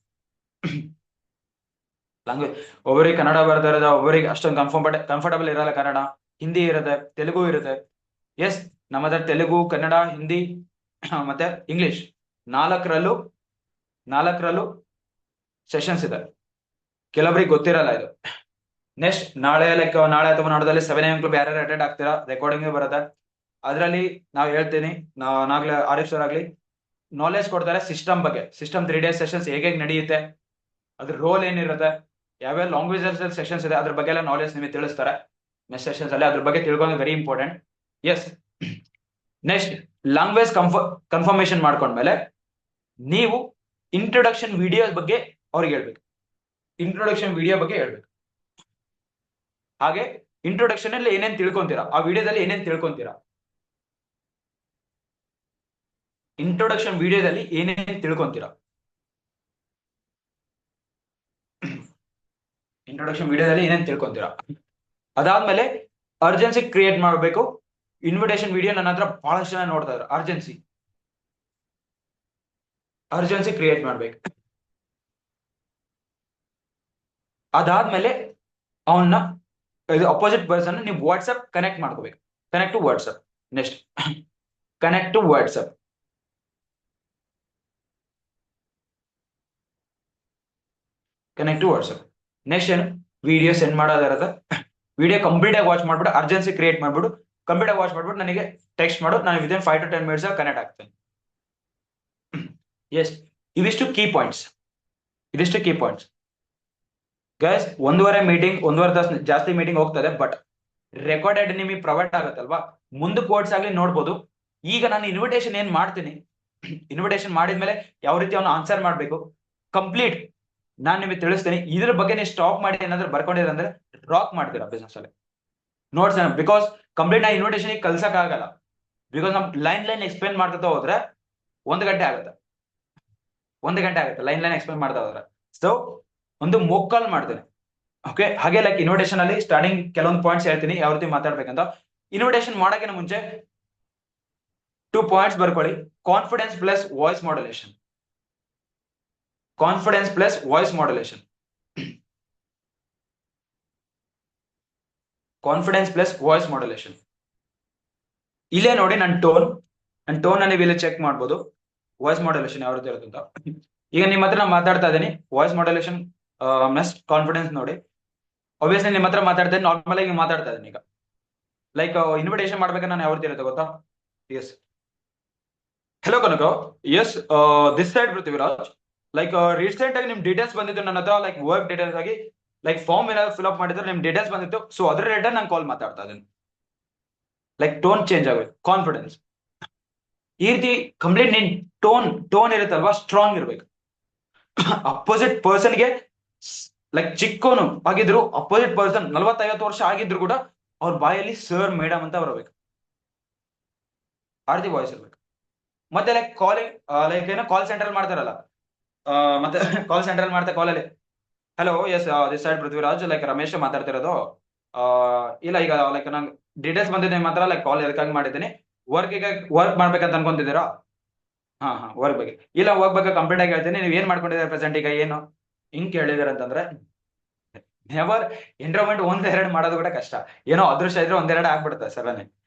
ಲ್ಯಾಂಗ್ವೇಜ್ ಒಬ್ಬರಿಗೆ ಕನ್ನಡ ಬರ್ತಾ ಇರೋದ, ಒಬ್ಬರಿಗೆ ಅಷ್ಟೊಂದು ಕಂಫರ್ಟಬಲ್ ಇರಲ್ಲ ಕನ್ನಡ, ಹಿಂದಿ ಇರುತ್ತೆ, ತೆಲುಗು ಇರುತ್ತೆ. ಎಸ್, ನಮ್ಮ ಹತ್ರ ತೆಲುಗು, ಕನ್ನಡ, ಹಿಂದಿ ಮತ್ತೆ ಇಂಗ್ಲಿಷ್ ನಾಲ್ಕರಲ್ಲೂ ಸೆಷನ್ಸ್ ಇದೆ. ಕೆಲವರಿಗೆ ಗೊತ್ತಿರಲ್ಲ ಇದು. ನೆಕ್ಸ್ಟ್ ನಾಳೆ ಅಥವಾ ನಾಡದಲ್ಲಿ 7 AM ಕ್ಲಬ್ ಯಾರ್ಯಾರು ಅಟೆಂಡ್ ಆಗ್ತೀರಾ, ರೆಕಾರ್ಡಿಂಗ್ ಬರುತ್ತೆ. ಅದರಲ್ಲಿ ನಾವು ಹೇಳ್ತೀನಿ, ನಾಗ್ಲೇ ಆರಿಫ್ ಸರ್ ಆಗ್ಲಿ ನಾಲೆಜ್ ಕೊಡ್ತಾರೆ ಸಿಸ್ಟಮ್ ಬಗ್ಗೆ. ಸಿಸ್ಟಮ್ 3 days ಸೆಷನ್ಸ್ ಹೇಗೆ ನಡೆಯುತ್ತೆ, ಅದ್ರ ರೋಲ್ ಏನಿರುತ್ತೆ, ಯಾವ್ಯಾವ ಲ್ಯಾಂಗ್ವೇಜ್ ಸೆಷನ್ಸ್ ಇದೆ, ಅದ್ರ ಬಗ್ಗೆ ಎಲ್ಲ ನಾಲೆಜ್ ನಿಮಗೆ ತಿಳಿಸ್ತಾರೆ ನೆಕ್ಸ್ಟ್ ಸೆಷನ್ಸ್ ಅಲ್ಲಿ. ಅದ್ರ ಬಗ್ಗೆ ತಿಳ್ಕೊಳ್ಳೋದು very important. Yes, next language confirmation ಮಾಡ್ಕೊಂಡ್ಮೇಲೆ ನೀವು ಇಂಟ್ರೊಡಕ್ಷನ್ ವಿಡಿಯೋ ಬಗ್ಗೆ ಅವ್ರಿಗೆ ಹೇಳ್ಬೇಕು. ಹಾಗೆ ಇಂಟ್ರೊಡಕ್ಷನ್ ಅಲ್ಲಿ ಏನೇನ್ ತಿಳ್ಕೊಂತೀರಾ, ಆ ವಿಡಿಯೋದಲ್ಲಿ ಏನೇನ್ ತಿಳ್ಕೊಂತೀರಾ, ಇಂಟ್ರೊಡಕ್ಷನ್ ವಿಡಿಯೋದಲ್ಲಿ ಏನೇನ್ ತಿಳ್ಕೊಂತೀರಾ, ಅದಾದ್ಮೇಲೆ ಅರ್ಜೆನ್ಸಿ ಕ್ರಿಯೇಟ್ ಮಾಡಬೇಕು. ಇನ್ವಿಟೇಷನ್ ವಿಡಿಯೋ ನನ್ನ ಹತ್ರ ಬಹಳಷ್ಟು ಜನ ನೋಡ್ತಾ ಇದ್ರು, ಅರ್ಜೆನ್ಸಿ ಕ್ರಿಯೇಟ್ ಮಾಡ್ಬೇಕು. ಅದಾದ್ಮೇಲೆ ಅವನ್ನ ಅಪೋಸಿಟ್ ಪರ್ಸನ್ ನೀವು ವಾಟ್ಸ್ಆಪ್ ಕನೆಕ್ಟ್ ಮಾಡ್ಕೋಬೇಕು. Connect to WhatsApp. Next connect to WhatsApp. Next ಏನು, ವಿಡಿಯೋ ಸೆಂಡ್ ಮಾಡೋದಿರುತ್ತೆ. ವಿಡಿಯೋ ಕಂಪ್ಲೀಟ್ ಆಗಿ ವಾಚ್ ಮಾಡ್ಬಿಟ್ಟು ಅರ್ಜೆನ್ಸಿ ಕ್ರಿಯೇಟ್ ಮಾಡ್ಬಿಟ್ಟು ಕಂಪ್ಲೀಟ್ ಆಗಿ ವಾಚ್ ಮಾಡ್ಬಿಟ್ಟು ನನಗೆ ಟೆಕ್ಸ್ಟ್ ಮಾಡು, ನಾನು ವಿದಿನ್ 5 to 10 minutes ಕನೆಕ್ಟ್ ಆಗ್ತೇನೆ. ಎಸ್, ಇವಿಷ್ಟು ಕೀ ಪಾಯಿಂಟ್ಸ್. ಗೈಸ್, 1.5 ತಾಸು ಜಾಸ್ತಿ ಮೀಟಿಂಗ್ ಹೋಗ್ತದೆ, ಬಟ್ ರೆಕಾರ್ಡೆಡ್ ನಿಮಗೆ ಪ್ರೊವೈಡ್ ಆಗುತ್ತಲ್ವಾ, ಮುಂದಕ್ಕೆ ಕೋರ್ಸ್ ಆಗ್ಲಿ ನೋಡ್ಬೋದು. ಈಗ ನಾನು ಇನ್ವಿಟೇಷನ್ ಏನ್ ಮಾಡ್ತೀನಿ, ಇನ್ವಿಟೇಷನ್ ಮಾಡಿದ್ಮೇಲೆ ಯಾವ ರೀತಿ ಅವನು ಆನ್ಸರ್ ಮಾಡ್ಬೇಕು ಕಂಪ್ಲೀಟ್ ನಾನು ನಿಮಗೆ ತಿಳಿಸ್ತೀನಿ. ಇದ್ರ ಬಗ್ಗೆ ನೀವು ಸ್ಟಾಪ್ ಮಾಡಿ ಏನಾದ್ರು ಬರ್ಕೊಂಡಿದ್ರೆ ಅಂದ್ರೆ ಡ್ರಾಪ್ ಮಾಡ್ತೀರಾ ಬಿಸ್ನೆಸ್ ಅಲ್ಲಿ ನೋಟ್ಸ್. ಬಿಕಾಸ್ ಕಂಪ್ಲೀಟ್ ನಾ ಇನ್ವಿಟೇಷನ್ ಕಲ್ಸಕ್ ಆಗಲ್ಲ, ಬಿಕಾಸ್ ನಮ್ ಲೈನ್ ಎಕ್ಸ್ಪ್ಲೇನ್ ಮಾಡ್ತಾ ಹೋದ್ರೆ 1 ಗಂಟೆ ಆಗುತ್ತೆ. ಲೈನ್ ಎಕ್ಸ್ಪ್ಲೇನ್ ಮಾಡ್ತಾ ಹೋದ್ರೆ. ಸೊ ಒಂದು ಮೊಕ್ ಕಾಲ್ ಮಾಡ್ತೇನೆ. ಓಕೆ, ಹಾಗೆ ಲೈಕ್ ಇನ್ವಿಟೇಷನ್ ಅಲ್ಲಿ ಸ್ಟಾರ್ಟಿಂಗ್ ಕೆಲವೊಂದು ಪಾಯಿಂಟ್ಸ್ ಹೇಳ್ತೀನಿ ಯಾವ ರೀತಿ ಮಾತಾಡ್ಬೇಕಂತ. ಇನ್ವಿಟೇಷನ್ ಮಾಡಕ್ಕಿಂತ ಮುಂಚೆ 2 ಪಾಯಿಂಟ್ಸ್ ಬರ್ಕೊಳ್ಳಿ. Confidence plus voice modulation. ಇಲ್ಲೇ ನೋಡಿ ನನ್ನ ಟೋನ್ ನೀವು ಇಲ್ಲಿ ಚೆಕ್ ಮಾಡ್ಬೋದು. ವಾಯ್ಸ್ ಮಾಡ್ಯುಲೇಷನ್ ಯಾವ ರೀತಿ ಇರುತ್ತೆ ಅಂತ. ಈಗ ನಿಮ್ಮ ಹತ್ರ ನಾನು ಮಾತಾಡ್ತಾ ಇದ್ದೀನಿ, ವಾಯ್ಸ್ ಮಾಡ್ಯುಲೇಷನ್ ನೆಕ್ಸ್ಟ್ ಕಾನ್ಫಿಡೆನ್ಸ್ ನೋಡಿ. ಆಬ್ವಿಯಸ್ಲಿ ನಿಮ್ಮ ಹತ್ರ ಮಾತಾಡ್ತಾ ಇದ್ದೀನಿ, ನಾರ್ಮಲ್ ಆಗಿ ಮಾತಾಡ್ತಾ ಇದ್ದೀನಿ. ಈಗ ಲೈಕ್ ಇನ್ವಿಟೇಷನ್ ಮಾಡ್ಬೇಕಾದ್ರೆ ನಾನು ಯಾವ ರೀತಿ ಇರುತ್ತೆ ಗೊತ್ತಾ. Yes, hello Kanaka. Yes, this side Prithviraj. Like recent ಆಗಿ ನಿಮ್ ಡೀಟೇಲ್ಸ್ ಬಂದಿತ್ತು ನನ್ನ ಹತ್ರ, ಲೈಕ್ ವರ್ಕ್ ಡೀಟೇಲ್ಸ್ ಆಗಿ, ಲೈಕ್ ಫಾರ್ಮ್ ಏನಾದ್ರು ಫಿಲ್ ಅಪ್ ಮಾಡಿದ್ರೆ ನಿಮ್ ಡೀಟೇಲ್ಸ್ ಬಂದಿತ್ತು. ಸೊ ಅದ್ರ ರಿಲೇಟೆಡ್ ನಾನು ಕಾಲ್ ಮಾತಾಡ್ತಾ ಇದ್ದೀನಿ. ಲೈಕ್ ಟೋನ್ ಚೇಂಜ್ ಆಗುತ್ತೆ, ಕಾನ್ಫಿಡೆನ್ಸ್ ಈ ರೀತಿ ಕಂಪ್ಲೀಟ್. ನಿನ್ ಟೋನ್ ಇರುತ್ತಲ್ವಾ, ಸ್ಟ್ರಾಂಗ್ ಇರ್ಬೇಕು. ಅಪೋಸಿಟ್ ಪರ್ಸನ್ಗೆ ಲೈಕ್ ಚಿಕ್ಕೋನು ಆಗಿದ್ರು, ಅಪೋಸಿಟ್ ಪರ್ಸನ್ 40-50 ವರ್ಷ ಆಗಿದ್ರು ಕೂಡ ಅವ್ರ ಬಾಯಲ್ಲಿ ಸರ್ ಮೇಡಮ್ ಅಂತ ಬರಬೇಕು. ಆ ರೀತಿ ವಾಯ್ಸ್ ಇರ್ಬೇಕು. ಮತ್ತೆ ಲೈಕ್ ಕಾಲಿಂಗ್, ಲೈಕ್ ಏನೋ ಕಾಲ್ ಸೆಂಟರ್ ಮಾಡ್ತಾರಲ್ಲ, ಮತ್ತೆ ಕಾಲ್ ಸೆಂಟರ್ ಮಾಡ್ತಾ ಕಾಲಲ್ಲಿ hello, yes this side Prithviraj, like Ramesh ಮಾತಾಡ್ತಿರೋದು. ಇಲ್ಲ ಈಗ ಲೈಕ್ ನಂಗೆ ಡೀಟೇಲ್ಸ್ ಬಂದಿದೆ ಮಾತ್ರ ಲೈಕ್ ಕಾಲ್ ಎದಕ್ಕಾಗಿ ಮಾಡಿದ್ದೀನಿ. ವರ್ಕ್ ಮಾಡ್ಬೇಕಂತ ಅನ್ಕೊಂತಿದ್ದೀರಾ? ಹಾ ವರ್ಕ್ ಬಗ್ಗೆ ಇಲ್ಲ ಹೋಗ್ಬೇಕಾ ಕಂಪ್ಲೀಟ್ ಆಗಿ ಹೇಳ್ತೀನಿ. ನೀವು ಏನ್ ಮಾಡ್ಕೊಂಡಿದ್ದೀರಾ ಪ್ರೆಸೆಂಟ್ ಈಗ ಏನು ಹಿಂಗ್ ಕೇಳಿದಾರೆ ಅಂತಂದ್ರೆ ನೆವರ್ ಎನ್ರೋಲ್ಮೆಂಟ್ ಒಂದೆರಡು ಮಾಡೋದು ಕೂಡ ಕಷ್ಟ. ಏನೋ ಅದೃಷ್ಟ ಇದ್ರೆ ಒಂದೆರಡು ಆಗ್ಬಿಡುತ್ತೆ ಸಡನ್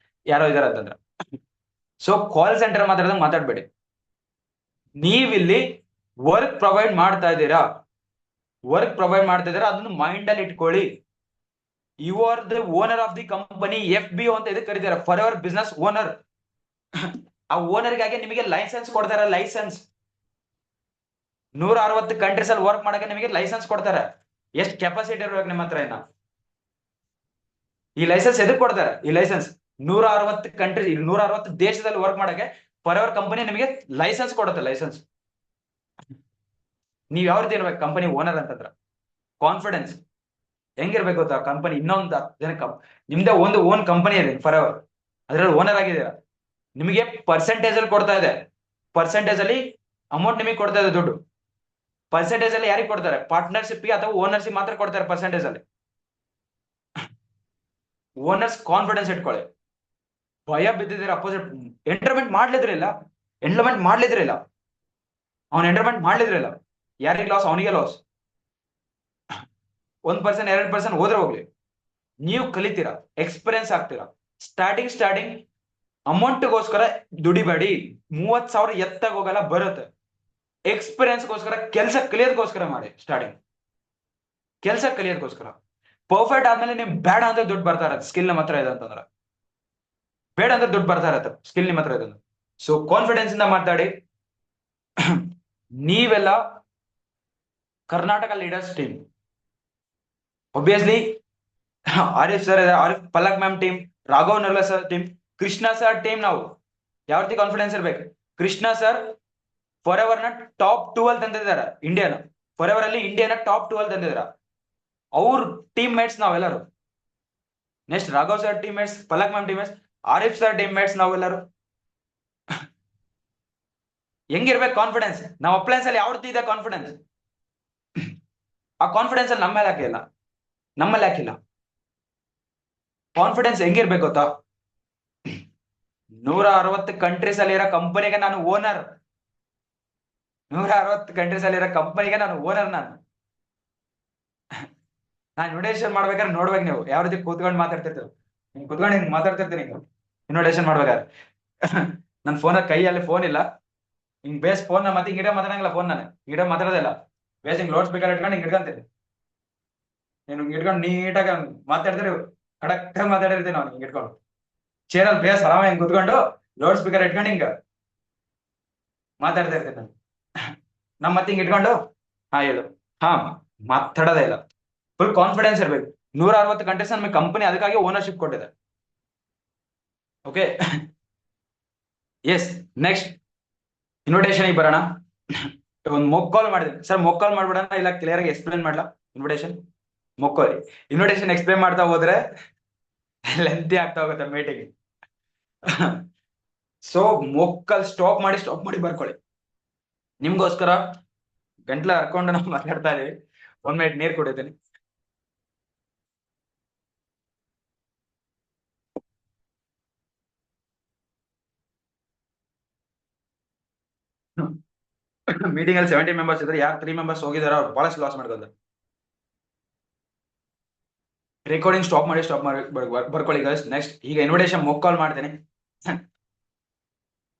ಯಾರೋ ಇದಾರೆ ಅಂತಂದ್ರೆ. ಸೊ ಕಾಲ್ ಸೆಂಟರ್ ಮಾತಾಡಿದಾಗ ಮಾತಾಡ್ಬೇಡಿ. ನೀವಿಲ್ಲಿ ವರ್ಕ್ ಪ್ರೊವೈಡ್ ಮಾಡ್ತಾ ಇದ್ದೀರಾ ಅದನ್ನು ಮೈಂಡ್ ಅಲ್ಲಿ ಇಟ್ಕೊಳ್ಳಿ. You are the owner of the company. FBO ಅಂತ ಇದಕ್ಕೆ ಕರೀತಾರೆ, ಫಾರ್ ಎವರ್ ಬಿಸ್ನೆಸ್ ಓನರ್. ಆ ಓನರ್ಗಾಗಿ ನಿಮಗೆ ಲೈಸೆನ್ಸ್ ಕೊಡ್ತಾರೆ. ಲೈಸೆನ್ಸ್ 160 ಕಂಟ್ರೀಸ್ ಅಲ್ಲಿ ವರ್ಕ್ ಮಾಡಕ್ಕೆ ನಿಮಗೆ ಲೈಸೆನ್ಸ್ ಕೊಡ್ತಾರೆ. ಎಷ್ಟು ಕೆಪಾಸಿಟಿ ಇರ್ಬೇಕು ನಿಮ್ಮ ಹತ್ರ ಇನ್ನ. ಈ ಲೈಸೆನ್ಸ್ ಎದಕ್ ಕೊಡ್ತಾರೆ? ಈ ಲೈಸೆನ್ಸ್ 160 ಕಂಟ್ರಿ 160 ದೇಶದಲ್ಲಿ ವರ್ಕ್ ಮಾಡಕ್ಕೆ ಫಾರ್ ಎವರ್ ಕಂಪನಿ ನಿಮಗೆ ಲೈಸೆನ್ಸ್ ಕೊಡುತ್ತೆ. ಲೈಸೆನ್ಸ್ ನೀವ್ ಯಾವ ರೀತಿ ಇರ್ಬೇಕು ಕಂಪನಿ ಓನರ್ ಅಂತಂದ್ರ? ಕಾನ್ಫಿಡೆನ್ಸ್ ಹೆಂಗಿರ್ಬೇಕು ಗೊತ್ತಾ? ಕಂಪನಿ ಇನ್ನೊಂದು 10 ಜನ ನಿಮ್ದೇ ಒಂದು ಓನ್ ಕಂಪನಿ ಇದೆ ಫಾರ್ ಎವರ್, ಅದ್ರಲ್ಲಿ ಓನರ್ ಆಗಿದ್ದೀರಾ. ನಿಮಗೆ ಪರ್ಸೆಂಟೇಜ್ ಅಲ್ಲಿ ಕೊಡ್ತಾ ಇದೆ. ಪರ್ಸೆಂಟೇಜ್ ಅಲ್ಲಿ ಅಮೌಂಟ್ ನಿಮಗೆ ಕೊಡ್ತಾ ಇದೆ. ದುಡ್ಡು ಪರ್ಸೆಂಟೇಜ್ ಅಲ್ಲಿ ಯಾರಿಗೆ ಕೊಡ್ತಾರೆ? ಪಾರ್ಟ್ನರ್ಶಿಪ್ ಅಥವಾ ಓನರ್ಶಿಪ್ ಮಾತ್ರ ಕೊಡ್ತಾರೆ ಪರ್ಸೆಂಟೇಜ್ ಅಲ್ಲಿ. ಓನರ್ಸ್ ಕಾನ್ಫಿಡೆನ್ಸ್ ಇಟ್ಕೊಳ್ಳಿ. ಭಯ ಬಿದ್ದಿದ್ದೀರ ಅಪೋಸಿಟ್ ಎಂಟರ್ಮೆಂಟ್ ಮಾಡ್ಲಿದ್ರಿಲ್ಲ. ಅವ್ನು ಎಂಟರ್ಮೆಂಟ್ ಮಾಡ್ಲಿದ್ರಿಲ್ಲ, ಯಾರಿಗೆ ಲಾಸ್? ಅವನಿಗೆ ಲಾಸ್. 1% 2% ಹೋದ್ರೆ ಹೋಗ್ಲಿ, ನೀವು ಕಲಿತೀರಾ, ಎಕ್ಸ್ಪೀರಿಯನ್ಸ್ ಆಗ್ತೀರಾ. ಸ್ಟಾರ್ಟಿಂಗ್ ಅಮೌಂಟ್ಗೋಸ್ಕರ ದುಡಿಬೇಡಿ. 30,000 ಎತ್ತಾಗ ಹೋಗಲ್ಲ, ಬರುತ್ತೆ. ಎಕ್ಸ್ಪೀರಿಯನ್ಸ್ಗೋಸ್ಕರ, ಕೆಲಸ ಕಲಿಯೋದಕ್ಕೋಸ್ಕರ ಮಾಡಿ. ಸ್ಟಾರ್ಟಿಂಗ್ ಕೆಲಸ ಕಲಿಯೋದಕ್ಕೋಸ್ಕರ. ಪರ್ಫೆಕ್ಟ್ ಆದ್ಮೇಲೆ ನಿಮ್ ಬೇಡ ಅಂದ್ರೆ ದುಡ್ಡು ಬರ್ತಾ ಇರತ್ತೆ. ಸ್ಕಿಲ್ ನಮ್ಮ ಹತ್ರ ಇದೆ ಅಂತಂದ್ರೆ ಬೇಡ ಅಂದ್ರೆ ದುಡ್ಡು ಬರ್ತಾ ಇರತ್ತೆ. ಸ್ಕಿಲ್ ನಿಮ್ಮ ಹತ್ರ ಇದೆ. ಸೊ ಕಾನ್ಫಿಡೆನ್ಸ್ ಇಂದ ಮಾತಾಡಿ. ನೀವೆಲ್ಲ Karnataka leaders team. Obviously Arif sir, Arif Palak ma'am team, Raghav Narla sir team, Krishna sir team. ನಾವು ಯಾವ ರೀತಿ ಕಾನ್ಫಿಡೆನ್ಸ್ ಇರ್ಬೇಕು? ಕೃಷ್ಣ ಸರ್ ಫಾರ್ ಎವರ್ ನ ಟಾಪ್ 12 ತಂದಿದ್ದಾರೆ ಇಂಡಿಯಾನ. ಫಾರ್ ಎವರ್ ಅಲ್ಲಿ ಇಂಡಿಯಾನ ಟಾಪ್ 12 ತಂದಿದಾರ. ಅವ್ರ ಟೀಮ್ ಮೇಟ್ಸ್ ನಾವೆಲ್ಲರೂ. Next Raghav sir team mates, Palak ma'am team mates, Arif sir team mates ನಾವೆಲ್ಲರೂ. ಹೆಂಗಿರ್ಬೇಕು ಕಾನ್ಫಿಡೆನ್ಸ್? ನಾವು ಅಪ್ಲೈನ್ಸ್ ಅಲ್ಲಿ ಯಾವ ರೀತಿ ಇದೆ ಕಾನ್ಫಿಡೆನ್ಸ್? ಆ ಕಾನ್ಫಿಡೆನ್ಸ್ ಅಲ್ಲಿ ನಮ್ಮಲ್ಲಿ ಯಾಕಿಲ್ಲ? ಕಾನ್ಫಿಡೆನ್ಸ್ ಹೆಂಗಿರ್ಬೇಕು ಗೊತ್ತಾ? 160 ಕಂಟ್ರೀಸ್ ಅಲ್ಲಿ ಇರೋ ಕಂಪನಿಗೆ ನಾನು ಓನರ್. 160 ಕಂಟ್ರೀಸ್ ಅಲ್ಲಿ ಇರೋ ಕಂಪನಿಗೆ ನಾನು ಓನರ್. ನಾನು ಇನ್ವಿಟೇಷನ್ ಮಾಡ್ಬೇಕಾದ್ರೆ ನೋಡ್ಬೇಕು ನೀವು ಯಾವ ರೀತಿ ಕೂತ್ಕೊಂಡು ಮಾತಾಡ್ತಿರ್ತೀವಿ. ಹಿಂಗ್ ಕೂತ್ಕೊಂಡು ಹಿಂಗ್ ಮಾತಾಡ್ತಿರ್ತೀನಿ. ಹಿಂಗ್ ಇನ್ವಿಟೇಷನ್ ಮಾಡ್ಬೇಕಾದ್ರೆ ನನ್ನ ಕೈಯಲ್ಲಿ ಫೋನ್ ಇಲ್ಲ. ಹಿಂಗ್ ಬೇಸ್ ಫೋನ್ ಮತ್ತೆ ಹಿಂಗಿಡ ಮಾತಾಡಂಗಿಲ್ಲ. ಫೋನ್ ನಾನು ಹಿಂಗಿಡ ಮಾತಾಡೋದಿಲ್ಲ. ಬೇಸ್ ಹಿಂಗ್ ಲೌಡ್ ಸ್ಪೀಕರ್ ಇಟ್ಕೊಂಡು ಹಿಂಗ್ ಹಿಡ್ಕೊಂತೀನಿ. ನೀನು ಹಿಂಗ್ ಇಟ್ಕೊಂಡು ನೀಟಾಗಿ ಮಾತಾಡಿದ್ರೆ ಕಡಕ್ ಮಾತಾಡಿರ್ತೀನಿ. ನಾವು ಹಿಂಗ್ ಇಟ್ಕೊಂಡು ಚೇರಲ್ಲಿ ಬೇಸ್ ಆರಾಮ ಹಿಂಗ್ ಕುತ್ಕೊಂಡು ಲೌಡ್ ಸ್ಪೀಕರ್ ಇಟ್ಕೊಂಡು ಹಿಂಗ ಮಾತಾಡ್ತಾ ಇರ್ತೀನಿ ನಾನು. ಮತ್ತೆ ಹಿಂಗ್ ಇಟ್ಕೊಂಡು ಹೇಳು ಮಾತಾಡೋದೇ ಇಲ್ಲ. ಫುಲ್ ಕಾನ್ಫಿಡೆನ್ಸ್ ಇರ್ಬೇಕು. 160 ಕಂಟ್ರೀಸ್ ನಮಗೆ ಕಂಪನಿ ಅದಕ್ಕಾಗಿ ಓನರ್ಶಿಪ್ ಕೊಟ್ಟಿದೆ. Okay, S. ನೆಕ್ಸ್ಟ್ ಇನ್ವಿಟೇಷನ್ ಬರೋಣ. ಒಂದು ಮೊಕ್ ಕಾಲ್ ಮಾಡಿದೆ ಸರ್. ಮೊಕ್ ಕಾಲ್ ಮಾಡ್ಬಿಡೋಣ ಇಲ್ಲ ಕ್ಲಿಯರ್ ಆಗಿ ಎಕ್ಸ್ಪ್ಲೇನ್ ಮಾಡ್ಲಾ? ಇನ್ವಿಟೇಷನ್ ಎಕ್ಸ್ಪ್ಲೇನ್ ಮಾಡ್ತಾ ಹೋದ್ರೆ ಲೆಂತಿ ಆಗ್ತಾ ಹೋಗುತ್ತೆ ಮೀಟಿಂಗ್. ಸೊ ಮೊಕ್ಕಲ್ ಸ್ಟಾಪ್ ಮಾಡಿ ಬರ್ಕೊಳ್ಳಿ. ನಿಮ್ಗೋಸ್ಕರ ಗಂಟ್ಲ ಹರ್ಕೊಂಡು ನಾವು ಮಾತಾಡ್ತಾ ಇದೀವಿ. 1 ಮಿನಿಟ್ ನೀರ್ ಕುಡಿತೀನಿ. ಮೀಟಿಂಗ್ ಅಲ್ಲಿ 70 ಮೆಂಬರ್ಸ್ ಇದ್ರೆ ಯಾರು 3 ಮೆಂಬರ್ಸ್ ಹೋಗಿದಾರ ಅವ್ರು ಬಹಳಷ್ಟು ಲಾಸ್ ಮಾಡ್ಕೊಂಡ್ರೆ. ರೆಕಾರ್ಡಿಂಗ್ ಸ್ಟಾಪ್ ಮಾಡಿ ಬರ್ಕೊಳ್ಳಿ ಗೈಸ್. ನೆಕ್ಸ್ಟ್ ಈಗ ಇನ್ವಿಟೇಷನ್ ಮೊಕ್ ಕಾಲ್ ಮಾಡ್ತೀನಿ.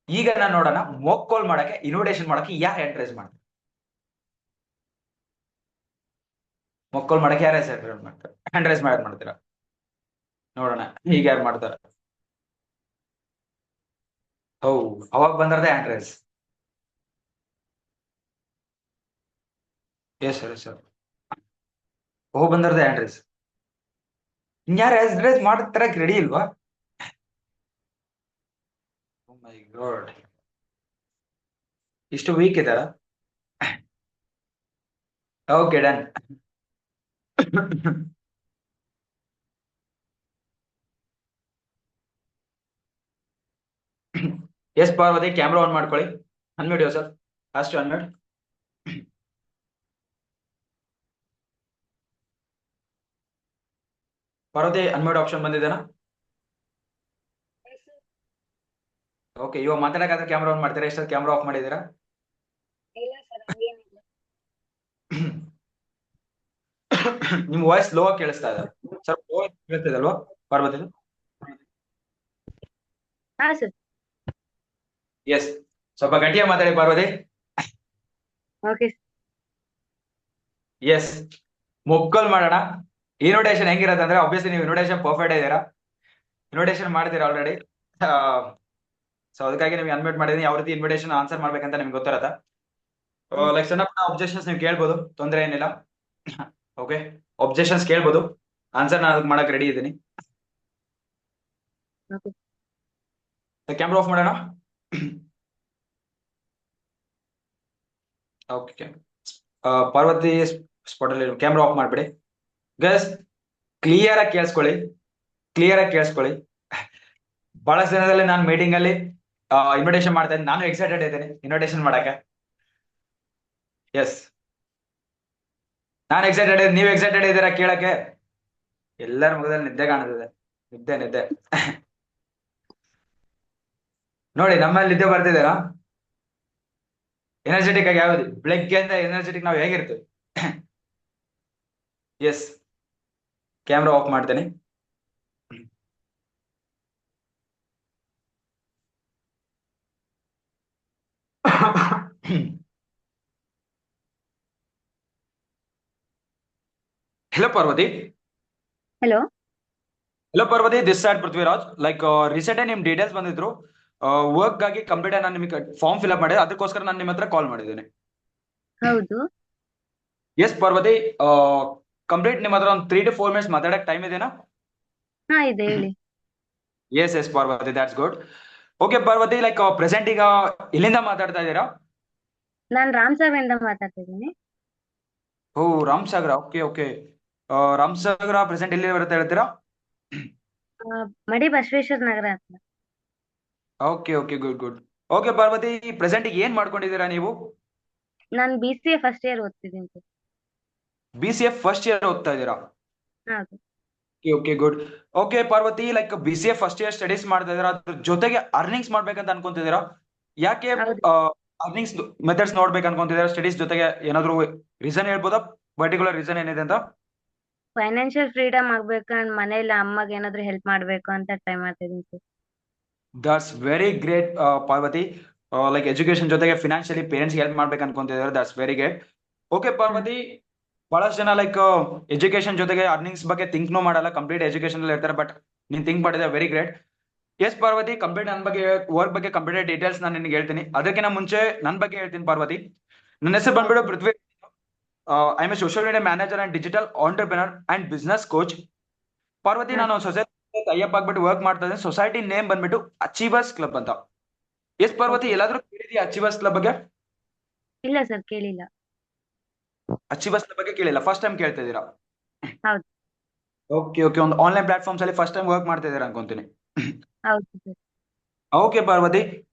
ಈಗ ನಾನು ನೋಡೋಣ ಮೊಕ್ ಕಾಲ್ ಮಾಡಕ್ಕೆ, ಇನ್ವಿಟೇಷನ್ ಮಾಡಕ್ಕೆ ಯಾರು ಎಂಟ್ರೇಜ್ ಮಾಡ್ತಾರೆ? ಮೊಕ್ ಕಾಲ್ ಮಾಡಕ್ಕೆ ಯಾರು ಎಂಟ್ರೇಜ್ ಮಾಡ್ತೀರಾ ನೋಡೋಣ. ಈಗ ಯಾರು ಮಾಡ್ತಾರ? ಅವಾಗ ಬಂದ್ರದೆ ಆಂಡ್ರೇಸ್. Yes sir ಬಂದರ್ದೆ ಆಂಡ್ರೇಸ್. ಇನ್ಯಾರು ಆಂಡ್ರೇಸ್ ಮಾಡ್ತಾರಕ್ ರೆಡಿ ಇಲ್ವಾ? ಮೈ ಗಾಡ್, ಇಷ್ಟು ವೀಕ್ ಇದಾರ? Okay done. Yes Parvati, camera on ಮಾಡ್ಕೊಳ್ಳಿ. ಅನ್ಮ್ಯೂಟ್ ಸರ್, ಅಷ್ಟು ಅನ್ಮ್ಯೂಟ್. ಪಾರ್ವತಿ ಅನ್ಮ್ಯೂಟ್ ಆಪ್ಷನ್ ಬಂದಿದೆನಾ? ಓಕೆ, ಇವಾಗ ಮಾತಾಡಕ್ಕಾದ್ರೆ ಕ್ಯಾಮ್ರಾ ಆನ್ ಮಾಡ್ತೀರಾ? ಎಷ್ಟೊತ್ತು ಕ್ಯಾಮ್ರಾ ಆಫ್ ಮಾಡಿದ್ದೀರಾ? ಇಲ್ಲ ಸರ್ ಹಂಗೇನಿಲ್ಲ. ನಿಮ್ ವಾಯ್ಸ್ ಲೋ ಆಗಿ ಕೇಳಿಸ್ತಾ ಇದೆ. ಸ್ವಲ್ಪ ಲೋ ಕೇಳಿಸ್ತಿದೆ ಅಲ್ವಾ ಪಾರ್ವತಿ? ಹಾ ಸರ್. ಎಸ್, ಸ್ವಲ್ಪ ಗಟ್ಟಿಯಾಗಿ ಮಾತಾಡಿ ಪಾರ್ವತಿ. ಓಕೆ. ಎಸ್, ಮುಕ್ಕಲ್ ಮಾಡೋಣ. ಇನ್ವಿಟೇಷನ್ ಹೆಂಗಿರತ್ತೆ ಅಂದ್ರೆ, ಆಬ್ವಿಯಸ್ಲಿ ನೀವು ಇನ್ವಿಟೇಷನ್ ಪರ್ಫೆಕ್ಟ್ ಇದ್ದೀರಾ, ಇನ್ವಿಟೇಷನ್ ಮಾಡಿದ್ದೀರಾ ಆಲ್ರೆಡಿ. ಸೊ ಅದಕ್ಕಾಗಿ ನಿಮ್ಗೆ ಅನ್ಮ್ಯೂಟ್ ಮಾಡಿದೀನಿ. ಯಾವ ರೀತಿ ಇನ್ವಿಟೇಷನ್ ಆನ್ಸರ್ ಮಾಡ್ಬೇಕಂತ ನಿಮ್ಗೆ ಗೊತ್ತಿರತ್ತ. ಲೈಕ್ ಸಣ್ಣ ಪುಟ್ಟ ಅಬ್ಜೆಕ್ಷನ್ಸ್ ನೀವು ಕೇಳ್ಬೋದು, ತೊಂದರೆ ಏನಿಲ್ಲ. ಓಕೆ, ಅಬ್ಜೆಕ್ಷನ್ಸ್ ಕೇಳ್ಬೋದು, ಆನ್ಸರ್ ನಾನು ಅದಕ್ಕೆ ಮಾಡಕ್ ರೆಡಿ ಇದ್ದೀನಿ. ಓಕೆ. ಕ್ಯಾಮ್ರಾ ಆಫ್ ಮಾಡೋಣ. ಓಕೆ, ಪಾರ್ವತಿ ಸ್ಪಾಟ್ ಅಲ್ಲಿ ಕ್ಯಾಮ್ರಾ ಆಫ್ ಮಾಡ್ಬಿಡಿ. ಗಸ್, ಕ್ಲಿಯರ್ ಆಗಿ ಕೇಳಿಸ್ಕೊಳ್ಳಿ, ಕ್ಲಿಯರ್ ಆಗಿ ಕೇಳಿಸ್ಕೊಳ್ಳಿ. ಬಹಳಷ್ಟು ದಿನದಲ್ಲಿ ನಾನು ಮೀಟಿಂಗ್ ಅಲ್ಲಿ ಇನ್ವಿಟೇಷನ್ ಮಾಡ್ತಾ ಇದ್ದೀನಿ. ನಾನು ಎಕ್ಸೈಟೆಡ್ ಇದ್ದೀನಿ ಇನ್ವಿಟೇಷನ್ ಮಾಡಕ್ಕೆ. ಎಸ್, ನಾನು ಎಕ್ಸೈಟೆಡ್ ಇದ್ದೀನಿ, ನೀವು ಎಕ್ಸೈಟೆಡ್ ಇದ್ದೀರಾ ಕೇಳಕ್ಕೆ? ಎಲ್ಲರ ಮುಖದಲ್ಲಿ ನಿದ್ದೆ ಕಾಣುತ್ತಿದೆ, ನಿದ್ದೆ ನಿದ್ದೆ. ನೋಡಿ, ನಮ್ಮಲ್ಲಿ ನಿದ್ದೆ ಬರ್ತಿದ್ದೇನಾ? ಎನರ್ಜೆಟಿಕ್ ಆಗಿ ಯಾವ್ದು ಬೆಳಗ್ಗೆ ಅಂತ ಎನರ್ಜೆಟಿಕ್ ನಾವು ಹೇಗಿರ್ತೀವಿ. ಎಸ್, ಕ್ಯಾಮ್ರಾ ಆಫ್ ಮಾಡ್ತೇನೆ. Hello Parvati. Hello. Hello Parvati, this side Prithviraj. Like recent ನಿಮ್ ಡೀಟೇಲ್ಸ್ ಬಂದಿದ್ರು, ವರ್ಕ್ ಗಾಗಿ ಕಂಪ್ಲೀಟ್ ನಾನು ನಿಮಗೆ ಫಾರ್ಮ್ ಫಿಲ್ ಅಪ್ ಮಾಡಿದೆ, ಅದಕ್ಕೋಸ್ಕರ ನಾನು ನಿಮ್ಮ ಹತ್ರ ಕಾಲ್ ಮಾಡಿದ್ದೇನೆ. ಹೌದು. ಎಸ್ ಪಾರ್ವತಿ, ಕಂಪ್ಲೀಟ್ ನಿಮ್ಮ ಹತ್ರ ಒಂದು 3 to 4 minutes ಮಾತಾಡಕ್ ಟೈಮ್ ಇದೆನಾ? ಹಾ ಇದೆ ಹೇಳಿ. Yes yes Parvati, that's good. Okay Parvati, like present ಈಗ ಇಲ್ಲಿಂದ ಮಾತಾಡ್ತಾ ಇದ್ದೀರಾ? ನಾನ್ ರಾಮಸಾಗರದಿಂದ ಮಾತಾಡ್ತಿದ್ದೀನಿ. ಓ, Ramasagara. Okay okay, Ramasagara present ಎಲ್ಲಿ ಬರುತ್ತೆ ಹೇಳ್ತೀರಾ? ಮಡಿ ಬಸವೇಶ್ವರ ನಗರ ಅಂತ. Okay okay, good good. Okay Parvati, present ಏನ್ ಮಾಡ್ಕೊಂಡಿದ್ದೀರಾ ನೀವು? ನಾನು BCA ಫಸ್ಟ್ ಇಯರ್ ಓದ್ತಿದ್ದೀನಿ ಸರ್. BCA ಫಸ್ಟ್ ಇಯರ್ ಓದ್ತಾ ಇದ್ದೀರಾ? ಹೌದು. Okay good. Okay Parvati, like BCA first year studies ಮಾಡ್ತಾ ಇದ್ದೀರಾ, ಅದ್ರ ಜೊತೆಗೆ ಅರ್ನಿಂಗ್ಸ್ ಮಾಡ್ಬೇಕಂತ ಅನ್ಕೊಂತಿದ್ದೀರಾ? ಯಾಕೆ ಹೌದು. ಅರ್ನಿಂಗ್ಸ್ ಮೆಥಡ್ಸ್ ನೋಡ್ಬೇಕು ಅನ್ಕೊಂತಿದ್ದೀರಾ? ಸ್ಟಡೀಸ್ ಜೊತೆಗೆ ಏನಾದ್ರು ರೀಸನ್ ಹೇಳ್ಬೋದಾ, ಪರ್ಟಿಕ್ಯುಲರ್ ರೀಸನ್ ಏನಿದೆ ಅಂತ? ಫೈನಾನ್ಷಿಯಲ್ ಫ್ರೀಡಮ್ ಆಗ್ಬೇಕು ಅಂಡ್ ಮನೇಲಿ ಅಮ್ಮಗೆ ಏನಾದ್ರು ಹೆಲ್ಪ್ ಮಾಡ್ಬೇಕು ಅಂತ ಟ್ರೈ ಮಾಡ್ತಿದ್ದೀನಿ sir. That's very great Parvati. Like education ಜೊತೆಗೆ ಫಿನಾನ್ಷಿಯಲಿ ಪೇರೆಂಟ್ಸ್ ಹೆಲ್ಪ್ ಮಾಡ್ಬೇಕು ಅನ್ಕೊಂತಿದ್ದಾರೆ, that's very great. Okay Parvati, ಬಹಳಷ್ಟು ಜನ ಲೈಕ್ ಎಜುಕೇಶನ್ ಜೊತೆಗೆ ಅರ್ನಿಂಗ್ಸ್ ಬಗ್ಗೆ ಥಿಂಕ್ನೂ ಮಾಡಲ್ಲ, ಕಂಪ್ಲೀಟ್ ಎಜುಕೇಶನ್ ಅಲ್ಲಿ ಇರ್ತಾರೆ. ಬಟ್ ನೀನ್ ಥಿಂಕ್ ಮಾಡಿದ್ರೆ very great. Yes Parvathi, complete ನನ್ನ ಬಗ್ಗೆ ವರ್ಕ್ ಬಗ್ಗೆ ಕಂಪ್ಲೀಟ್ ಡೀಟೇಲ್ಸ್ ನಾನು ನಿನಗೆ ಹೇಳ್ತೀನಿ. ಅದಕ್ಕಿಂತ ಮುಂಚೆ ನನ್ನ ಬಗ್ಗೆ ಹೇಳ್ತೀನಿ ಪಾರ್ವತಿ. ನನ್ನ ಹೆಸರು ಬಂದ್ಬಿಟ್ಟು Prithvi. I am a social media manager and digital entrepreneur and business coach. Parvati, ನಾನು ಸೊಸೈಟಿ ಟೈಅಪ್ ಆಗ್ಬಿಟ್ಟು ವರ್ಕ್ ಮಾಡ್ತಾ ಇದ್ದೀನಿ. ಸೊಸೈಟಿ ನೇಮ್ ಬಂದ್ಬಿಟ್ಟು ಅಚೀವರ್ಸ್ ಕ್ಲಬ್ ಅಂತ. ಎಸ್ ಪಾರ್ವತಿ, ಎಲ್ಲಾದ್ರೂ ಕೇಳಿದ್ಯಾ ಅಚೀವರ್ಸ್ ಕ್ಲಬ್ ಬಗ್ಗೆ? ಇಲ್ಲ ಸರ್ ಕೇಳಿಲ್ಲ. ಅಚೀವರ್ಸ್ ಕ್ಲಬ್ ಬಗ್ಗೆ ಕೇಳಿಲ್ಲ, ಫಸ್ಟ್ ಟೈಮ್ ಕೇಳ್ತಾ ಇದ್ದೀರಾ? ಹೌದು. ಓಕೆ ಓಕೆ, ಒಂದು ಆನ್ಲೈನ್ ಪ್ಲಾಟ್ಫಾರ್ಮ್ಸ್ ಅಲ್ಲಿ ಫಸ್ಟ್ ಟೈಮ್ ವರ್ಕ್ ಮಾಡ್ತಾ ಇದ್ದೀರಾ ಅನ್ಕೊಂತೀನಿ. ಹೌದು ಸರ್. ಓಕೆ ಪಾರ್ವತಿ.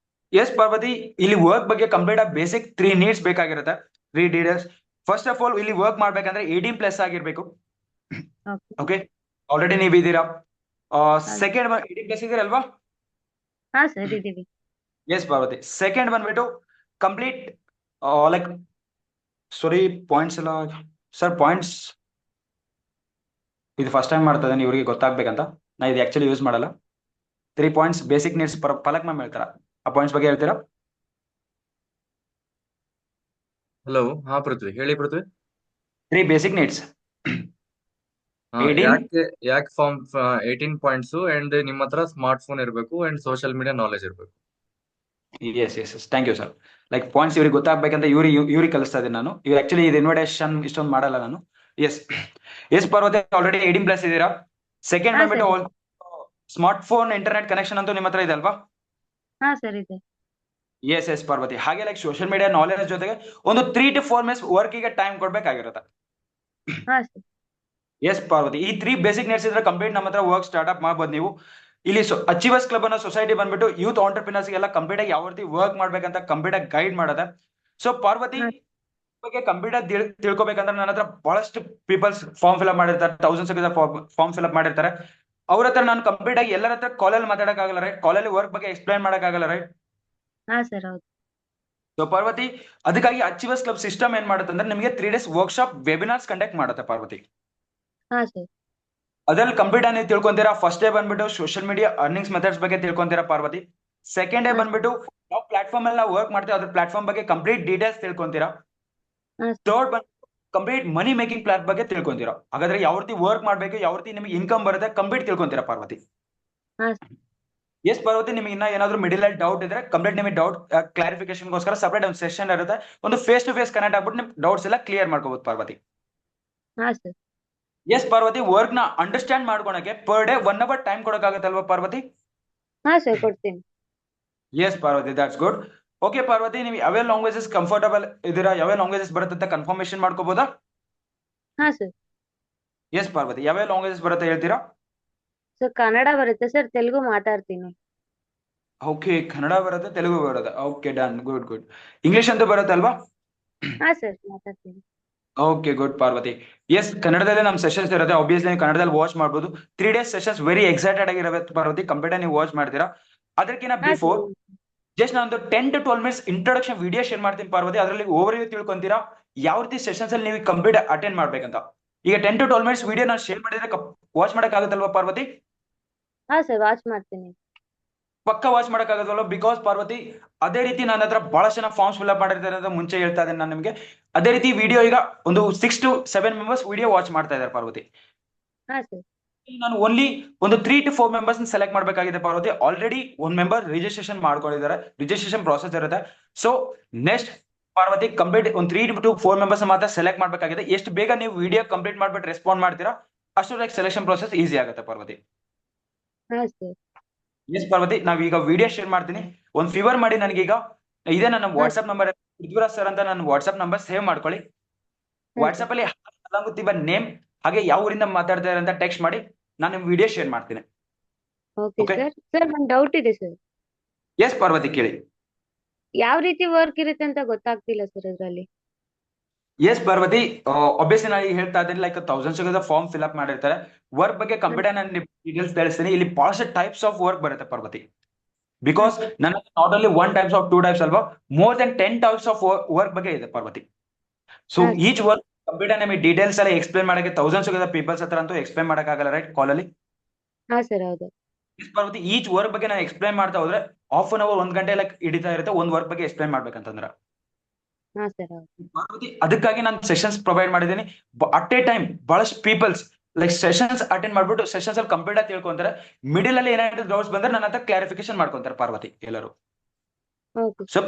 ಎಸ್ ಪಾರ್ವತಿ, ಇಲ್ಲಿ ವರ್ಕ್ ಬಗ್ಗೆ ಕಂಪ್ಲೀಟ್ ಆಗಿ ಬೇಸಿಕ್ 3 ನೀಡ್ಸ್ ಬೇಕಾಗಿರುತ್ತೆ, 3 ಡೀಟೇಲ್ಸ್. ಫಸ್ಟ್ ಆಫ್ ಆಲ್, ಇಲ್ಲಿ ವರ್ಕ್ ಮಾಡ್ಬೇಕಂದ್ರೆ 18+ ಆಗಿರ್ಬೇಕು. ಓಕೆ. ಓಕೆ, ಆಲ್ರೆಡಿ ನೀವು ಇದ್ದೀರಾ. ಸೆಕೆಂಡ್ 18+ ಇದ್ದೀರಲ್ವಾ? ಹಾ ಸರ್ ಇದೀವಿ. ಎಸ್ ಪಾರ್ವತಿ, ಸೆಕೆಂಡ್ ಬಂದ್ಬಿಟ್ಟು ಕಂಪ್ಲೀಟ್ ಲೈಕ್ ಸಾರಿ ಪಾಯಿಂಟ್ಸ್ ಎಲ್ಲ ಸರ್, ಪಾಯಿಂಟ್ಸ್ ಇದು ಫಸ್ಟ್ ಟೈಮ್ ಮಾಡ್ತಾ ಇದ್ದೀನಿ, ಇವ್ರಿಗೆ ಗೊತ್ತಾಗ್ಬೇಕಂತ. ನಾ ಇದು ಆಕ್ಚುಲಿ ಯೂಸ್ ಮಾಡಲ್ಲ. 3 points basic needs Falak ma'am ಹೇಳ್ತಾರ, ಆ ಪಾಯಿಂಟ್ಸ್ ಬಗ್ಗೆ ಹೇಳ್ತೀರಾ? ಹಲೋ, ಹಾ ಪೃಥ್ವಿ, ಹೇಳಿ ಪೃಥ್ವಿ. 3 basic needs. ಯಾಕೆ ಫಾರ್ಮ್ 18 ಪಾಯಿಂಟ್ಸ್ ಅಂಡ್ ನಿಮ್ಮ ಹತ್ರ ಸ್ಮಾರ್ಟ್ ಫೋನ್ ಇರಬೇಕು ಅಂಡ್ ಸೋಷಿಯಲ್ ಮೀಡಿಯಾ ನಾಲೆಜ್ ಇರಬೇಕು. Yes yes yes, thank you sir. Like points ಇವ್ರಿಗೆ ಗೊತ್ತಾಗ್ಬೇಕಂತ ಇವ್ರಿಗೆ ಕಲಿಸ್ತಾ ಇದ್ದೀನಿ ನಾನು. ಇವ್ ಆಕ್ಚುಲಿ ಇದು ಇನ್ವಿಟೇಷನ್ ಇಷ್ಟೊಂದು ಮಾಡಲ್ಲ ನಾನು. ಎಸ್ ಎಸ್ ಪಾರ್ವತಿ, ಆಲ್ರೆಡಿ 18+ ಇದ್ದೀರಾ. ಸೆಕೆಂಡ್ ಹಾ ಬಂದ್ಬಿಟ್ಟು sir. Smart phone internet connection ಅಂತೂ ನಿಮ್ಮ ಹತ್ರ ಇದೆ ಅಲ್ವಾ? ಹಾ ಸರ್ ಇದೆ. ಎಸ್ ಎಸ್ ಪಾರ್ವತಿ, ಹಾಗೆ ಲೈಕ್ ಸೋಷಿಯಲ್ ಮೀಡಿಯಾ ನಾಲೆಜ್ ಜೊತೆಗೆ ಒಂದು 3 to 4 minutes ವರ್ಕಿಗೆ ಟೈಮ್ ಕೊಡ್ಬೇಕಾಗಿರುತ್ತೆ. ಹಾ ಸರ್. ಎಸ್ ಪಾರ್ವತಿ, ಈ 3 ಬೇಸಿಕ್ ನೀಡ್ಸ್ ಇದ್ರೆ ಕಂಪ್ಲೀಟ್ ನಮ್ಮ ಹತ್ರ ವರ್ಕ್ ಸ್ಟಾರ್ಟ್ಅಪ್ ಮಾಡ್ಬೋದು ನೀವು. ಇಲ್ಲಿ ಅಚೀವರ್ಸ್ ಕ್ಲಬ್ ಅನ್ನೋ ಸೊಸೈಟಿ ಬಂದ್ಬಿಟ್ಟು ಯೂತ್ ಆಂಟರ್ಪ್ರಿನರ್ಸ್ ಎಲ್ಲ ಕಂಪ್ಲೀಟ್ ಆಗಿ ಯಾವ ರೀತಿ ವರ್ಕ್ ಮಾಡ್ಬೇಕಂತ ಕಂಪ್ಲೀಟ್ ಆಗಿ ಗೈಡ್ ಮಾಡೋದೆ. ಸೊ ಪಾರ್ವತಿ ಬಗ್ಗೆ ಕಂಪ್ಲೀಟ್ ಆಗಿ ತಿಳ್ಕೊಬೇಕಂದ್ರೆ ನನ್ನ ಹತ್ರ ಬಹಳಷ್ಟು ಪೀಪಲ್ಸ್ ಫಾರ್ಮ್ ಫಿಲ್ ಅಪ್ ಮಾಡಿರ್ತಾರೆ, ಥೌಸಂಡ್ಸ್ ಫಾರ್ಮ್ ಫಿಲ್ ಅಪ್ ಮಾಡಿರ್ತಾರೆ. ಅವ್ರ ಹತ್ರ ನಾನು ಕಂಪ್ಲೀಟ್ ಆಗಿ ಎಲ್ಲರ ಹತ್ರ ಕಾಲಲ್ಲಿ ಮಾತಾಡಕ್ಕಾಗಲ್ಲ ರೈಟ್, ಕಾಲಲ್ಲಿ ವರ್ಕ್ ಬಗ್ಗೆ ಎಕ್ಸ್ಪ್ಲೈನ್ ಮಾಡಕ್ಕಾಗಲ್ಲ ರೈಟ್. ಹಾ ಸರ್ ಹೌದು. ಸೊ ಪಾರ್ವತಿ, ಅದಕ್ಕಾಗಿ ಅಚೀವರ್ಸ್ ಕ್ಲಬ್ ಸಿಸ್ಟಮ್ ಏನ್ ಮಾಡುತ್ತೆ ಅಂದ್ರೆ ನಿಮಗೆ 3 days ವರ್ಕ್ಶಾಪ್ ವೆಬಿನಾರ್ಸ್ ಕಂಡಕ್ಟ್ ಮಾಡುತ್ತೆ ಪಾರ್ವತಿ. ಹಾ ಸರ್. ಅದ್ರಲ್ಲಿ ಕಂಪ್ಲೀಟ್ ಆಗಿ ತಿಳ್ಕೊಂತೀರಾ. ಫಸ್ಟ್ ಡೇ ಬಂದ್ಬಿಟ್ಟು ಸೋಷಿಯಲ್ ಮೀಡಿಯಾ ಅರ್ನಿಂಗ್ಸ್ ಮೆಥಡ್ಸ್ ಬಗ್ಗೆ ತಿಳ್ಕೊಂತೀರಾ ಪಾರ್ವತಿ. ಸೆಕೆಂಡ್ ಡೇ ಹಾ ಬಂದ್ಬಿಟ್ಟು ಯಾವ ಪ್ಲಾಟ್ಫಾರ್ಮ್ ಅಲ್ಲಿ ನಾವು ವರ್ಕ್ ಮಾಡ್ತೀವಿ ಅದ್ರ ಪ್ಲಾಟ್ಫಾರ್ಮ್ ಬಗ್ಗೆ ಕಂಪ್ಲೀಟ್ ಡೀಟೇಲ್ಸ್ ತಿಳ್ಕೊಂತೀರಾ. ಹಾ ಸರ್. ಥರ್ಡ್ ಬಂದು ಕಂಪ್ಲೀಟ್ ಮನಿ ಮೇಕಿಂಗ್ ಪ್ಲಾನ್ ಬಗ್ಗೆ ತಿಳ್ಕೊಂತೀರಾ. ಹಾಗಾದ್ರೆ ಯಾವ ರೀತಿ ವರ್ಕ್ ಮಾಡ್ಬೇಕು, ಯಾವ ರೀತಿ ನಿಮಗೆ ಇನ್ಕಮ್ ಬರುತ್ತೆ ಕಂಪ್ಲೀಟ್ ತಿಳ್ಕೊಂತೀರಾ ಪಾರ್ವತಿ. ಹಾ ಎಸ್ ಪಾರ್ವತಿ, ನಿಮಗೆ ಇನ್ನ ಏನಾದ್ರು ಮಿಡಿಲ್ ಅಲ್ಲಿ ಡೌಟ್ ಇದ್ರೆ ಕಂಪ್ಲೀಟ್ ನಿಮಗೆ ಡೌಟ್ ಕ್ಲಾರಿಫಿಕೇಶನ್ಗೋಸ್ಕರ ಸಪರೇಟ್ ಒಂದು ಸೆಷನ್ ಇರುತ್ತೆ. ಒಂದು ಫೇಸ್ ಟು ಫೇಸ್ ಕನೆಕ್ಟ್ ಆಗ್ಬಿಟ್ಟು ನಿಮ್ ಡೌಟ್ಸ್ ಎಲ್ಲ ಕ್ಲಿಯರ್ ಮಾಡ್ಕೋಬಹುದು ಪಾರ್ವತಿ. ಹಾ ಸರ್. ಎಸ್ ಪಾರ್ವತಿ, ವರ್ಕ್ ನ ಅಂಡರ್ಸ್ಟ್ಯಾಂಡ್ ಮಾಡ್ಕೊಳಕ್ಕೆ ಪರ್ ಡೇ 1 hour ಟೈಮ್ ಕೊಡೋಕ್ಕಾಗತ್ತಲ್ವಾ ಪಾರ್ವತಿ? ಹಾ ಸರ್ ಕೊಡ್ತೀನಿ. Yes Parvati, that's good. Okay Parvati, ನೀವು ಯಾವ್ಯಾವ ಲ್ಯಾಂಗ್ವೇಜಸ್ ಕಂಫರ್ಟಬಲ್ ಇದ್ದೀರಾ, ಯಾವ್ಯಾವ ಲ್ಯಾಂಗ್ವೇಜಸ್ ಬರುತ್ತೆ ಅಂತ ಕನ್ಫರ್ಮೇಶನ್ ಮಾಡ್ಕೋಬಹುದಾ? ಹಾ ಸರ್. ಎಸ್ ಪಾರ್ವತಿ, ಯಾವ್ಯಾವ ಲ್ಯಾಂಗ್ವೇಜಸ್ ಬರುತ್ತೆ ಹೇಳ್ತೀರಾ? ಸರ್ ಕನ್ನಡ ಬರುತ್ತೆ ಸರ್, ತೆಲುಗು ಮಾತಾಡ್ತೀನಿ. ಓಕೆ, ಕನ್ನಡ ಬರುತ್ತೆ, ತೆಲುಗು ಬರುತ್ತೆ. Okay done, good good. English ಅಂತೂ ಬರುತ್ತಲ್ವಾ? ಹಾ ಸರ್ ಮಾತಾಡ್ತೀನಿ. Okay good Parvati. ಎಸ್, ಕನ್ನಡದಲ್ಲಿ ನಮ್ಮ ಸೆಷನ್ಸ್ ಇರುತ್ತೆ. ಆಬ್ವಿಯಸ್ಲಿ ನೀವು ಕನ್ನಡದಲ್ಲಿ ವಾಚ್ ಮಾಡ್ಬೋದು. 3 days ಸೆಷನ್ಸ್ ವೆರಿ ಎಕ್ಸೈಟೆಡ್ ಆಗಿರುತ್ತೆ ಪಾರ್ವತಿ. ಕಂಪ್ಲೀಟ್ ನೀವು ವಾಚ್ ಮಾಡ್ತೀರಾ. ಅದಕ್ಕಿಂತ ಹಾ ಬಿಫೋರ್ ಸರ್. ಜಸ್ಟ್ ನಾನು 10 to 12 minutes introduction video share ಮಾಡ್ತೀನಿ ಪಾರ್ವತಿ. ಅದರಲ್ಲಿ ಓವರ್ ವ್ಯೂ ತಿಳ್ಕೊಂತೀರಾ ಯಾವ ರೀತಿ ಸೆಷನ್ಸ್ ಅಲ್ಲಿ ನೀವು ಕಂಪ್ಲೀಟ್ ಅಟೆಂಡ್ ಮಾಡ್ಬೇಕಂತ. ಈಗ 10 to 12 minutes ವಿಡಿಯೋ ನಾನು ಶೇರ್ ಮಾಡಿದ್ರೆ ವಾಚ್ ಮಾಡಕ್ಕಾಗತ್ತಲ್ವಾ ಪಾರ್ವತಿ? ಹಾ ಸರ್ ವಾಚ್ ಮಾಡ್ತೀನಿ. ಪಕ್ಕ ವಾಚ್ ಮಾಡಕ್ಕಾಗತ್ತಲ್ವ? ಬಿಕಾಸ್ ಪಾರ್ವತಿ, ಅದೇ ರೀತಿ ನನ್ನ ಹತ್ರ ಬಹಳಷ್ಟು ಜನ ಫಾರ್ಮ್ಸ್ ಫಿಲ್ ಅಪ್ ಮಾಡಿರ್ತಾರೆ ಅಂತ ಮುಂಚೆ ಹೇಳ್ತಾ ಇದ್ದೇನೆ ನಾನು ನಿಮಗೆ. ಅದೇ ರೀತಿ ವಿಡಿಯೋ ಈಗ ಒಂದು 6 to 7 members ವಿಡಿಯೋ ವಾಚ್ ಮಾಡ್ತಾ ಇದ್ದಾರೆ ಪಾರ್ವತಿ. ಹಾ ಸರ್. ನಾನು ಓನ್ಲಿ ಒಂದು 3 to 4 members ಸೆಲೆಕ್ಟ್ ಮಾಡಬೇಕಾಗಿದೆ ಪಾರ್ವತಿ. ಆಲ್ರೆಡಿ 1 member ರಿಜಿಸ್ಟ್ರೇಷನ್ ಮಾಡ್ಕೊಂಡಿದ್ದಾರೆ, ರಿಜಿಸ್ಟ್ರೇಷನ್ ಪ್ರಾಸೆಸ್ ಇರುತ್ತೆ. ಸೊ ನೆಕ್ಸ್ಟ್ ಪಾರ್ವತಿ, ಕಂಪ್ಲೀಟ್ ಒಂದು 3 to 4 members ಮಾತ್ರ ಸೆಲೆಕ್ಟ್ ಮಾಡಬೇಕಾಗಿದೆ. ಎಷ್ಟು ಬೇಗ ನೀವು ವಿಡಿಯೋ ಕಂಪ್ಲೀಟ್ ಮಾಡ್ಬಿಟ್ಟು ರೆಸ್ಪಾಂಡ್ ಮಾಡ್ತೀರಾ ಅಷ್ಟು ಲೈಕ್ ಸೆಲೆಕ್ಷನ್ ಪ್ರಾಸೆಸ್ ಈಸಿ ಆಗುತ್ತೆ ಪಾರ್ವತಿ. ಹಾ ಸರ್. ಎಸ್ ಪಾರ್ವತಿ, ನಾವೀಗ ವಿಡಿಯೋ ಶೇರ್ ಮಾಡ್ತೀನಿ. ಒಂದು ಫೀವರ್ ಮಾಡಿ ನನಗೀಗ ಇದೇ ನನ್ನ ವಾಟ್ಸ್ಆಪ್ ನಂಬರ್, ಪೃಥ್ವಿರಾಜ್ ಸರ್ ಅಂತ ನನ್ನ ವಾಟ್ಸ್ಆಪ್ ನಂಬರ್ ಸೇವ್ ಮಾಡ್ಕೊಳ್ಳಿ. ವಾಟ್ಸ್ಆಪ್ ಅಲ್ಲಿ ನೇಮ್ ಹಾಗೆ ಯಾವ ಊರಿಂದ ಮಾತಾಡ್ತಾ ಇದ್ದಾರೆ ಅಂತ ಟೆಕ್ಸ್ಟ್ ಮಾಡಿ, ನಾನು ನಿಮ್ ವಿಡಿಯೋ ಶೇರ್ ಮಾಡ್ತೀನಿ. Okay Okay. ಸರ್. ಸರ್ ಒಂದು ಡೌಟ್ ಇದೆ ಸರ್. ಎಸ್ ಪಾರ್ವತಿ, ಕೇಳಿ. ಯಾವ ರೀತಿ ವರ್ಕ್ ಇರುತ್ತೆ ಅಂತ ಗೊತ್ತಾಗ್ತಿಲ್ಲ ಸರ್ ಅದ್ರಲ್ಲಿ. ಎಸ್ ಪಾರ್ವತಿ, ಒಬ್ವಿಯಸ್ಲಿ ನಾನು ಈಗ ಹೇಳ್ತಾ ಇದ್ದೀನಿ like thousands form fill up ಮಾಡಿರ್ತಾರೆ. ವರ್ಕ್ ಬಗ್ಗೆ ಕಂಪ್ಯೂಟರ್ ನಾನು ಡೀಟೇಲ್ಸ್ ತಿಳಿಸ್ತೀನಿ. ಇಲ್ಲಿ ಬಹಳಷ್ಟು ಟೈಪ್ಸ್ ಆಫ್ ವರ್ಕ್ ಬರುತ್ತೆ ಪಾರ್ವತಿ. ಬಿಕಾಸ್ ನನ್ನ not only 1 types of 2 types ಅಲ್ವಾ, more than 10 types of work ಬಗ್ಗೆ ಇದೆ ಪಾರ್ವತಿ. ಸೊ ಹಾ. ಈಚ್ ವರ್ಕ್ ಕಂಪ್ಯೂಟರ್ ನಿಮಗೆ ಡೀಟೇಲ್ಸ್ ಎಲ್ಲ ಎಕ್ಸ್ಪ್ಲೇನ್ ಮಾಡಕ್ಕೆ ಥೌಸಂಡ್ಸ್ ಪೀಪಲ್ಸ್ ಹತ್ರ ಅಂತೂ ಎಕ್ಸ್ಪ್ಲೇನ್ ಮಾಡಕ್ಕಾಗಲ್ಲ ರೈಟ್ ಕಾಲಲ್ಲಿ. ಹಾ ಸರ್ ಹೌದು. ಪಾರ್ವತಿ, ಈಚ್ ವರ್ಕ್ ಬಗ್ಗೆ ನಾನು ಎಕ್ಸ್ಪ್ಲೇನ್ ಮಾಡ್ತಾ ಹೋದ್ರೆ ಹಾಫ್ ಅನ್ ಅವರ್ 1 ಗಂಟೆ ಲೈಕ್ ಹಿಡಿತಾ ಇರುತ್ತೆ ಒಂದು ವರ್ಕ್ ಬಗ್ಗೆ ಎಕ್ಸ್ಪ್ಲೇನ್ ಮಾಡ್ಬೇಕಂತಂದ್ರೆ. ಹಾ ಸರ್ ಹೌದು. ಪಾರ್ವತಿ, ಅದಕ್ಕಾಗಿ ನಾನು ಸೆಷನ್ಸ್ ಪ್ರೊವೈಡ್ ಮಾಡಿದ್ದೀನಿ. ಅಟ್ ಎ ಟೈಮ್ ಬಹಳಷ್ಟು ಪೀಪಲ್ಸ್ ಲೈಕ್ ಸೆಷನ್ಸ್ ಅಟೆಂಡ್ ಮಾಡ್ಬಿಟ್ಟು ಸೆಷನ್ಸ್ ಅಲ್ಲಿ ಕಂಪ್ಲೀಟ್ ಆಗಿ ತಿಳ್ಕೊಂತಾರೆ. ಮಿಡಿಲ್ ಅಲ್ಲಿ ಏನಾದ್ರು ಡೌಟ್ಸ್ ಬಂದ್ರೆ ನನ್ನ ಹತ್ರ ಕ್ಲಾರಿಫಿಕೇಶನ್ ಮಾಡ್ಕೊಂತಾರೆ ಪಾರ್ವತಿ ಎಲ್ಲರೂ. ಓಕೆ. ಸೊ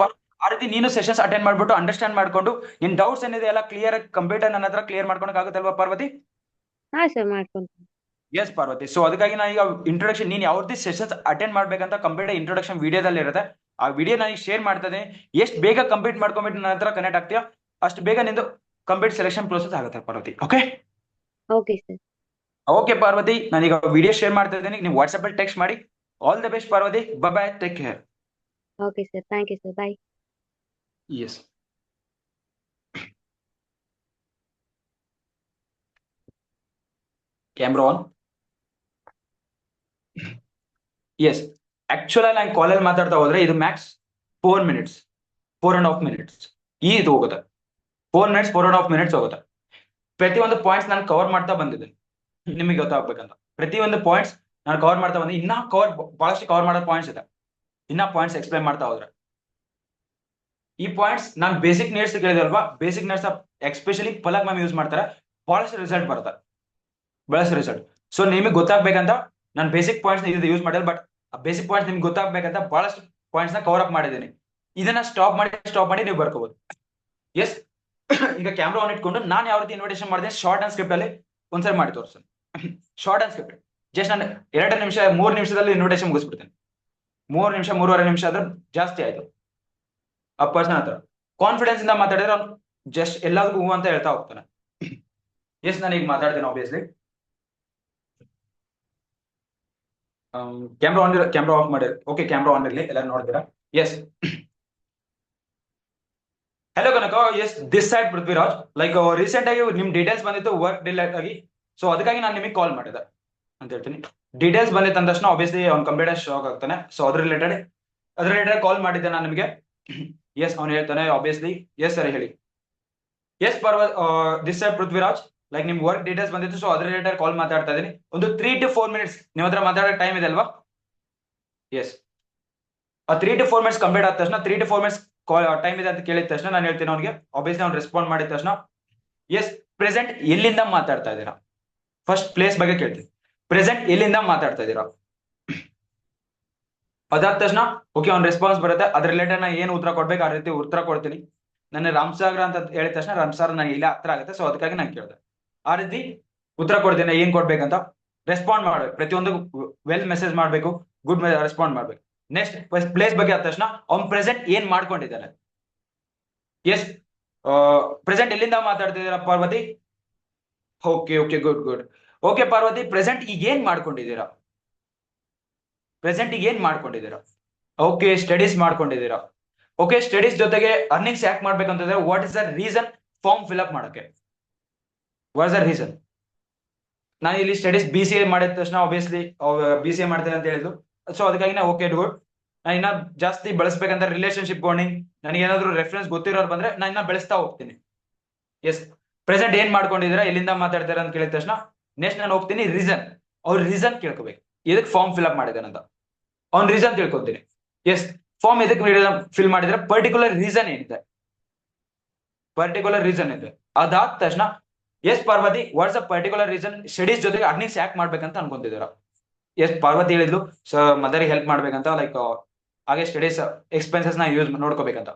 ಆ ರೀತಿ ನೀನು ಸೆಷನ್ಸ್ ಅಟೆಂಡ್ ಮಾಡ್ಬಿಟ್ಟು ಅಂಡರ್ಸ್ಟ್ಯಾಂಡ್ ಮಾಡ್ಕೊಂಡು ನಿನ್ ಡೌಟ್ಸ್ ಏನಿದೆ ಎಲ್ಲ ಕ್ಲಿಯರ್ ಆಗಿ ಕಂಪ್ಲೀಟ್ ಆಗಿ ನನ್ನ ಹತ್ರ ಕ್ಲಿಯರ್ ಮಾಡ್ಕೊಳಕ್ ಆಗುತ್ತಲ್ವಾ ಪಾರ್ವತಿ? ಹಾ ಸರ್ ಮಾಡ್ಕೊಂತೀನಿ. ಎಸ್ ಪಾರ್ವತಿ, ಸೊ ಅದಕ್ಕಾಗಿ ನಾನು ಈಗ ಇಂಟ್ರೊಡಕ್ಷನ್ ನೀನ್ ಯಾವ ರೀತಿ ಸೆಷನ್ಸ್ ಅಟೆಂಡ್ ಮಾಡ್ಬೇಕಂತ ಕಂಪ್ಲೀಟ್ ಇಂಟ್ರೊಡಕ್ಷನ್ ವಿಡಿಯೋದಲ್ಲಿ ಇರುತ್ತೆ. ಆ ವಿಡಿಯೋ ನಾನು ಶೇರ್ ಮಾಡ್ತಾ ಇದ್ದೀನಿ. ಎಷ್ಟು ಬೇಗ ಕಂಪ್ಲೀಟ್ ಮಾಡ್ಕೊಂಡ್ಬಿಟ್ಟು ನನ್ನ ಹತ್ರ ಕನೆಕ್ಟ್ ಆಗ್ತೀಯಾ ಅಷ್ಟು ಬೇಗ ನಿಂದು ಕಂಪ್ಲೀಟ್ ಸೆಲೆಕ್ಷನ್ ಪ್ರೋಸೆಸ್ ಆಗುತ್ತೆ Parvati. Okay okay sir. Okay Parvati, ನಾನೀಗ ವಿಡಿಯೋ ಶೇರ್ ಮಾಡ್ತಾ ಇದ್ದೀನಿ. ನೀವು ವಾಟ್ಸ್ಆಪ್ ಅಲ್ಲಿ ಟೆಕ್ಸ್ಟ್ ಮಾಡಿ. All the best Parvathi, bye, take care. Okay sir, thank you sir, bye. Yes, camera on. Yes, actual ನಾನು ಕಾಲಲ್ಲಿ ಮಾತಾಡ್ತಾ ಹೋದ್ರೆ ಇದು ಮ್ಯಾಕ್ಸ್ 4 minutes, 4.5 minutes ಇದು ಹೋಗುತ್ತೆ. 4 minutes, 4.5 minutes ಹೋಗುತ್ತೆ. ಪ್ರತಿಯೊಂದು ಪಾಯಿಂಟ್ಸ್ ನಾನು ಕವರ್ ಮಾಡ್ತಾ ಬಂದಿದ್ದೀನಿ ನಿಮಗೆ ಗೊತ್ತಾಗ್ಬೇಕಂತ. ಪ್ರತಿಯೊಂದು ಪಾಯಿಂಟ್ಸ್ ನಾನು ಕವರ್ ಮಾಡ್ತಾ ಬಂದಿದ್ದೀನಿ. ಇನ್ನ ಬಹಳಷ್ಟು ಕವರ್ ಮಾಡೋ ಪಾಯಿಂಟ್ಸ್ ಇದೆ. ಇನ್ನ ಪಾಯಿಂಟ್ಸ್ ಎಕ್ಸ್ಪ್ಲೈನ್ ಮಾಡ್ತಾ ಹೋದ್ರೆ ಈ ಪಾಯಿಂಟ್ಸ್ ನಾನು ಬೇಸಿಕ್ ನೀಡ್ಸ್ ಕೇಳಿದಲ್ವಾ, basic needs especially Palak ma'am use ಮಾಡ್ತಾರೆ. ಬಹಳಷ್ಟು ರಿಸಲ್ಟ್ ಬರುತ್ತೆ, ಬಹಳಷ್ಟು ರಿಸಲ್ಟ್. ಸೊ ನಿಮಗೆ ಗೊತ್ತಾಗ್ಬೇಕಂತ ನಾನು ಬೇಸಿಕ್ ಪಾಯಿಂಟ್ಸ್ ಇದು ಯೂಸ್ ಮಾಡಿದ್ರೆ, ಬಟ್ ಆ ಬೇಸಿಕ್ ಪಾಯಿಂಟ್ಸ್ ನಿಮ್ಗೆ ಗೊತ್ತಾಗ್ಬೇಕಂತ ಬಹಳಷ್ಟು ಪಾಯಿಂಟ್ಸ್ ನ ಕವರ್ ಅಪ್ ಮಾಡಿದ್ದೀನಿ. ಇದನ್ನ ಸ್ಟಾಪ್ ಮಾಡಿ ನೀವು ಬರ್ಕೋಬಹುದು. ಎಸ್, ಈಗ ಕ್ಯಾಮ್ರಾ ಆನ್ ಇಟ್ಕೊಂಡು ನಾನು ಯಾವ ರೀತಿ ಇನ್ವಿಟೇಷನ್ ಮಾಡಿದೆ ಶಾರ್ಟ್ ಅಂಡ್ ಸ್ಕ್ರಿಪ್ಟ್ ಅಲ್ಲಿ ಒಂದ್ಸರಿ ಮಾಡಿ ತೋರಿಸ್ತೀನಿ. ಶಾರ್ಟ್ ಅಂಡ್ ಸ್ಕ್ರಿಪ್ಟ್ ಜಸ್ಟ್ ನಾನು 2 ನಿಮಿಷ 3 ನಿಮಿಷದಲ್ಲಿ ಇನ್ವಿಟೇಷನ್ ಮುಗಿಸ್ಬಿಡ್ತೇನೆ. 3 ನಿಮಿಷ 3.5 ನಿಮಿಷ ಆದ್ರೆ ಜಾಸ್ತಿ ಆಯ್ತು. ಆ ಪರ್ಸನ್ ಹತ್ರ ಕಾನ್ಫಿಡೆನ್ಸ್ ಇಂದ ಮಾತಾಡಿದ್ರೆ ಅವ್ನು ಜಸ್ಟ್ ಎಲ್ಲದಕ್ಕೂ ಹೂ ಅಂತ ಹೇಳ್ತಾ ಹೋಗ್ತಾನೆ. ಎಸ್, ನಾನು ಈಗ ಮಾತಾಡ್ತೇನೆ ಆಬ್ವಿಯಸ್ಲಿ. ಕ್ಯಾಮ್ರಾ ಆಫ್ ಮಾಡಿ. ಓಕೆ, ಕ್ಯಾಮ್ರಾ ಆನ್ ಇರಲಿ, ಎಲ್ಲ ನೋಡ್ತೀರಾ? Yes, hello Kanaka. Yes, this side Prithviraj. Like recent ಆಗಿ ನಿಮ್ ಡೀಟೇಲ್ಸ್ ಬಂದಿತ್ತು ವರ್ಕ್ ಡಿಲೇಟ್ ಆಗಿ, ಸೊ ಅದಕ್ಕಾಗಿ ನಾನು ನಿಮಗೆ ಕಾಲ್ ಮಾಡಿದೆ ಅಂತ ಹೇಳ್ತೀನಿ. ಡೀಟೇಲ್ಸ್ ಬಂದಿತ್ತು ಅಂದ ತಕ್ಷಣ ಆಬ್ವಿಯಸ್ಲಿ ಅವ್ನು ಕಂಪ್ಲೀಟ್ ಶಾಕ್ ಆಗ್ತಾನೆ. ಸೊ ಅದ್ರ ರಿಲೇಟೆಡ್ ಕಾಲ್ ಮಾಡಿದ್ದೆ ನಾನು ನಿಮಗೆ. ಎಸ್ ಅವ್ನು ಹೇಳ್ತಾನೆ ಆಬ್ವಿಯಸ್ಲಿ, ಎಸ್ ಸರ್ ಹೇಳಿ. Yes Parvat, this sir Prithviraj, like ನಿಮ್ ವರ್ಕ್ ಡೀಟೇಲ್ಸ್ ಬಂದಿತ್ತು, ಸೊ ಅದ್ರ ರಿಲೇಟೆಡ್ ಕಾಲ್ ಮಾತಾಡ್ತಾ ಇದೀನಿ. ಒಂದು 3 to 4 minutes ನಿಮ್ಮ ಹತ್ರ ಮಾತಾಡೋ ಟೈಮ್ ಇದೆ ಅಲ್ವಾ? ಎಸ್, ಆ 3 to 4 minutes ಕಂಪ್ಲೀಟ್ ಆದ ತಕ್ಷಣ 3 to 4 minutes ಟೈಮ್ ಇದೆ ಅಂತ ಕೇಳಿದ ತಕ್ಷಣ ನಾನು ಹೇಳ್ತೀನಿ ಅವ್ನಿಗೆ. ಆಬ್ವಿಯಸ್ಲಿ ಅವ್ನು ರೆಸ್ಪಾಂಡ್ ಮಾಡಿದ ತಕ್ಷಣ ಎಸ್ ಪ್ರೆಸೆಂಟ್ ಎಲ್ಲಿಂದ ಮಾತಾಡ್ತಾ ಇದ್ದೀರಾ, ಫಸ್ಟ್ ಪ್ಲೇಸ್ ಬಗ್ಗೆ ಕೇಳ್ತೀನಿ. ಪ್ರೆಸೆಂಟ್ ಎಲ್ಲಿಂದ ಮಾತಾಡ್ತಾ ಇದ್ದೀರಾ? ಅದಾದ ತಕ್ಷಣ ಓಕೆ ಅವ್ನ ರೆಸ್ಪಾನ್ಸ್ ಬರುತ್ತೆ. ಅದ್ರ ರಿಲೇಟೆಡ್ ನಾನು ಏನು ಉತ್ತರ ಕೊಡ್ಬೇಕು ಆ ರೀತಿ ಉತ್ತರ ಕೊಡ್ತೀನಿ. ನನ್ನ ರಾಮಸಾಗರ ಅಂತ ಹೇಳಿದ ತಕ್ಷಣ ರಾಮಸಾಗರ ನನಗೆ ಇಲ್ಲ ಹತ್ರ ಆಗುತ್ತೆ, ಸೊ ಅದಕ್ಕಾಗಿ ನಾನು ಕೇಳಿದೆ. ಆ ರೀತಿ ಉತ್ತರ ಕೊಡ್ತೀನಿ ಏನ್ ಕೊಡ್ಬೇಕಂತ. ರೆಸ್ಪಾಂಡ್ ಮಾಡ್ಬೇಕು, ಪ್ರತಿಯೊಂದು ವೆಲ್ ಮೆಸೇಜ್ ಮಾಡ್ಬೇಕು, ಗುಡ್ ರೆಸ್ಪಾಂಡ್ ಮಾಡ್ಬೇಕು. ನೆಕ್ಸ್ಟ್ ಪ್ಲೇಸ್ ಬಗ್ಗೆ ಆದ ತಕ್ಷಣ ಅವ್ನ್ ಪ್ರೆಸೆಂಟ್ ಏನ್ ಮಾಡ್ಕೊಂಡಿದ್ದಾನೆ. ಎಸ್ ಪ್ರೆಸೆಂಟ್ ಎಲ್ಲಿಂದ ಮಾತಾಡ್ತಿದ್ದೀರಾ Parvati? Okay okay good good. Okay Parvati, present ಈಗ ಏನ್ ಮಾಡ್ಕೊಂಡಿದ್ದೀರಾ? ಪ್ರೆಸೆಂಟ್ ಈಗ ಏನ್ ಮಾಡ್ಕೊಂಡಿದ್ದೀರಾ? ಓಕೆ ಸ್ಟಡೀಸ್ ಮಾಡ್ಕೊಂಡಿದ್ದೀರಾ. ಓಕೆ ಸ್ಟಡೀಸ್ ಜೊತೆಗೆ ಅರ್ನಿಂಗ್ಸ್ ಯಾಕೆ ಮಾಡ್ಬೇಕಂತಂದ್ರೆ what is the reason form fill up ಮಾಡಕ್ಕೆ? What is the reason? ನಾನು ಇಲ್ಲಿ ಸ್ಟಡೀಸ್ BCA ಮಾಡಿದ ತಕ್ಷಣ ಆಬ್ವಿಯಸ್ಲಿ BCA ಮಾಡ್ತೇನೆ ಅಂತ ಹೇಳಿದ್ರು. ಸೊ ಅದಕ್ಕಾಗಿ ನಾ ಓಕೆ ಗುಡ್. ನಾನು ಇನ್ನ ಜಾಸ್ತಿ ಬೆಳೆಸ್ಬೇಕಂತ ರಿಲೇಶನ್ಶಿಪ್ ಬಾಂಡಿಂಗ್, ನನಗೆ ಏನಾದ್ರು ರೆಫರೆನ್ಸ್ ಗೊತ್ತಿರೋರು ಬಂದ್ರೆ ನಾನು ಇನ್ನ ಬೆಳೆಸ್ತಾ ಹೋಗ್ತೀನಿ. ಎಸ್ ಪ್ರೆಸೆಂಟ್ ಏನ್ ಮಾಡ್ಕೊಂಡಿದ್ದೀರಾ, ಎಲ್ಲಿಂದ ಮಾತಾಡ್ತೀರಾ ಅಂತ ಕೇಳಿದ ತಕ್ಷಣ ನೆಕ್ಸ್ಟ್ ನಾನು ಹೋಗ್ತೀನಿ ರೀಸನ್. ಅವ್ರ ರೀಸನ್ ಕೇಳ್ಕೋಬೇಕು, ಎದಕ್ ಫಾರ್ಮ್ ಫಿಲ್ ಅಪ್ ಮಾಡಿದಾನಂತ ಅವ್ನ ರೀಸನ್ ತಿಳ್ಕೊತೀನಿ. ಎಸ್ ಫಾರ್ಮ್ ಎದಕ್ ಫಿಲ್ ಮಾಡಿದ್ರೆ ಪರ್ಟಿಕ್ಯುಲರ್ ರೀಸನ್ ಏನಿದೆ, ಪರ್ಟಿಕ್ಯುಲರ್ ರೀಸನ್ ಇದೆ. ಅದಾದ ತಕ್ಷಣ yes Parvati, what's a particular reason studies ಜೊತೆಗೆ ಅರ್ನಿಂಗ್ಸ್ ಯಾಕೆ ಮಾಡ್ಬೇಕಂತ ಅನ್ಕೊಂತಿದ್ದೀರಾ? ಎಸ್ ಪಾರ್ವತಿ ಹೇಳಿದ್ಲು ಸೊ ಮದರಿಗೆ ಹೆಲ್ಪ್ ಮಾಡ್ಬೇಕಂತ, ಲೈಕ್ ಹಾಗೆ ಸ್ಟಡೀಸ್ ಎಕ್ಸ್ಪೆನ್ಸಸ್ ನ ಯೂಸ್ ನೋಡ್ಕೋಬೇಕಂತ.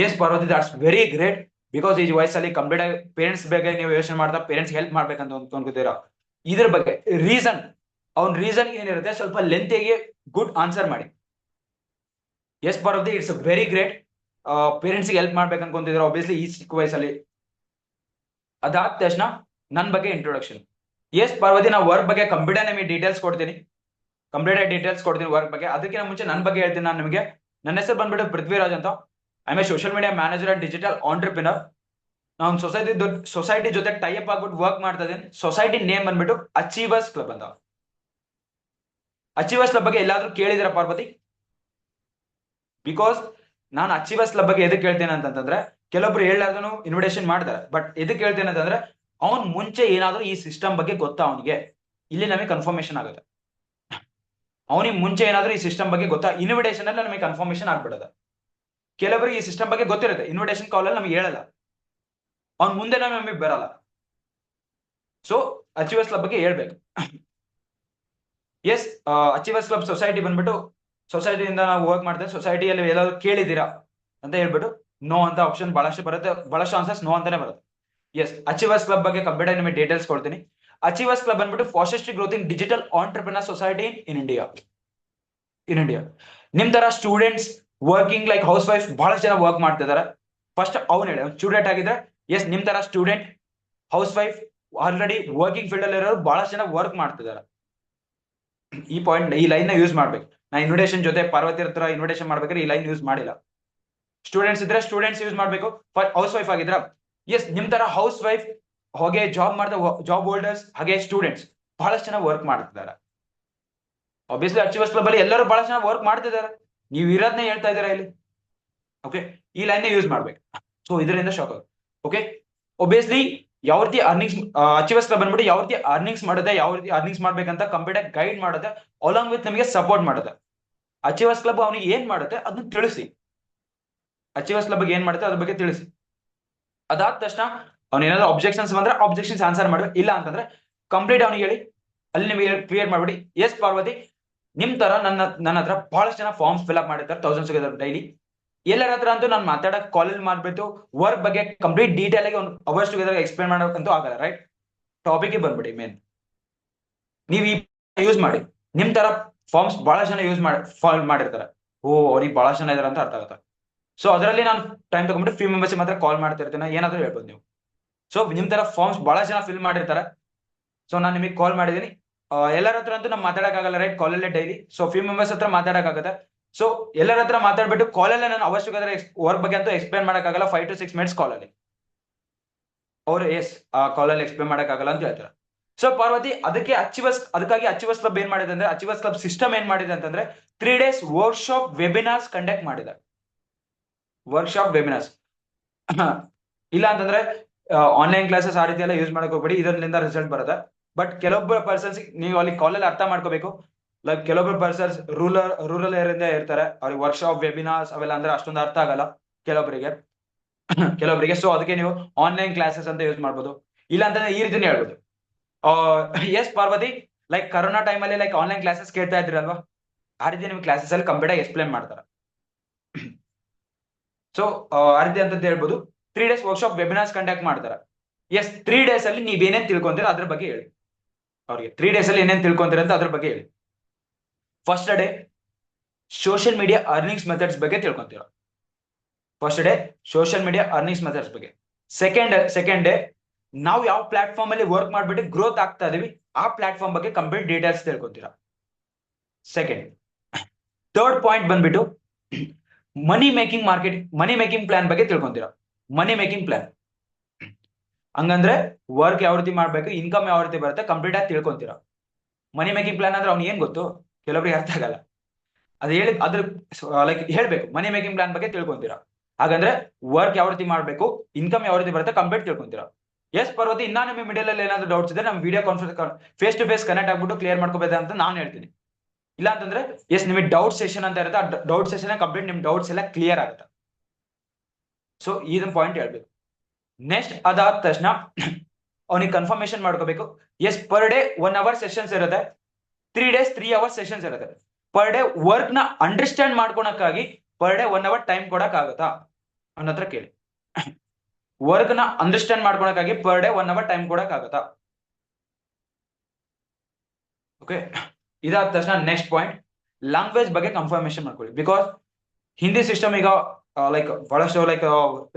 Yes Parvati, that's very great. Because ಈ ವಯಸ್ಸಲ್ಲಿ ಕಂಪ್ಲೀಟ್ ಆಗಿ ಪೇರೆಂಟ್ಸ್ ಬಗ್ಗೆ ನೀವು ಯೋಚನೆ ಮಾಡ್ತಾ ಪೇರೆಂಟ್ಸ್ ಹೆಲ್ಪ್ ಮಾಡ್ಬೇಕಂತ ಅನ್ಕೋತೀರಾ. ಇದ್ರ ಬಗ್ಗೆ ರೀಸನ್, ಅವ್ನ ರೀಸನ್ ಏನಿರುತ್ತೆ ಸ್ವಲ್ಪ ಲೆಂತಿಗೆ ಗುಡ್ ಆನ್ಸರ್ ಮಾಡಿ. Yes Parvathi, it's very great. Parents help ಮಾಡ್ಬೇಕು ಅನ್ಕೊಂತಿದ್ರು ಆಬ್ವಿಯಸ್ಲಿ ಈ ಚಿಕ್ಕ ವಯಸ್ಸಲ್ಲಿ. ಅದಾದ ತಕ್ಷಣ ನನ್ನ ಬಗ್ಗೆ ಇಂಟ್ರೊಡಕ್ಷನ್. ಎಸ್ ಪಾರ್ವತಿ, ನಾವು ವರ್ಕ್ ಬಗ್ಗೆ ಕಂಪ್ಲೀಟ್ ನಿಮಗೆ ಡೀಟೇಲ್ಸ್ ಕೊಡ್ತೀನಿ, ವರ್ಕ್ ಬಗ್ಗೆ. ಅದಕ್ಕಿಂತ ಮುಂಚೆ ನನ್ನ ಬಗ್ಗೆ ಹೇಳ್ತೀನಿ ನಾನು ನಿಮಗೆ. ನನ್ನ ಹೆಸರು ಬಂದ್ಬಿಟ್ಟು ಪೃಥ್ವಿರಾಜ್ ಅಂತ. I am a social media manager and digital entrepreneur. ನಾನು ಸೊಸೈಟಿ ಜೊತೆ ಟೈಅಪ್ ಆಗ್ಬಿಟ್ಟು ವರ್ಕ್ ಮಾಡ್ತಾ ಇದ್ದೀನಿ. ಸೊಸೈಟಿ ನೇಮ್ ಬಂದ್ಬಿಟ್ಟು ಅಚೀವರ್ಸ್ ಕ್ಲಬ್ ಅಂತ. ಅಚೀವರ್ಸ್ ಕ್ಲಬ್ ಬಗ್ಗೆ ಎಲ್ಲಾದ್ರೂ ಕೇಳಿದಿರಾ ಪಾರ್ವತಿ? ಬಿಕಾಸ್ ನಾನು ಅಚೀವರ್ಸ್ ಕ್ಲಬ್ ಬಗ್ಗೆ ಎದಕ್ಕೆ ಹೇಳ್ತೇನೆ ಅಂತಂದ್ರೆ, ಕೆಲವೊಬ್ರು ಹೇಳಾದ್ರೂ ಇನ್ವಿಟೇಷನ್ ಮಾಡ್ತಾರೆ, ಬಟ್ ಎದಕ್ಕೆ ಹೇಳ್ತೇನೆ ಅಂತಂದ್ರೆ ಅವ್ನ್ ಮುಂಚೆ ಏನಾದ್ರೂ ಈ ಸಿಸ್ಟಮ್ ಬಗ್ಗೆ ಗೊತ್ತಾ ಅವನಿಗೆ, ಇಲ್ಲಿ ನಮಗೆ ಕನ್ಫರ್ಮೇಶನ್ ಆಗುತ್ತೆ. ಅವನಿಗೆ ಮುಂಚೆ ಏನಾದ್ರೂ ಈ ಸಿಸ್ಟಮ್ ಬಗ್ಗೆ ಗೊತ್ತಾ, ಇನ್ವಿಟೇಷನ್ ಅಲ್ಲಿ ನಮಗೆ ಕನ್ಫರ್ಮೇಶನ್ ಆಗ್ಬಿಡೋದು. ಕೆಲವರಿಗೆ ಈ ಸಿಸ್ಟಮ್ ಬಗ್ಗೆ ಗೊತ್ತಿರುತ್ತೆ, ಇನ್ವಿಟೇಷನ್ ಕಾಲ್ ಅಲ್ಲಿ ನಮಗೆ ಹೇಳಲ್ಲ, ಅವ್ನ್ ಮುಂದೆ ನಮಗೆ ಬರಲ್ಲ. ಸೊ ಅಚೀವರ್ಸ್ ಕ್ಲಬ್ ಬಗ್ಗೆ ಹೇಳ್ಬೇಕು. ಎಸ್ ಅಚೀವರ್ಸ್ ಕ್ಲಬ್ ಸೊಸೈಟಿ ಬಂದ್ಬಿಟ್ಟು, ಸೊಸೈಟಿಯಿಂದ ನಾವು ವರ್ಕ್ ಮಾಡ್ತೇವೆ. ಸೊಸೈಟಿಯಲ್ಲಿ ಎಲ್ಲಾದ್ರೂ ಕೇಳಿದ್ದೀರಾ ಅಂತ ಹೇಳ್ಬಿಟ್ಟು ನೋ ಅಂತ ಆಪ್ಷನ್ ಬಹಳಷ್ಟು ಬರುತ್ತೆ, ಬಹಳಷ್ಟು ಆನ್ಸರ್ಸ್ ನೋ ಅಂತಾನೆ ಬರುತ್ತೆ. ಎಸ್ ಅಚೀವರ್ಸ್ ಕ್ಲಬ್ ಬಗ್ಗೆ ಕಂಪ್ಲೀಟ್ ನಿಮಗೆ ಡೀಟೇಲ್ಸ್ ಕೊಡ್ತೀನಿ. ಅಚೀವರ್ಸ್ ಕ್ಲಬ್ ಬಂದ್ಬಿಟ್ಟು fastest growing digital entrepreneur society in India. ನಿಮ್ ತರ students, working like housewife ಬಹಳಷ್ಟು ಜನ ವರ್ಕ್ ಮಾಡ್ತಿದ್ದಾರೆ. ಫಸ್ಟ್ ಅವ್ನು ಹೇಳಿ, ಸ್ಟೂಡೆಂಟ್ ಆಗಿದ್ರೆ ಎಸ್ ನಿಮ್ ತರ student, house wife, already working field ಅಲ್ಲಿ ಇರೋರು ಬಹಳಷ್ಟು ಜನ ವರ್ಕ್ ಮಾಡ್ತಿದ್ದಾರೆ. ಈ ಪಾಯಿಂಟ್, ಈ ಲೈನ್ ನ ಯೂಸ್ ಮಾಡ್ಬೇಕು. ನಾ ಇನ್ವಿಟೇಷನ್ ಜೊತೆ ಪಾರ್ವತಿ ಹತ್ರ ಇನ್ವಿಟೇಷನ್ ಮಾಡ್ಬೇಕಾದ್ರೆ ಈ ಲೈನ್ ಯೂಸ್ ಮಾಡಿಲ್ಲ. ಸ್ಟೂಡೆಂಟ್ಸ್ ಇದ್ರೆ ಸ್ಟೂಡೆಂಟ್ಸ್ ಯೂಸ್ ಮಾಡ್ಬೇಕು. ಹೌಸ್ ವೈಫ್ ಆಗಿದ್ರ ಎಸ್ ನಿಮ್ ತರ ಹೌಸ್ ವೈಫ್, ಹಾಗೆ ಜಾಬ್ ಮಾಡಿದ ಜಾಬ್ ಹೋಲ್ಡರ್ಸ್, ಹಾಗೆ ಸ್ಟೂಡೆಂಟ್ಸ್ ಬಹಳಷ್ಟು ಜನ ವರ್ಕ್ ಮಾಡ್ತಿದ್ದಾರೆ. ಆಬ್ವಿಯಸ್ಲಿ ಅಚೀವರ್ಸ್ ಕ್ಲಬ್ ಅಲ್ಲಿ ಎಲ್ಲರೂ ಬಹಳಷ್ಟು ಜನ ವರ್ಕ್ ಮಾಡ್ತಿದ್ದಾರೆ. ನೀವು ಇರೋದನ್ನೇ ಹೇಳ್ತಾ ಇದ್ದೀರಾ ಇಲ್ಲಿ. ಓಕೆ, ಈ ಲೈನ್ ಯೂಸ್ ಮಾಡ್ಬೇಕು. ಸೊ ಇದರಿಂದ ಶಾಕ್ ಆಗುತ್ತೆ. ಓಕೆ, ಒಬ್ವಿಯಸ್ಲಿ ಯಾವ ರೀತಿ ಅರ್ನಿಂಗ್ಸ್, ಅಚೀವರ್ಸ್ ಕ್ಲಬ್ ಬಂದ್ಬಿಟ್ಟು ಯಾವ ರೀತಿ ಅರ್ನಿಂಗ್ಸ್ ಮಾಡುತ್ತೆ, ಯಾವ ರೀತಿ ಅರ್ನಿಂಗ್ಸ್ ಮಾಡ್ಬೇಕಂತ ಕಂಪ್ಲೀಟ್ ಆಗಿ ಗೈಡ್ ಮಾಡುತ್ತೆ, ಅಲಾಂಗ್ ವಿತ್ ನಮಗೆ ಸಪೋರ್ಟ್ ಮಾಡುತ್ತೆ. ಅಚೀವರ್ಸ್ ಕ್ಲಬ್ ಅವನಿಗೆ ಏನ್ ಮಾಡುತ್ತೆ ಅದನ್ನ ತಿಳಿಸಿ. ಅಚೀವರ್ಸ್ ಕ್ಲಬ್ ಏನ್ ಮಾಡುತ್ತೆ ಅದ್ರ ಬಗ್ಗೆ ತಿಳಿಸಿ. ಅದಾದ ತಕ್ಷಣ ಅವ್ನ ಏನಾದ್ರು ಅಬ್ಜೆಕ್ಷನ್ಸ್ ಬಂದ್ರೆ ಅಬ್ಜೆಕ್ಷನ್ಸ್ ಆನ್ಸರ್ ಮಾಡ್ಬೇಕು. ಇಲ್ಲ ಅಂತಂದ್ರೆ ಕಂಪ್ಲೀಟ್ ಅವ್ನಿಗೆ ಹೇಳಿ, ಅಲ್ಲಿ ನಿಮಗೆ ಕ್ಲಿಯರ್ ಮಾಡ್ಬಿಡಿ. ಎಸ್ ಪಾರ್ವತಿ, ನಿಮ್ ತರ ನನ್ನ ಹತ್ರ ಬಹಳಷ್ಟು ಜನ ಫಾರ್ಮ್ಸ್ ಫಿಲ್ ಅಪ್ ಮಾಡಿರ್ತಾರೆ, ಥೌಸಂಡ್ಸ್ ಡೈಲಿ. ಎಲ್ಲರ ಹತ್ರ ಅಂತೂ ನಾನು ಮಾತಾಡಕ್ ಕಾಲಲ್ಲಿ ಮಾಡ್ಬಿಟ್ಟು ವರ್ಕ್ ಬಗ್ಗೆ ಕಂಪ್ಲೀಟ್ ಡೀಟೇಲ್ ಆಗಿ ಒಂದು ಅವರ್ಸ್ ಟುಗೆದರ್ ಎಕ್ಸ್ಪ್ಲೇನ್ ಮಾಡೋಕ್ಕಂತೂ ಆಗಲ್ಲ, ರೈಟ್? ಟಾಪಿಕ್ ಬಂದ್ಬಿಡಿ ಮೇನ್. ನೀವು ಈ ಯೂಸ್ ಮಾಡಿ. ನಿಮ್ ತರ ಫಾರ್ಮ್ಸ್ ಬಹಳ ಜನ ಯೂಸ್ ಮಾಡಿರ್ತಾರೆ. ಓ ಅವ್ರಿಗೆ ಬಹಳ ಜನ ಇದಾರೆ ಅಂತ ಅರ್ಥ ಆಗುತ್ತೆ. ಸೊ ಅದರಲ್ಲಿ ನಾನು ಟೈಮ್ ತಗೊಂಡ್ಬಿಟ್ಟು ಫ್ಯೂ ಮೆಂಬರ್ಸ್ ಮಾತ್ರ ಕಾಲ್ ಮಾಡ್ತಿರ್ತೀನಿ, ಏನಾದ್ರೂ ಹೇಳ್ಬೋದು ನೀವು. ಸೊ ನಿಮ್ ತರ ಫಾರ್ಮ್ಸ್ ಬಹಳ ಜನ ಫಿಲ್ ಮಾಡಿರ್ತಾರೆ. ಸೊ ನಾನು ನಿಮಗೆ ಕಾಲ್ ಮಾಡಿದೀನಿ. ಎಲ್ಲರ ಹತ್ರ ಅಂತೂ ನಾವು ಮಾತಾಡಕ್ಕಾಗಲ್ಲ, ರೈಟ್? ಕಾಲಲ್ಲೇ ಡೈಲಿ. ಸೊ ಫ್ಯೂ ಮೆಂಬರ್ಸ್ ಹತ್ರ ಮಾತಾಡಕ್ಕಾಗುತ್ತೆ. ಸೊ ಎಲ್ಲರ ಹತ್ರ ಮಾತಾಡ್ಬಿಟ್ಟು ಕಾಲಲ್ಲೇ ನಾನು ಅವಶ್ಯಕತೆ ವರ್ಕ್ ಬಗ್ಗೆ ಅಂತೂ ಎಕ್ಸ್ಪ್ಲೇನ್ ಮಾಡಕ್ಕಾಗಲ್ಲ. 5 to 6 minutes ಕಾಲಲ್ಲಿ ಅವ್ರು ಎಸ್ ಆ ಕಾಲಲ್ಲಿ ಎಕ್ಸ್ಪ್ಲೇನ್ ಮಾಡಕ್ಕಾಗಲ್ಲ ಅಂತ ಹೇಳ್ತಾರೆ. ಸೊ ಪಾರ್ವತಿ ಅದಕ್ಕಾಗಿ ಅಚೀವರ್ಸ್ ಕ್ಲಬ್ ಏನ್ ಮಾಡಿದೆ ಅಂದ್ರೆ, ಅಚೀವರ್ಸ್ ಕ್ಲಬ್ ಸಿಸ್ಟಮ್ ಏನ್ ಮಾಡಿದೆ ಅಂತಂದ್ರೆ 3 days ವರ್ಕ್ಶಾಪ್ ವೆಬಿನಾರ್ಸ್ ಕಂಡಕ್ಟ್ ಮಾಡಿದೆ. ವರ್ಕ್ಶಾಪ್ ವೆಬಿನಾರ್ಸ್ ಇಲ್ಲ ಅಂತಂದ್ರೆ ಆನ್ಲೈನ್ ಕ್ಲಾಸಸ್ ಆ ರೀತಿ ಎಲ್ಲ ಯೂಸ್ ಮಾಡಕ್ ಹೋಗ್ಬೇಡಿ, ಇದರಿಂದ ರಿಸಲ್ಟ್ ಬರುತ್ತೆ. ಬಟ್ ಕೆಲವೊಬ್ಬರು ಪರ್ಸನ್ಸ್ ನೀವು ಅಲ್ಲಿ ಕಾಲಲ್ಲಿ ಅರ್ಥ ಮಾಡ್ಕೋಬೇಕು, ಲೈಕ್ ಕೆಲವೊಬ್ಬರು ಪರ್ಸನ್ಸ್ ರೂರಲ್ ಏರಿಯಿಂದ ಇರ್ತಾರೆ, ಅವ್ರಿಗೆ ವರ್ಕ್ಶಾಪ್ ವೆಬಿನಾರ್ಸ್ ಅವೆಲ್ಲ ಅಂದ್ರೆ ಅಷ್ಟೊಂದು ಅರ್ಥ ಆಗಲ್ಲ ಕೆಲವೊಬ್ಬರಿಗೆ. ಸೊ ಅದಕ್ಕೆ ನೀವು ಆನ್ಲೈನ್ ಕ್ಲಾಸಸ್ ಅಂತ ಯೂಸ್ ಮಾಡ್ಬೋದು, ಇಲ್ಲ ಅಂತಂದ್ರೆ ಈ ರೀತಿನೇ ಹೇಳ್ಬೋದು. ಎಸ್ ಪಾರ್ವತಿ, ಲೈಕ್ ಕರೋನಾ ಟೈಮಲ್ಲಿ ಲೈಕ್ ಆನ್ಲೈನ್ ಕ್ಲಾಸಸ್ ಕೇಳ್ತಾ ಇದ್ರಲ್ವಾ, ಆ ರೀತಿ ನಿಮ್ಗೆ ಕ್ಲಾಸಸ್ ಅಲ್ಲಿ ಕಂಪ್ಲೀಟ್ ಆಗಿ ಎಕ್ಸ್ಪ್ಲೇನ್ ಮಾಡ್ತಾರೆ. ಸೊ ಆ ರೀತಿ ಅಂತ ಹೇಳ್ಬೋದು. 3 days ವರ್ಕ್ಶಾಪ್ ವೆಬಿನಾರ್ಸ್ ಕಂಡಕ್ಟ್ ಮಾಡ್ತಾರೆ. ಎಸ್ 3 days ಅಲ್ಲಿ ನೀವ್ ಏನೇನ್ ತಿಳ್ಕೊಂತೀರ ಅದ್ರ ಬಗ್ಗೆ ಹೇಳಿ ಅವ್ರಿಗೆ. 3 days ಅಲ್ಲಿ ಏನೇನ್ ತಿಳ್ಕೊಂತೀರ ಅಂತ ಅದ್ರ ಬಗ್ಗೆ ಹೇಳಿ. First day social media earnings methods ಬಗ್ಗೆ ತಿಳ್ಕೊಂತೀರ. First day social media earnings methods ಬಗ್ಗೆ. ಸೆಕೆಂಡ್ ಡೇ ನಾವು ಯಾವ ಪ್ಲಾಟ್ಫಾರ್ಮ್ ಅಲ್ಲಿ ವರ್ಕ್ ಮಾಡ್ಬಿಟ್ಟು ಗ್ರೋತ್ ಆಗ್ತಾ ಇದೀವಿ ಆ ಪ್ಲಾಟ್ಫಾರ್ಮ್ ಬಗ್ಗೆ ಕಂಪ್ಲೀಟ್ ಡೀಟೇಲ್ಸ್ ತಿಳ್ಕೊಂತೀರಾ. ಸೆಕೆಂಡ್. ಥರ್ಡ್ ಪಾಯಿಂಟ್ ಬಂದ್ಬಿಟ್ಟು ಮನಿ ಮೇಕಿಂಗ್ ಪ್ಲಾನ್ ಬಗ್ಗೆ ತಿಳ್ಕೊಂತೀರಾ. ಮನಿ ಮೇಕಿಂಗ್ ಪ್ಲಾನ್ ಹಂಗಂದ್ರೆ ವರ್ಕ್ ಯಾವ ರೀತಿ ಮಾಡ್ಬೇಕು, ಇನ್ಕಮ್ ಯಾವ ರೀತಿ ಬರುತ್ತೆ ಕಂಪ್ಲೀಟ್ ಆಗಿ ತಿಳ್ಕೊಂತೀರಾ. ಮನಿ ಮೇಕಿಂಗ್ ಪ್ಲಾನ್ ಅಂದ್ರೆ ಅವ್ನಿಗೆ ಏನ್ ಗೊತ್ತು, ಕೆಲವರಿಗೆ ಅರ್ಥ ಆಗಲ್ಲ. ಅದ್ರ ಲೈಕ್ ಹೇಳ್ಬೇಕು, ಮನಿ ಮೇಕಿಂಗ್ ಪ್ಲಾನ್ ಬಗ್ಗೆ ತಿಳ್ಕೊಂತೀರಾ. ಹಾಗಂದ್ರೆ ವರ್ಕ್ ಯಾವ ರೀತಿ ಮಾಡ್ಬೇಕು, ಇನ್ಕಮ್ ಯಾವ ರೀತಿ ಬರುತ್ತೆ ಕಂಪ್ಲೀಟ್ ತಿಳ್ಕೊಂತೀರಾ. ಎಸ್ ಪಾರ್ವತಿ, ಇನ್ನ ನಿಮಗೆ ಮಿಡಲ್ ಅಲ್ಲಿ ಏನಾದ್ರು ಡೌಟ್ಸ್ ಇದೆ ನಮ್ video conference face to face connect ಆಗ್ಬಿಟ್ಟು ಕ್ಲಿಯರ್ ಮಾಡ್ಕೋಬೇಕು ಅಂತ ನಾನು ಹೇಳ್ತೀನಿ. ಇಲ್ಲ ಅಂತಂದ್ರೆ ಎಸ್ ನಿಮಗೆ ಡೌಟ್ ಸೆಷನ್ ಅಂತ ಇರುತ್ತೆ, ಆ ಡೌಟ್ ಸೆಷನ್ ಕಂಪ್ಲೀಟ್ ನಿಮ್ ಡೌಟ್ಸ್ ಎಲ್ಲ ಕ್ಲಿಯರ್ ಆಗುತ್ತೆ. ಸೊ ಇದನ್ನ ಪಾಯಿಂಟ್ ಹೇಳ್ಬೇಕು. ನೆಕ್ಸ್ಟ್ ಅದಾದ ತಕ್ಷಣ ಅವನಿಗೆ ಕನ್ಫರ್ಮೇಶನ್ ಮಾಡ್ಕೋಬೇಕು. Yes per day 1 hour sessions ಇರುತ್ತೆ, 3 days 3 hours ಸೆಷನ್ಸ್ ಇರುತ್ತೆ. ಪರ್ ಡೇ ವರ್ಕ್ ನ ಅಂಡರ್ಸ್ಟ್ಯಾಂಡ್ ಮಾಡ್ಕೊಳಕ್ಕಾಗಿ ಪರ್ ಡೇ 1 hour ಟೈಮ್ ಕೊಡಕ್ ಆಗುತ್ತಾ ಅವನ ಹತ್ರ ಕೇಳಿ. ವರ್ಕ್ ನ ಅಂಡರ್ಸ್ಟ್ಯಾಂಡ್ ಮಾಡ್ಕೊಳಕ್ಕಾಗಿ ಪರ್ ಡೇ 1 hour ಟೈಮ್ ಕೊಡಕ್ ಆಗುತ್ತಾ. ಓಕೆ, ಇದಾದ ತಕ್ಷಣ ನೆಕ್ಸ್ಟ್ ಪಾಯಿಂಟ್ ಲ್ಯಾಂಗ್ವೇಜ್ ಬಗ್ಗೆ ಕನ್ಫರ್ಮೇಶನ್ ಮಾಡ್ಕೊಳ್ಳಿ. ಬಿಕಾಸ್ ಹಿಂದಿ ಸಿಸ್ಟಮ್ ಈಗ ಲೈಕ್ ಬಹಳಷ್ಟು ಲೈಕ್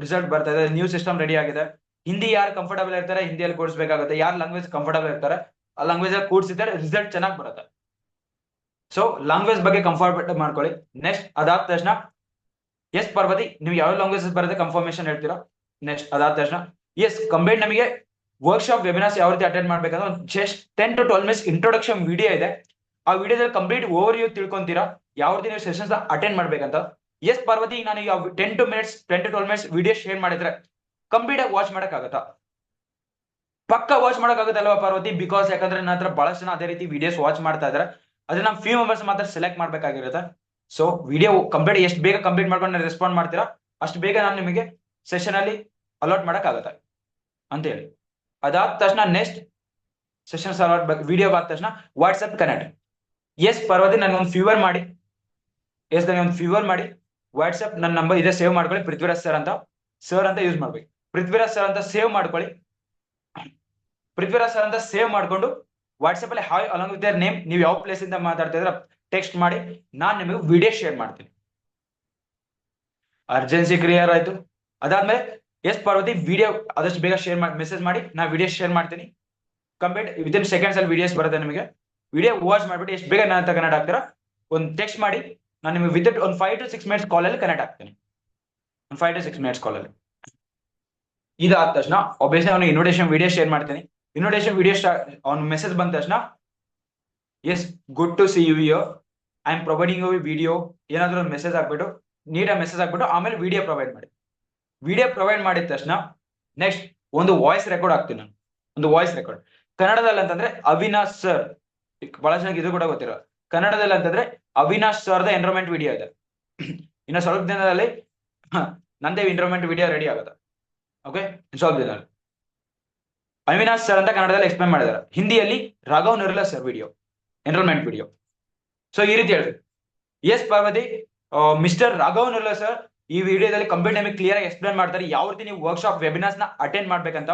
ರಿಸಲ್ಟ್ ಬರ್ತಾ ಇದೆ, ನ್ಯೂ ಸಿಸ್ಟಮ್ ರೆಡಿ ಆಗಿದೆ. ಹಿಂದಿ ಯಾರು ಕಂಫರ್ಟಬಲ್ ಇರ್ತಾರೆ ಹಿಂದಿಯಲ್ಲಿ ಕೂಡಿಸ್ಬೇಕಾಗುತ್ತೆ, ಯಾರು ಲ್ಯಾಂಗ್ವೇಜ್ ಕಂಫರ್ಟಬಲ್ ಇರ್ತಾರೆ ಆ ಲ್ಯಾಂಗ್ವೇಜ್ ಅಲ್ಲಿ ಕೂಡಿಸಿದ್ರೆ ರಿಸಲ್ಟ್ ಚೆನ್ನಾಗಿ ಬರುತ್ತೆ. ಸೊ ಲ್ಯಾಂಗ್ವೇಜ್ ಬಗ್ಗೆ ಕಂಫರ್ಟ್ ಮಾಡ್ಕೊಳ್ಳಿ. ನೆಕ್ಸ್ಟ್ ಅದಾದ ತಕ್ಷಣ ಎಸ್ ಪಾರ್ವತಿ, ನೀವು ಯಾವ ಲ್ಯಾಂಗ್ವೇಜ್ ಬರುತ್ತೆ ಕನ್ಫರ್ಮೇಶನ್ ಹೇಳ್ತೀರಾ. ನೆಕ್ಸ್ಟ್ ಅದಾದ ತಕ್ಷಣ ಎಸ್ ಕಂಪ್ಲೀಟ್ ನಮಗೆ ವರ್ಕ್ಶಾಪ್ ವೆಬಿನಾರ್ಸ್ ಯಾವ ರೀತಿ ಅಟೆಂಡ್ ಮಾಡ್ಬೇಕಂದ್ರೆ ಒಂದು just 10 to 12 minutes introduction video ಇದೆ. ಆ ವಿಡಿಯೋದಲ್ಲಿ ಕಂಪ್ಲೀಟ್ ಓವರ್ ವ್ಯೂ ತಿಳ್ಕೊಂತೀರಾ ಯಾವ ರೀತಿ ನೀವು ಸೆಷನ್ಸ್ ಅಟೆಂಡ್ ಮಾಡ್ಬೇಕಂತ. ಎಸ್ ಪಾರ್ವತಿ, ನಾನು ಈಗ 10 to 12 minutes ವಿಡಿಯೋ ಶೇರ್ ಮಾಡಿದ್ರೆ ಕಂಪ್ಲೀಟ್ ಆಗಿ ವಾಚ್ ಮಾಡಕ್ಕಾಗತ್ತಾ? ಪಕ್ಕ ವಾಚ್ ಮಾಡಕ್ಕಾಗತ್ತಲ್ವಾ ಪಾರ್ವತಿ? ಬಿಕಾಸ್ ಯಾಕಂದ್ರೆ ನನ್ನ ಹತ್ರ ಬಹಳಷ್ಟು ಜನ ಅದೇ ರೀತಿ ವಿಡಿಯೋಸ್ ವಾಚ್ ಮಾಡ್ತಾ ಇದಾರೆ. ಅದ್ರ ನಮ್ಮ ಫ್ಯೂ ಮೆಂಬರ್ಸ್ ಮಾತ್ರ ಸೆಲೆಕ್ಟ್ ಮಾಡ್ಬೇಕಾಗಿರುತ್ತೆ. ಸೊ ವಿಡಿಯೋ ಕಂಪ್ಲೀಟ್ ಎಷ್ಟು ಬೇಗ ಕಂಪ್ಲೀಟ್ ಮಾಡ್ಕೊಂಡು ರೆಸ್ಪಾಂಡ್ ಮಾಡ್ತೀರಾ ಅಷ್ಟು ಬೇಗ ನಾನು ನಿಮಗೆ ಸೆಷನ್ ಅಲ್ಲಿ ಅಲಾಟ್ ಮಾಡಕ್ಕಾಗತ್ತೆ ಅಂತ ಹೇಳಿ. ಅದಾದ ತಕ್ಷಣ ನೆಕ್ಸ್ಟ್ ಸೆಷನ್ಸ್ ಅಲಾಟ್ ವಿಡಿಯೋ ಆದ ತಕ್ಷಣ ವಾಟ್ಸ್ಆಪ್ ಕನೆಕ್ಟ್. ಎಸ್ ಪಾರ್ವತಿ, ನನಗೊಂದು ಫೀವರ್ ಮಾಡಿ ವಾಟ್ಸ್ಆಪ್ ನನ್ನ ನಂಬರ್ ಇದೆ, ಸೇವ್ ಮಾಡ್ಕೊಳ್ಳಿ. ಪೃಥ್ವಿರಾಜ್ ಸರ್ ಅಂತ ಯೂಸ್ ಮಾಡ್ಬೇಕು. ಪೃಥ್ವಿರಾಜ್ ಸರ್ ಅಂತ ಸೇವ್ ಮಾಡ್ಕೊಳ್ಳಿ. ಪೃಥ್ವಿರಾಜ್ ಸರ್ ಅಂತ ಸೇವ್ ಮಾಡ್ಕೊಂಡು ವಾಟ್ಸ್ಆಪ್ ಅಲ್ಲಿ hi along with your name, ನೀವು ಯಾವ ಪ್ಲೇಸ್ ಇಂದ ಮಾತಾಡ್ತಾ ಇದ್ರೆ ಟೆಕ್ಸ್ಟ್ ಮಾಡಿ, ನಾನು ನಿಮಗೆ ವಿಡಿಯೋ ಶೇರ್ ಮಾಡ್ತೀನಿ. ಅರ್ಜೆನ್ಸಿ ಕ್ಲಿಯರ್ ಆಯ್ತು. ಅದಾದ್ಮೇಲೆ ಎಸ್ ಪಾರ್ವತಿ, ವಿಡಿಯೋ ಆದಷ್ಟು ಬೇಗ ಮೆಸೇಜ್ ಮಾಡಿ, ನಾ ವಿಡಿಯೋ ಶೇರ್ ಮಾಡ್ತೀನಿ. ಕಂಪ್ಲೀಟ್ ವಿತಿನ್ ಸೆಕೆಂಡ್ಸ್ ಅಲ್ಲಿ ವಿಡಿಯೋಸ್ ಬರುತ್ತೆ ನಿಮಗೆ. ವಿಡಿಯೋ ವಾಚ್ ಮಾಡ್ಬಿಟ್ಟು ಎಷ್ಟು ಬೇಗ ನನ್ನ ಕನೆಕ್ಟ್ ಆಗ್ತೀರಾ ಒಂದು ಟೆಕ್ಸ್ಟ್ ಮಾಡಿ, ನಾನು ನಿಮಗೆ ವಿತ್ ಒಂದು 5 to 6 minutes ಕಾಲಲ್ಲಿ ಕನೆಕ್ಟ್ ಆಗ್ತೀನಿ. 5 to 6 minutes ಕಾಲಲ್ಲಿ. ಇದಾದ ತಕ್ಷಣ ಒಬ್ಬಿಯಸ್ಲಿ ಅವನಿಗೆ ಇನ್ವಿಟೇಷನ್ ವಿಡಿಯೋ ಶೇರ್ ಮಾಡ್ತೀನಿ. ಇನ್ವಿಟೇಷನ್ ವಿಡಿಯೋ ಅವ್ನ ಮೆಸೇಜ್ ಬಂದ ತಕ್ಷಣ yes good to see you, I am providing you video ಏನಾದರೂ ಒಂದು ಮೆಸೇಜ್ ಹಾಕ್ಬಿಟ್ಟು ನೀಟಾಗಿ ಮೆಸೇಜ್ ಹಾಕ್ಬಿಟ್ಟು ಆಮೇಲೆ ವಿಡಿಯೋ ಪ್ರೊವೈಡ್ ಮಾಡಿ. ವಿಡಿಯೋ ಪ್ರೊವೈಡ್ ಮಾಡಿದ ತಕ್ಷಣ ನೆಕ್ಸ್ಟ್ ಒಂದು ವಾಯ್ಸ್ ರೆಕಾರ್ಡ್ ಹಾಕ್ತೀನಿ ನಾನು. ಒಂದು ವಾಯ್ಸ್ ರೆಕಾರ್ಡ್ ಕನ್ನಡದಲ್ಲಿ ಅಂತಂದ್ರೆ ಅವಿನಾಶ್ ಸರ್, ಬಹಳ ಜನಕ್ಕೆ ಇದು ಕೂಡ ಗೊತ್ತಿರೋ. ಕನ್ನಡದಲ್ಲಿ ಅಂತಂದ್ರೆ ಅವಿನಾಶ್ ಸರ್ದ ಎನ್ರೋಲ್ಮೆಂಟ್ ವಿಡಿಯೋ ಇದೆ. ಇನ್ನು ಸ್ವಲ್ಪ ದಿನದಲ್ಲಿ ನಂದೇ ಎನ್ರೋಲ್ಮೆಂಟ್ ವಿಡಿಯೋ ರೆಡಿ ಆಗುತ್ತೆ. ಓಕೆ, ಸ್ವಲ್ಪ ದಿನದಲ್ಲಿ ಅವಿನಾಶ್ ಸರ್ ಅಂತ ಕನ್ನಡದಲ್ಲಿ ಎಕ್ಸ್ಪ್ಲೇನ್ ಮಾಡಿದ್ದಾರೆ. ಹಿಂದಿಯಲ್ಲಿ Raghav Narla sir video enrollment video. So ಈ ರೀತಿ ಹೇಳ್ಬೇಕು. Yes Parvati, mister Raghav Narla sir ಈ ವಿಡಿಯೋದಲ್ಲಿ ಕಂಪ್ಲೀಟ್ ನಿಮಗೆ ಕ್ಲಿಯರ್ ಆಗಿ ಎಕ್ಸ್ಪ್ಲೇನ್ ಮಾಡ್ತಾರೆ ಯಾವ ರೀತಿ ನೀವು ವರ್ಕ್ಶಾಪ್ ವೆಬಿನಾರ್ಸ್ ನ ಅಟೆಂಡ್ ಮಾಡ್ಬೇಕಂತ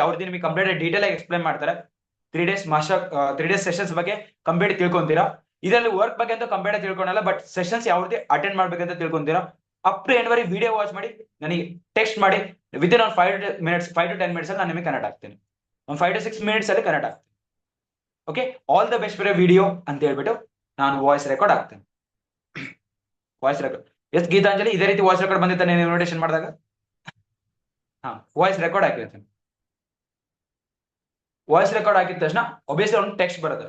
ಯಾವ ರೀತಿ ನಿಮಗೆ ಕಂಪ್ಲೀಟ್ ಡೀಟೇಲ್ ಆಗಿ ಎಕ್ಸ್ಪ್ಲೇನ್ ಮಾಡ್ತಾರೆ. 3 days ಸೆಷನ್ಸ್ ಬಗ್ಗೆ ಕಂಪ್ಲೀಟ್ ತಿಳ್ಕೊಂತೀರಾ. ಇದರಲ್ಲಿ ವರ್ಕ್ ಬಗ್ಗೆ ಅಂತ ಕಂಪ್ಲೀಟ್ ತಿಳ್ಕೊಳಲ್ಲ, ಬಟ್ ಸೆಷನ್ಸ್ ಯಾವ ರೀತಿ ಅಟೆಂಡ್ ಮಾಡ್ಬೇಕಂತ ತಿಳ್ಕೊಂತೀರಾ. ಅಪ್ ಟು ಎಂಡ್ ವರೆಗೆ ವಿಡಿಯೋ ವಾಚ್ ಮಾಡಿ ನನಗೆ ಟೆಕ್ಸ್ಟ್ ಮಾಡಿ, ವಿತಿನ್ ಒಂದು 5 to 10 minutes ಅಲ್ಲಿ ನಾನು ನಿಮಗೆ ಕನೆಕ್ಟ್ ಆಗ್ತೀನಿ. ಒಂದು 5 to 6 minutes ಅಲ್ಲಿ ಕನೆಕ್ಟ್ ಆಗ್ತೀನಿ. Okay, all the best for video ಅಂತ ಹೇಳ್ಬಿಟ್ಟು ನಾನು ವಾಯ್ಸ್ ರೆಕಾರ್ಡ್ ಆಗ್ತೇನೆ. ವಾಯ್ಸ್ ರೆಕಾರ್ಡ್ ಎಸ್ ಗೀತಾಂಜಲಿ, ಇದೇ ರೀತಿ ವಾಯ್ಸ್ ರೆಕಾರ್ಡ್ ಬಂದಿತ್ತ ನೀನು ಇನ್ವಿಟೇಷನ್ ಮಾಡಿದಾಗ? ವಾಯ್ಸ್ ರೆಕಾರ್ಡ್ ಹಾಕಿರ್ತೀನಿ. ವಾಯ್ಸ್ ರೆಕಾರ್ಡ್ ಹಾಕಿದ ತಕ್ಷಣ ಒಬ್ವಿಯಸ್ಲಿ ಅವ್ನು ಟೆಕ್ಸ್ಟ್ ಬರುತ್ತೆ.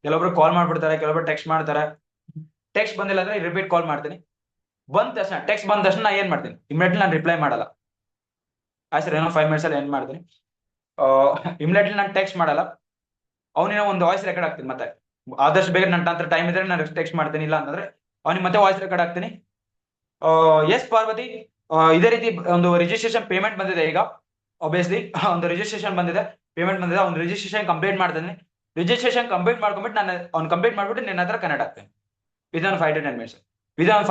ಕೆಲವೊಬ್ರು ಕಾಲ್ ಮಾಡ್ಬಿಡ್ತಾರೆ, ಕೆಲವೊಬ್ರು ಟೆಕ್ಸ್ಟ್ ಮಾಡ್ತಾರೆ. ಟೆಕ್ಸ್ಟ್ ಬಂದಿಲ್ಲ ಅಂದ್ರೆ ರಿಪೀಟ್ ಕಾಲ್ ಮಾಡ್ತೀನಿ. ಬಂದ ತಕ್ಷಣ ಟೆಕ್ಸ್ಟ್ ಬಂದ ತಕ್ಷಣ ನಾ ಏನ್ ಮಾಡ್ತೀನಿ, ಇಮಿಡಿಯೇಟ್ಲಿ ನಾನು ರಿಪ್ಲೈ ಮಾಡಲ್ಲ. ಸರ್ ಏನೋ 5 minutes ಅಲ್ಲಿ ಏನ್ ಮಾಡ್ತೀನಿ, ಇಮಿಡಿಯೇಟ್ಲಿ ನಾನು ಟೆಕ್ಸ್ಟ್ ಮಾಡಲ್ಲ. ಅವನೇನೋ ಒಂದು ವಾಯ್ಸ್ ರೆಕಾರ್ಡ್ ಹಾಕ್ತೀನಿ. ಮತ್ತೆ ಆದಷ್ಟು ಬೇಗ ನನ್ನ ಹತ್ರ ಟೈಮ್ ಇದ್ರೆ ನಾನು ಟೆಕ್ಸ್ಟ್ ಮಾಡ್ತೀನಿ, ಇಲ್ಲ ಅಂತಂದ್ರೆ ಅವ್ನಿಗೆ ಮತ್ತೆ ವಾಯ್ಸ್ ರೆಕಾರ್ಡ್ ಹಾಕ್ತೀನಿ. ಎಸ್ ಪಾರ್ವತಿ, ಇದೇ ರೀತಿ ಒಂದು ರಿಜಿಸ್ಟ್ರೇಷನ್ ಪೇಮೆಂಟ್ ಬಂದಿದೆ ಈಗ. ಆಬ್ವಿಯಸ್ಲಿ ಒಂದು ರಿಜಿಸ್ಟ್ರೇಷನ್ ಬಂದಿದೆ, ಪೇಮೆಂಟ್ ಬಂದಿದೆ. ಅವ್ನು ರಿಜಿಸ್ಟ್ರೇಷನ್ ಕಂಪ್ಲೀಟ್ ಮಾಡ್ತಾನೆ. ರಿಜಿಸ್ಟ್ರೇಷನ್ ಕಂಪ್ಲೀಟ್ ಮಾಡ್ಕೊಂಡ್ಬಿಟ್ಟು ನಾನು ಅವ್ನು ಕಂಪ್ಲೀಟ್ ಮಾಡ್ಬಿಟ್ಟು ನಿನ್ನ ಹತ್ರ ಕನೆಕ್ಟ್ ಆಗ್ತೇನೆ. Within 5 to 10 minutes. Within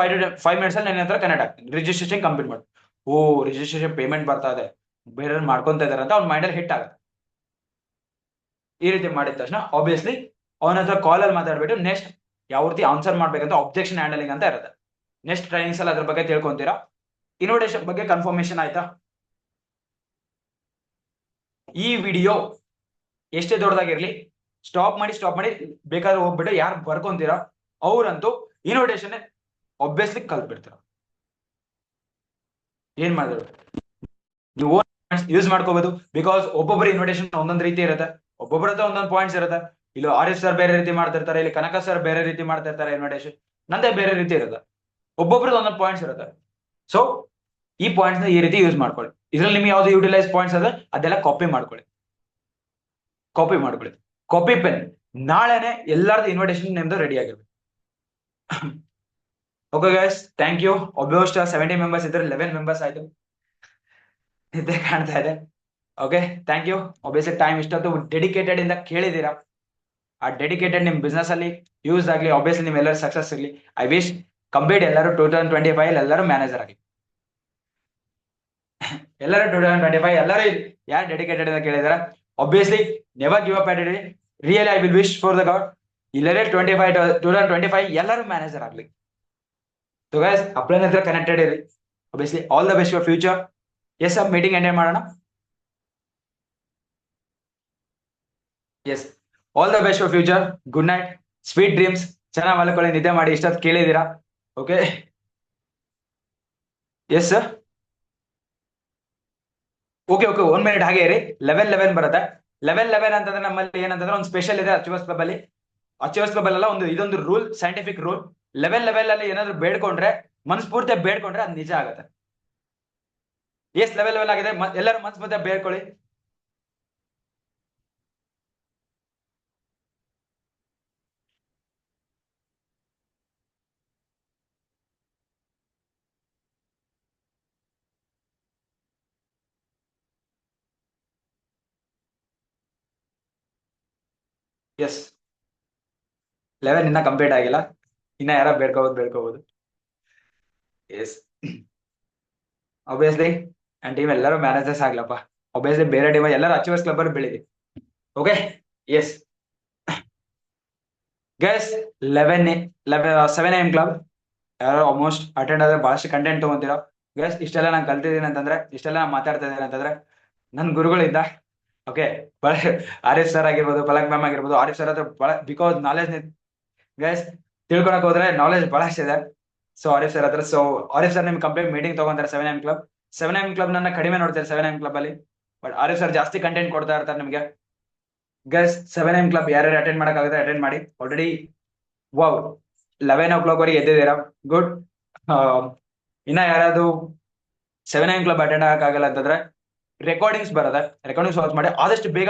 5 minutes ಅಲ್ಲಿ ನನ್ನ ಹತ್ರ ಕನೆಕ್ಟ್ ಆಗ್ತೀನಿ. ರಿಜಿಸ್ಟ್ರೇಷನ್ ಕಂಪ್ಲೀಟ್ ಮಾಡಿ, ಓ ರಿಜಿಸ್ಟ್ರೇಷನ್ ಪೇಮೆಂಟ್ ಬರ್ತಾ ಇದೆ, ಬೇರೆ ಮಾಡ್ಕೊಂತ ಇದಾರೆ ಅಂತ ಅವ್ನ ಮೈಂಡಲ್ಲಿ ಹಿಟ್ ಆಗುತ್ತೆ. ಈ ರೀತಿ ಮಾಡಿದ ತಕ್ಷಣ ಆಬ್ವಿಯಸ್ಲಿ ಅವನ ಹತ್ರ ಕಾಲಲ್ಲಿ ಮಾತಾಡ್ಬಿಟ್ಟು ನೆಕ್ಸ್ಟ್ ಯಾವ ರೀತಿ ಆನ್ಸರ್ ಮಾಡ್ಬೇಕಂತ ಅಬ್ಜೆಕ್ಷನ್ ಹ್ಯಾಂಡಲಿಂಗ್ ಅಂತ ಇರುತ್ತೆ. ನೆಕ್ಸ್ಟ್ ಟ್ರೈನಿಂಗ್ಸ್ ಅಲ್ಲಿ ಅದ್ರ ಬಗ್ಗೆ ತಿಳ್ಕೊಂತೀರಾ. ಇನ್ವಿಟೇಷನ್ ಬಗ್ಗೆ ಕನ್ಫರ್ಮೇಶನ್ ಆಯ್ತಾ? ಈ ವಿಡಿಯೋ ಎಷ್ಟೇ ದೊಡ್ಡದಾಗಿರ್ಲಿ ಸ್ಟಾಪ್ ಮಾಡಿ ಬೇಕಾದ್ರೆ ಹೋಗ್ಬಿಟ್ಟು ಯಾರು ಬರ್ಕೊಂತೀರಾ ಅವ್ರಂತೂ ಇನ್ವಿಟೇಷನ್ ಆಬ್ವಿಯಸ್ಲಿ ಕಲ್ತ್ಬಿಡ್ತೀರ. ಏನ್ ಮಾಡಿದ್ರು ನೀವು ಯೂಸ್ ಮಾಡ್ಕೋಬಹುದು. ಬಿಕಾಸ್ ಒಬ್ಬೊಬ್ಬರು ಇನ್ವಿಟೇಷನ್ ಒಂದೊಂದು ರೀತಿ ಇರುತ್ತೆ, ಒಬ್ಬೊಬ್ಬರ ಹತ್ರ ಒಂದೊಂದು ಪಾಯಿಂಟ್ಸ್ ಇರುತ್ತೆ. ಇಲ್ಲಿ ಆರಿಫ್ ಸರ್ ಬೇರೆ ರೀತಿ ಮಾಡ್ತಿರ್ತಾರೆ, ಇಲ್ಲಿ ಕನಕ ಸರ್ ಬೇರೆ ರೀತಿ ಮಾಡ್ತಿರ್ತಾರೆ ಇನ್ವಿಟೇಷನ್, ನಂದೇ ಬೇರೆ ರೀತಿ ಇರುತ್ತೆ. ಒಬ್ಬೊಬ್ರದ್ದು ಒಂದೊಂದು ಪಾಯಿಂಟ್ಸ್ ಇರುತ್ತೆ. ಸೊ ಈ ಪಾಯಿಂಟ್ಸ್ ನ ಈ ರೀತಿ ಯೂಸ್ ಮಾಡ್ಕೊಳ್ಳಿ. ಇದ್ರಲ್ಲಿ ನಿಮ್ಗೆ ಯಾವ್ದು ಯುಟಿಲೈಸ್ ಪಾಯಿಂಟ್ಸ್ ಅದ ಅದೆಲ್ಲ ಕಾಪಿ ಮಾಡ್ಕೊಳ್ಳಿ. ಕಾಪಿ ಪೆನ್ ನಾಳೆನೆ ಎಲ್ಲರದ್ದು ಇನ್ವಿಟೇಷನ್ ನಿಮ್ದು ರೆಡಿ ಆಗಿರ್ಬೇಕು. Okay guys, thank you. Almost 70 members ಇದ್ರೆ 11 ಮೆಂಬರ್ಸ್ ಆಯ್ತು, ನಿದ್ದೆ ಕಾಣ್ತಾ ಇದೆ. Okay, thank you. Obviously time ಇಷ್ಟೊತ್ತು ಡೆಡಿಕೇಟೆಡ್ ಇಂದ ಕೇಳಿದೀರಾ. ಆ ಡೆಡಿಕೇಟೆಡ್ ನಿಮ್ ಬಿಸ್ನೆಸ್ ಅಲ್ಲಿ ಯೂಸ್ ಆಗ್ಲಿ, ಆಬ್ವಿಯಸ್ಲಿ ನಿಮ್ ಎಲ್ಲರೂ ಸಕ್ಸಸ್ ಸಿಗ್ಲಿ. ಐ ವಿಶ್ ಕಂಪ್ಲೀಟ್ ಎಲ್ಲರೂ 2025 ಎಲ್ಲರೂ ಮ್ಯಾನೇಜರ್ ಆಗಿ, ಎಲ್ಲರೂ 2025 ಎಲ್ಲರೂ ಯಾರು ಡೆಡಿಕೇಟೆಡ್ ಅಂತ ಕೇಳಿದಾರೆ. Obviously never give up attitude. Really I will wish for the god ಇಲ್ಲರೇ 2025 ಎಲ್ಲರೂ ಮ್ಯಾನೇಜರ್ ಆಗ್ಲಿ. ಸೊ ಗೈಸ್, ಅಪ್ಲೈನ್ ಹತ್ರ ಕನೆಕ್ಟೆಡ್ ಇರಿ. Obviously all the best for future. Yes sir, meeting end ಮಾಡೋಣ. Yes, all the best for future. Good night, sweet dreams. ಚೆನ್ನಾಗಿ ಮಲ್ಕೊಳ್ಳಿ, ನಿದ್ದೆ ಮಾಡಿ. ಇಷ್ಟೊತ್ತು ಕೇಳಿದೀರಾ. Okay, yes sir. Okay 1 minute ಹಾಗೆ ಇರಿ. 11 ಬರುತ್ತೆ. 11 ಅಂತಂದ್ರೆ ನಮ್ಮಲ್ಲಿ ಏನಂತಂದ್ರೆ ಒಂದು ಸ್ಪೆಷಲ್ ಇದೆ ಅಚೀವರ್ಸ್ ಕ್ಲಬ್ ಅಲ್ಲಿ. ಅಚೀವರ್ಸ್ ಕ್ಲಬ್ ಅಲ್ಲ, ಇದೊಂದು ರೂಲ್, ಸೈಂಟಿಫಿಕ್ ರೂಲ್. 11 ಅಲ್ಲಿ ಏನಾದ್ರು ಬೇಡ್ಕೊಂಡ್ರೆ, ಮನಸ್ಫೂರ್ತಿ ಬೇಡ್ಕೊಂಡ್ರೆ ಅದು ನಿಜ ಆಗುತ್ತೆ. ಎಸ್, 11 ಆಗಿದೆ. ಎಲ್ಲರೂ ಮನಸ್ಫೂರ್ತಿ ಬೇಡ್ಕೊಳ್ಳಿ. ಎಸ್, 11 ಇನ್ನ ಕಂಪ್ಲೀಟ್ ಆಗಿಲ್ಲ. ಇನ್ನ ಯಾರ ಬೇಡ್ಕೋಬಹುದು. ಎಸ್, ಆಬ್ವಿಯಸ್ಲಿ ನನ್ನ ಟೀಮ್ ಎಲ್ಲರೂ ಮ್ಯಾನೇಜರ್ಸ್ ಆಗ್ಲಪ್ಪ. ಆಬ್ವಿಯಸ್ಲಿ ಬೇರೆ ಟೀಮ್ ಎಲ್ಲರೂ ಅಚೀವರ್ಸ್ ಕ್ಲಬ್ ಅಲ್ಲಿ ಬೆಳಿಲಿ. Okay, yes guys, 7 AM club ಯಾರು ಆಲ್ಮೋಸ್ಟ್ ಅಟೆಂಡ್ ಆದ್ರೆ ಬಹಳಷ್ಟು ಕಂಟೆಂಟ್ ತಗೊಂತೀರಾ. ಗೈಸ್, ಇಷ್ಟೆಲ್ಲ ನಾನು ಕಲ್ತಿದ್ದೀನಿ ಅಂತಂದ್ರೆ, ಇಷ್ಟೆಲ್ಲ ನಾನು ಮಾತಾಡ್ತಾ ಇದ್ದೀನಿ ಅಂತಂದ್ರೆ ನನ್ನ ಗುರುಗಳಿಂದ. ಓಕೆ, ಆರಿಫ್ ಸರ್ ಆಗಿರ್ಬೋದು, ಫಲಕ್ ಮ್ಯಾಮ್ ಆಗಿರ್ಬೋದು. ಆರಿಫ್ ಸರ್ ಹತ್ರ ಬಹಳ ಬಿಕಾಸ್ ನಾಲೆಜ್ ಗೈಸ್ ತಿಳ್ಕೊಳಕ್ ಹೋದ್ರೆ ನಾಲೆಜ್ ಬಹಳಷ್ಟಿದೆ. ಸೊ ಆರಿಫ್ ಸರ್ ಹತ್ರ, ಆರಿಫ್ ಸರ್ ನಿಮ್ ಕಂಪ್ಲೀಟ್ ಮೀಟಿಂಗ್ ತಗೊಂತಾರೆ 7 AM ಕ್ಲಬ್. 7 AM ಕ್ಲಬ್ ನನ್ನ ಕಡಿಮೆ ನೋಡ್ತಾರೆ 7 AM ಕ್ಲಬ್ ಅಲ್ಲಿ, ಬಟ್ ಆರಿಫ್ ಸರ್ ಜಾಸ್ತಿ ಕಂಟೆಂಟ್ ಕೊಡ್ತಾ ಇರ್ತಾರೆ ನಿಮ್ಗೆ. ಗೈಸ್, 7 AM ಕ್ಲಬ್ ಯಾರ್ಯಾರು ಅಟೆಂಡ್ ಮಾಡಕ್ಕಾಗುತ್ತೆ ಅಟೆಂಡ್ ಮಾಡಿ. ಆಲ್ರೆಡಿ ವಾವ್ 11 o'clock ವರೆಗೆ ಎದ್ದಿದ್ದೀರಾ, ಗುಡ್. ಇನ್ನ ಯಾರಾದ್ರು 7 AM ಕ್ಲಬ್ ಅಟೆಂಡ್ ಆಗಕ್ಕಾಗಲ್ಲ ಅಂತಂದ್ರೆ ರೆಕಾರ್ಡಿಂಗ್ಸ್ ಬರುತ್ತೆ, ರೆಕಾರ್ಡಿಂಗ್ಸ್ ವಾಚ್ ಮಾಡಿ ಆದಷ್ಟು ಬೇಗ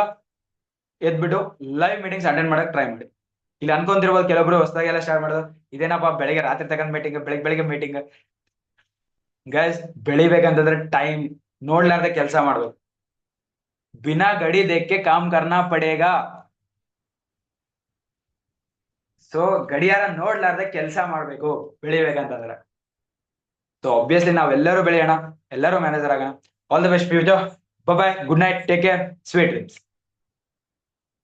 ಎದ್ಬಿಟ್ಟು ಲೈವ್ ಮೀಟಿಂಗ್ಸ್ ಅಟೆಂಡ್ ಮಾಡಕ್ ಟ್ರೈ ಮಾಡಿ. ಇಲ್ಲಿ ಅನ್ಕೊಂತಿರ್ಬೋದು ಕೆಲವೊಬ್ರು ಹೊಸದಾಗಿ ಎಲ್ಲ ಸ್ಟಾರ್ಟ್ ಮಾಡೋದು, ಇದೇನಪ್ಪ ಬೆಳಿಗ್ಗೆ ರಾತ್ರಿ ತಗೊಂಡ್ ಮೀಟಿಂಗ್, ಬೆಳಿಗ್ಗೆ ಮೀಟಿಂಗ್. ಗೈಸ್, ಬೆಳಿಬೇಕಂತಂದ್ರೆ ಟೈಮ್ ನೋಡ್ಲಾರ್ದೆ ಕೆಲಸ ಮಾಡ್ಬೇಕು. ಬಿನಾ ಗಡಿ ದೇಕ್ಕೆ ಕಾಮ್ ಕರ್ನಾ ಪಡೇಗಾ. ಸೊ ಗಡಿಯಾರ ನೋಡ್ಲಾರ್ದೆ ಕೆಲಸ ಮಾಡ್ಬೇಕು ಬೆಳಿಬೇಕಂತಂದ್ರೆ. ಸೊ ಆಬ್ವಿಯಸ್ಲಿ ನಾವೆಲ್ಲರೂ ಬೆಳೆಯೋಣ, ಎಲ್ಲರೂ ಮ್ಯಾನೇಜರ್ ಆಗೋಣ. All the best future. Bye, good night, take care, sweet dreams.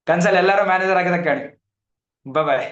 ಕನ್ಸಲ್ಲಿ ಎಲ್ಲರೂ ಮ್ಯಾನೇಜರ್ ಆಗಿದ ಕೇಳಿ. ಬಾಯ್.